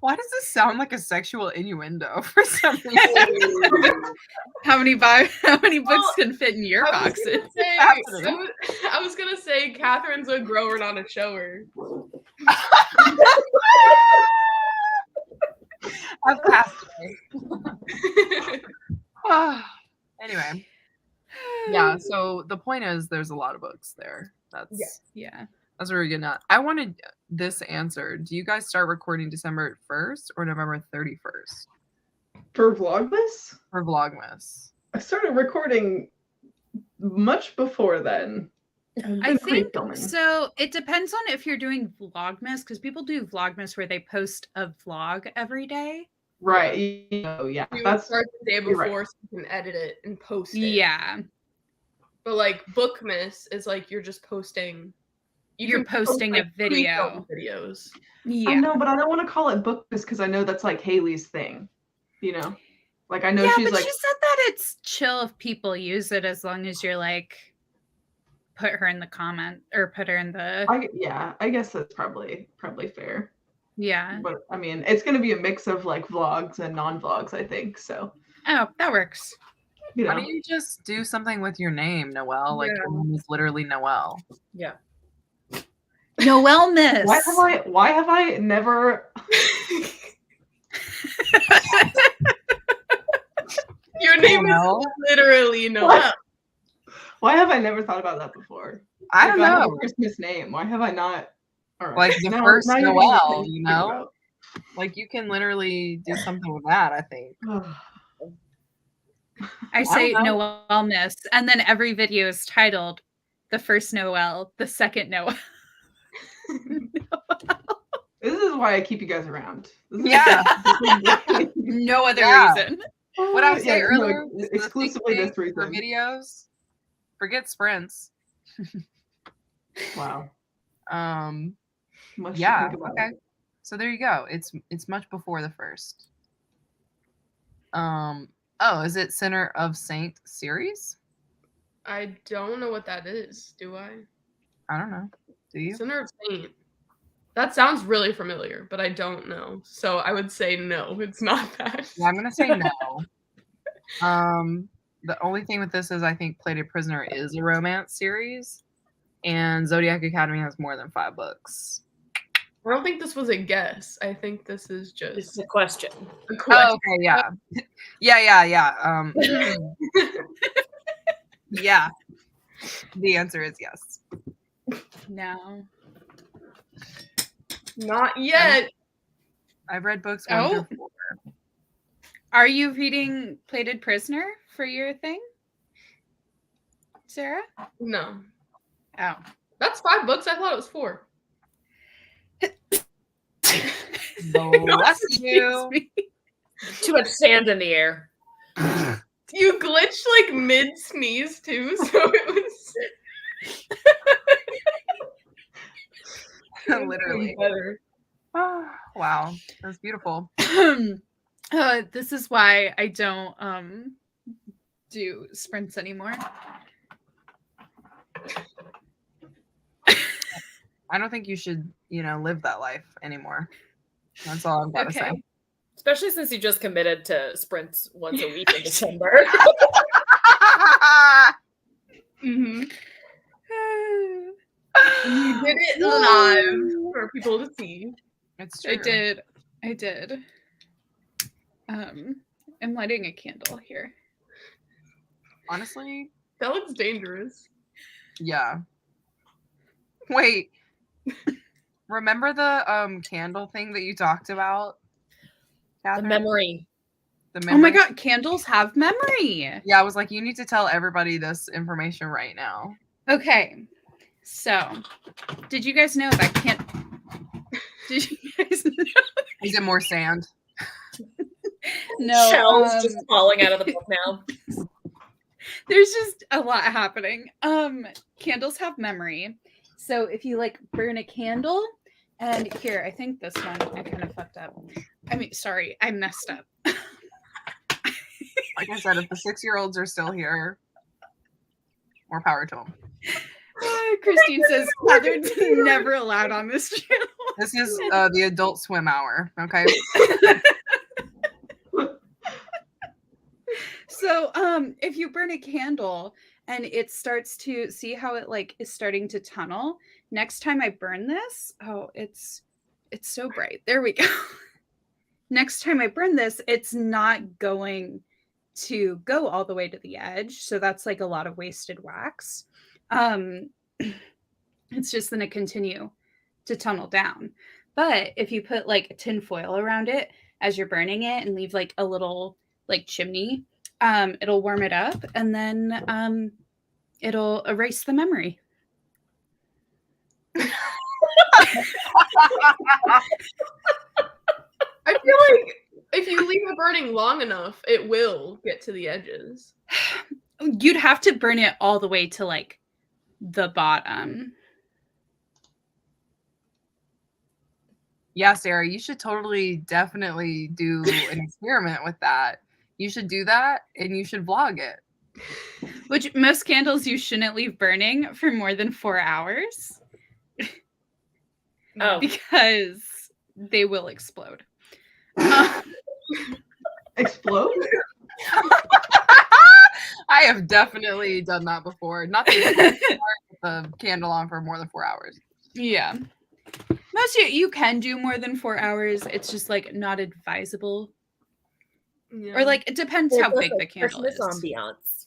Why does this sound like a sexual innuendo for some reason? How many books can fit in your boxes? I was gonna say Catherine's a grower, not a shower. I've passed away. Anyway. Yeah, so the point is there's a lot of books there. That's yeah. That's what we're getting at. I wanted this answer. Do you guys start recording December 1st or November 31st? For Vlogmas? For Vlogmas. I started recording much before then. I think so. It depends on if you're doing Vlogmas, because people do Vlogmas where they post a vlog every day. Right. Oh, yeah. You would That's start the day before right. so you can edit it and post it. Yeah. But like Bookmas is like you're just posting. You're can post, posting a like, video. Videos. Yeah. I know, but I don't want to call it Bookmas because I know that's like Haley's thing. You know? Like I know Yeah, she's but like she said that it's chill if people use it as long as you're like put her in the comment or put her in the I guess that's probably fair. Yeah. But I mean, it's going to be a mix of like vlogs and non-vlogs, I think. So. Oh, that works. You Why know. don't you just do something with your name, Noelle? Like Yeah. your name is literally Noelle. Yeah. Noelle Miss. Why have I never Your name Noelle? is literally Noelle. Why have I never thought about that before? I don't have a know. Christmas name. Why have I not? All right. Like the Now- first now you're Noelle, giving me you something to know? Like you can literally do something with that, I think. think about. I say don't Noelle Miss, and then every video is titled the first Noelle, the second Noelle. This is why I keep you guys around. This is Yeah. No other Yeah. reason. What I was saying no, earlier, is the exclusively thing this reason. for videos. Forget sprints. Wow. Much to Yeah. think about. Okay. So there you go. It's much before the first. Oh, is it Center of Saint series? I don't know what that is, do I? I don't know. Do you? Center of Saint. That sounds really familiar, but I don't know. So I would say no, it's not that. Yeah, I'm gonna say no. The only thing with this is I think Plated Prisoner is a romance series, and Zodiac Academy has more than 5 books. I don't think this was a guess. I think this is just It's a question. a question. Oh, okay, yeah. Yeah. Yeah. The answer is yes. No. Not yet. I've read books 1 through 4. Are you reading Plated Prisoner for your thing, Sarah? No. Oh. That's 5 books. I thought it was 4. Bless you. Too much sand in the air. You glitched like mid sneeze too, so it was Literally. better. Oh, wow. That's beautiful. This is why I don't do sprints anymore. I don't think you should, live that life anymore. That's all I've got to say. Especially since you just committed to sprints once a week in December. Mm-hmm. You did it live for people to see. It's true. I did. I'm lighting a candle here. Honestly, That looks dangerous. yeah. Wait. Remember the candle thing that you talked about? The Catherine? memory. The Oh my memory? god, candles have memory. Yeah, I was like, you need to tell everybody this information right now. Okay. So, did you guys know that Did you guys know? Is it more sand? No. Shells just falling out of the book now. There's just a lot happening. Candles have memory. So if you burn a candle, and here, I think this one I kind of fucked up. Sorry, I messed up. Like I said, if the 6-year-olds are still here, more power to them. Christine says Heather's never allowed on this channel. This is the Adult Swim hour, okay? So, if you burn a candle and it starts to see how it is starting to tunnel, next time I burn this, it's so bright. There we go. Next time I burn this, it's not going to go all the way to the edge. So that's a lot of wasted wax. It's just going to continue to tunnel down. But if you put a tin foil around it as you're burning it and leave a little chimney, it'll warm it up and then it'll erase the memory. I feel like if you leave it burning long enough, it will get to the edges. You'd have to burn it all the way to the bottom. Yeah, Sarah, you should definitely do an experiment with that. You should do that and you should vlog it. Which most candles you shouldn't leave burning for more than 4 hours. Oh. Because they will explode. Explode? I have definitely done that before. Not the candle on for more than 4 hours. Yeah. Most you can do more than 4 hours. It's just like not advisable. Yeah. Or like it depends how big the candle Christmas is. ambiance.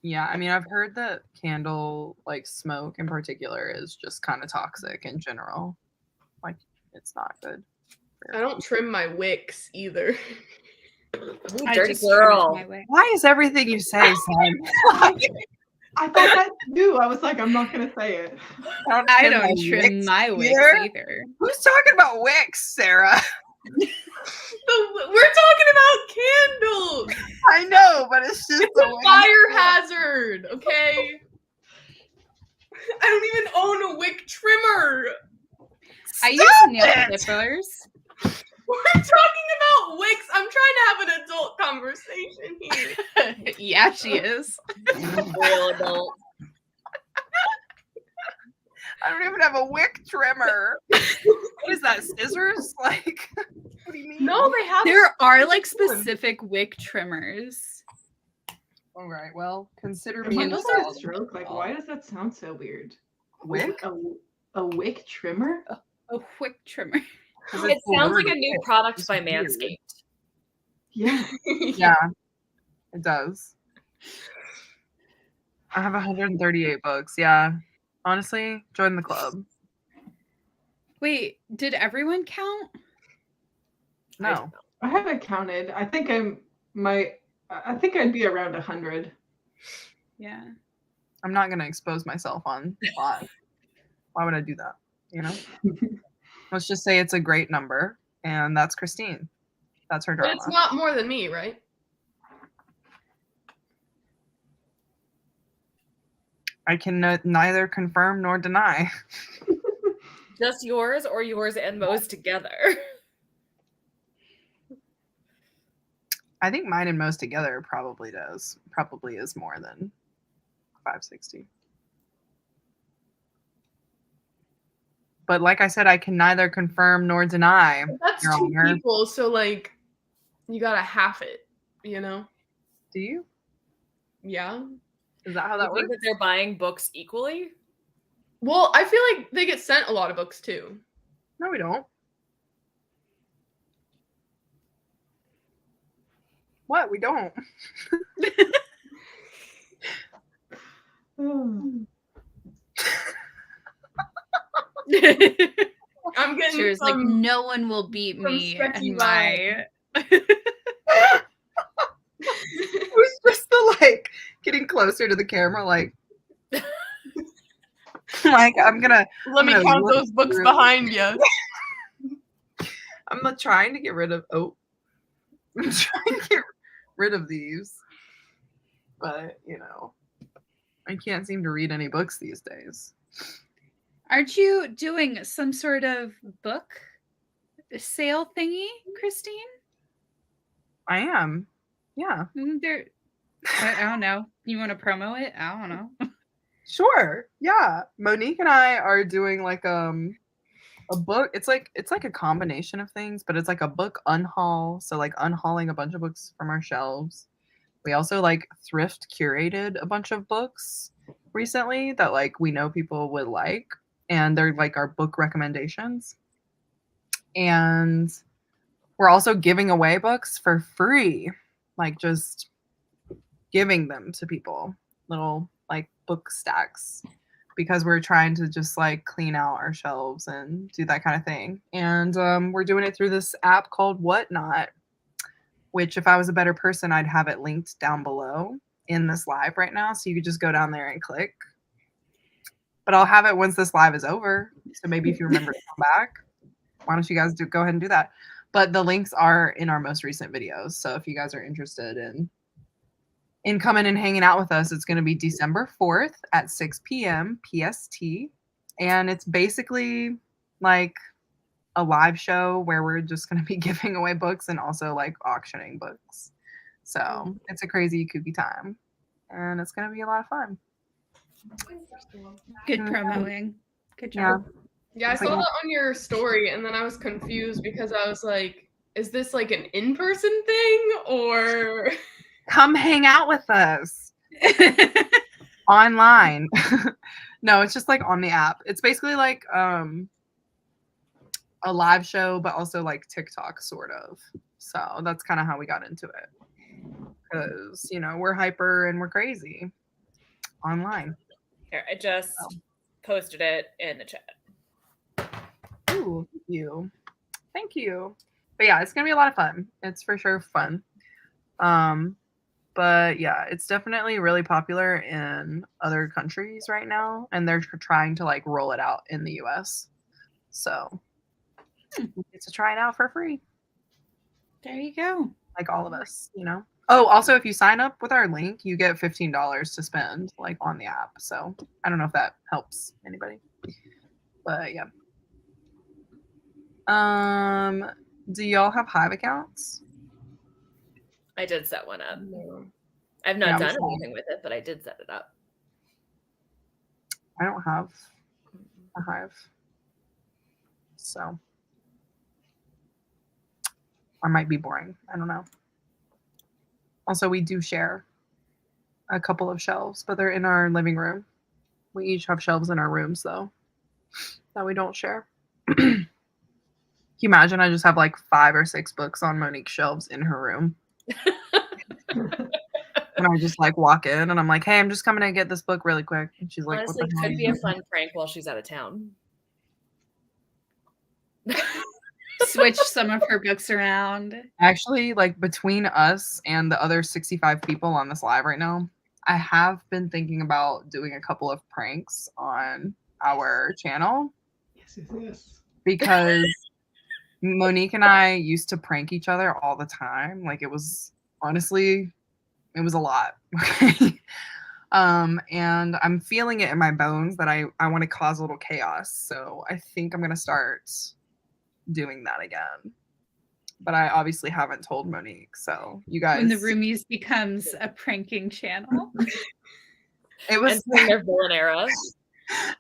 Yeah, I mean, I've heard that candle, like smoke in particular, is just kind of toxic in general. Like, it's not good. I don't trim my wicks either. You I dirty just trimmed girl. my way. Why is everything you say, Sam? I thought that too. I was like, I'm not gonna say it. I don't trim my wigs either. Who's talking about wicks, Sarah? We're talking about candles. I know, but it's just It's a fire hazard, okay? I don't even own a wick trimmer. I use nail clippers. We're talking about wicks. I'm trying to have an adult conversation here. Yeah, she is. Real adult. I don't even have a wick trimmer. What is that? Scissors? Like, what do you mean? No, they have. There are like specific wick trimmers. All right. Well, consider Am me I an just a adult. stroke? Like, why does that sound so weird? Wick? A wick trimmer? A wick trimmer. It sounds like a new product by Manscaped. Yeah. Yeah, it does. I have 138 books. Yeah. Honestly, join the club. Wait, did everyone count? No. I haven't counted. I think I think I'd be around 100. Yeah. I'm not going to expose myself on live. Why would I do that? You know? Let's just say it's a great number, and that's Christine. That's her But drama. it's not more than me, right? I can neither confirm nor deny. Just yours or yours and Mo's together? I think mine and Mo's together probably is more than 560. But like I said, I can neither confirm nor deny. That's Your two Honor. people, so like, you gotta half it, you know? Do you? Yeah. Is that how You that think works? that they're buying books equally? Well, I feel like they get sent a lot of books too. No, we don't. What? We don't. I'm getting Sure, it's like some. no one will beat some me stretchy and my Who's just the like getting closer to the camera, like, like I'm gonna. Let me gonna count look those books through- behind you. I'm trying to get rid of. Oh, I'm trying to get rid of these, but you know, I can't seem to read any books these days. Aren't you doing some sort of book sale thingy, Christine? I am. Yeah. There, I don't know. You want to promo it? I don't know. Sure. Yeah. Monique and I are doing like a book. It's like a combination of things, but it's like a book unhaul. So like unhauling a bunch of books from our shelves. We also like thrift curated a bunch of books recently that like we know people would like, and they're like our book recommendations. And we're also giving away books for free, like just giving them to people, little like book stacks, because we're trying to just like clean out our shelves and do that kind of thing. And we're doing it through this app called Whatnot, which if I was a better person, I'd have it linked down below in this live right now. So you could just go down there and click. But I'll have it once this live is over. So maybe if you remember to come back, why don't you guys go ahead and do that? But the links are in our most recent videos. So if you guys are interested in coming and hanging out with us, it's going to be December 4th at 6 p.m. PST. And it's basically like a live show where we're just going to be giving away books and also like auctioning books. So it's a crazy, kooky time. And it's going to be a lot of fun. Good promoting. Good job. Yeah, I It's saw like- that on your story, and then I was confused because I was like, is this like an in-person thing or Come hang out with us online. No, it's just like on the app. It's basically like a live show, but also like TikTok sort of. So that's kind of how we got into it. Because, you know, we're hyper and we're crazy online. Here, I just posted it in the chat. Ooh, thank you. Thank you. But yeah, it's gonna be a lot of fun. It's for sure fun. But yeah, it's definitely really popular in other countries right now, and they're trying to like roll it out in the US. So we get to try it out for free. There you go. Like all of us, you know. Oh, also if you sign up with our link, you get $15 to spend like on the app. So I don't know if that helps anybody. But yeah. Do y'all have Hive accounts? I did set one up. I've not done anything with it, but I did set it up. I don't have a Hive. So I might be boring. I don't know. Also, we do share a couple of shelves, but they're in our living room. We each have shelves in our rooms, though, that we don't share. Can you imagine I just have like 5 or 6 books on Monique's shelves in her room? And I just like walk in and I'm like, hey, I'm just coming to get this book really quick. And she's like, honestly, what the hell could be a fun prank while she's out of town. Switch some of her books around. Actually, like between us and the other 65 people on this live right now, I have been thinking about doing a couple of pranks on our channel. Yes. Because Monique and I used to prank each other all the time. Like it was honestly, it was a lot. And I'm feeling it in my bones that I want to cause a little chaos. So I think I'm gonna start doing that again. But I obviously haven't told Monique. So you guys, when the Roomies becomes a pranking channel, it was their villain era.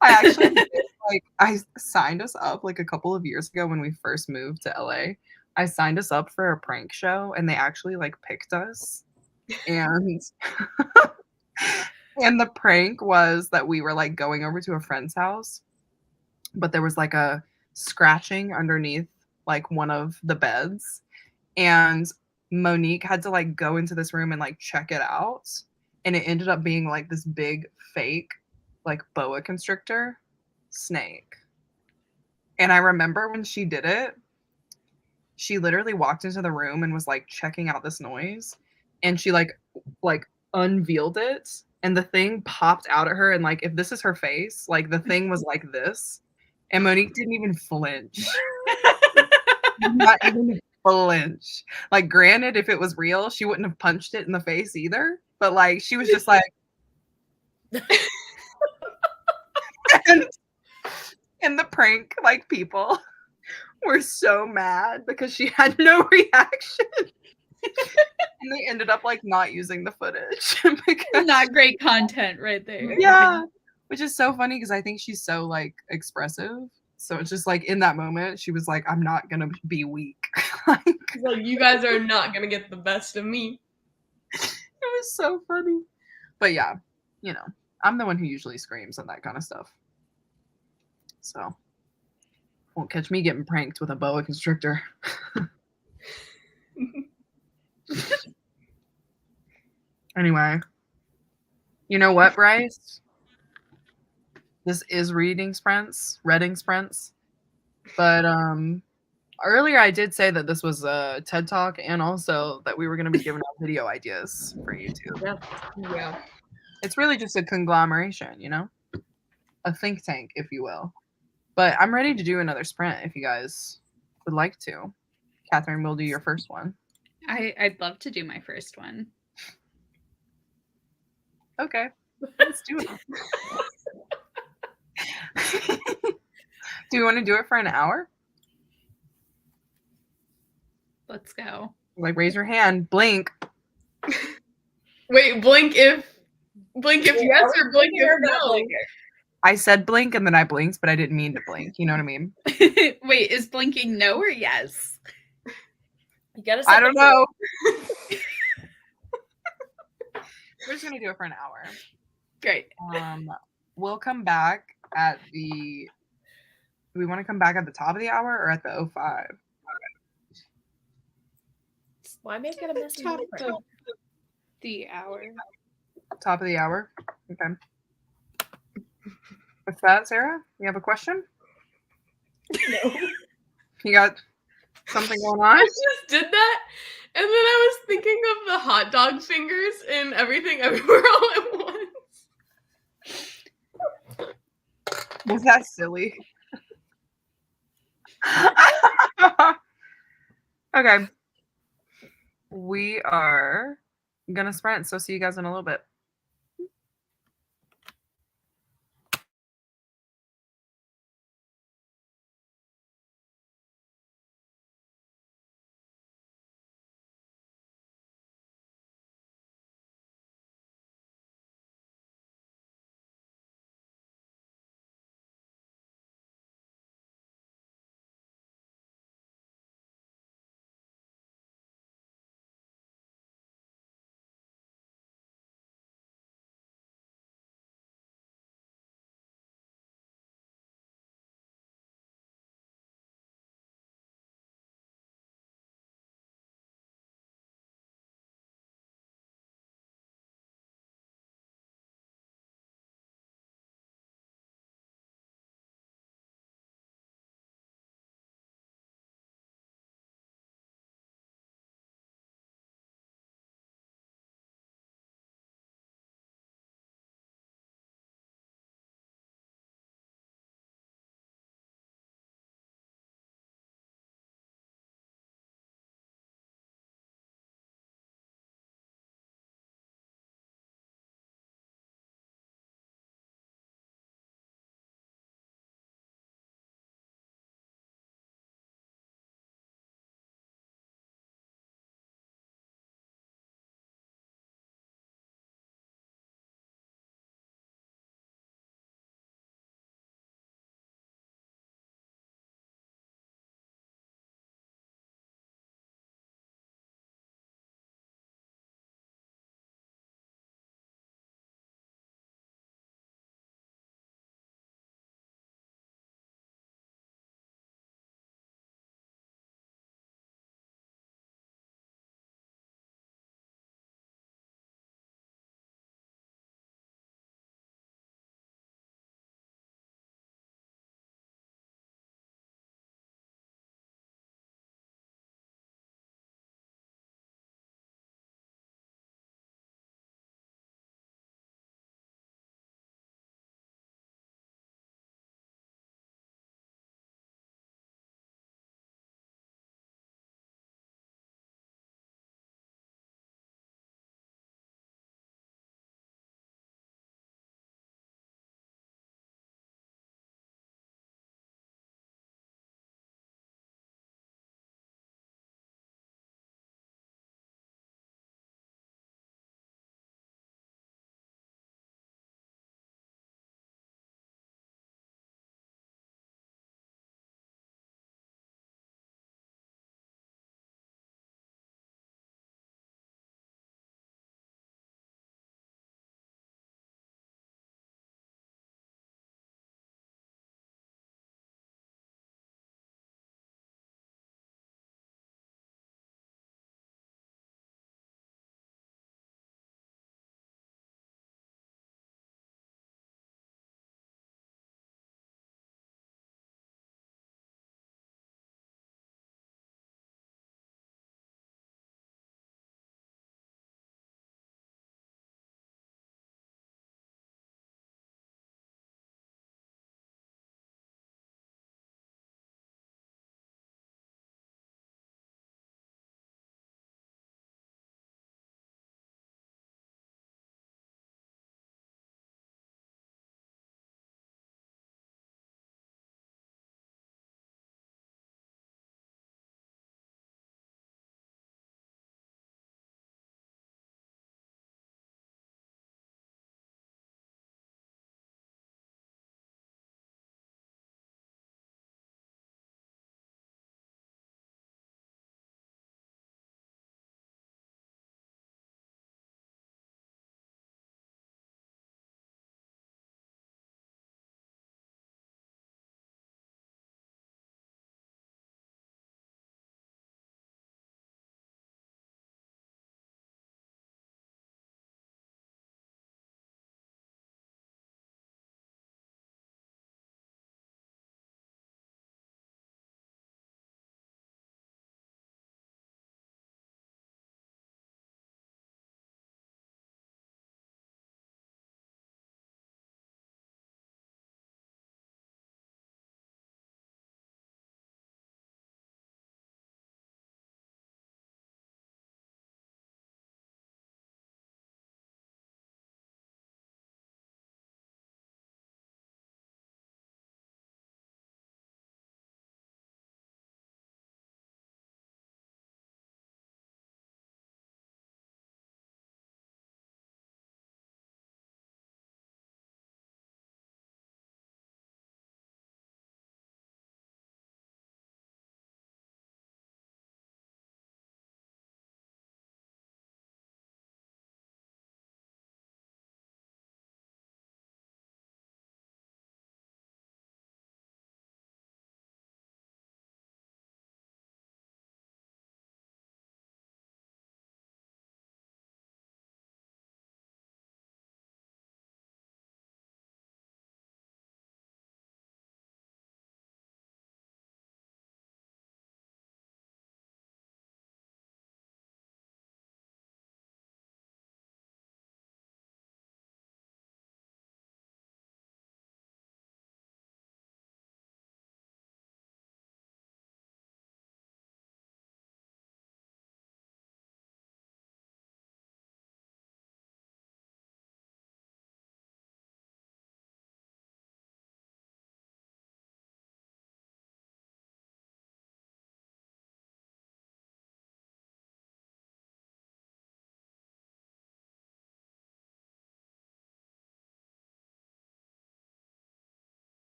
I actually like I signed us up like a couple of years ago when we first moved to LA. I signed us up for a prank show and they actually like picked us. And and the prank was that we were like going over to a friend's house, but there was like a scratching underneath like one of the beds. And Monique had to like go into this room and like check it out. And it ended up being like this big fake like boa constrictor snake. And I remember when she did it, she literally walked into the room and was like checking out this noise, and she like unveiled it, and the thing popped out at her, and like if this is her face, like the thing was like this, and Monique didn't even flinch. Not even flinch. Like granted, if it was real, she wouldn't have punched it in the face either, but like she was just like and the prank like people were so mad because she had no reaction. And they ended up like not using the footage because not great content right there. Yeah, which is so funny because I think she's so like expressive. So it's just like in that moment she was like, I'm not gonna be weak. Like you guys are not gonna get the best of me. It was so funny. But yeah, you know, I'm the one who usually screams and that kind of stuff. So won't catch me getting pranked with a boa constrictor. Anyway, you know what, Bryce? This is reading sprints. But earlier I did say that this was a TED Talk and also that we were going to be giving out video ideas for YouTube. Yeah. It's really just a conglomeration, you know? A think tank, if you will. But I'm ready to do another sprint if you guys would like to. Catherine, we'll do your first one. I'd love to do my first one. Okay, let's do it. Do you want to do it for an hour? Let's go. Like raise your hand, blink. Wait, blink if yes or blink if no. I said blink and then I blinked, but I didn't mean to blink. You know what I mean? Wait, is blinking no or yes? You gotta. I don't know. We're just gonna do it for an hour. Great. We'll come back at the. Do we want to come back at the top of the hour or at the 05? Why make it a messy Top number? of the hour. Top of the hour. Okay. What's that, Sarah? You have a question? No. You got something going on? I just did that, and then I was thinking of the hot dog fingers in Everything Everywhere All at Once. Was that silly? Okay. We are gonna sprint, so see you guys in a little bit.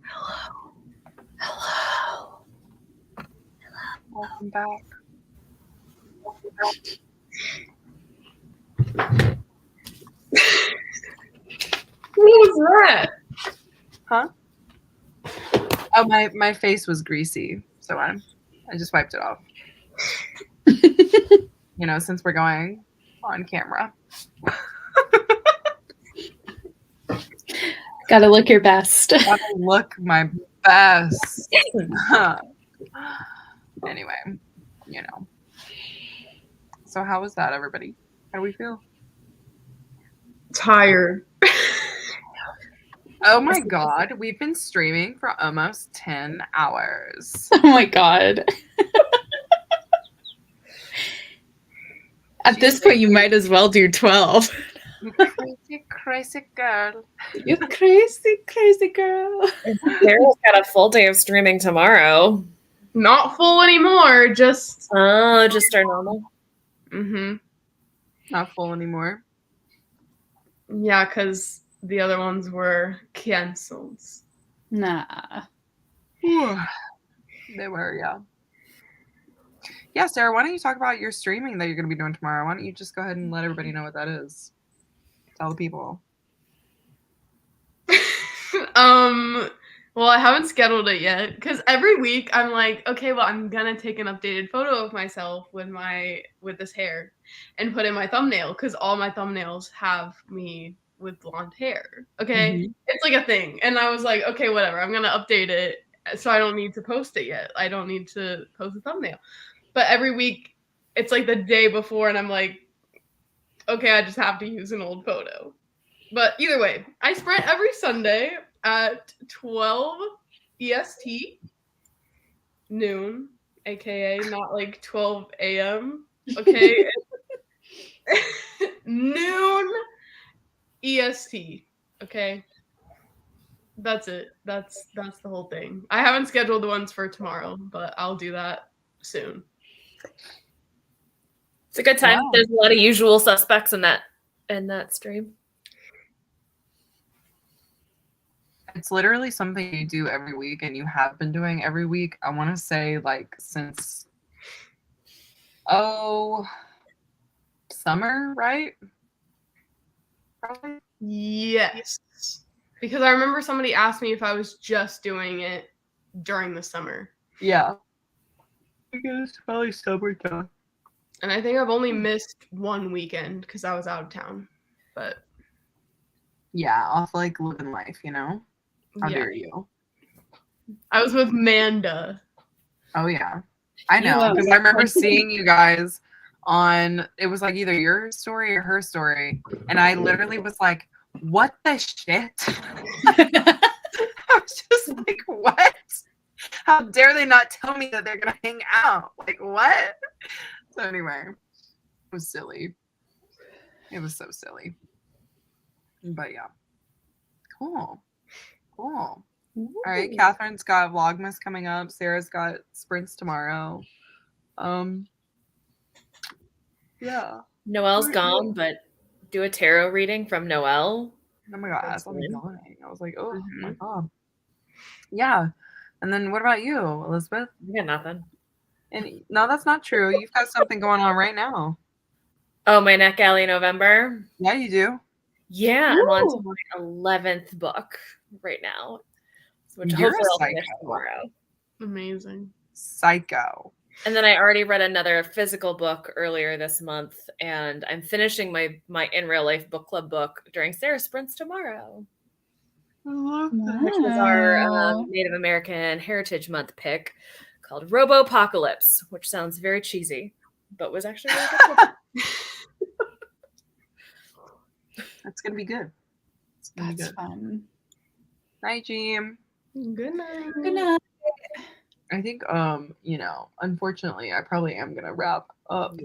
Hello. Welcome back. What was that? Huh? Oh, my face was greasy, so I just wiped it off. You know, since we're going on camera. Gotta look your best. Gotta look my best. Anyway, you know. So how was that, everybody? How do we feel? Tired. Oh my god, we've been streaming for almost 10 hours. Oh my god. At this point, you might as well do 12. You crazy, crazy girl. You crazy, crazy girl. Sarah's got a full day of streaming tomorrow. Not full anymore, just Oh, just our normal. Not full anymore. Yeah, because the other ones were canceled. Nah. They were, yeah. Yeah, Sarah, why don't you talk about your streaming that you're going to be doing tomorrow? Why don't you just go ahead and let everybody know what that is? Tell the people. Well, I haven't scheduled it yet because every week I'm like, okay, well, I'm gonna take an updated photo of myself with this hair and put in my thumbnail because all my thumbnails have me with blonde hair. Okay, it's like a thing, and I was like, okay, whatever, I'm gonna update it so I don't need to post it yet. I don't need to post a thumbnail, but every week it's like the day before, and I'm like, okay, I just have to use an old photo. But either way, I sprint every Sunday at 12 EST, noon, aka not like 12 a.m. Okay, noon EST. Okay, that's it. That's the whole thing. I haven't scheduled the ones for tomorrow, but I'll do that soon. It's a good time. Wow. There's a lot of usual suspects in that stream. It's literally something you do every week, and you have been doing every week. I want to say, like, since summer, right? Probably. Yes, because I remember somebody asked me if I was just doing it during the summer. Yeah. I guess it's probably summertime. And I think I've only missed one weekend because I was out of town. But yeah, off like living life, you know? How yeah. dare you? I was with Manda. Oh yeah. I know, because I remember seeing you guys on, it was like either your story or her story, and I literally was like, what the shit? I was just like, what? How dare they not tell me that they're gonna hang out? Like, what? So anyway, it was silly. It was so silly. But yeah. Cool. All right, Catherine's got Vlogmas coming up. Sarah's got sprints tomorrow. Yeah. Noelle's gone, but do a tarot reading from Noelle. Oh my god, that's dying. I was like, oh my god. Yeah. And then what about you, Elizabeth? I got nothing. And no, that's not true. You've got something going on right now. Oh, my Neck Alley November? Yeah, you do. Yeah, I'm on to my 11th book right now, which You're hopefully I'll a finish psycho. tomorrow. Amazing. Psycho. And then I already read another physical book earlier this month, and I'm finishing my in real life book club book during Sarah Sprints tomorrow. I love that. Which was our Native American Heritage Month pick called Robopocalypse, which sounds very cheesy, but was actually really good. That's gonna be good. It's gonna be That's good. fun. Night, Jim. Good night. Good night. I think, you know, unfortunately, I probably am gonna wrap up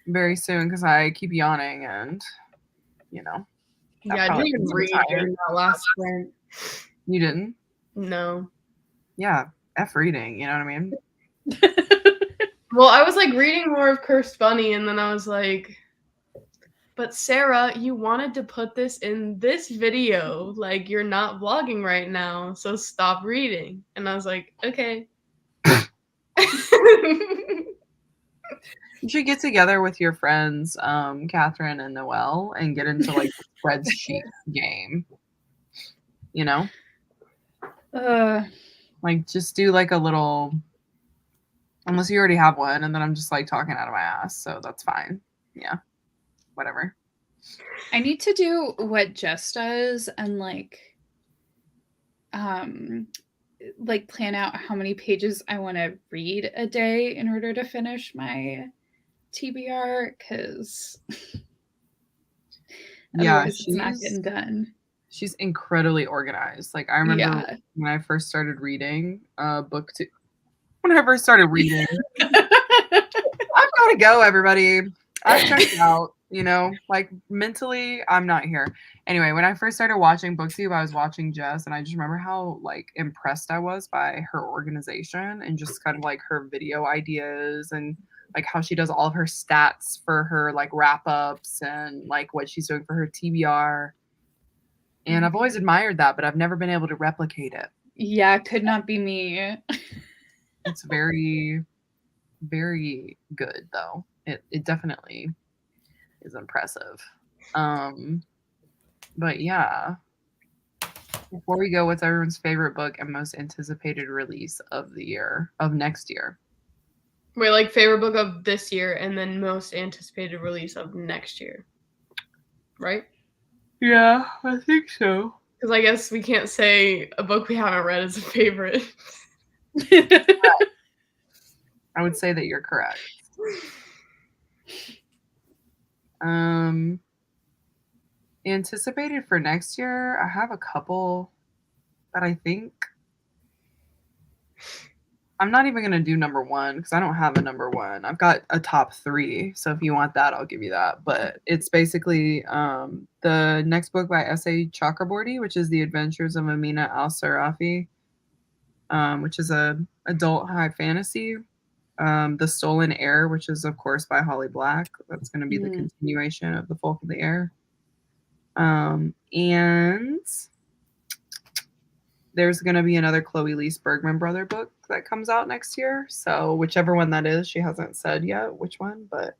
very soon because I keep yawning and, you know. Yeah, I didn't even read during that last sprint. You didn't? No. Yeah, F reading, you know what I mean? Well, I was like reading more of Cursed Bunny, and then I was like, but Sarah, you wanted to put this in this video. Like, you're not vlogging right now, so stop reading. And I was like, okay. You should get together with your friends, Catherine and Noelle, and get into like the spreadsheet game. You know? Like, just do like a little, unless you already have one, and then I'm just like talking out of my ass, so that's fine. Yeah. Whatever. I need to do what Jess does and like plan out how many pages I want to read a day in order to finish my TBR, because otherwise it's not getting done. She's incredibly organized. Like, I remember when I first started reading BookTube. When I first started reading, I've got to go, everybody. I've checked out. You know, like mentally, I'm not here. Anyway, when I first started watching BookTube, I was watching Jess, and I just remember how like impressed I was by her organization and just kind of like her video ideas and like how she does all of her stats for her like wrap ups and like what she's doing for her TBR. And I've always admired that, but I've never been able to replicate it. Yeah, it could not be me. It's very, very good though. It definitely is impressive. But yeah, before we go, what's everyone's favorite book and most anticipated release of the year, of next year? Wait, like favorite book of this year and then most anticipated release of next year, right? Yeah, I think so. Because I guess we can't say a book we haven't read is a favorite. I would say that you're correct. Anticipated for next year, I have a couple that I think I'm not even gonna do number one because I don't have a number one. I've got a top 3, so if you want that, I'll give you that. But it's basically the next book by S.A. Chakraborty, which is The Adventures of Amina al-Sarafi, which is a adult high fantasy. The Stolen Heir, which is of course by Holly Black. That's going to be the continuation of The Folk of the Air. And there's going to be another Chloe Lease Bergman brother book that comes out next year. So whichever one that is, she hasn't said yet which one, but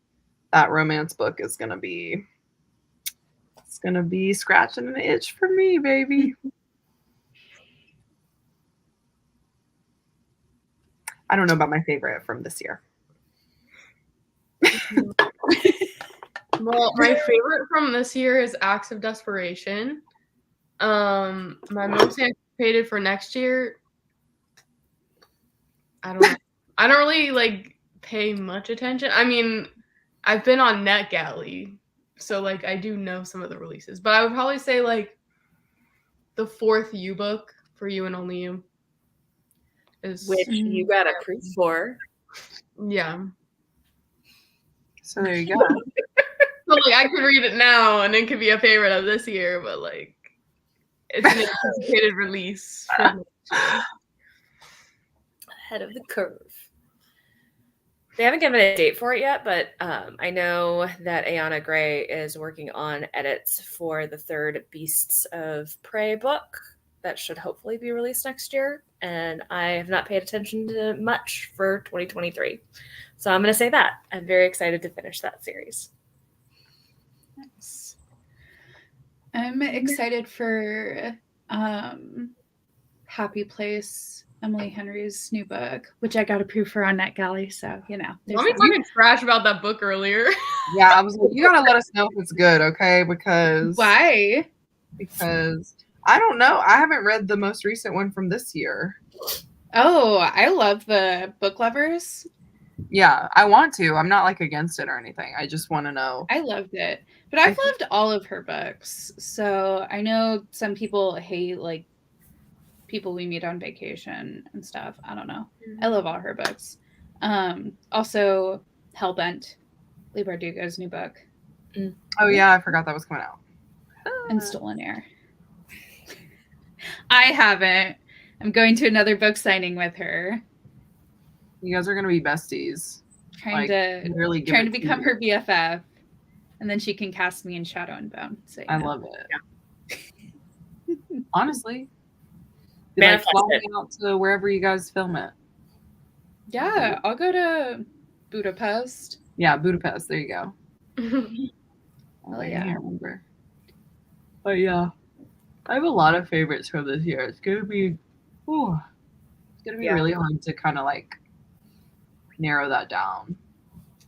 that romance book is going to be, it's going to be scratching an itch for me, baby. I don't know about my favorite from this year. Well, my favorite from this year is Acts of Desperation. My most anticipated for next year, I don't know. I don't really like pay much attention. I mean, I've been on NetGalley, so like I do know some of the releases. But I would probably say like the 4th U book, For You and Only You. Which you got approved for. Yeah. So there you go. So like I could read it now and it could be a favorite of this year, but like it's an anticipated release. Ahead of the curve. They haven't given a date for it yet, but I know that Ayanna Gray is working on edits for the 3rd Beasts of Prey book that should hopefully be released next year. And I have not paid attention to much for 2023. So I'm going to say that. I'm very excited to finish that series. Nice. I'm excited for Happy Place, Emily Henry's new book, which I got approved for on NetGalley. So, you know. Let me talking trash about that book earlier. Yeah, I was like, you got to let us know if it's good, okay? Because... Why? Because... I don't know. I haven't read the most recent one from this year. Oh, I love the Book Lovers. Yeah, I want to. I'm not like against it or anything. I just want to know. I loved it. But I've loved all of her books. So I know some people hate like People We Meet on Vacation and stuff. I don't know. I love all her books. Also Hellbent, Leigh Bardugo's new book. Oh yeah, I forgot that was coming out. And Stolen Heir. I haven't. I'm going to another book signing with her. You guys are gonna be besties. Trying to become her BFF. and then she can cast me in Shadow and Bone. So I love it. Honestly, like, Manifest fly it. me out to wherever you guys film it. Yeah, I'll go to Budapest. Yeah, Budapest. There you go. Oh, I yeah. can't remember. But yeah, I have a lot of favorites from this year. It's gonna be, really hard to kind of like narrow that down.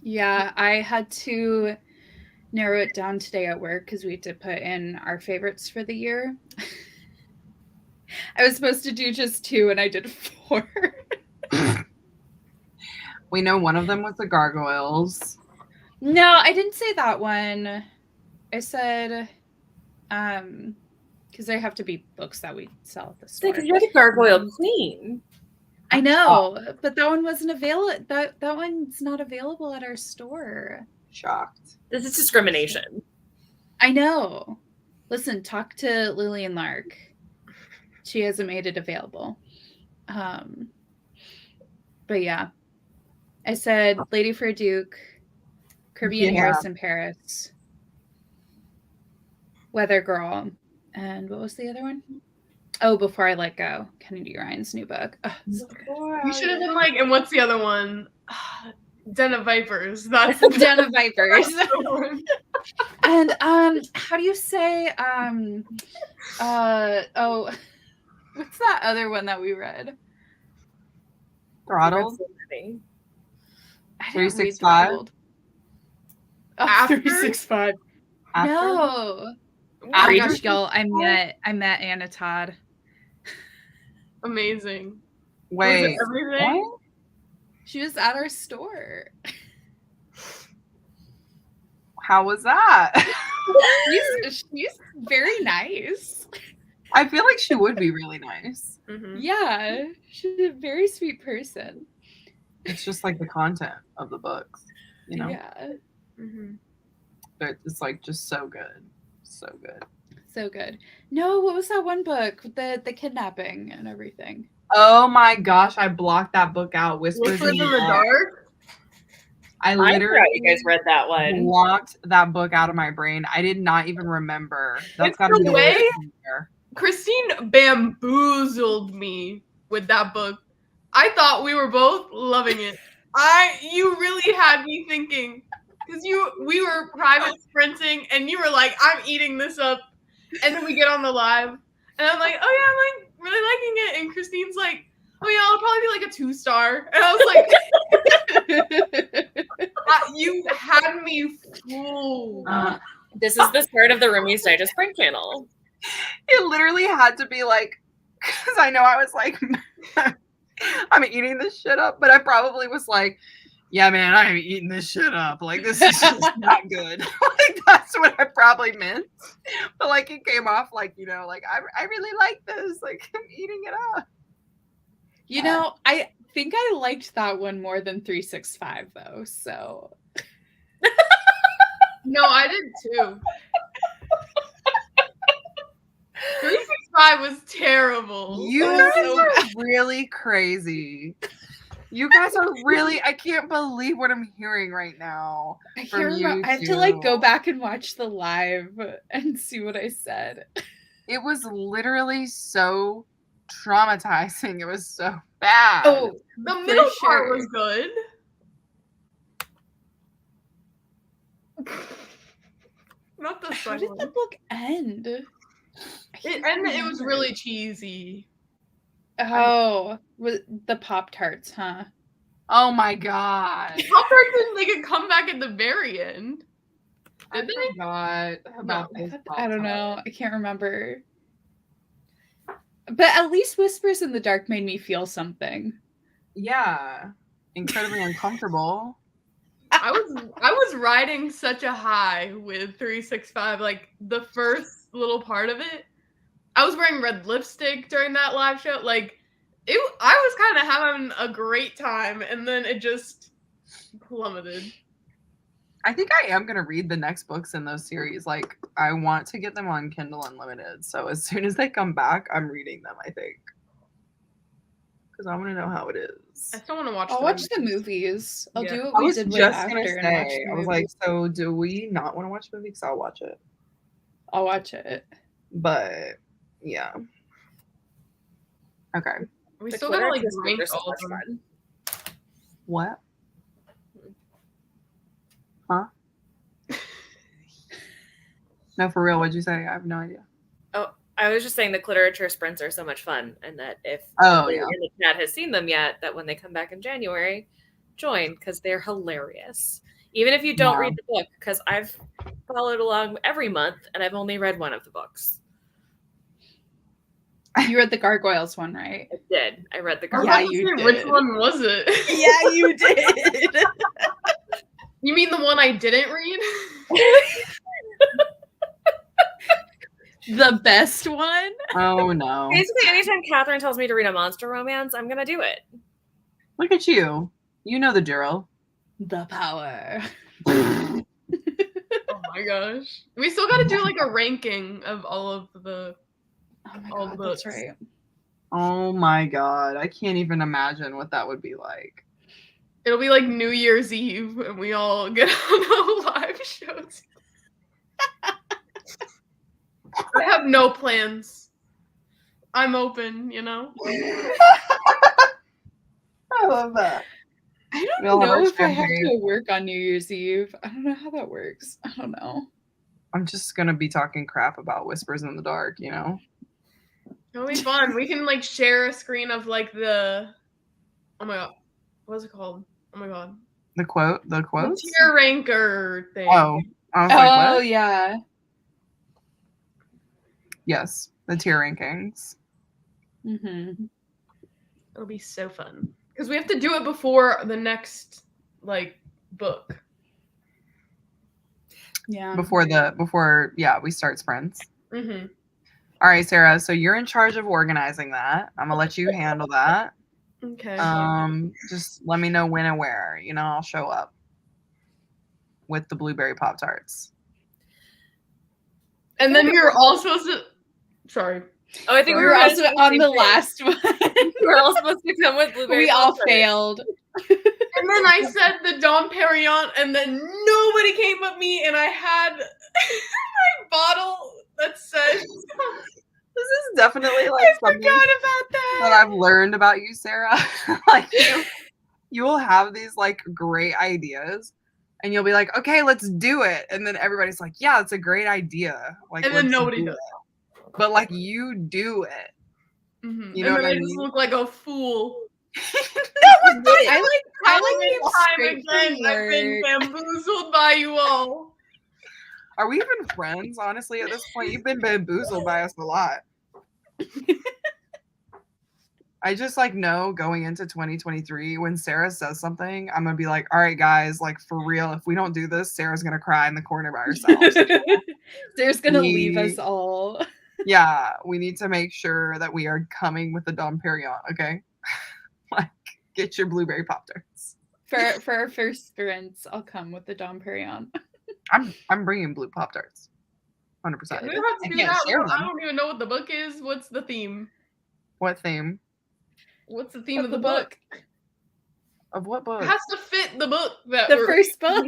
Yeah, I had to narrow it down today at work because we had to put in our favorites for the year. I was supposed to do just 2 and I did 4. We know one of them was the Gargoyles. No, I didn't say that one. I said, because they have to be books that we sell at the store. Because you're the Gargoyle Queen. I know, but that one wasn't available. That one's not available at our store. Shocked. This is discrimination. I know. Listen, talk to Lillian Lark. She hasn't made it available. But yeah, I said Lady for a Duke, Kirby and Eris in Paris, Weather Girl, and what was the other one? Oh, Before I Let Go, Kennedy Ryan's new book. Oh, so good. You should have been like, and what's the other one? Den of Vipers. That's Den of Vipers. And how do you say what's that other one that we read? Throttled. 365. Oh, After? 365. After? No. Oh After? my gosh, y'all! I met Anna Todd. Amazing. Wait. Was it everything? What? She was at our store. How was that? She's very nice. I feel like she would be really nice. Mm-hmm. Yeah, she's a very sweet person. It's just like the content of the books, you know? Yeah. Mm-hmm. But it's like just so good. So good. So good. No, what was that one book? The kidnapping and everything. Oh my gosh, I blocked that book out. Whispers in the Dark. I I literally forgot you guys read that one. blocked that book out of my brain. I did not even remember. That's It's gotta the be the way- worst thing here. Christine bamboozled me with that book. I thought we were both loving it. You really had me thinking because we were private sprinting and you were like, I'm eating this up, and then we get on the live and I'm like, oh yeah, I'm like really liking it, and Christine's like, oh yeah, I'll probably be like a 2-star, and I was like, you had me fooled. This is the start of the Roomies Digest prank channel. It literally had to be like, because I know I was like, I'm eating this shit up, but I probably was like, yeah, man, I'm eating this shit up. Like, this is just not good. Like, that's what I probably meant. But like, it came off like, you know, like, I really like this. Like, I'm eating it up. You know, I think I liked that one more than 365 though. So No, I did too. 365 was terrible. You guys are really crazy. You guys are really, I can't believe what I'm hearing right now. I from can't remember. you I have to two. like go back and watch the live and see what I said. It was literally so traumatizing. It was so bad. Oh, The for middle part sure. was good. Not the How second did one. the book end? It was really cheesy. Oh, was the Pop-Tarts, huh? Oh my god. Pop-Tart didn't make a comeback at the very end. I Did they? forgot about I this. don't know. I can't remember. But at least Whispers in the Dark made me feel something. Yeah. Incredibly uncomfortable. I was riding such a high with 365, like the first little part of it. I was wearing red lipstick during that live show. Like I was kind of having a great time, and then it just plummeted. I think I am gonna read the next books in those series. Like, I want to get them on Kindle Unlimited. So as soon as they come back, I'm reading them, I think. because I want to know how it is. I still want to watch. I'll watch the movies. I'll do what I we was did way just after gonna and watch say, the I was like, so do we not want to watch the movie? Because I'll watch it. I'll watch it. But yeah. Okay. We The still gotta like Twitter rank just all so of much them. fun. What? Huh? No, for real. What'd you say? I have no idea. Oh, I was just saying the literature sprints are so much fun, and that if Oh, nobody yeah. in the chat has seen them yet, that when they come back in January, join because they're hilarious. Even if you don't Yeah. read the book, because I've followed along every month and I've only read one of the books. You read the Gargoyles one, right? I did. I read the I was Yeah, about to you say, which did. one was it? Yeah, you did. You mean the one I didn't read? The best one? Oh no. Basically, anytime Catherine tells me to read a monster romance, I'm gonna do it. Look at you. You know the drill. The power. Oh my gosh. We still gotta do like a ranking of all of the Oh my all god, the that's books. right. Oh my god. I can't even imagine what that would be like. It'll be like New Year's Eve and we all get on a live show. I have no plans. I'm open, you know? I love that. I We all don't have our know if I have champagne. to work on New Year's Eve. I don't know how that works. I don't know. I'm just gonna be talking crap about Whispers in the Dark, you know? It'll be fun. We can like share a screen of like the oh my god. What's it called? Oh my god. The quotes? The tier ranker thing. Oh. I was like, Oh what? yeah. Yes. The tier rankings. Mm-hmm. It'll be so fun. Because we have to do it before the next like book. Yeah. Before we start sprints. Mm-hmm. All right, Sarah. So you're in charge of organizing that. I'm gonna let you handle that. Okay. Just let me know when and where. You know, I'll show up with the blueberry Pop-Tarts. And then we were all supposed to sorry. Oh, I think We we were were also on the last one. We were all supposed to come with blueberry. We all Pop-Tarts. failed. And then I said the Dom Perignon, and then nobody came but me, and I had my bottle that says. This is definitely like I something forgot about that. that I've learned about you, Sarah. Like you will have these like great ideas, and you'll be like, "Okay, let's do it," and then everybody's like, "Yeah, it's a great idea." Like, And then let's nobody do does. it. But like you do it. Mm-hmm. You know and what then I I just mean? look like a fool. I How like many the times again I've been straightforward. bamboozled by you all? Are we even friends, honestly, at this point? You've been bamboozled by us a lot. I just like know going into 2023 when Sarah says something, I'm gonna be like, all right, guys, like for real, if we don't do this, Sarah's gonna cry in the corner by herself. Sarah's gonna leave us all. Yeah, we need to make sure that we are coming with the Dom Perignon, okay? Like, get your blueberry Pop-Tarts. For our first sprints, I'll come with the Dom Perignon. I'm bringing blue Pop-Tarts. 100%. We don't have to I do can't that. share I them. don't even know what the book is. What's the theme? What theme? What's the theme of the book? Of what book? It has to fit the book that The we're first book.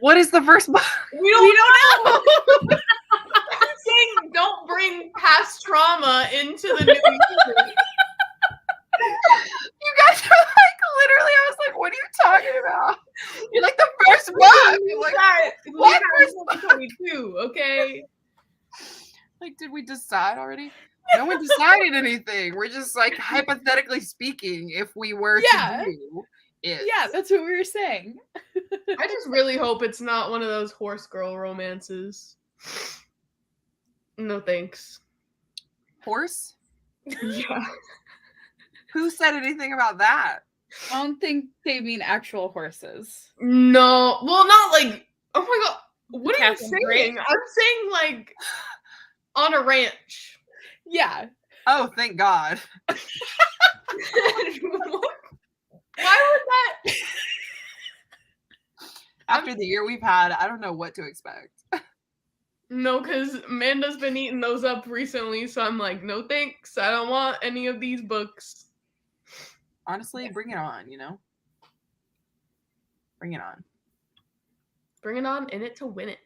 What is the first book? We don't know. I'm saying don't bring past trauma into the new year. You guys are like literally. I was like, "What are you talking about?" You're like the first book. You're like, what first book? 2022, okay? Like, did we decide already? No one decided anything. We're just like hypothetically speaking, if we were Yeah. to do it. Yeah, that's what we were saying. I just really hope it's not one of those horse girl romances. No thanks. Horse? Yeah. Who said anything about that? I don't think they mean actual horses. No. Well, not like. Oh my god. What are you Catherine saying? Gray? I'm saying like on a ranch. Yeah. Oh, thank God. Why would that? After the year we've had, I don't know what to expect. No, because Amanda's been eating those up recently, so I'm like, no thanks. I don't want any of these books. honestly, bring it on, Bring it on. Bring it on, in it to win it.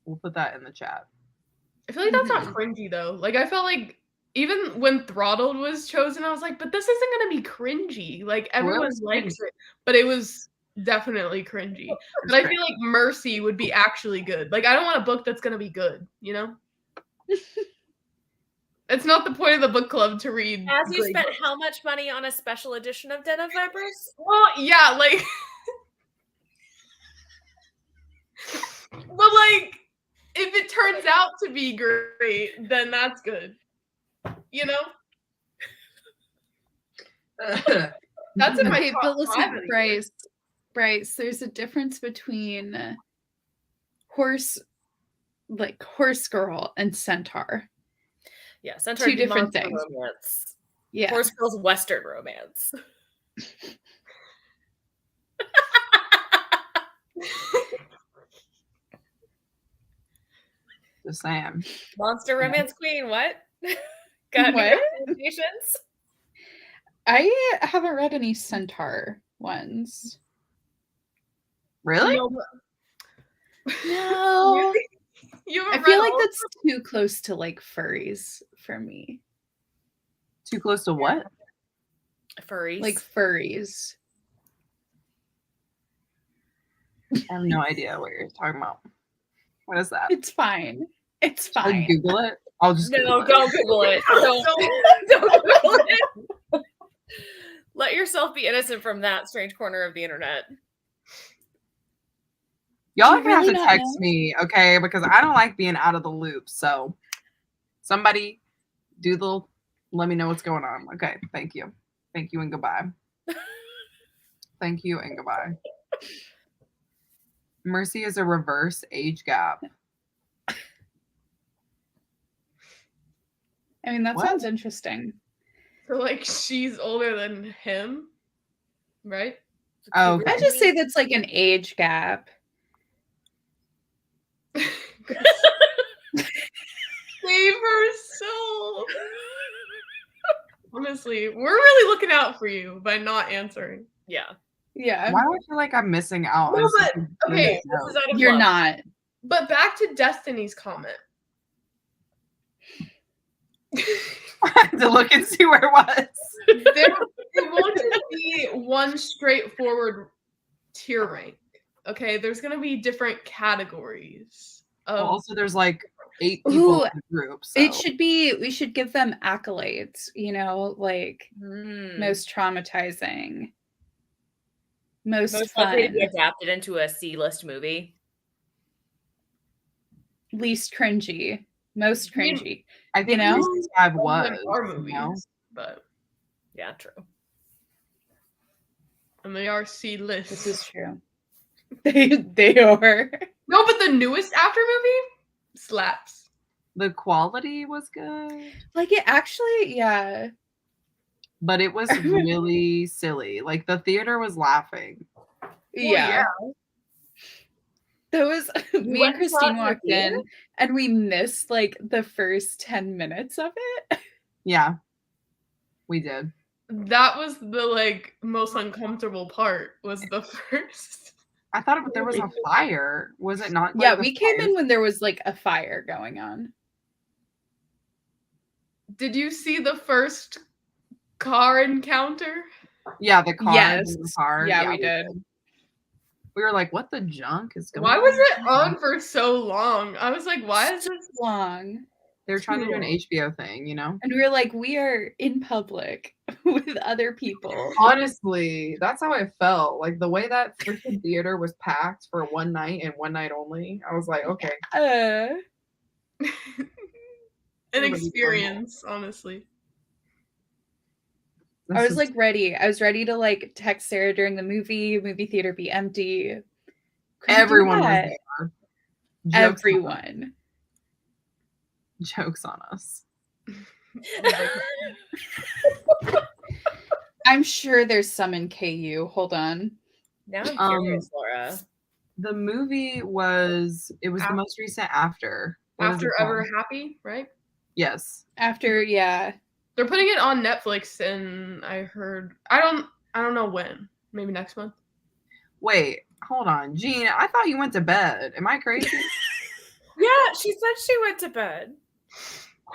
We'll put that in the chat. I feel like that's not cringy though. Like I felt like even when Throttled was chosen, I was like, but this isn't gonna be cringy. Like everyone likes it, but it was definitely cringy. But I feel like Mercy would be actually good. Like I don't want a book that's gonna be good, It's not the point of the book club to read. As you spent how much money on a special edition of Den of Vipers? Well, yeah, like but like if it turns out to be great, then that's good. That's in my top but listen, 5 of the year. Bryce, there's a difference between horse girl and centaur. Yeah, centaur. Two different things. Romance. Yeah. Horse girl's Western romance. Just saying. Monster romance queen, what? Got What? any recommendations? I haven't read any centaur ones. Really? No. I feel like that's too close to like furries for me. Too close to what? Furries. Like furries. I have no idea what you're talking about. What is that? It's fine. It's I'll fine. Google it. I'll just Google don't Google it. Don't Google it. Let yourself be innocent from that strange corner of the internet. Y'all Do are you gonna have really to not text know? me, okay? Because I don't like being out of the loop. So somebody let me know what's going on. Okay, thank you. Thank you and goodbye. Thank you and goodbye. Mercy is a reverse age gap. I mean, that What? sounds interesting. So like she's older than him, right? Oh, okay. I just say that's like an age gap. Save her soul. Honestly, we're really looking out for you by not answering. Yeah. Yeah. Why do I feel like I'm missing out? No, on but something okay, good? This is out of You're love. not. But back to Destiny's comment. To look and see where it was. It won't just be one straightforward tier rank. Okay, there's gonna be different categories. Also, there's like 8 people Ooh, in the group. So. It should be, we should give them accolades, like most traumatizing, most likely to fun, be adapted into a C-list movie. least cringy, most cringy. I think Reese's 5 was. Our movies, but yeah, true. And they are C-list. This is true. They are. No, but the newest After movie slaps. The quality was good. Like it actually, yeah. But it was really silly. Like the theater was laughing. Yeah. That was me and Christine walked in and we missed like the first 10 minutes of it. Yeah. We did. That was the like most uncomfortable part was the first. I thought there was a fire. Was it not? Yeah, we came in when there was like a fire going on. Did you see the first car encounter? Yeah, the car. Yes. The car. Yeah, we did. We were like, what the junk is going on? Why was it on for so long? I was like, why is this long? They're trying to do an HBO thing, And we were like, we are in public with other people. Honestly, that's how I felt. Like the way that freaking theater was packed for one night and one night only. I was like, okay. an experience, honestly. I was like ready. I was ready to like text Sarah during the movie theater be empty. Everyone was there. Everyone. Jokes on us. I'm sure there's some in KU. Hold on. Now I'm curious, Laura. The movie was the most recent After. After Ever Happy, right? Yes. After, yeah. They're putting it on Netflix, and I heard I don't know when. Maybe next month. Wait, hold on, Jean. I thought you went to bed. Am I crazy? Yeah, she said she went to bed.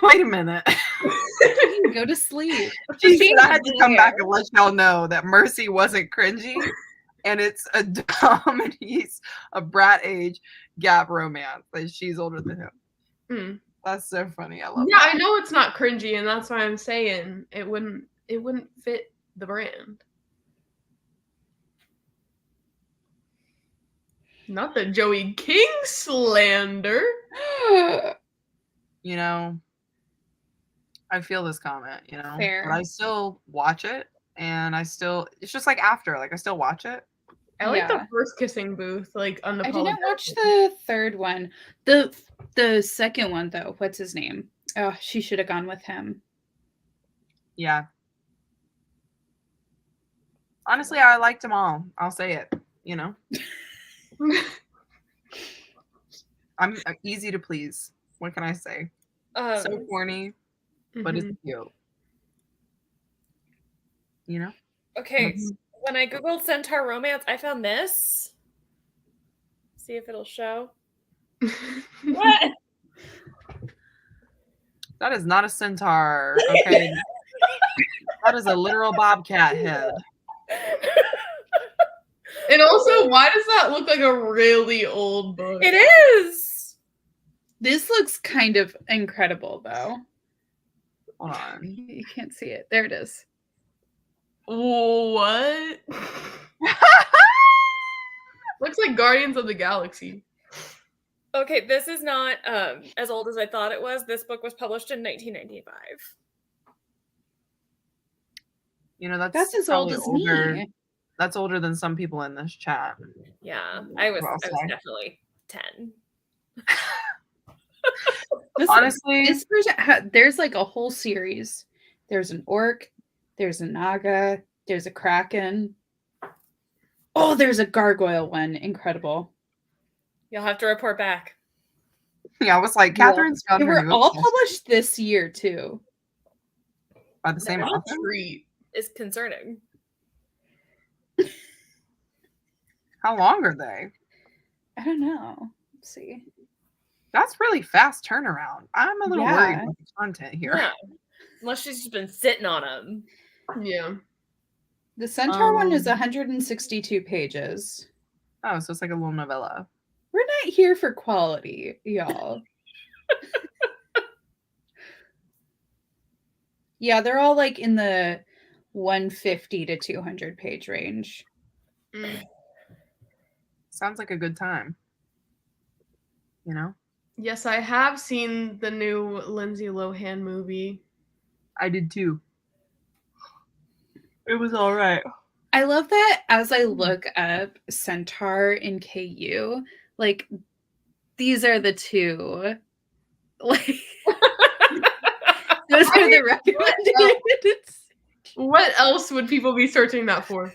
Wait a minute. You can go to sleep. She said I had to come back and let y'all know that Mercy wasn't cringy, and it's a dumb and he's a brat age gap romance, and she's older than him. Mm. That's so funny. I love Yeah, that. I know it's not cringy, and that's why I'm saying it wouldn't fit the brand. Not the Joey King slander. You know, I feel this comment, you know. Fair. But I still watch it, and it's just like after, like I still watch it. I like Yeah. the first kissing booth, like I unapologetic. didn't watch the third one. The second one though, what's his name? Oh, she should have gone with him. Yeah. Honestly, I liked them all. I'll say it, you know. I'm easy to please. What can I say? So corny, but it's cute. You know? Okay, when I googled centaur romance, I found this. See if it'll show. What? That is not a centaur, okay? That is a literal bobcat head. And also, why does that look like a really old book? It is. This looks kind of incredible though. Hold on. You can't see it. There it is. What? Looks like Guardians of the Galaxy. Okay, this is not as old as I thought it was. This book was published in 1995. You know, That's as old as me. That's older than some people in this chat. Yeah, I was definitely 10. Honestly, this version there's like a whole series. There's an orc, there's a naga, there's a kraken. Oh, there's a gargoyle one. Incredible. You'll have to report back. Yeah, I was like, Catherine's found They her were new all obsession. published this year too. By the same author? Is concerning. How long are they? I don't know. Let's see. That's really fast turnaround. I'm a little worried Yeah. about the content here. Yeah. Unless she's just been sitting on them. Yeah. The centaur one is 162 pages. Oh, so it's like a little novella. We're not here for quality, y'all. Yeah, they're all like in the 150 to 200 page range. Sounds like a good time. You know? Yes, I have seen the new Lindsay Lohan movie. I did too. It was all right. I love that as I look up Centaur in KU, like these are the two. Like those are the recommended. What else would people be searching that for?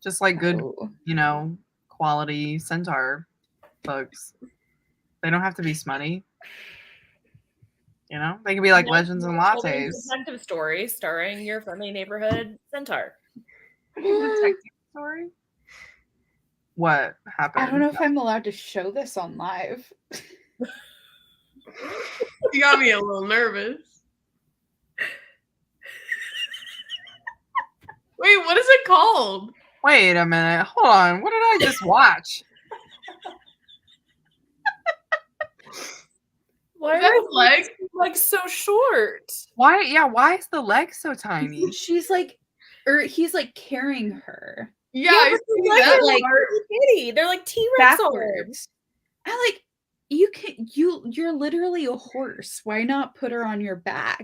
Just like good, you know, quality centaur books. They don't have to be smutty. You know, they can be like legends and lattes. Detective story starring your friendly neighborhood centaur. Detective story? What happened? I don't know if I'm allowed to show this on live. You got me a little nervous. Wait, what is it called? Wait a minute. Hold on. What did I just watch? Why Is that are his leg? like so short? Why? Yeah, why is the leg so tiny? She's like, or he's like carrying her Yeah, I but see the legs that. are like itty. They're like T-Rex arms. backwards. I like you can you're literally a horse. Why not put her on your back?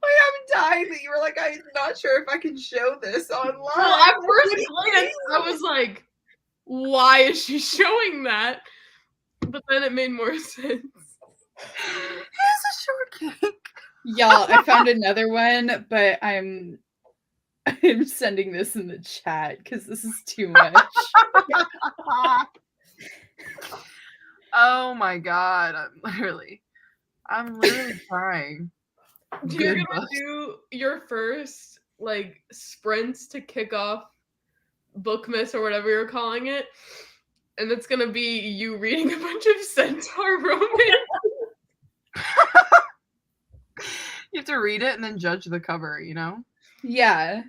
I'm dying that you were like, I'm not sure if I can show this online. Well, at first glance, I was like, why is she showing that? But then it made more sense. He's a short cake. Y'all, I found another one, but I'm I'm sending this in the chat because this is too much. Oh my god, I'm literally trying. You're Good gonna books. do your first like sprints to kick off Bookmas or whatever you're calling it, and it's gonna be you reading a bunch of centaur romance. You have to read it and then judge the cover, you know? Yeah.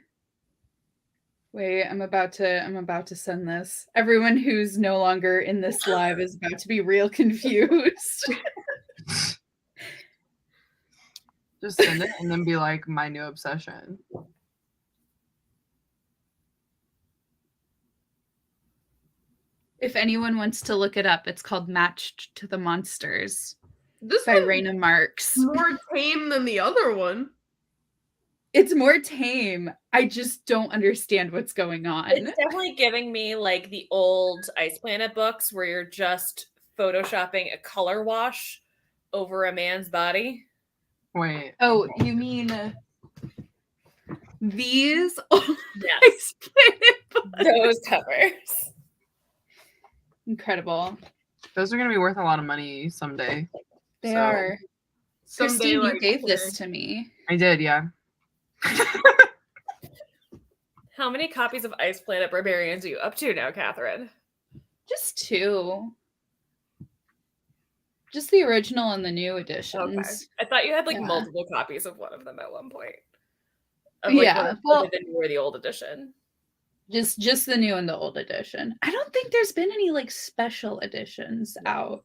Wait, I'm about to send this. Everyone who's no longer in this live is about to be real confused. Just send it and then be like, my new obsession. If anyone wants to look it up, it's called Matched to the Monsters This by one's Raina Marks. more tame than the other one. It's more tame. I just don't understand what's going on. It's definitely giving me like the old Ice Planet books where you're just photoshopping a color wash over a man's body. Wait. Oh, you mean these old Yes, Ice Planet books? those covers. Incredible. Those are gonna be worth a lot of money someday. They So, are. Someday, Christine, you like, gave this to me. I did, yeah. How many copies of Ice Planet Barbarians are you up to now, Catherine? Just 2. Just the original and the new editions. Okay. I thought you had like Yeah. multiple copies of one of them at one point. Yeah, well- the new or the old edition. Just the new and the old edition. I don't think there's been any like special editions out.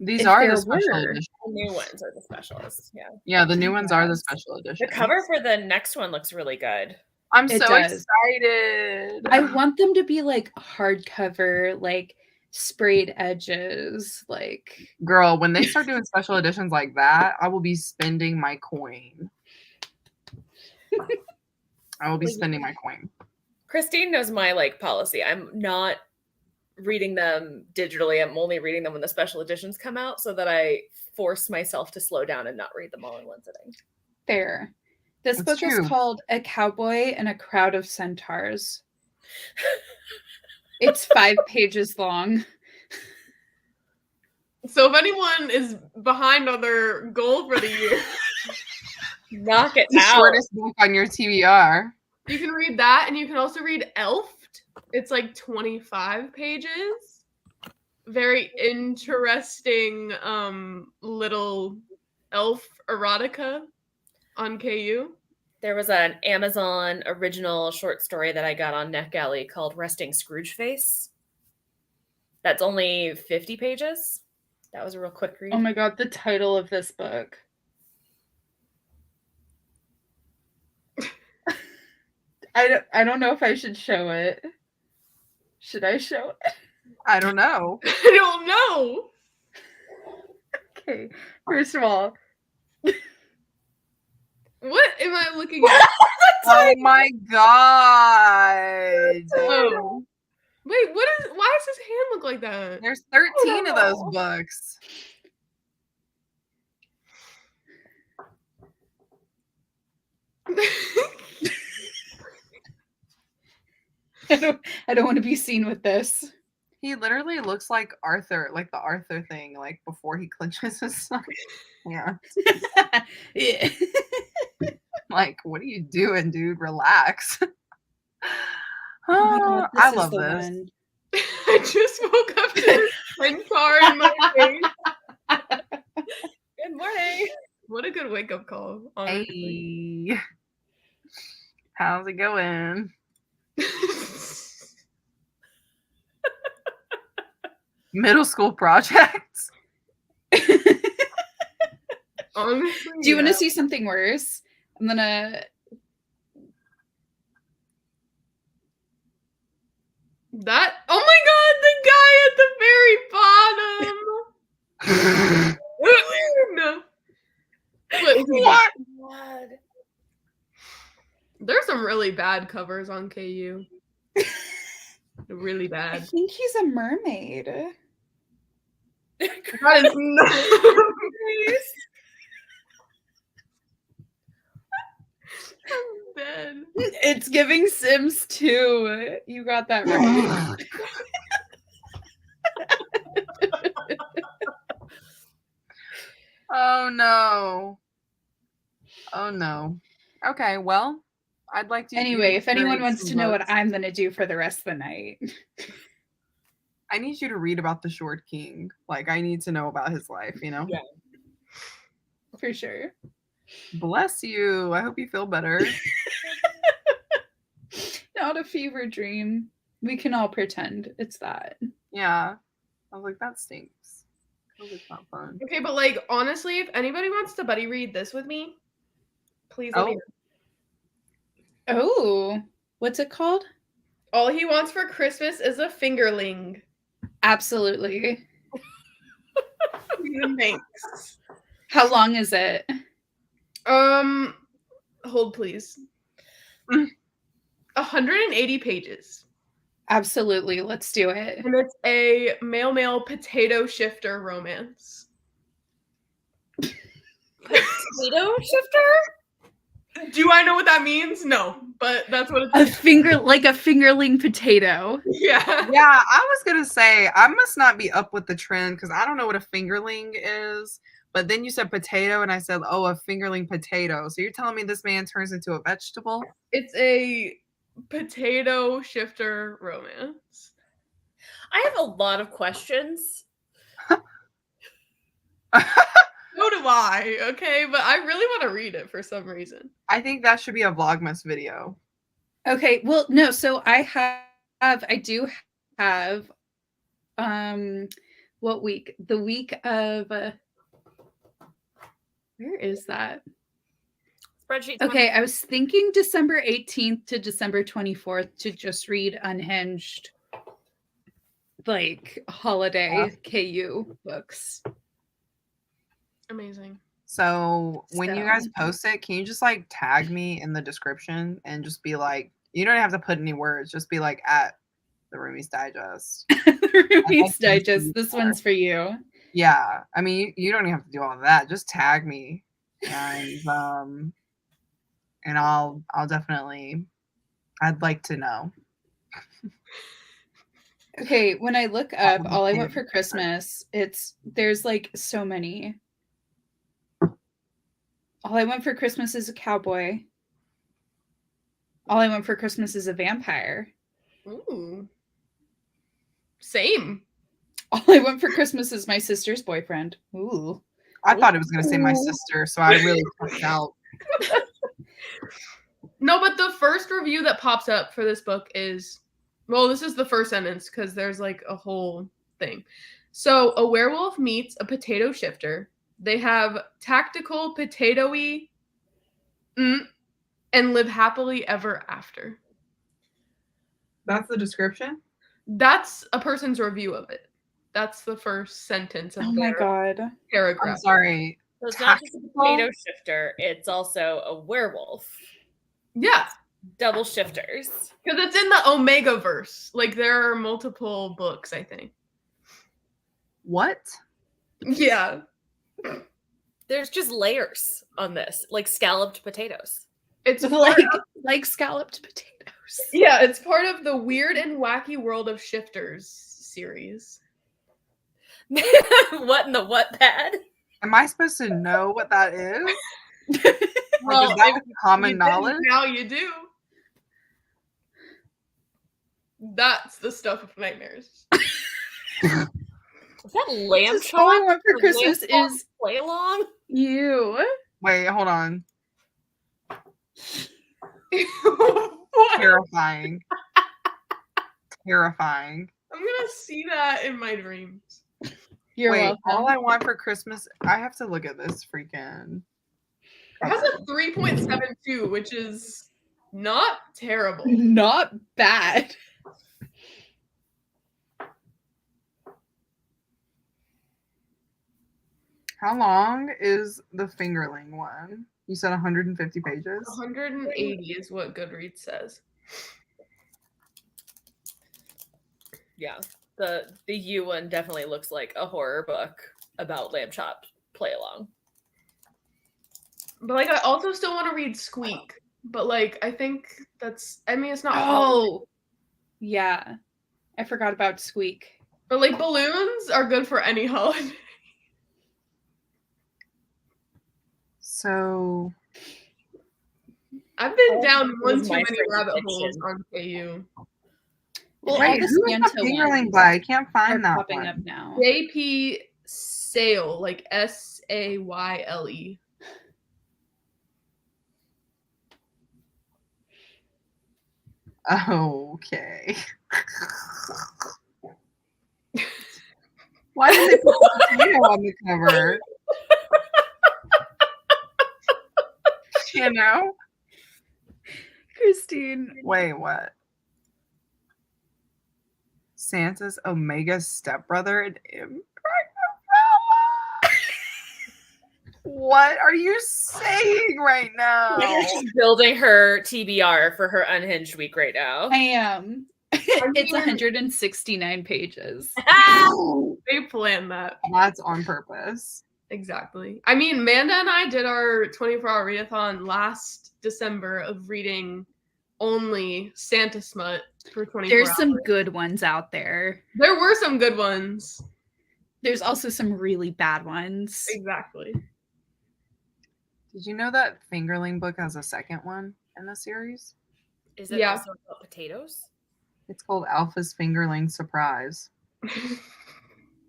These If are there the special were. editions. The new ones are the specials. Yeah. Yeah, the new ones are the Yes. special The editions. cover for the next one looks really good. I'm It so does. excited. I want them to be like hardcover, like sprayed edges, like Girl, when they start doing special editions like that, I will be spending my coin. I will be spending my coin. Christine knows my like policy. I'm not reading them digitally. I'm only reading them when the special editions come out so that I force myself to slow down and not read them all in one sitting. fair. This That's book true. is called A Cowboy and a Crowd of Centaurs. It's 5 pages long. So if anyone is behind on their goal for the year, Knock it The out. shortest book on your TBR. you can read that, and you can also read Elfed. It's like 25 pages. Very interesting little elf erotica on KU. There was an Amazon original short story that I got on NetGalley called Resting Scrooge Face. That's only 50 pages. That was a real quick read. Oh my god, the title of this book. I don't know if I should show it. Should I show it? I don't know. I don't know. Okay. First of all, What am I looking at? Oh my god. Oh. Wait, why does his hand look like that? There's 13 of those books. I don't want to be seen with this. He literally looks like Arthur, like the Arthur thing, like before he clenches his stomach. Yeah. Yeah. Like, what are you doing, dude? Relax. Oh my God, I is love the this. one. I just woke up to this centaur in my face. Good morning. What a good wake up call. Honestly. Hey. How's it going? Middle school projects. Honestly, Do you want yeah. to see something worse? I'm gonna. That? Oh my god, the guy at the very bottom. No. What? God. There's some really bad covers on KU. Really I bad. think he's a mermaid. That is not. dead. It's giving Sims 2. You got that right. Oh no. Oh no. Okay, well, I'd like to Anyway, if anyone experience wants some to know what books. I'm going to do for the rest of the night. I need you to read about the Short King. Like, I need to know about his life, you know? Yeah. For sure. Bless you. I hope you feel better. Not a fever dream. We can all pretend it's that. Yeah. I was like, that stinks. COVID's not fun. Okay, but like honestly, if anybody wants to buddy read this with me, please let me know. Oh, what's it called? All He Wants for Christmas is a Fingerling. Absolutely. Thanks. How long is it? Hold please. 180 pages. Absolutely. Let's do it. And it's a male potato shifter romance. Potato shifter? Do I know what that means? No, but that's what it's a fingerling potato. Yeah. Yeah, I was gonna say I must not be up with the trend because I don't know what a fingerling is. But then you said potato, and I said, "Oh, a fingerling potato." So you're telling me this man turns into a vegetable? It's a potato shifter romance. I have a lot of questions. So do I, okay? But I really want to read it for some reason. I think that should be a Vlogmas video. Okay, well, no, so I do have what week? The week of where is that? Spreadsheet. Okay, I was thinking December 18th to December 24th to just read unhinged, like holiday KU books. Amazing. So when you guys post it, can you just like tag me in the description and just be like, you don't have to put any words, just be like at the Roomies Digest. Roomies Digest. This one's for you. Yeah, I mean, you don't even have to do all of that. Just tag me, and I'll definitely. I'd like to know. Okay, when I look up All I Want for Christmas, there's like so many. All I Want for Christmas is a cowboy. All I Want for Christmas is a vampire. Ooh. Same. All I Want for Christmas is my sister's boyfriend. Ooh. I thought it was going to say my sister, so I really fucked out. No, but the first review that pops up for this book is, well, this is the first sentence because there's like a whole thing. So a werewolf meets a potato shifter. They have tactical potatoy and live happily ever after. That's the description? That's a person's review of it. That's the first sentence of my God. Paragraph. I'm sorry. So it's not just a potato shifter, it's also a werewolf. Yeah. Double shifters. Because it's in the Omega verse. Like there are multiple books, I think. What? Yeah. There's just layers on this, like scalloped potatoes. It's like scalloped potatoes. Yeah, it's part of the Weird and Wacky World of Shifters series. What in the what pad? Am I supposed to know what that is? Well, is that common knowledge? Now you do. That's the stuff of nightmares. Is that lamb chop? All I Want for Christmas is play along. You. Wait, hold on. Terrifying. Terrifying. I'm gonna see that in my dreams. You're Wait, welcome. All I Want for Christmas. I have to look at this freaking. It has a 3.72, which is not terrible. Not bad. How long is the fingerling one? You said 150 pages? 180 is what Goodreads says. Yeah, the U one definitely looks like a horror book about lamb chop play along. But like, I also still want to read Squeak. but like I think it's not Oh, yeah. I forgot about Squeak. but like balloons are good for any holiday. So I've been down This one is too my many favorite rabbit fiction. holes on KU. Well, wait, all the who is the Santa fingerling ones by? I can't are find that popping one. up now. JP Sale, like Sayle. Okay. Why did they put the potato on the cover? You know? Christine. Wait, what? Santa's Omega stepbrother and impregnable. What are you saying right now? She's building her TBR for her unhinged week right now. I am. It's mean- 169 pages. They planned that. That's on purpose. Exactly. I mean, Manda and I did our 24-hour readathon last December of reading only Santa smut for 24 There's hours. some good ones out there. There were some good ones. There's also some really bad ones. Exactly. Did you know that Fingerling book has a second one in the series? Is it Yeah. also about potatoes? It's called Alpha's Fingerling Surprise.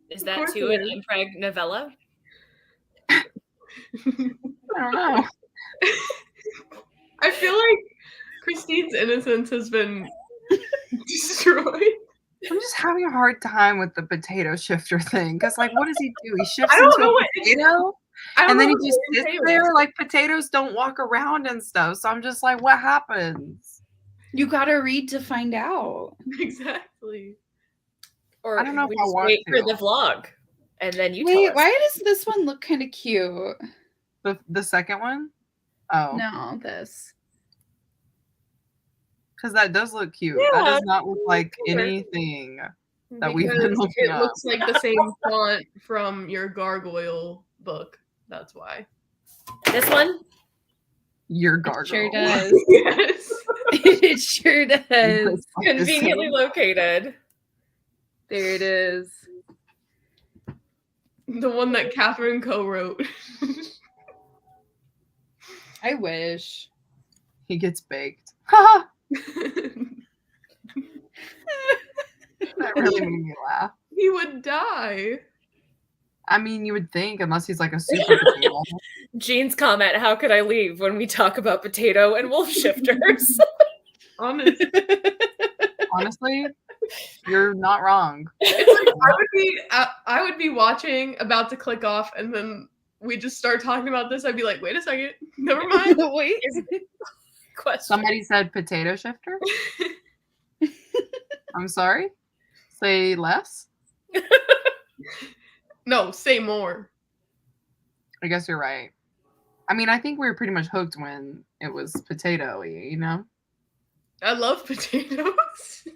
Is Of that course too it an is. impreg novella? I don't know. I feel like Christine's innocence has been destroyed. I'm just having a hard time with the potato shifter thing. Because, like, what does he do? He shifts I don't into know a what potato? I don't And then know he what just the sits potato there. is. Like, potatoes don't walk around and stuff. So I'm just like, what happens? You gotta read to find out. Exactly. Or I don't know if we I just want wait for to. the vlog and then you Wait, tell us. why does this one look kind of cute? The second one? Oh. No, this. Because that does look cute. That Yeah, does not look like cute. anything that we've been Because looking it up. looks like the same font from your gargoyle book. That's why. This one? Your It gargoyle. sure does. Yes. It sure does. Conveniently located. There it is. The one that Catherine co-wrote. I wish. He gets baked. Ha! That really made me laugh. He would die. I mean, you would think, unless he's like a super potato. Jean's comment, how could I leave when we talk about potato and wolf shifters? Honestly. Honestly, you're not wrong. I would be watching, about to click off, and then we just start talking about this. I'd be like, wait a second. Never mind. Wait. Question. Somebody said potato shifter? I'm sorry? Say less? No, say more. I guess you're right. I mean, I think we were pretty much hooked when it was potato-y, you know? I love potatoes.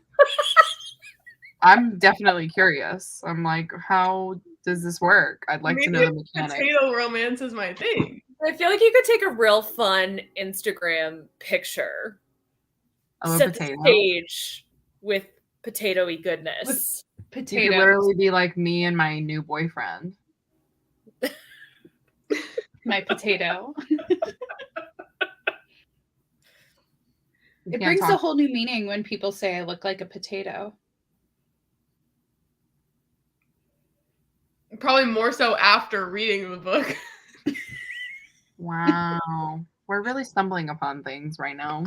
I'm definitely curious. I'm like, how does this work? I'd like to know the mechanics. Potato romance is my thing. I feel like you could take a real fun Instagram picture, Of a set potato. the stage with potato-y goodness. You Potato. could literally be like me and my new boyfriend. My potato. You It can't brings a talk- whole new meaning when people say I look like a potato. Probably more so after reading the book. Wow. We're really stumbling upon things right now.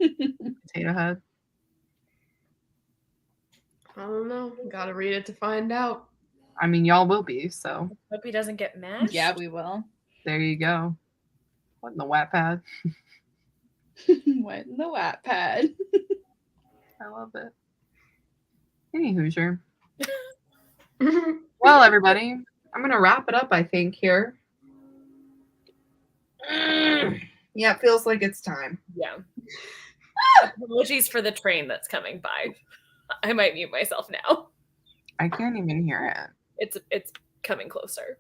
Potato head. I don't know. Gotta read it to find out. I mean, y'all will be, so Hope he doesn't get mashed. Yeah, we will. there you go. What in the Wattpad? What in the Wattpad? I love it. Any Hoosier. Well, everybody, I'm going to wrap it up, I think, here. Yeah, it feels like it's time. Yeah. Apologies for the train that's coming by. I might mute myself now. I can't even hear it. It's coming closer.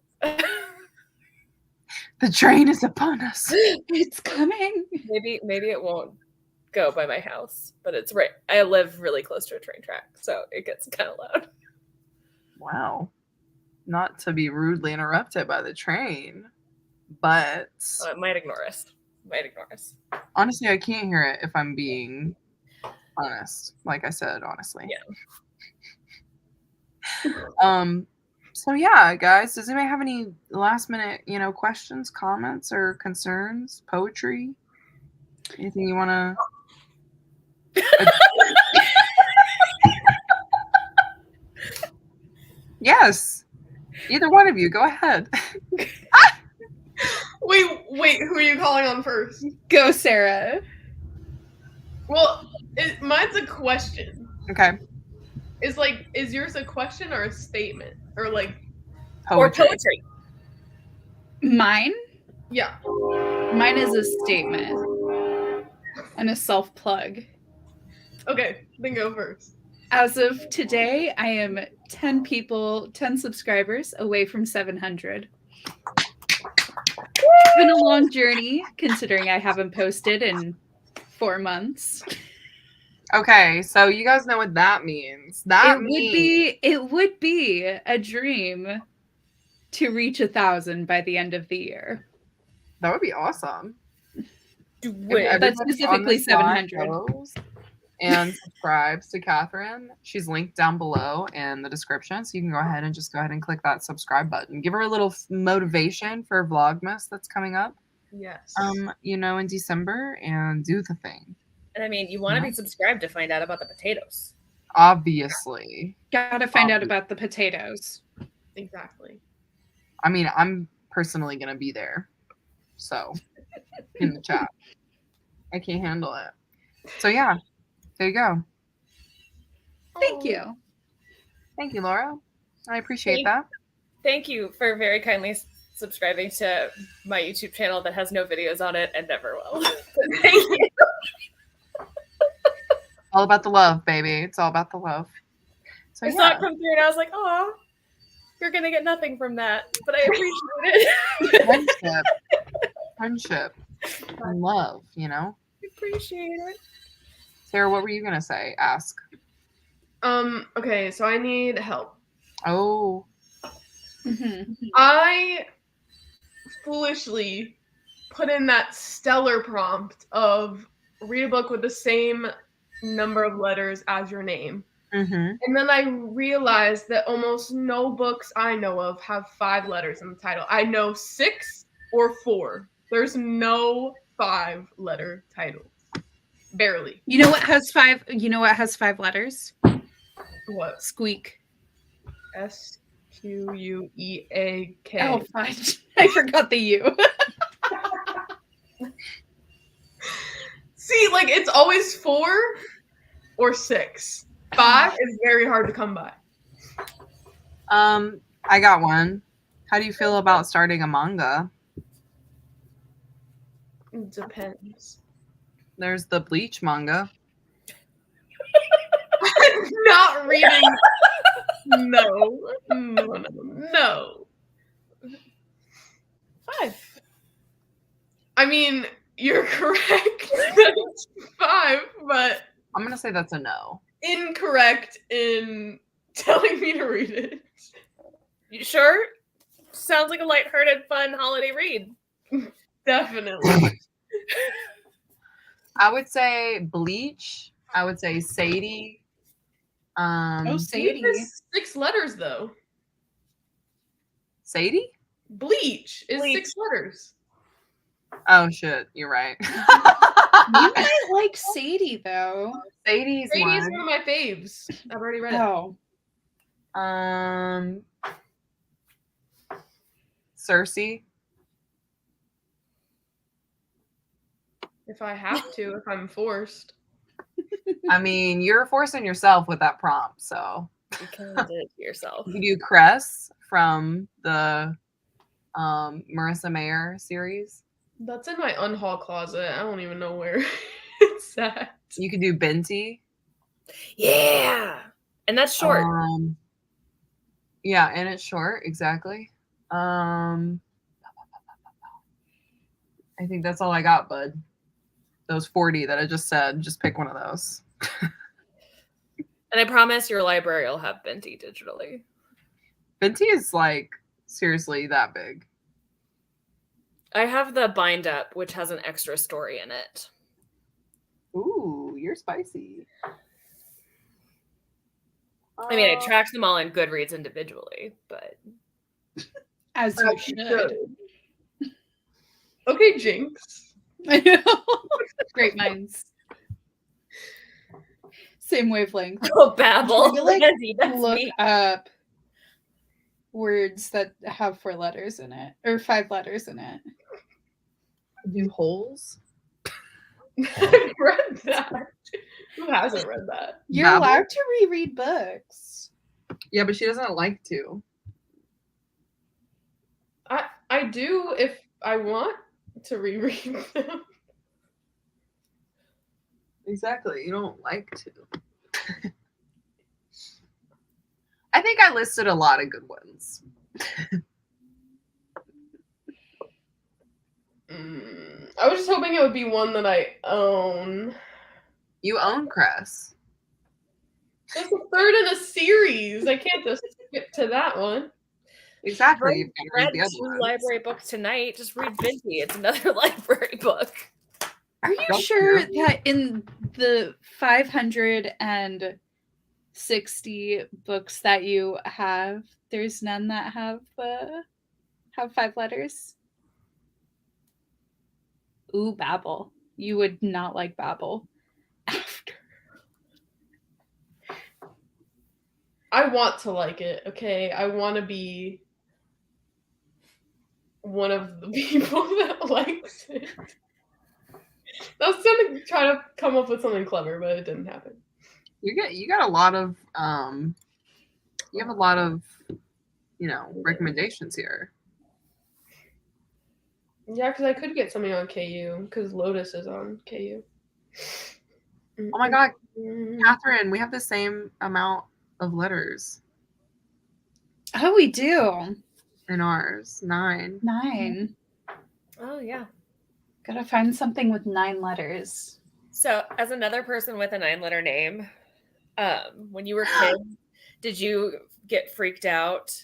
The train is upon us. It's coming. Maybe it won't go by my house, but it's right. I live really close to a train track, so it gets kind of loud. Wow. Not to be rudely interrupted by the train, but It might ignore us. honestly, I can't hear it if I'm being honest. Like I said, honestly. Yeah. So yeah, guys, does anybody have any last minute, questions, comments, or concerns? Poetry? Anything you want to? Yes. Either one of you, go ahead. Wait, who are you calling on first? Go, Sarah. Well, mine's a question. Okay. Is yours a question or a statement? Or like Poetry. Or poetry. Mine? Yeah. Mine is a statement and a self-plug. Okay, then go first. As of today, I am 10 subscribers away from 700. It's been a long journey, considering I haven't posted in 4 months. Okay, so you guys know what that means. It would be a dream to reach 1,000 by the end of the year. That would be awesome. But specifically 700. And subscribes to Catherine. She's linked down below in the description, so you can go ahead and click that subscribe button. Give her a little motivation for Vlogmas that's coming up. Yes. In December, and do the thing. And I mean, you want to be subscribed to find out about the potatoes. Obviously. Gotta find out about the potatoes. Exactly. I mean, I'm personally gonna be there. So in the chat. I can't handle it. So yeah. There you go. Thank you. Thank you, Laura. I appreciate that. Thank you for very kindly subscribing to my YouTube channel that has no videos on it and never will. Thank you. All about the love, baby. It's all about the love. So I saw it come through and I was like, oh, you're going to get nothing from that. But I appreciate it. Friendship. And love, I appreciate it. Sarah, what were you gonna say? Ask. Okay, so I need help. Oh. I foolishly put in that stellar prompt of read a book with the same number of letters as your name. And then I realized that almost no books I know of have 5 letters in the title. I know 6 or 4. There's no 5-letter titles. Barely. You know what has 5 letters? What? Squeak. Squeak. Oh, fudge. I forgot the U. See, like it's always 4 or 6. 5 is very hard to come by. I got one. How do you feel about starting a manga? It depends. There's the Bleach manga. I'm not reading. No. 5. I mean, you're correct. That's 5, but I'm gonna say that's a no. Incorrect in telling me to read it. You sure? Sounds like a lighthearted, fun holiday read. Definitely. I would say Bleach. I would say Sadie. Sadie is 6 letters though. Sadie? Bleach is 6 letters. Oh shit, you're right. You might like Sadie though. Sadie's is one of my faves. I've already read it. Oh. Cersei. If I have to, if I'm forced. I mean, you're forcing yourself with that prompt, so you kind of did it to yourself. You do Cress from the Marissa Mayer series. That's in my unhaul closet. I don't even know where it's at. You could do Binti. Yeah, and that's short. Yeah, and it's short, exactly. I think that's all I got, bud. Those 40 that I just said, just pick one of those. And I promise your library will have Binti digitally. Binti is like seriously that big. I have the bind up, which has an extra story in it. Ooh, you're spicy. I mean, I tracked them all in Goodreads individually, but As you should. Okay, Jinx. I know. Great minds. Same wavelength. oh, babble. Maybe, like, Lindsay, that's Look me. up words that have 4 letters in it or 5 letters in it. Do holes? I've read that. Who hasn't read that? You're Babble? allowed to reread books. Yeah, but she doesn't like to. I do if I want to reread them. Exactly. You don't like to. I think I listed a lot of good ones. I was just hoping it would be one that I own. You own Cress. It's the third in a series. I can't just skip to that one. Exactly. You've Read gotta read the other 2 ones. library books tonight. Just read Binti. It's another library book. Are you Don't sure care. that in the 560 books that you have, there's none that have 5 letters? Ooh, Babel. You would not like Babel. After. I want to like it, okay? I want to be one of the people that likes it. I was gonna try to come up with something clever, but it didn't happen. You got a lot of you have a lot of recommendations here. Yeah, because I could get something on KU, because Lotus is on KU. Oh my god, Catherine, we have the same amount of letters Oh, we do. in ours. 9. 9. Oh, yeah. Gotta find something with 9 letters. So, as another person with a 9-letter name, when you were kids, did you get freaked out?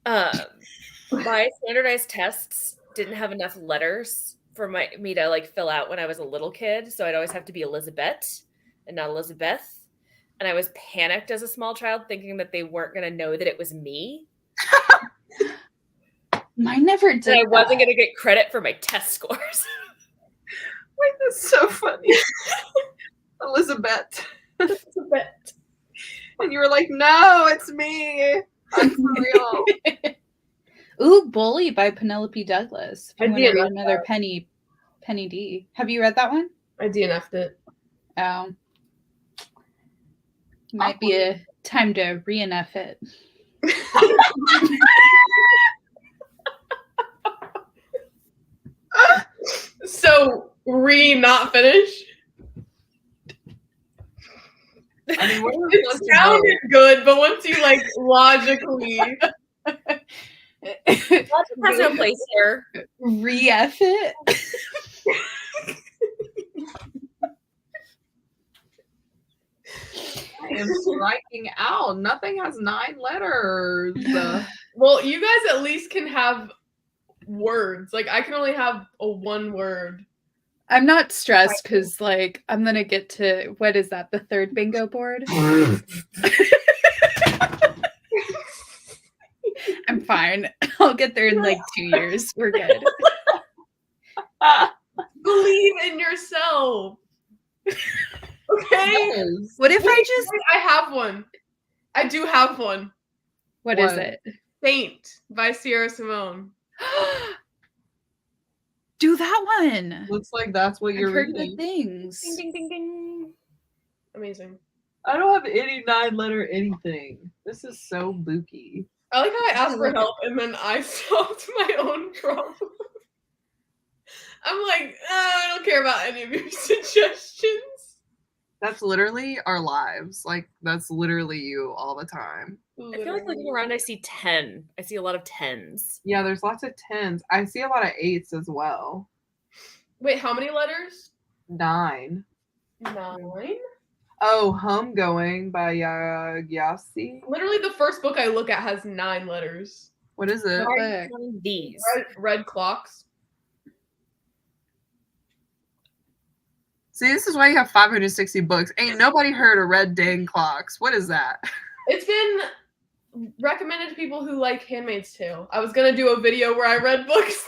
My standardized tests didn't have enough letters for me to like fill out when I was a little kid, so I'd always have to be Elizabeth and not Elizabeth. And I was panicked as a small child, thinking that they weren't going to know that it was me. Mine never did. And I wasn't going to get credit for my test scores. Wait, that's so funny. Elizabeth. Elizabeth. And you were like, no, it's me. I'm for real. Ooh, Bully by Penelope Douglas. I I'm going to read DNF'd another Penny D. Have you read that one? I DNF'd it. Oh. Might be a time to re-NF it. So, not finish? I mean, what are It sounded good, but once you like logically Has no place here. Re-F it? I am striking out. Nothing has 9 letters. well, you guys at least can have words. Like I can only have a 1 word. I'm not stressed because, like, I'm going to get to, what is that, the 3rd bingo board? I'm fine. I'll get there in like 2 years. We're good. Believe in yourself. Okay? Yes. What if I just, I have one. I do have one. what is What? it? Saint by Sierra Simone. Do that one. Looks like that's what you're I've heard reading. good things. Ding, ding, ding, ding. Amazing. I don't have any 9-letter anything. This is so booky. I like how I asked for help and then I solved my own problem. I'm like, I don't care about any of your suggestions. That's literally our lives. Like, that's literally you all the time. I feel like looking around, I see 10. I see a lot of 10s. Yeah, there's lots of 10s. I see a lot of 8s as well. Wait, how many letters? 9. 9? Oh, Homegoing by Yasi. Literally, the first book I look at has 9 letters. What is it? How are you counting these? Red clocks. See, this is why you have 560 books. Ain't nobody heard of Red Dang Clocks. What is that? It's been recommended to people who like Handmaid's Tale. I was gonna do a video where I read books.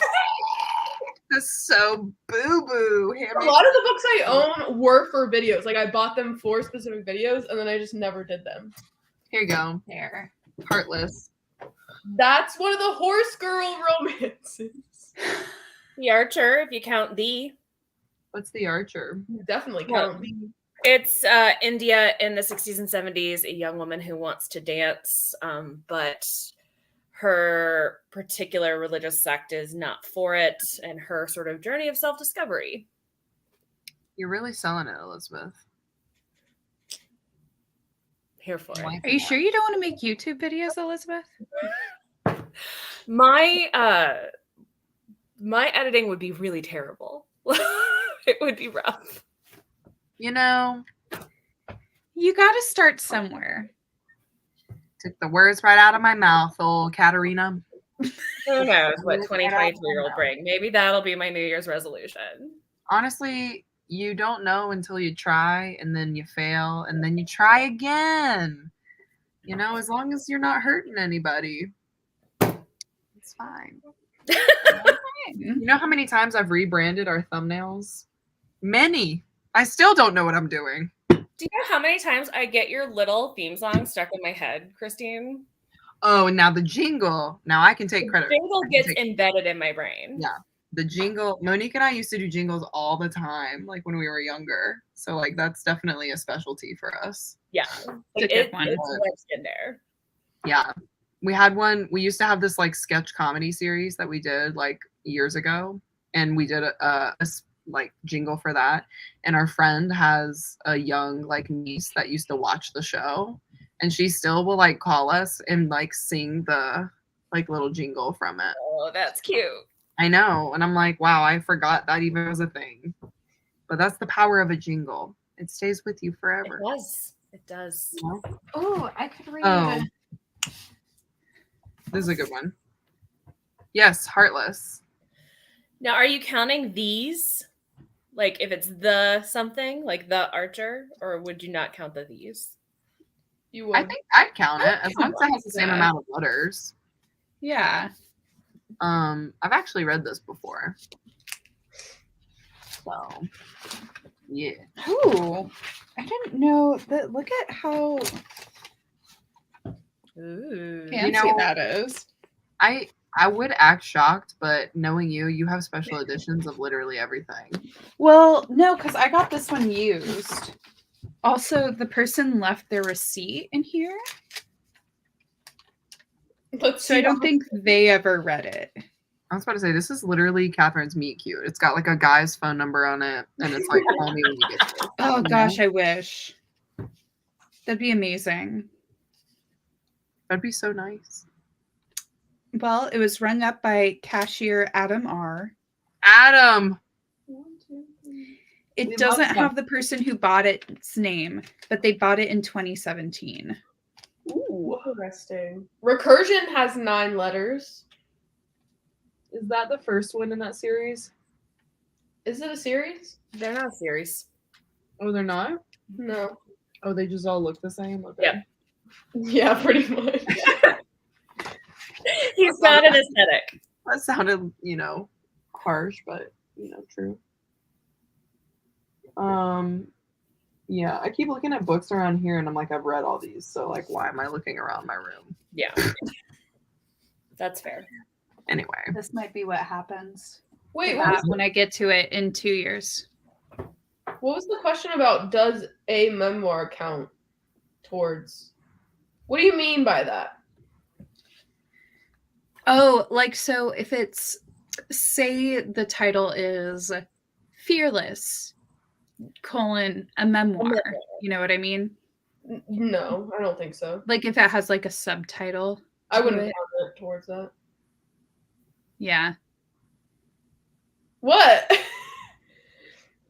That's so boo-boo. A lot of the books I own were for videos. Like, I bought them for specific videos, and then I just never did them. Here you go. There. Heartless. That's one of the horse girl romances. The Archer, if you count the. What's The Archer? Definitely count. It's India in the 60s and 70s, a young woman who wants to dance, but her particular religious sect is not for it, and her sort of journey of self-discovery. You're really selling it, Elizabeth. Here for it. Are you sure you don't want to make YouTube videos, Elizabeth? My editing would be really terrible. It would be rough. You know, you got to start somewhere. Took the words right out of my mouth, old Katerina. Who knows what 2023 will bring? Maybe that'll be my New Year's resolution. Honestly, you don't know until you try, and then you fail, and then you try again. You know, as long as you're not hurting anybody, it's fine. You know how many times I've rebranded our thumbnails? Many. I still don't know what I'm doing. Do you know how many times I get your little theme song stuck in my head, Christine? Oh, and now the jingle. Now I can take credit. The jingle gets embedded in my brain. Yeah. The jingle. Monique and I used to do jingles all the time, like when we were younger. So, like, that's definitely a specialty for us. Yeah. Like, It's a good one. It's left in there. Yeah. We had one. We used to have this, like, sketch comedy series that we did, like, years ago. And we did a like jingle for that, and our friend has a young like niece that used to watch the show, and she still will like call us and like sing the like little jingle from it. Oh, that's cute. I know, and I'm like, wow, I forgot that even was a thing. But that's the power of a jingle. It stays with you forever. It does. You know? Oh, I could read. Oh, this is a good one. Yes, Heartless. Now, are you counting these? Like, if it's the something, like the Archer, or would you not count the these? You would. I think I'd count it as long as it has the same amount of letters. Yeah. I've actually read this before. So, yeah. Ooh, I didn't know that. Look at how fancy that is. I would act shocked, but knowing you have special editions of literally everything. Well, no, because I got this one used. Also, the person left their receipt in here. So I don't think they ever read it. I was about to say, this is literally Catherine's meet cute. It's got like a guy's phone number on it, and it's like, call me when you get to it. Oh gosh, I wish. That'd be amazing. That'd be so nice. Well, it was rung up by cashier Adam R. Adam! It doesn't have the person who bought its name, but they bought it in 2017. Ooh, interesting. Recursion has 9 letters. Is that the first one in that series? Is it a series? They're not a series. Oh, they're not? No. Oh, they just all look the same? Okay. Yeah. Yeah, pretty much. He's got an aesthetic. That sounded, harsh, but, true. Yeah, I keep looking at books around here, and I'm like, I've read all these, so, like, why am I looking around my room? Yeah. That's fair. Anyway. This might be what happens. Wait, when I get to it in 2 years. What was the question about does a memoir count towards? What do you mean by that? Oh, like, so if it's, say the title is Fearless, colon a memoir. You know what I mean? No, I don't think so. Like if it has like a subtitle. I wouldn't to it. count it towards that. Yeah. What?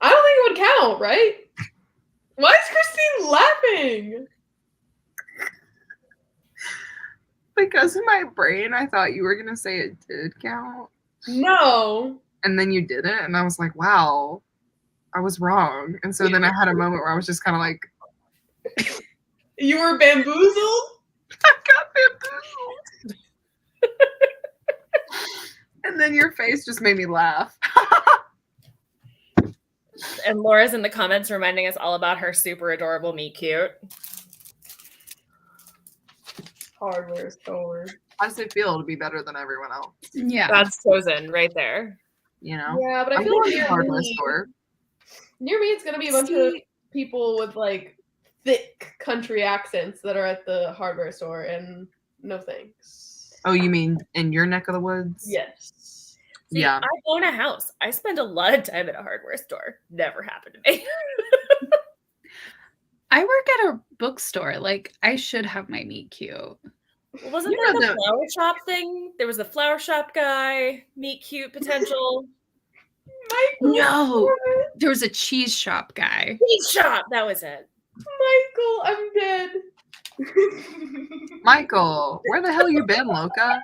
I don't think it would count, right? Why is Christine laughing? Because in my brain, I thought you were going to say it did count. No. And then you didn't. And I was like, wow, I was wrong. And so then I had a moment where I was just kind of like. You were bamboozled? I got bamboozled. And then your face just made me laugh. And Laura's in the comments reminding us all about her super adorable meet cute. Hardware store. How does it feel to be better than everyone else? Yeah. That's chosen right there. You know? Yeah, but I I'm feel like going to the hardware store. Near me, it's going to be a bunch of people with like thick country accents that are at the hardware store, and no thanks. Oh, you mean in your neck of the woods? Yes. See, Yeah. I own a house. I spend a lot of time at a hardware store. Never happened to me. I work at a bookstore. Like I should have my meet cute. Wasn't there the flower shop thing? There was the flower shop guy, meet cute potential. No, there was a cheese shop guy. Cheese shop, that was it. Michael, I'm dead. Michael, where the hell you been, Loca?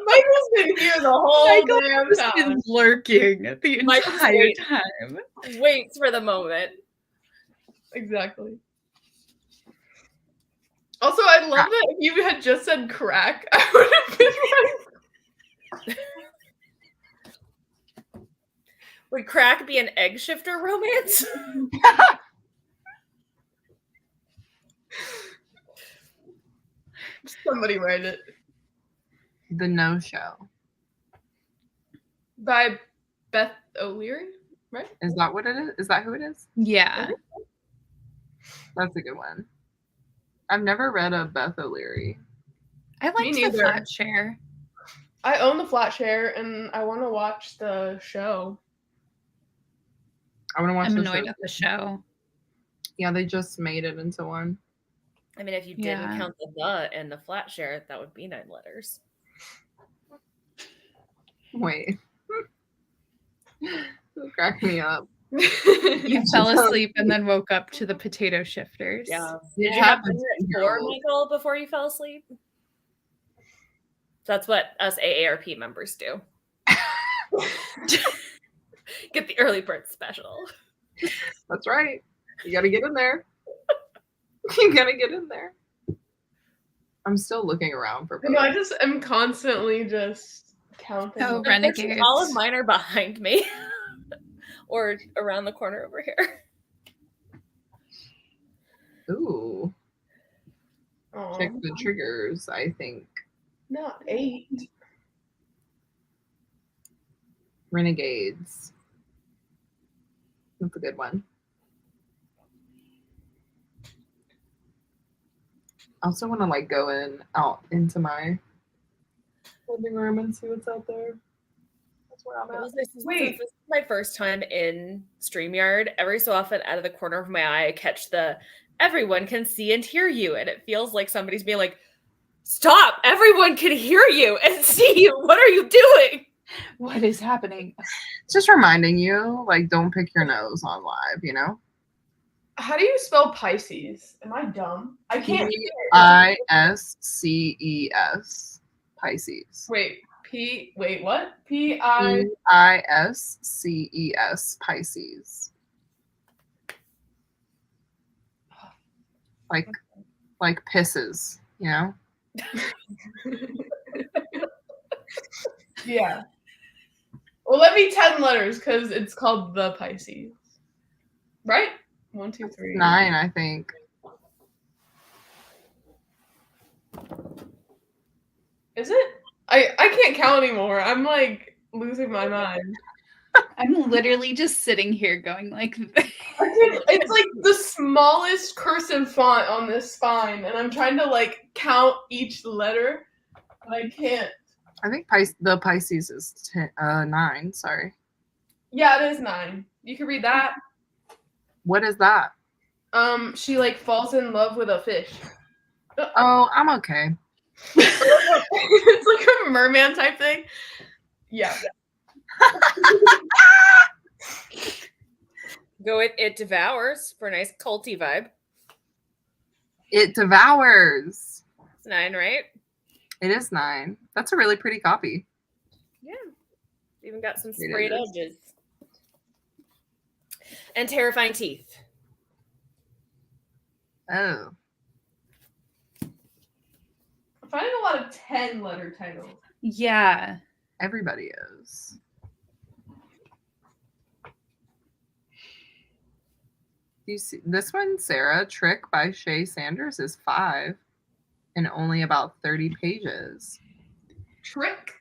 Michael's been here the whole damn Michael's time. been lurking the Michael's entire time. Waits for the moment. Exactly. Also, I love that if you had just said crack, I would have been like... Would crack be an egg shifter romance? Somebody write it. The No Show. By Beth O'Leary, right? Is that what it is? Is that who it is? Yeah. That's a good one. I've never read a Beth O'Leary. I liked the neither. flat share. I own the flat share and I want to watch the show. I want to watch I'm the annoyed show. at the show. Yeah, they just made it into one. I mean, if you didn't count the and the flat share, that would be 9 letters. Wait. Crack me up. You fell asleep and then woke up to the potato shifters. Yeah. Did you have dinner at 4, Michael, before you fell asleep? That's what us AARP members do. Get the early bird special. That's right. You got to get in there. You got to get in there. I'm still looking around for. No, I just am constantly just counting. Oh, renegades! All of mine are behind me, or around the corner over here. Ooh. Aww. Check the triggers. I think. Not 8. Renegades. That's a good one. I also want to like go out into my living room and see what's out there. That's where I'm at. Wait, this is my first time in StreamYard. Every so often, out of the corner of my eye, I catch the "everyone can see and hear you," and it feels like somebody's being like, "Stop! Everyone can hear you and see you. What are you doing? What is happening?" It's just reminding you, like, don't pick your nose on live. You know. How do you spell Pisces? Am I dumb? I can't. Pisces. Pisces. Wait, wait, what? Pisces. Pisces. Like pisses, you know? Yeah. Well, let me 10 letters because it's called the Pisces. Right? 1, 2, 3. 9, I think. Is it? I can't count anymore. I'm like losing my mind. I'm literally just sitting here going like It's like the smallest cursive font on this spine, and I'm trying to like count each letter, but I can't. I think the Pisces is 9. Sorry. Yeah, it is 9. You can read that. What is that? She like falls in love with a fish. Oh, I'm okay. It's like a merman type thing. Yeah. Go with It Devours for a nice culty vibe. It Devours. It's 9, right? It is 9. That's a really pretty copy. Yeah. Even got some It sprayed is. edges. And Terrifying Teeth. Oh. I'm finding a lot of 10-letter titles. Yeah. Everybody is. You see this one, Sarah, Trick by Shay Sanders, is 5 and only about 30 pages. Trick.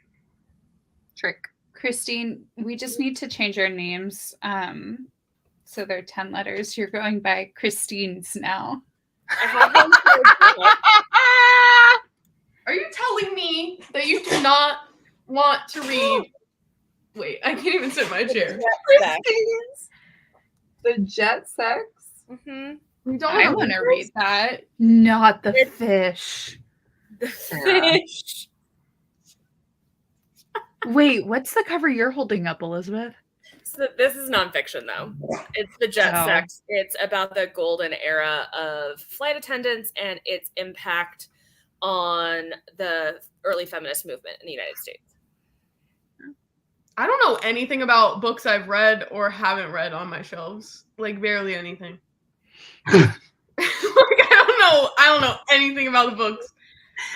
Christine, we just need to change our names. So they're 10 letters. You're going by Christine's now. I have one for Are you telling me that you do not want to read? Wait, I can't even sit in my chair. Christine's. The Jet Sex. Mm-hmm. You don't I want to read that. Not the fish. The Sarah. fish. Wait, what's the cover you're holding up, Elizabeth? So this is nonfiction, though. It's the jet Oh. sex. It's about the golden era of flight attendants and its impact on the early feminist movement in the United States. I don't know anything about books I've read or haven't read on my shelves. Like barely anything. Like I don't know anything about the books.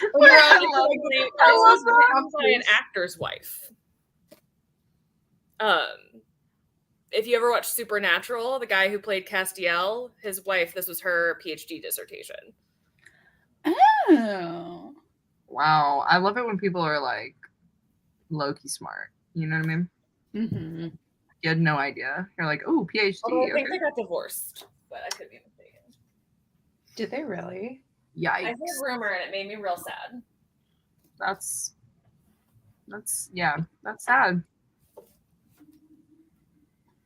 This was written by an actor's wife. If you ever watched Supernatural, the guy who played Castiel, his wife, this was her PhD dissertation. Oh. Wow. I love it when people are like low-key smart. You know what I mean? Mm-hmm. You had no idea. You're like, oh, PhD. Although I think okay. they got divorced, but I could be mistaken. Did they really? Yikes. I heard a rumor and it made me real sad. That's sad.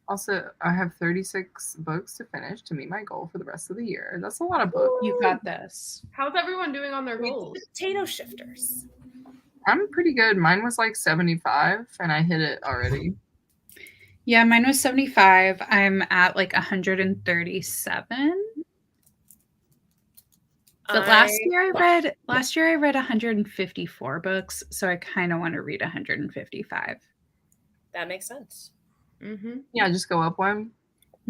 Also, I have 36 books to finish to meet my goal for the rest of the year. That's a lot of books. You got this. How's everyone doing on their Read goals? Potato shifters. I'm pretty good. Mine was like 75 and I hit it already. Yeah, mine was 75. I'm at like 137. But last year I read 154 books, so I kind of want to read 155. That makes sense. Mm-hmm. Yeah, just go up one.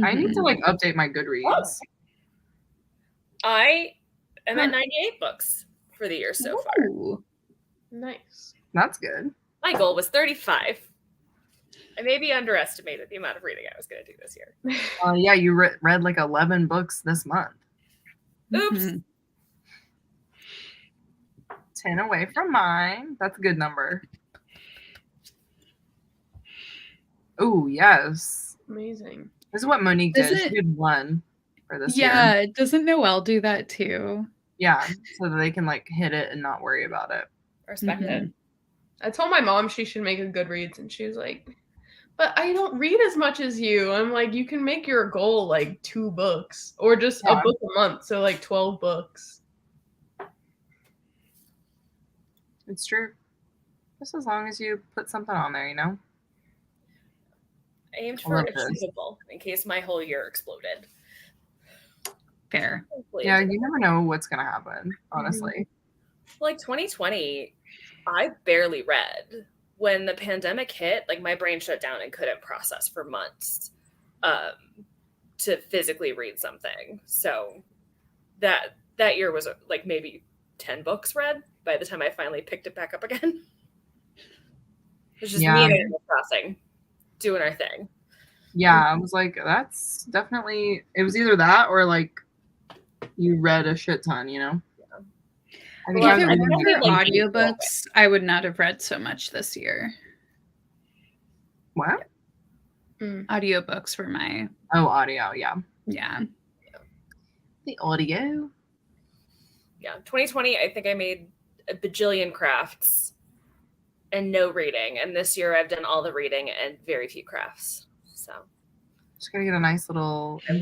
I need to like update my Goodreads. I am at 98 books for the year so far. Ooh. Nice. That's good. My goal was 35. I maybe underestimated the amount of reading I was going to do this year. Yeah, you read like 11 books this month. Oops. Mm-hmm. 10 away from mine. That's a good number. Oh, yes. Amazing. This is what Monique did. She did 1 for this year. Yeah, doesn't Noelle do that too? Yeah, so that they can like hit it and not worry about it. Respect it. I told my mom she should make a Goodreads, and she was like, but I don't read as much as you. I'm like, you can make your goal like 2 books or just a book a month. So like 12 books. It's true. Just as long as you put something on there, you know? I aimed I for love this. achievable in case my whole year exploded. Fair. Hopefully Yeah, it's- you never know what's going to happen, honestly. Like 2020, I barely read. When the pandemic hit, like my brain shut down and couldn't process for months to physically read something. So that year was like maybe 10 books read by the time I finally picked it back up again. It was just me and Animal Crossing doing our thing. Yeah, I was like, that's definitely, it was either that or like you read a shit ton, you know? I think Well, I was if it reading weren't like for audiobooks, I would not have read so much this year. What? Audiobooks were my audio, yeah. Yeah. The audio. Yeah, 2020, I think I made a bajillion crafts and no reading. And this year I've done all the reading and very few crafts. So Just gonna get a nice little My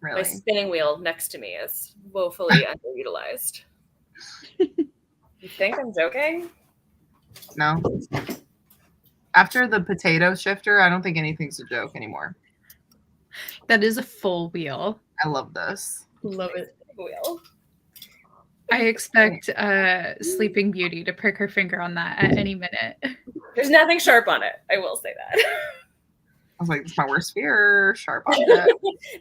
really. spinning wheel next to me is woefully underutilized. You think I'm joking? No. After the potato shifter, I don't think anything's a joke anymore. That is a full wheel. I love this. Love it. Wheel. I expect Sleeping Beauty to prick her finger on that at any minute. There's nothing sharp on it. I will say that. I was like, it's my worst fear. Sharp object.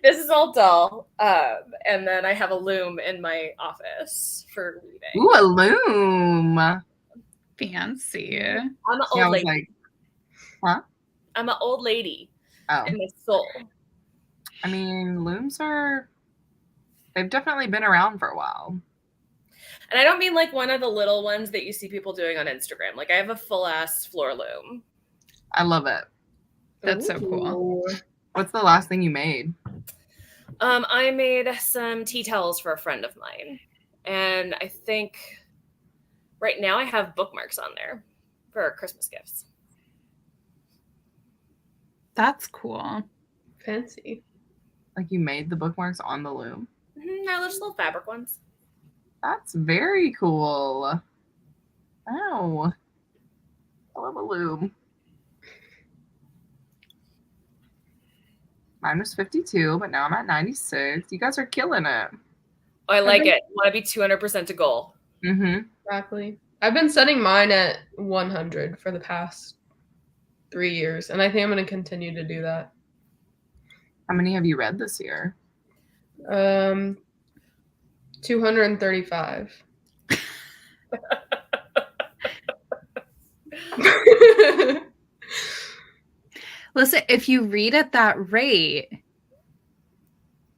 This is all dull. And then I have a loom in my office for reading. Ooh, a loom. Fancy. I'm an Yeah, I old was lady. like, huh? I'm an old lady Oh. in my soul. I mean, looms they've definitely been around for a while. And I don't mean like one of the little ones that you see people doing on Instagram. Like I have a full ass floor loom. I love it. That's so cool. What's the last thing you made? I made some tea towels for a friend of mine. And I think right now I have bookmarks on there for Christmas gifts. That's cool. Fancy. Like you made the bookmarks on the loom? No, they're just little fabric ones. That's very cool. Wow. I love a loom. Mine was 52, but now I'm at 96. You guys are killing it. Oh, I like it. Want to be 200% to goal. Mm-hmm. Exactly. I've been setting mine at 100 for the past 3 years, and I think I'm going to continue to do that. How many have you read this year? 235. Listen, if you read at that rate,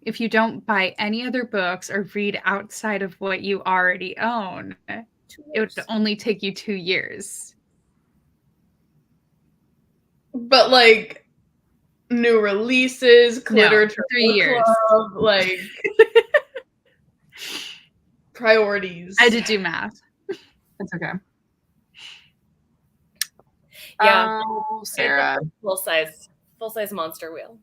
if you don't buy any other books or read outside of what you already own, it would only take you 2 years. But like new releases, literature 3 years. club, like priorities. I had to do math. It's okay. Yeah. Oh, Sarah. Full size monster wheel.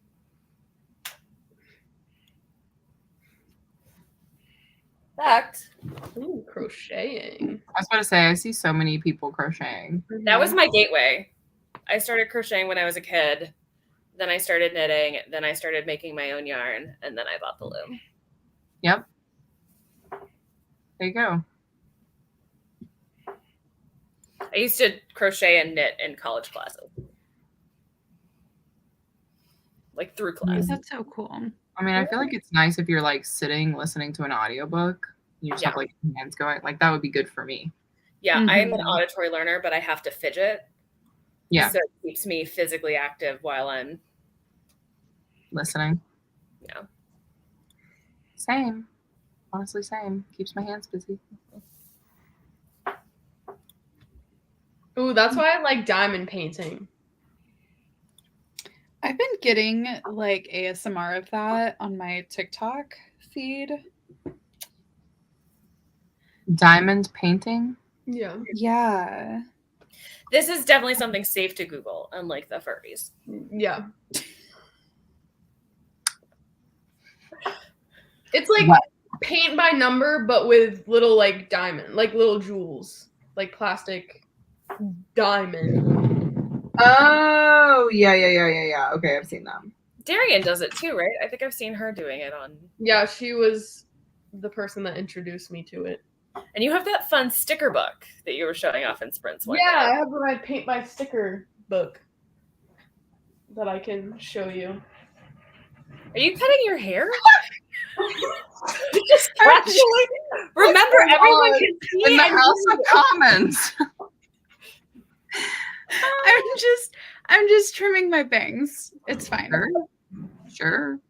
Fact. Ooh, crocheting. I was about to say, I see so many people crocheting. That was my gateway. I started crocheting when I was a kid. Then I started knitting. Then I started making my own yarn. And then I bought the loom. Yep. There you go. I used to crochet and knit in college classes. Like through class. That's so cool. I mean, I feel like it's nice if you're like sitting listening to an audiobook. You just have like your hands going. Like that would be good for me. Yeah, I am an auditory learner, but I have to fidget. Yeah. So it keeps me physically active while I'm listening. Yeah. Same. Honestly, same. Keeps my hands busy. Ooh, that's why I like diamond painting. I've been getting like ASMR of that on my TikTok feed. Diamond painting? Yeah. Yeah. This is definitely something safe to Google, unlike the furries. Yeah. It's like paint by number, but with little like diamond, like little jewels, like plastic diamond. Oh, yeah. Okay, I've seen that. Darian does it too, right? I think I've seen her doing it on. Yeah, she was the person that introduced me to it. And you have that fun sticker book that you were showing off in sprints one Yeah, day. I have my paint by sticker book that I can show you. Are you cutting your hair? Just casually. Remember, everyone can see in the House of Commons. I'm just trimming my bangs. It's fine. Sure.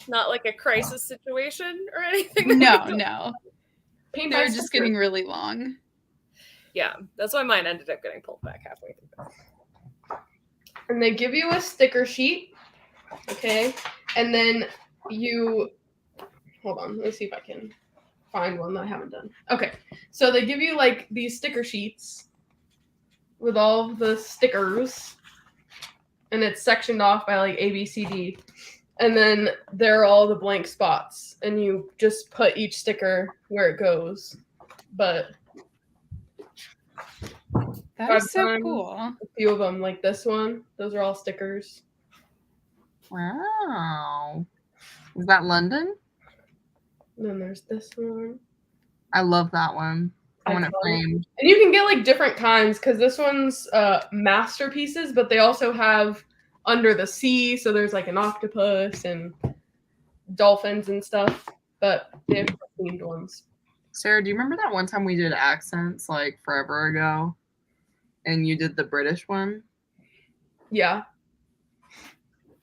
Not like a crisis situation or anything. No. Paint They're by just sticker. getting really long. Yeah, that's why mine ended up getting pulled back halfway through. And they give you a sticker sheet, okay? And then you, hold on, let me see if I can find one that I haven't done. Okay, so they give you like these sticker sheets with all the stickers. and it's sectioned off by like A, B, C, D. And then there are all the blank spots, and you just put each sticker where it goes. But That I've is so done cool. a few of them, like this one. Those are all stickers. Wow. Is that London? And then there's this one. I love that one. I want it Iconic. framed. And you can get like different kinds because this one's masterpieces, but they also have under the sea. So there's like an octopus and dolphins and stuff. But they have themed ones. Sarah, do you remember that one time we did accents like forever ago? And you did the British one? Yeah.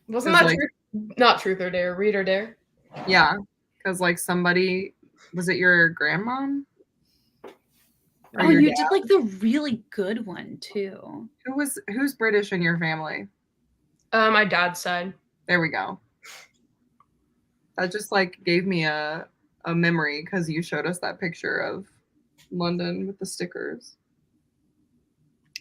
Wasn't 'Cause, that like- not Truth or Dare? Read or Dare? Yeah. Because like somebody, was it your grandmom? Or Oh, your you dad? did like the really good one too. Who's British in your family? My dad's side. There we go. That just like gave me a memory because you showed us that picture of London with the stickers.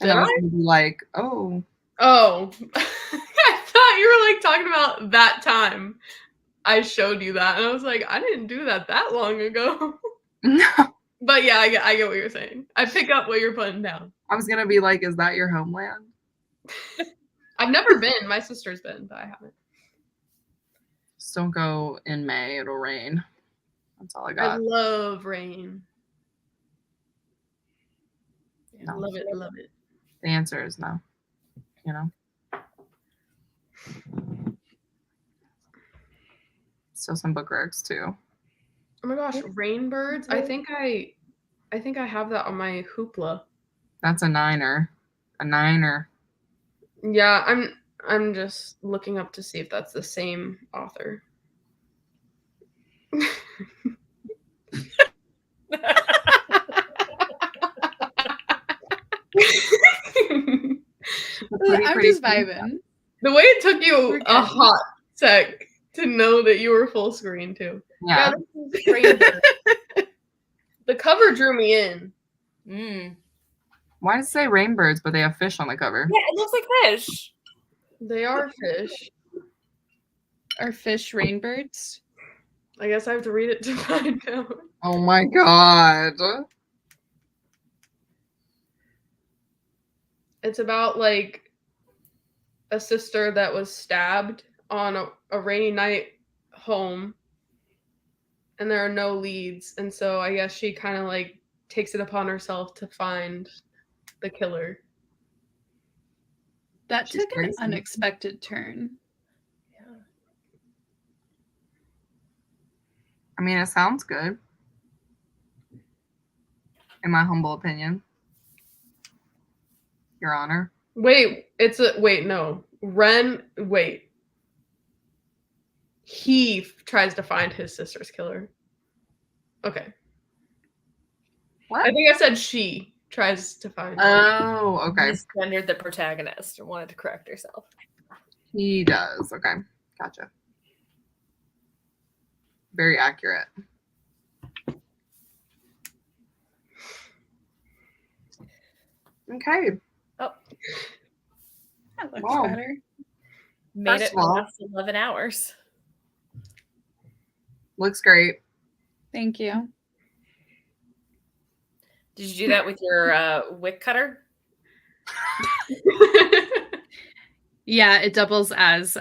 And I was gonna be like, oh. Oh. I thought you were like talking about that time I showed you that. And I was like, I didn't do that long ago. No. But yeah, I get what you're saying. I pick up what you're putting down. I was gonna be like, is that your homeland? I've never been. My sister's been, but I haven't. Just don't go in May, it'll rain. That's all I I got. love rain. Yeah, No. love it, love it. The answer is no. You know? Still some book recs too. Oh my gosh, Rainbirds. I think I have that on my Hoopla. That's a 9er. A 9er. Yeah, I'm just looking up to see if that's the same author. I'm just vibing. The way it took you a hot sec to know that you were full screen too. Yeah. This is Rainbird. The cover drew me in. Why does it say Rainbirds, but they have fish on the cover? Yeah, it looks like fish. They are fish. Are fish rainbirds? I guess I have to read it to find out. Oh my god. It's about like a sister that was stabbed on a rainy night home, and there are no leads, and so I guess she kind of like takes it upon herself to find the killer. That She's took an crazy. unexpected turn. I mean, it sounds good. In my humble opinion. Your Honor. Wait, no. He tries to find his sister's killer. Okay. What? I think I said she tries to find him. Oh, okay. Misgendered the protagonist and wanted to correct herself. He does. Okay. Gotcha. Very accurate. Okay. Oh, That looks Wow. better. made First it of all- last 11 hours. Looks great. Thank you. Did you do that with your wick cutter? Yeah, it doubles as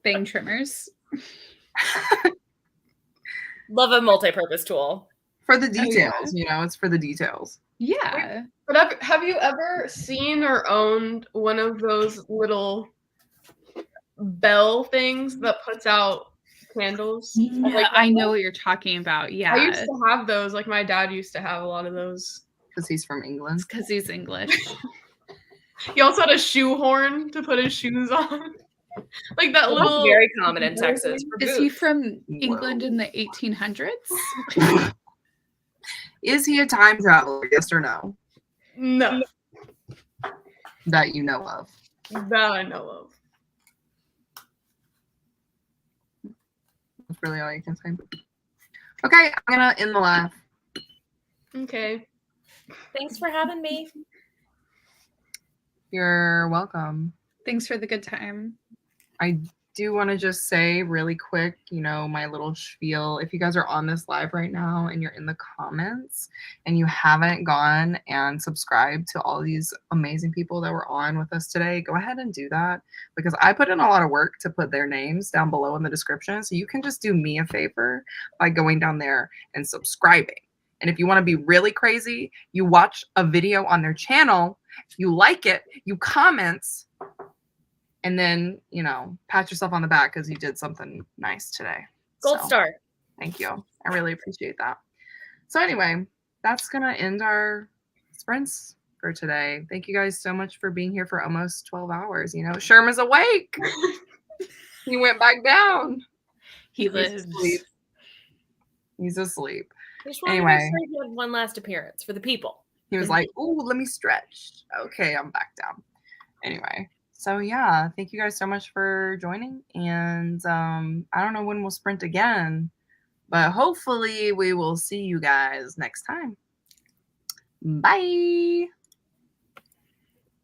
bang trimmers. Love a multi-purpose tool. For the Oh, yeah. details, you know, it's for the details. Yeah. But have you ever seen or owned one of those little bell things that puts out candles? Yeah, I know what you're talking about. Yeah. I used to have those. Like my dad used to have a lot of those. Because he's from England. It's because he's English. He also had a shoe horn to put his shoes on. Like that That's little. very common in Texas. For Is he boots. from England in the 1800s? Is he a time traveler? Yes or no? No, That you know of. that I know of. That's really all you can say. Okay, I'm gonna end the laugh. Okay. Thanks for having me. You're welcome. Thanks for the good time. I do want to just say really quick, my little spiel. If you guys are on this live right now and you're in the comments and you haven't gone and subscribed to all these amazing people that were on with us today, go ahead and do that, because I put in a lot of work to put their names down below in the description. So you can just do me a favor by going down there and subscribing. And if you want to be really crazy, you watch a video on their channel, you like it, you comment, and then, pat yourself on the back because you did something nice today. Gold star. Thank you. I really appreciate that. So anyway, that's going to end our sprints for today. Thank you guys so much for being here for almost 12 hours. Sherman's awake. He went back down. He lives. He's asleep. I just wanted to make sure he had one last appearance for the people. He was like, "Ooh, let me stretch." Okay, I'm back down. Anyway. So yeah, thank you guys so much for joining. And I don't know when we'll sprint again, but hopefully we will see you guys next time. Bye.